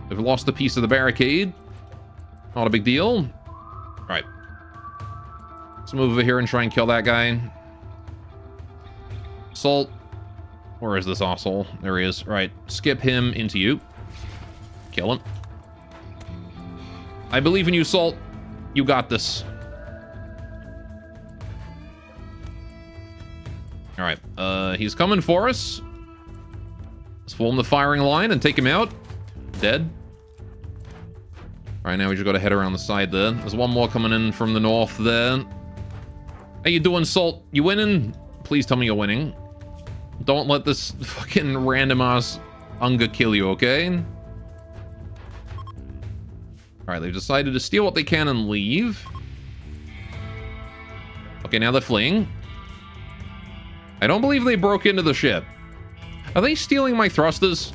We've lost a piece of the barricade. Not a big deal. Right. Let's move over here and try and kill that guy. Salt. Where is this asshole? There he is. Right. Skip him into you. Kill him. I believe in you, Salt. You got this. Alright. He's coming for us. Let's form the firing line and take him out. Dead. Alright, now we just gotta head around the side there. There's one more coming in from the north there. How you doing, Salt? You winning? Please tell me you're winning. Don't let this fucking random-ass Unga kill you, okay? Alright, they've decided to steal what they can and leave. Okay, now they're fleeing. I don't believe they broke into the ship. Are they stealing my thrusters?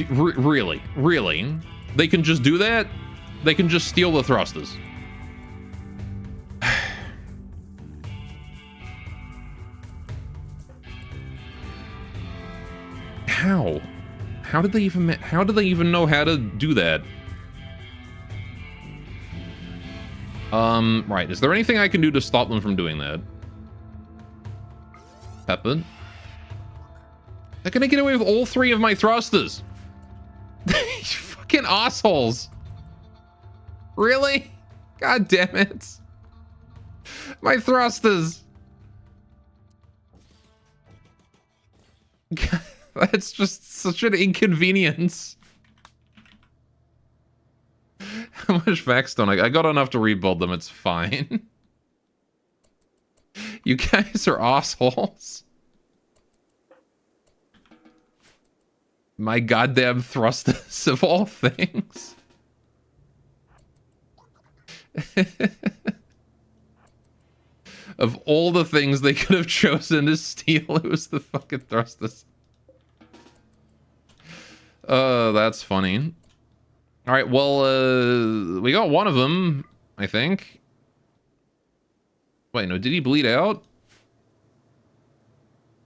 Really? Really? They can just do that? They can just steal the thrusters. How? How did they even know how to do that? Right. Is there anything I can do to stop them from doing that? Pepper? They're gonna get away with all 3 of my thrusters. You fucking assholes. Really? God damn it. My thrusters. That's just such an inconvenience. How much Vaxstone? I got enough to rebuild them. It's fine. You guys are assholes. My goddamn thrusters of all things. Of all the things they could have chosen to steal, it was the fucking thrusters. That's funny. Alright, well, we got one of them, I think. Wait, no, did he bleed out?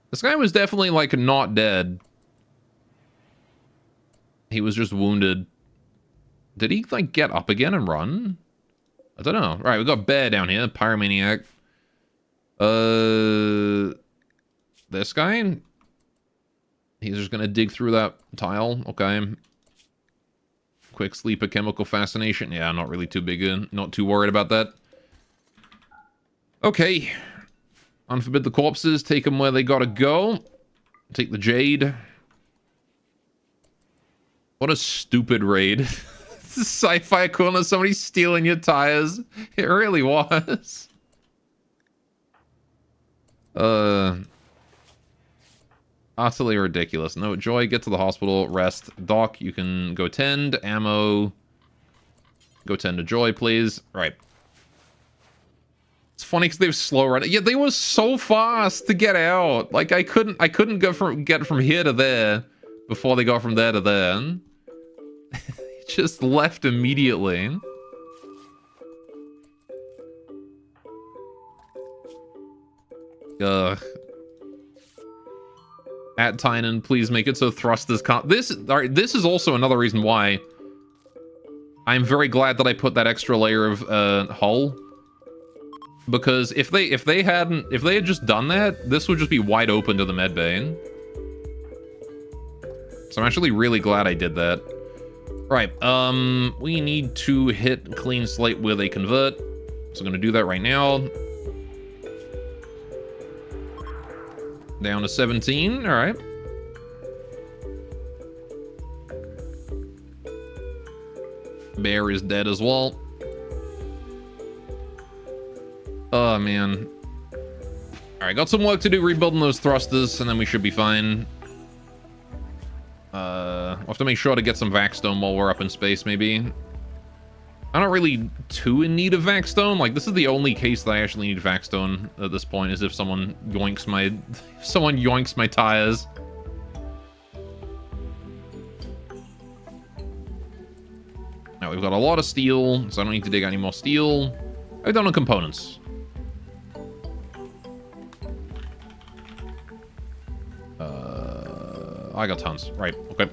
This guy was definitely, like, not dead. He was just wounded. Did he, like, get up again and run? I don't know. Alright, we got Bear down here, Pyromaniac. This guy? He's just gonna dig through that tile. Okay. Quick sleeper, chemical fascination. Yeah, not really too big, not too worried about that. Okay. Unforbid the corpses. Take them where they gotta go. Take the jade. What a stupid raid. This is sci-fi equivalent of somebody stealing your tires. It really was. Utterly ridiculous. No, Joy, get to the hospital. Rest. Doc, you can go tend. Ammo. Go tend to Joy, please. Right. It's funny because they've slow run. Yeah, they were so fast to get out. Like I couldn't get from here to there before they got from there to there. Just left immediately. Ugh. At Tynan, please make it so thrusters can't. This is also another reason why I'm very glad that I put that extra layer of hull, because if they had just done that, this would just be wide open to the medbay. So I'm actually really glad I did that. Right, we need to hit clean slate where they convert, so I'm gonna do that right now. Down to 17, all right. Bear is dead as well. Oh, man. All right, got some work to do rebuilding those thrusters, and then we should be fine. We'll have to make sure to get some Vaxstone while we're up in space, maybe. I'm not really too in need of Vaxstone. Like, this is the only case that I actually need Vaxstone at this point, is if someone yoinks my tires. Now, we've got a lot of steel, so I don't need to dig any more steel. I've done on components. I got tons. Right, okay.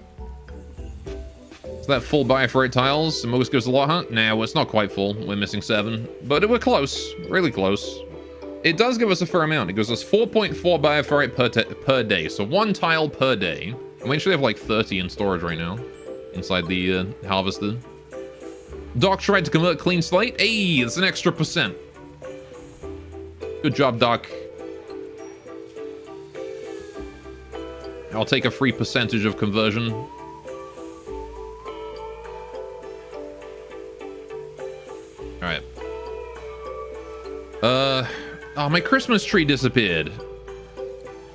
Is that full bioferrite tiles? The most gives a lot, huh? Nah, well, it's not quite full. We're missing 7. But we're close. Really close. It does give us a fair amount. It gives us 4.4 bioferrite per day. So 1 tile per day. And we actually have like 30 in storage right now. Inside the harvested. Doc tried to convert clean slate. Hey, it's an extra %. Good job, Doc. I'll take a free percentage of conversion. Alright. Oh, my Christmas tree disappeared.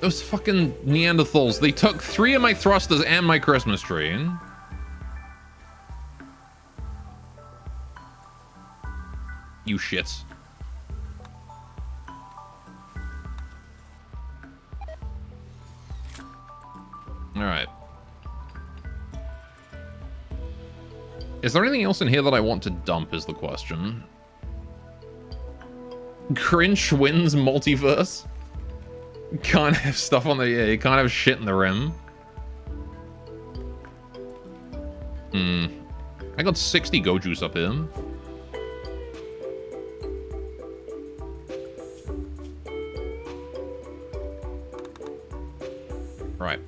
Those fucking Neanderthals. They took 3 of my thrusters and my Christmas tree. You shits. Alright. Is there anything else in here that I want to dump is the question. Cringe wins multiverse? Can't have stuff on the... Yeah, you can't have shit in the rim. I got 60 go juice up here. Right.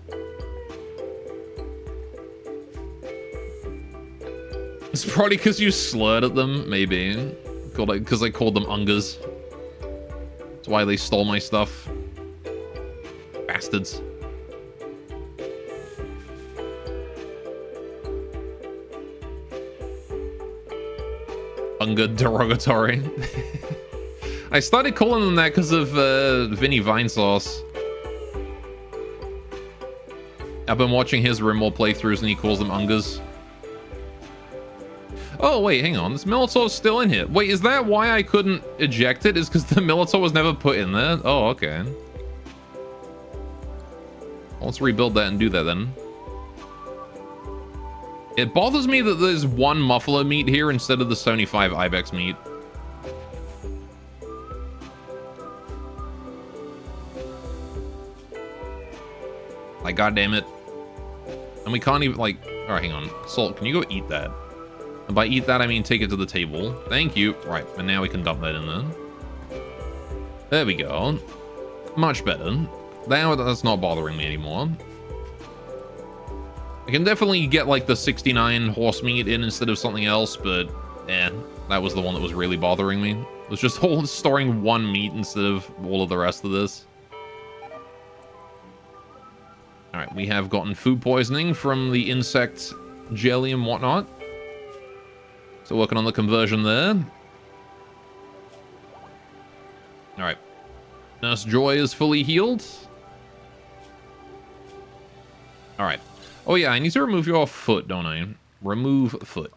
It's probably because you slurred at them, maybe. Because I called them Ungers. That's why they stole my stuff. Bastards. Unger derogatory. I started calling them that because of Vinny Vinesauce. I've been watching his Rimworld playthroughs and he calls them Ungers. Oh, wait, hang on. This Militaur's still in here. Wait, is that why I couldn't eject it? Is because the Militaur was never put in there? Oh, okay. Well, let's rebuild that and do that then. It bothers me that there's 1 muffler meat here instead of the 75 Ibex meat. Like, goddamn it. And we can't even, like... Alright, hang on. Salt, can you go eat that? And by eat that, I mean take it to the table. Thank you. Right, and now we can dump that in there. There we go. Much better. Now that's not bothering me anymore. I can definitely get, like, the 69 horse meat in instead of something else, but... that was the one that was really bothering me. It was just storing 1 meat instead of all of the rest of this. Alright, we have gotten food poisoning from the insect jelly and whatnot. So working on the conversion there. Alright. Nurse Joy is fully healed. Alright. Oh yeah, I need to remove your foot, don't I? Remove foot.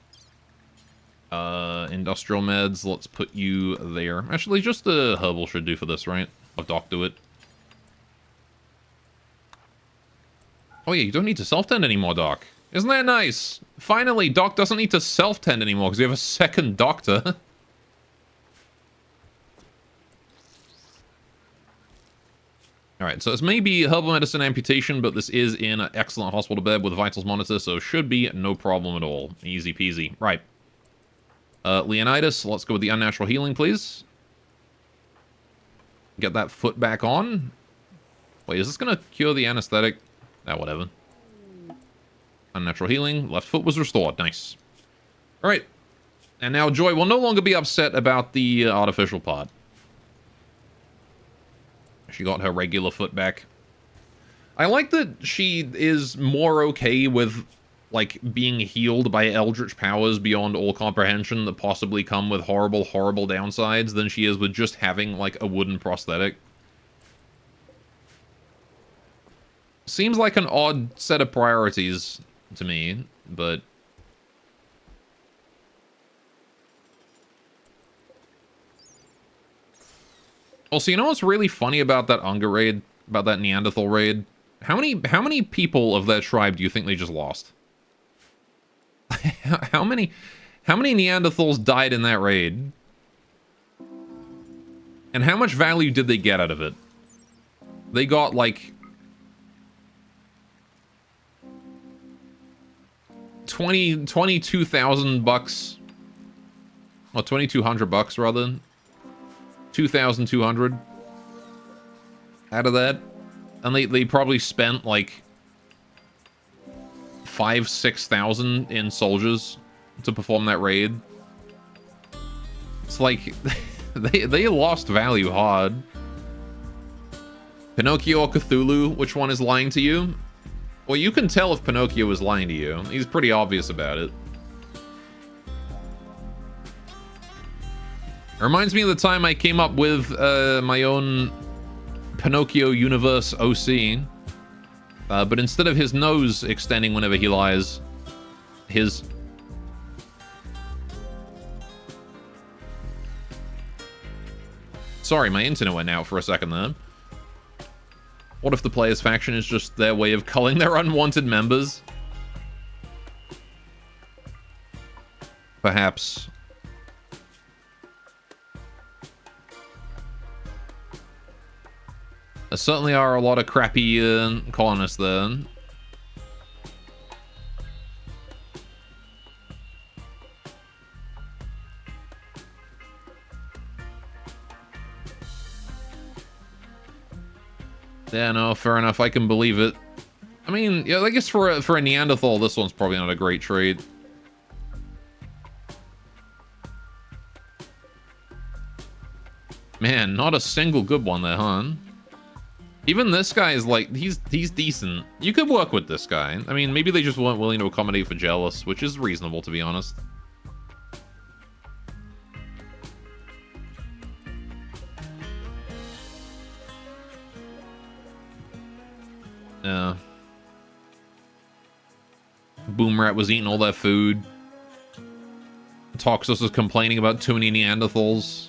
Industrial meds, let's put you there. Actually, just the herbal should do for this, right? Have Doc do it. Oh yeah, you don't need to self-tend anymore, Doc. Isn't that nice? Finally, Doc doesn't need to self-tend anymore because we have a second doctor. Alright, so it's maybe herbal medicine amputation, but this is in an excellent hospital bed with vitals monitor, so should be no problem at all. Easy peasy. Right. Leonidas, let's go with the unnatural healing, please. Get that foot back on. Wait, is this going to cure the anesthetic? Ah, whatever. Unnatural healing. Left foot was restored. Nice. Alright. And now Joy will no longer be upset about the artificial part. She got her regular foot back. I like that she is more okay with, like, being healed by eldritch powers beyond all comprehension that possibly come with horrible, horrible downsides than she is with just having, like, a wooden prosthetic. Seems like an odd set of priorities to me, but... Also, you know what's really funny about that Unger raid? About that Neanderthal raid? How many people of that tribe do you think they just lost? How many Neanderthals died in that raid? And how much value did they get out of it? They got, like... 22,000 bucks. Or 2,200 bucks, rather. 2,200 out of that. And they probably spent, like, 5,000-6,000 in soldiers to perform that raid. It's like, they lost value hard. Pinocchio or Cthulhu, which one is lying to you? Well, you can tell if Pinocchio is lying to you. He's pretty obvious about it. It reminds me of the time I came up with my own Pinocchio universe OC. But instead of his nose extending whenever he lies, his... Sorry, my internet went out for a second there. What if the player's faction is just their way of culling their unwanted members? Perhaps. There certainly are a lot of crappy colonists there. Yeah, no, fair enough. I can believe it. I mean, yeah, I guess for a Neanderthal, this one's probably not a great trade. Man, not a single good one there, huh? Even this guy is like, he's decent. You could work with this guy. I mean, maybe they just weren't willing to accommodate for Jealous, which is reasonable, to be honest. Yeah. Boomrat was eating all that food. Toxos was complaining about too many Neanderthals.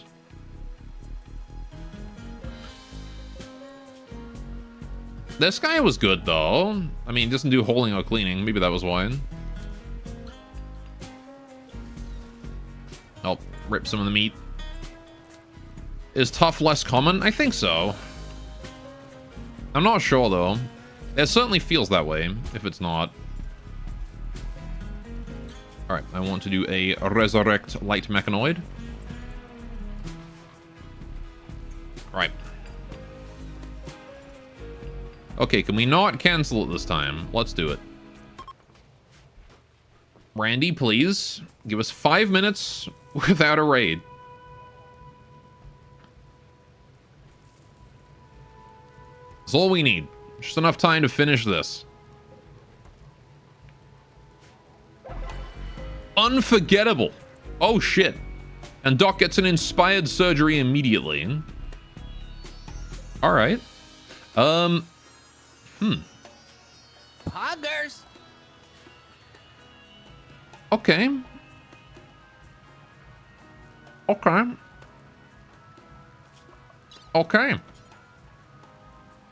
This guy was good, though. I mean, he doesn't do holding or cleaning. Maybe that was why. Oh, rip some of the meat. Is tough less common? I think so. I'm not sure, though. It certainly feels that way, if it's not. Alright, I want to do a Resurrect Light Mechanoid. Right. Okay, can we not cancel it this time? Let's do it. Randy, please. Give us 5 minutes without a raid. That's all we need. Just enough time to finish this. Unforgettable. Oh, shit. And Doc gets an inspired surgery immediately. Alright. Poggers. Okay. Okay. Okay.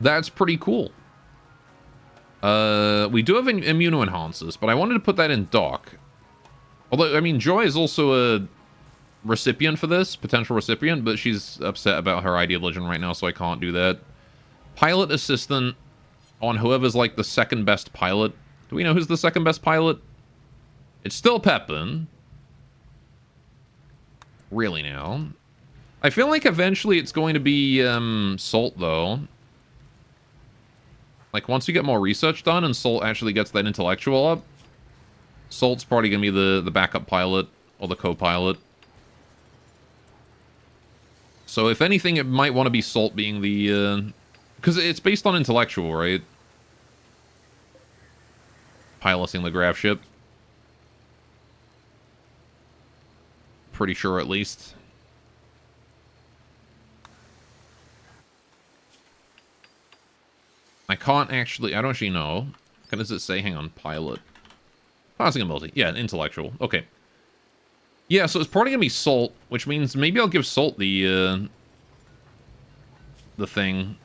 That's pretty cool. We do have immuno-enhancers, but I wanted to put that in Doc. Although, I mean, Joy is also a recipient for this, potential recipient, but she's upset about her ID legend right now, so I can't do that. Pilot assistant on whoever's, like, the second best pilot. Do we know who's the second best pilot? It's still Pepin. Really now. I feel like eventually it's going to be, Salt, though. Like, once you get more research done and Salt actually gets that intellectual up, Salt's probably going to be the backup pilot or the co-pilot. So if anything, it might want to be Salt being the... because it's based on intellectual, right? Piloting the graph ship. Pretty sure, at least. I can't actually... I don't actually know. What does it say? Hang on. Pilot. Passing ability. Yeah, intellectual. Okay. Yeah, so it's probably going to be Salt, which means maybe I'll give Salt the thing.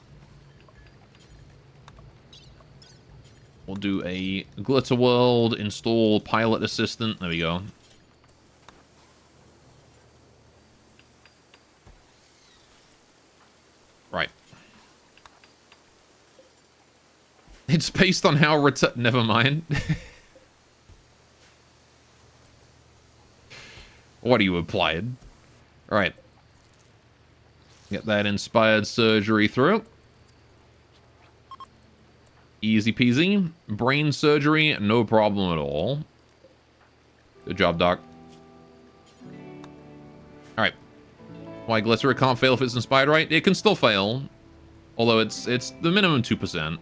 We'll do a Glitter World, install Pilot Assistant. There we go. Right. It's based on how never mind. What are you implied? Alright. Get that inspired surgery through. Easy peasy. Brain surgery, no problem at all. Good job, Doc. Alright. Why Glycerate can't fail if it's inspired, right? It can still fail. Although it's the minimum 2%.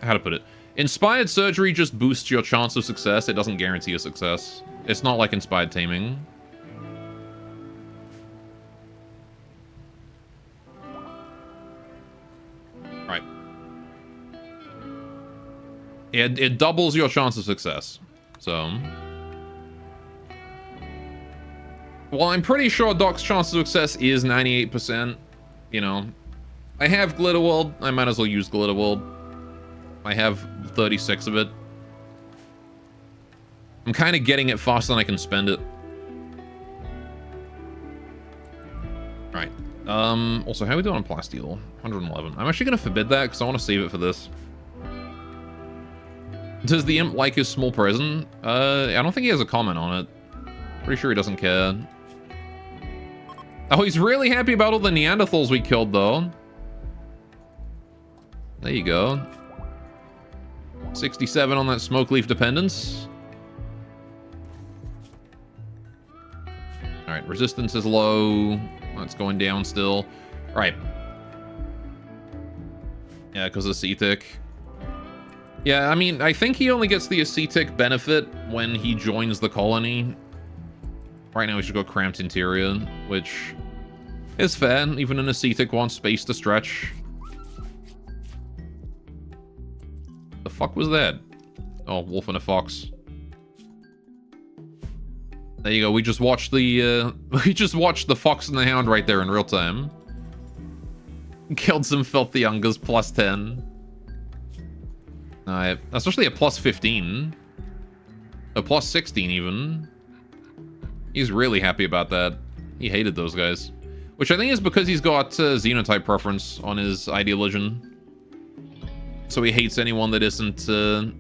How to put it? Inspired surgery just boosts your chance of success. It doesn't guarantee a success. It's not like inspired taming. Right. It doubles your chance of success. So... Well, I'm pretty sure Doc's chance of success is 98%. You know. I have Glitterworld. I might as well use Glitterworld. I have 36 of it. I'm kind of getting it faster than I can spend it. Right. Also, how are we doing on Plasteel? 111. I'm actually going to forbid that because I want to save it for this. Does the imp like his small prison? I don't think he has a comment on it. Pretty sure he doesn't care. Oh, he's really happy about all the Neanderthals we killed, though. There you go. 67 on that smoke leaf dependence. Alright, resistance is low. That's going down still. Alright. Yeah, because of acetic. Yeah, I mean, I think he only gets the acetic benefit when he joins the colony. Right now, we should go cramped interior, which is fair. Even an acetic wants space to stretch. The fuck was that? Oh, wolf and a fox. There you go. We just watched the the fox and the hound right there in real time. Killed some filthy youngers, plus 10. That's actually a plus 15. A plus 16 even. He's really happy about that. He hated those guys. Which I think is because he's got xenotype preference on his ideologian. So he hates anyone that isn't his own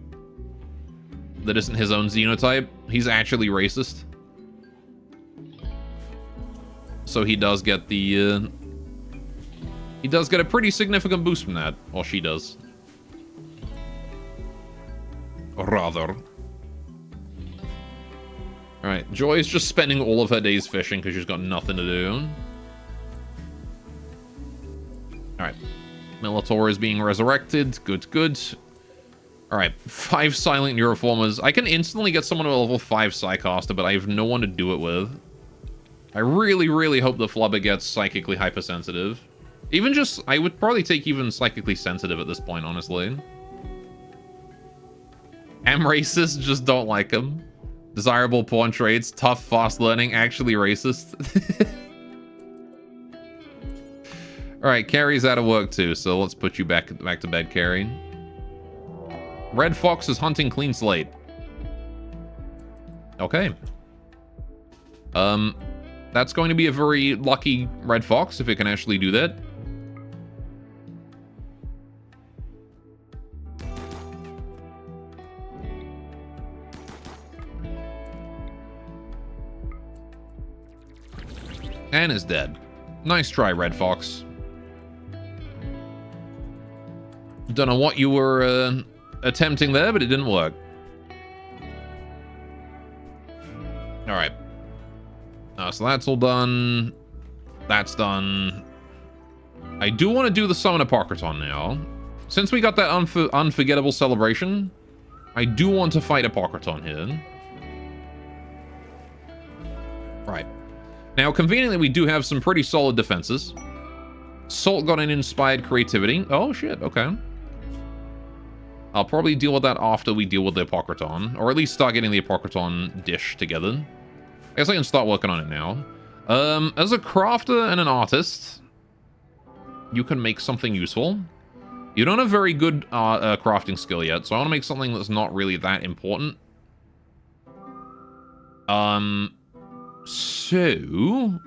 xenotype. He's actually racist. So he does get the he does get a pretty significant boost from that. Or she does. Rather. Alright, Joy's just spending all of her days fishing because she's got nothing to do. Alright. Militor is being resurrected. Good, good. Alright, 5 silent neuroformers. I can instantly get someone to a level 5 Psycaster, but I have no one to do it with. I really, really hope the Flubber gets psychically hypersensitive. Even just, I would probably take even psychically sensitive at this point, honestly. Am racist, just don't like him. Desirable pawn traits, tough, fast learning, actually racist. Alright, Carrie's out of work too, so let's put you back to bed, Carrie. Red Fox is hunting clean slate. Okay. That's going to be a very lucky Red Fox if it can actually do that. And is dead. Nice try, Red Fox. Don't know what you were attempting there, but it didn't work. Alright. So that's all done. That's done. I do want to do the Summon Apocryton now. Since we got that unforgettable celebration, I do want to fight Apocryton here. Right. Now, conveniently, we do have some pretty solid defenses. Salt got an inspired creativity. Oh, shit. Okay. I'll probably deal with that after we deal with the Apocryton. Or at least start getting the Apocryton dish together. I guess I can start working on it now. As a crafter and an artist, you can make something useful. You don't have very good crafting skill yet, so I want to make something that's not really that important. So,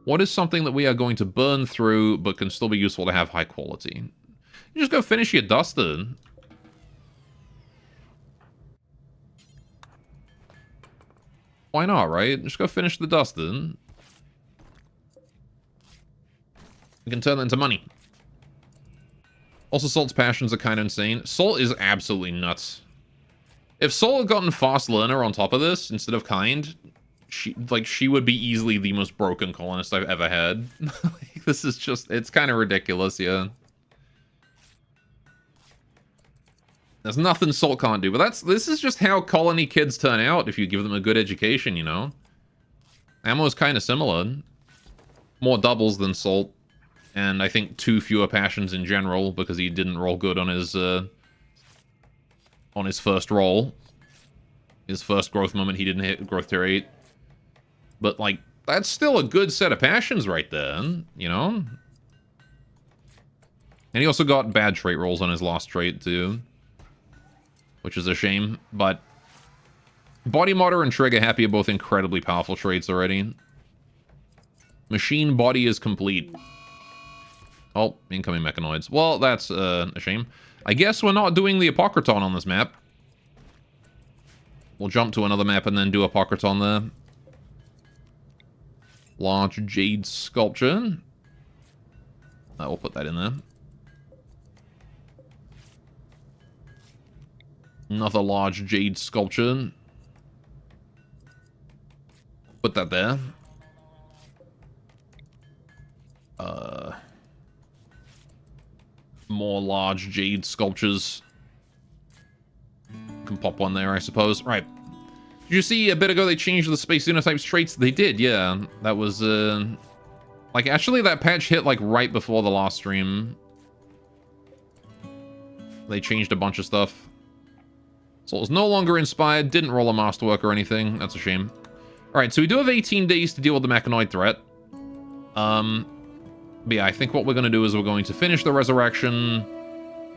what is something that we are going to burn through, but can still be useful to have high quality? You just go finish your duster. Why not, right? Just go finish the dust then. You can turn that into money. Also, Salt's passions are kind of insane. Salt is absolutely nuts. If Salt had gotten Fast Learner on top of this, instead of Kind, she would be easily the most broken colonist I've ever had. Like, this is just, it's kind of ridiculous, yeah. There's nothing Salt can't do, but this is just how colony kids turn out if you give them a good education, you know? Ammo's kind of similar. More doubles than Salt. And I think 2 fewer passions in general, because he didn't roll good on his first roll. His first growth moment, he didn't hit growth tier 8. But, like, that's still a good set of passions right there, you know? And he also got bad trait rolls on his last trait, too. Which is a shame, but... Body Modder and Trigger Happy are both incredibly powerful traits already. Machine Body is complete. Oh, incoming mechanoids. Well, that's a shame. I guess we're not doing the Apocryton on this map. We'll jump to another map and then do Apocryton there. Large Jade Sculpture. We'll put that in there. Another large Jade Sculpture. Put that there. More large Jade Sculptures. Can pop one there, I suppose. Right. Did you see a bit ago they changed the Space Xenotypes traits? They did, yeah. That was, like, actually that patch hit, like, right before the last stream. They changed a bunch of stuff. So it was no longer inspired, didn't roll a masterwork or anything. That's a shame. Alright, so we do have 18 days to deal with the mechanoid threat. But yeah, I think what we're going to do is we're going to finish the resurrection,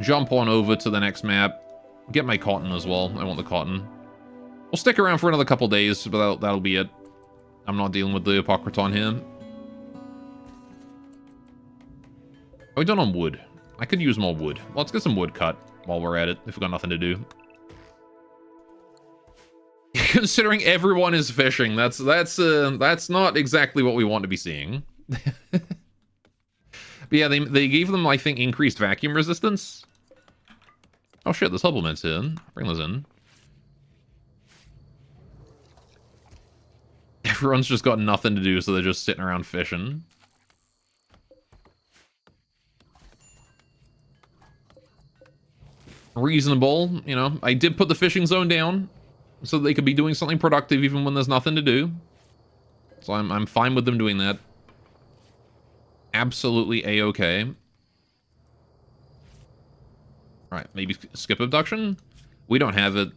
jump on over to the next map, get my cotton as well. I want the cotton. We'll stick around for another couple days, but that'll be it. I'm not dealing with the Apocryton here. Are we done on wood? I could use more wood. Let's get some wood cut while we're at it, if we've got nothing to do. Considering everyone is fishing, that's not exactly what we want to be seeing. But yeah, they gave them, I think, increased vacuum resistance. Oh shit, the supplements in. Bring those in. Everyone's just got nothing to do, so they're just sitting around fishing. Reasonable, you know. I did put the fishing zone down so they could be doing something productive even when there's nothing to do. So I'm fine with them doing that. Absolutely a-okay. Alright, maybe skip abduction? We don't have it.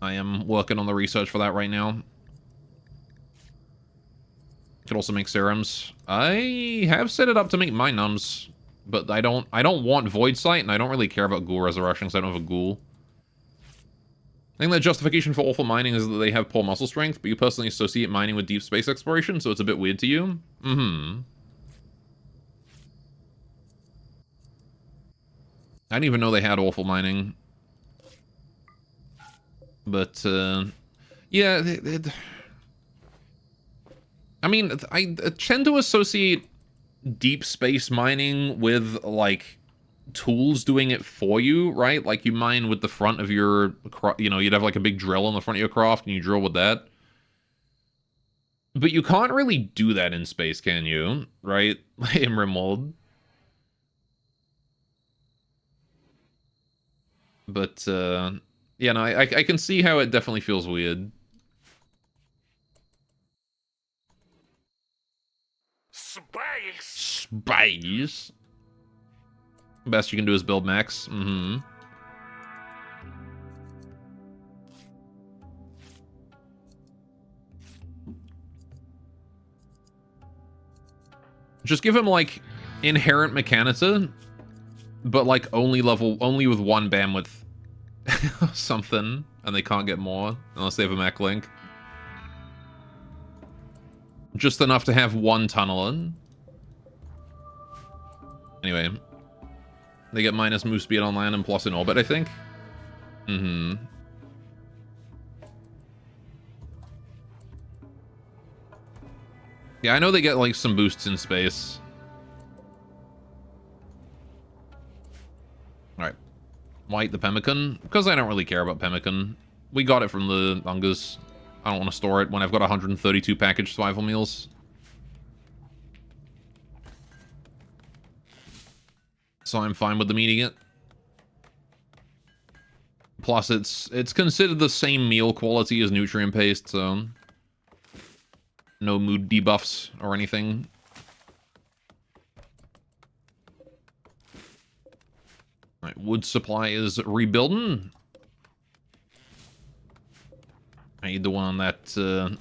I am working on the research for that right now. Could also make serums. I have set it up to make my nums, but I don't want Void Sight, and I don't really care about Ghoul Resurrection, so I don't have a Ghoul. I think the justification for awful mining is that they have poor muscle strength, but you personally associate mining with deep space exploration, so it's a bit weird to you. Mm-hmm. I didn't even know they had awful mining. But, yeah, I mean, I tend to associate deep space mining with, like, tools doing it for you, right? Like, you mine with the front of your, you know, you'd have, like, a big drill on the front of your craft, and you drill with that. But you can't really do that in space, can you? Right? In Rimworld. But, yeah, no, I can see how it definitely feels weird. Space! Space! Best you can do is build max. Mm-hmm. Just give him, like, inherent Mechanita, but, like, only with 1 bandwidth. Something, and they can't get more, unless they have a mech link. Just enough to have 1 tunnel in. Anyway. They get minus move speed on land and plus in orbit, I think. Mm-hmm. Yeah, I know they get, like, some boosts in space. Alright. Why eat the pemmican? Because I don't really care about pemmican. We got it from the Ungas. I don't want to store it when I've got 132 packaged survival meals. So I'm fine with them eating it. Plus, it's considered the same meal quality as nutrient paste, so no mood debuffs or anything. Alright, wood supply is rebuilding. I need the one that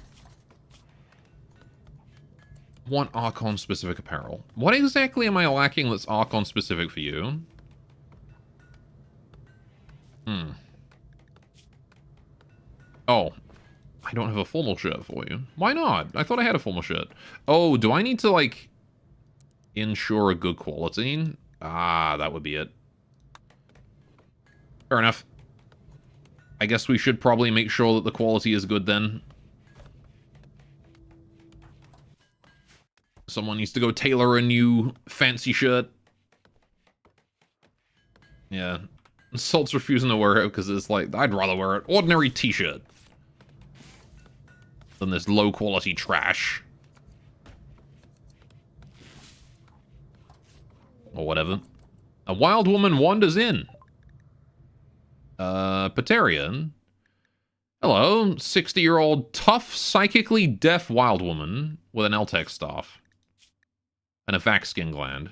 want Archon specific apparel. What exactly am I lacking that's Archon specific for you? Oh, I don't have a formal shirt for you. Why not? I thought I had a formal shirt. Oh, do I need to, like, ensure a good quality? Ah, that would be it. Fair enough. I guess we should probably make sure that the quality is good then. Someone needs to go tailor a new fancy shirt. Yeah. Salt's refusing to wear it because it's like, I'd rather wear an ordinary t-shirt than this low-quality trash. Or whatever. A wild woman wanders in. Paterian. Hello, 60-year-old tough, psychically deaf wild woman with an Eltec staff. And a vac skin gland.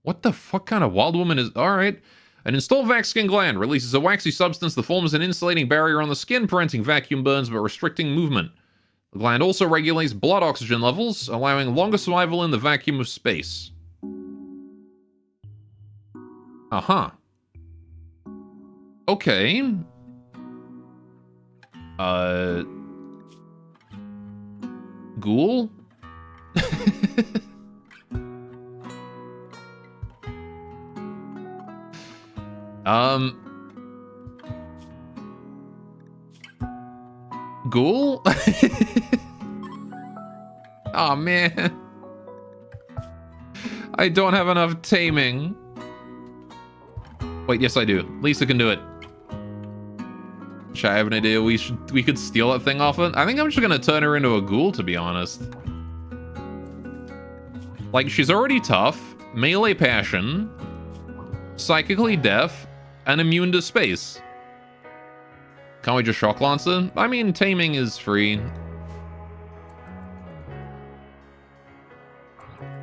What the fuck kind of wild woman is... Alright. An installed vac skin gland releases a waxy substance that forms an insulating barrier on the skin, preventing vacuum burns but restricting movement. The gland also regulates blood oxygen levels, allowing longer survival in the vacuum of space. Uh-huh. Okay. Ghoul? Ghoul? Oh man. I don't have enough taming. Wait, yes I do. Lisa can do it. Should I have an idea we could steal that thing off it? I think I'm just gonna turn her into a ghoul, to be honest. Like, she's already tough, melee passion, psychically deaf, and immune to space. Can't we just shock lance her? I mean, taming is free.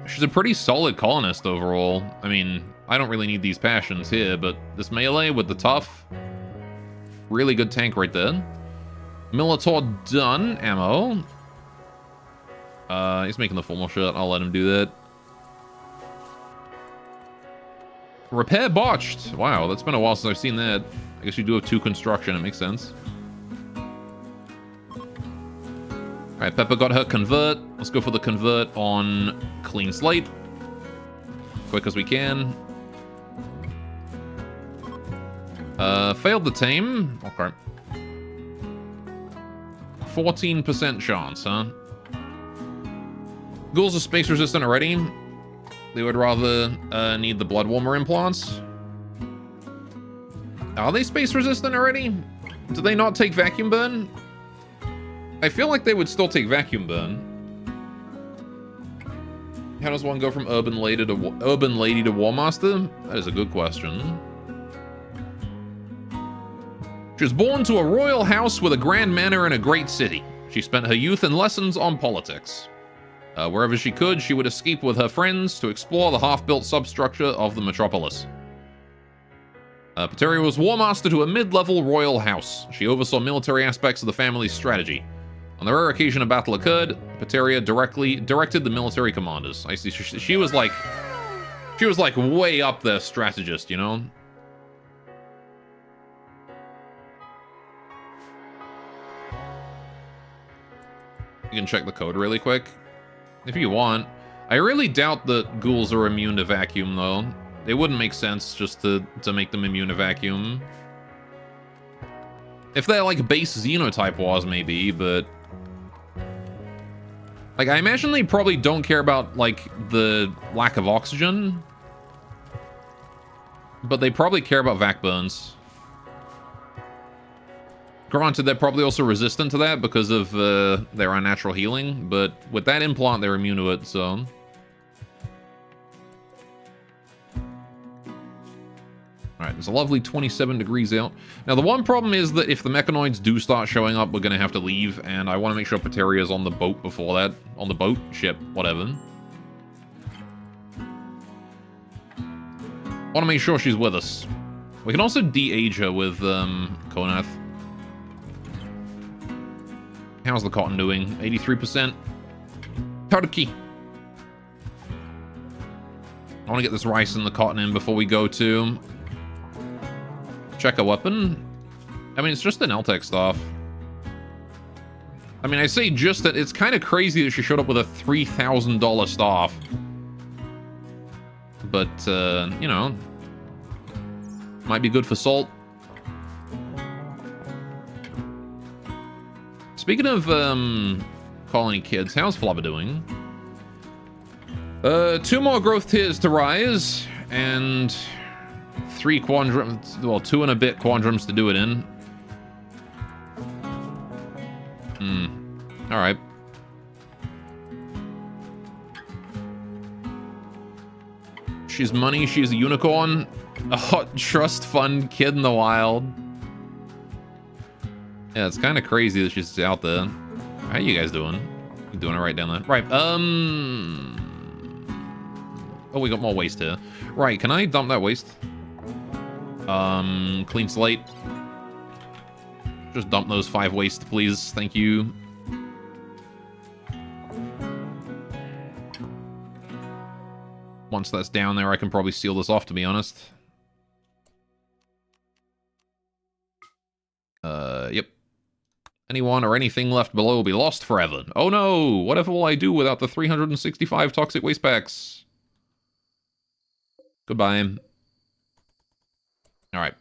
She's a pretty solid colonist overall. I mean, I don't really need these passions here, but this melee with the tough, really good tank right there. Militor done. Ammo. He's making the formal shirt. I'll let him do that. Repair botched. Wow, that's been a while since I've seen that. I guess you do have 2 construction. It makes sense. Alright, Pepper got her convert. Let's go for the convert on clean slate. Quick as we can. Failed the tame. Okay. 14% chance, huh? Ghouls are space resistant already. They would rather need the blood warmer implants. Are they space resistant already? Do they not take vacuum burn? I feel like they would still take vacuum burn. How does one go from urban lady to war master? That is a good question. She was born to a royal house with a grand manor in a great city. She spent her youth in lessons on politics. Wherever she could, she would escape with her friends to explore the half-built substructure of the metropolis. Pateria was war master to a mid-level royal house. She oversaw military aspects of the family's strategy. On the rare occasion a battle occurred, Pateria directed the military commanders. I see. She was like way up there strategist, you know? You can check the code really quick, if you want. I really doubt that ghouls are immune to vacuum, though. It wouldn't make sense just to make them immune to vacuum. If they're like base xenotype wars, maybe, but... Like, I imagine they probably don't care about, like, the lack of oxygen. But they probably care about vac burns. Granted, they're probably also resistant to that because of their unnatural healing. But with that implant, they're immune to it, so... Alright, there's a lovely 27 degrees out. Now, the one problem is that if the mechanoids do start showing up, we're going to have to leave, and I want to make sure Pateria's on the boat before that. On the boat? Ship. Whatever. Want to make sure she's with us. We can also de-age her with, Konath. How's the cotton doing? 83%. Turkey. I want to get this rice and the cotton in before we go to... check a weapon. I mean, it's just an Eltec staff. I mean, I say just that it's kind of crazy that she showed up with a $3,000 staff. But, you know, might be good for salt. Speaking of, colony kids, how's Flubber doing? 2 more growth tiers to rise, and 3 quadrums, well, 2 and a bit quadrums to do it in. Alright. She's money, she's a unicorn. A hot trust fund kid in the wild. Yeah, it's kind of crazy that she's out there. How you guys doing? You doing it right down there? Right, oh, we got more waste here. Right, can I dump that waste? Clean slate. Just dump those 5 waste, please. Thank you. Once that's down there, I can probably seal this off, to be honest. Yep. Anyone or anything left below will be lost forever. Oh no! Whatever will I do without the 365 toxic waste packs? Goodbye. Alright.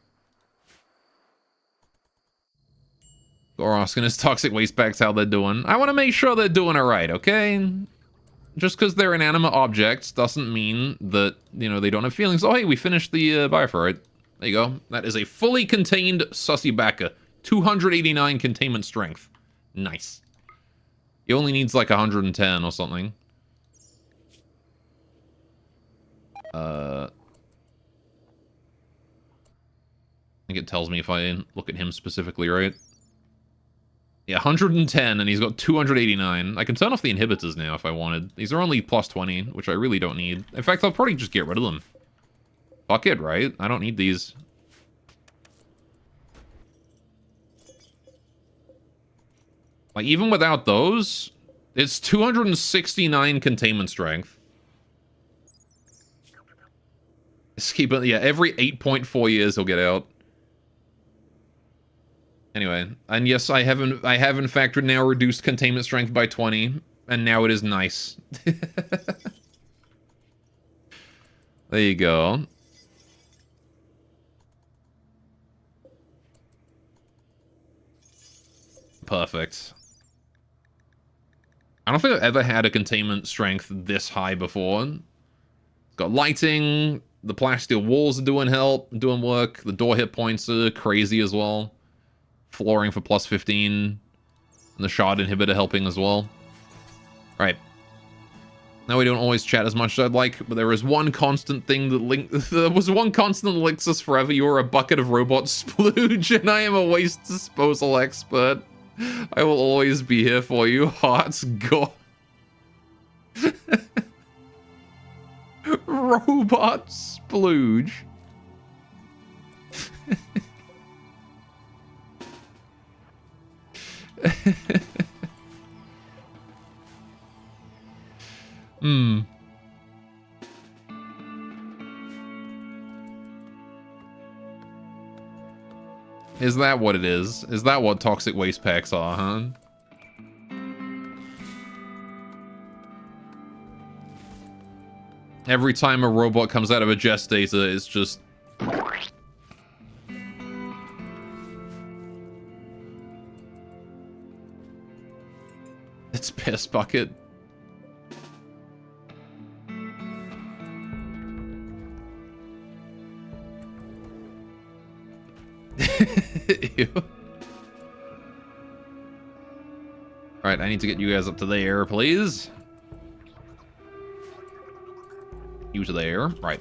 Goros and his toxic waste packs, how they're doing. I want to make sure they're doing it right, okay? Just because they're inanimate objects doesn't mean that, you know, they don't have feelings. Oh, hey, we finished the bioferrite. There you go. That is a fully contained Sussy Bacca. 289 containment strength. Nice. He only needs like 110 or something. I think it tells me if I look at him specifically, right? Yeah, 110, and he's got 289. I can turn off the inhibitors now if I wanted. These are only plus 20, which I really don't need. In fact, I'll probably just get rid of them. Fuck it, right? I don't need these. Like, even without those, it's 269 containment strength. Just keep it, yeah, every 8.4 years he'll get out. Anyway, and yes, I have in fact now reduced containment strength by 20, and now it is nice. There you go. Perfect. I don't think I've ever had a containment strength this high before. Got lighting, the plasteel walls are doing work, the door hit points are crazy as well. Flooring for plus 15, and the shard inhibitor helping as well. Right. Now we don't always chat as much as I'd like, but there is one constant thing that there was one constant that links us forever. You're a bucket of robot splooge, and I am a waste disposal expert. I will always be here for you, hearts god. Robot splooge. Is that what it is? Is that what toxic waste packs are, huh? Every time a robot comes out of a gestator, it's just... It's piss bucket. Ew. Alright, I need to get you guys up to there, please. You to there. Right.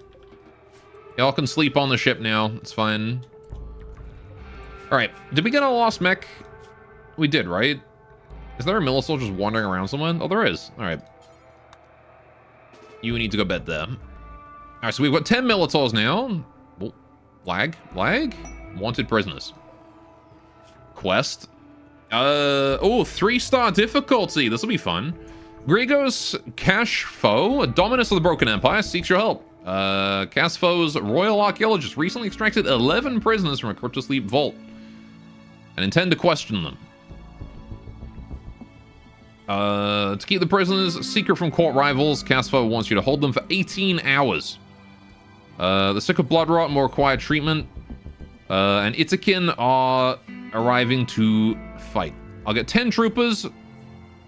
Y'all can sleep on the ship now. It's fine. Alright. Did we get a lost mech? We did, right? Is there a Millisol just wandering around somewhere? Oh, there is. Alright. You need to go bed there. Alright, so we've got 10 Militors now. Oh, lag? Lag? Wanted prisoners. Quest. Oh, 3-star difficulty. This will be fun. Grigos Cashfo, a Dominus of the Broken Empire, seeks your help. Cashfo's royal archaeologist recently extracted 11 prisoners from a cryptosleep vault and intend to question them. To keep the prisoners secret from court rivals, Cashfo wants you to hold them for 18 hours. The sick of blood rot and more required treatment. And Itakin are arriving to fight. I'll get 10 troopers,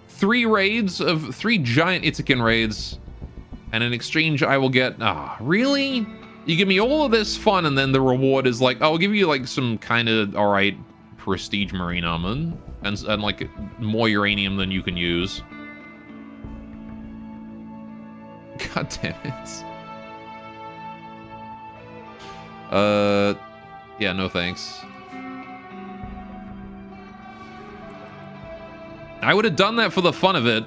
3 raids of 3 giant Itakin raids, and in exchange I will get... Ah, really? You give me all of this fun and then the reward is like, I'll give you like some kind of alright prestige marine armor and like more uranium than you can use. God damn it. Yeah, no thanks. I would have done that for the fun of it,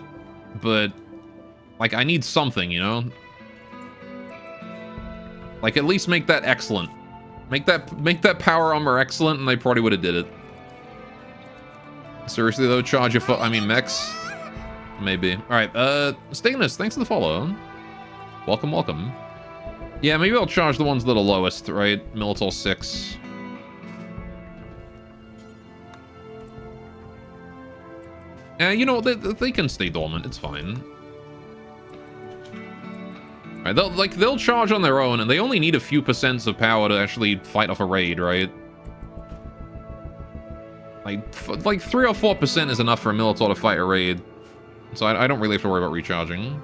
but like I need something, you know? Like at least make that excellent. Make that power armor excellent and I probably would have did it. Seriously though, charge your I mean mechs? Maybe. Alright, Stigmus, thanks for the follow. Welcome, welcome. Yeah, maybe I'll charge the ones that are lowest, right? Milital 6. Yeah, you know, they can stay dormant, it's fine. Alright, they'll charge on their own, and they only need a few % of power to actually fight off a raid, right? Like 3 or 4% is enough for a Militar to fight a raid. So I don't really have to worry about recharging.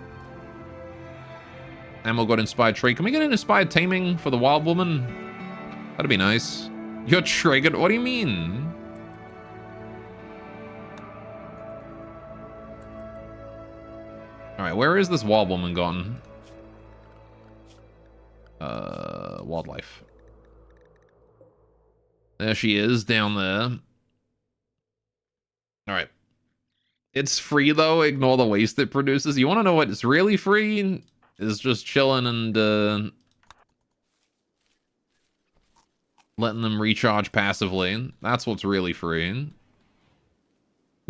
Ammo got inspired trait. Can we get an inspired taming for the wild woman? That'd be nice. You're triggered? What do you mean? Alright, where is this wild woman gone? Wildlife. There she is, down there. Alright. It's free, though. Ignore the waste it produces. You want to know what is really free? Is just chilling and, letting them recharge passively. That's what's really free.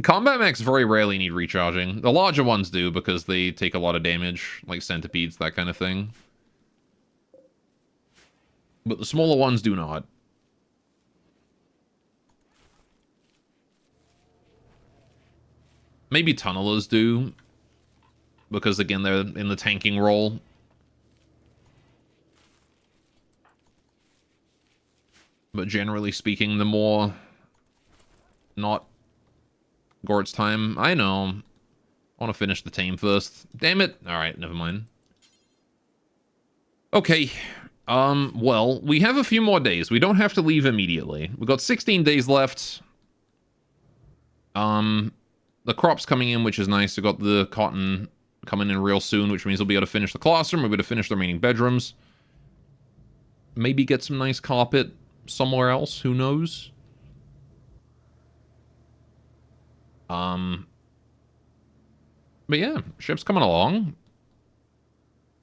Combat mechs very rarely need recharging. The larger ones do, because they take a lot of damage, like centipedes, that kind of thing. But the smaller ones do not. Maybe tunnelers do. Because, again, they're in the tanking role. But generally speaking, the more... not... Gort's time. I know. I want to finish the tame first. Damn it. Alright, never mind. Okay. Well, we have a few more days. We don't have to leave immediately. We've got 16 days left. The crop's coming in, which is nice. We've got the cotton coming in real soon, which means we'll be able to finish the classroom. We'll be able to finish the remaining bedrooms. Maybe get some nice carpet somewhere else. Who knows? But yeah, ship's coming along.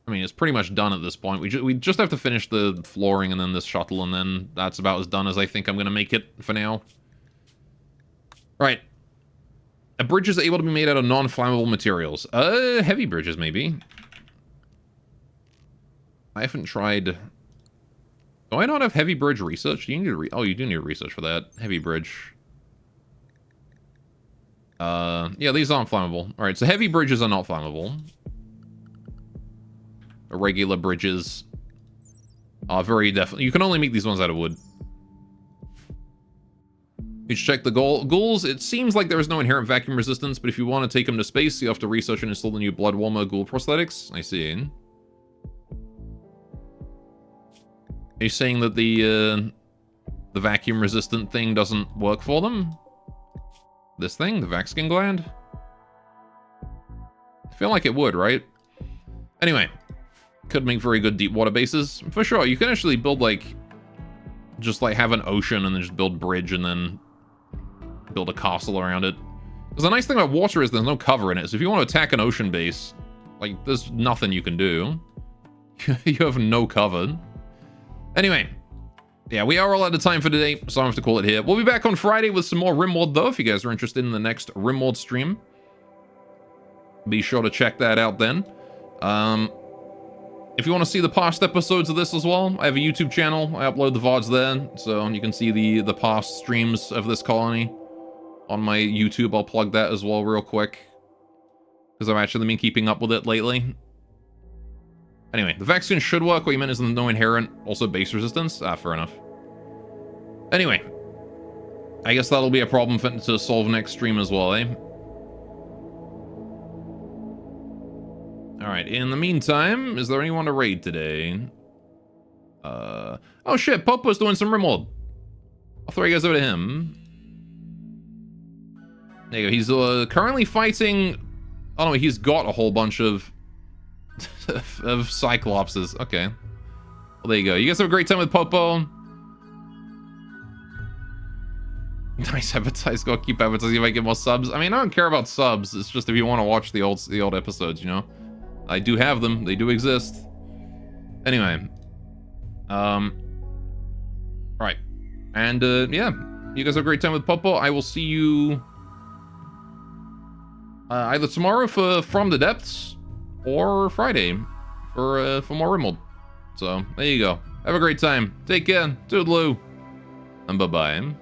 I mean, it's pretty much done at this point. We just have to finish the flooring and then this shuttle, and then that's about as done as I think I'm going to make it for now. Right. A bridge is able to be made out of non-flammable materials. Heavy bridges, maybe. I haven't tried... Do I not have heavy bridge research? Do you need oh, you do need research for that. Heavy bridge. Yeah, these aren't flammable. Alright, so heavy bridges are not flammable. Regular bridges are very definitely... You can only make these ones out of wood. You should check the ghouls. It seems like there is no inherent vacuum resistance, but if you want to take them to space, you have to research and install the new blood warmer ghoul prosthetics. I see. Are you saying that the the vacuum resistant thing doesn't work for them. This thing, the vac-skin gland. I feel like it would, right? Anyway, could make very good deep water bases. For sure, you can actually build, like, just, like, have an ocean and then just build bridge and then build a castle around it. Because the nice thing about water is there's no cover in it. So if you want to attack an ocean base, like, there's nothing you can do. You have no cover. Anyway, yeah, we are all out of time for today, so I have to call it here. We'll be back on Friday with some more Rimworld, though, if you guys are interested in the next Rimworld stream. Be sure to check that out then. If you want to see the past episodes of this as well, I have a YouTube channel. I upload the VODs there, so you can see the past streams of this colony on my YouTube. I'll plug that as well real quick, because I've actually been keeping up with it lately. Anyway, the vaccine should work. What you meant is no inherent, also base resistance. Ah, fair enough. Anyway, I guess that'll be a problem to solve next stream as well, eh? Alright, in the meantime, is there anyone to raid today? Oh shit, Popo's doing some Rimworld. I'll throw you guys over to him. There you go, he's currently fighting... Oh no, he's got a whole bunch of Cyclopses. Okay. Well, there you go. You guys have a great time with Popo. Nice advertise. Go keep advertising. You might get more subs. I mean, I don't care about subs. It's just if you want to watch the old episodes, you know. I do have them. They do exist. Anyway. Right. And yeah, you guys have a great time with Popo. I will see you either tomorrow for From the Depths, or Friday for more Rimworld. So, there you go. Have a great time. Take care. Toodaloo. And bye-bye.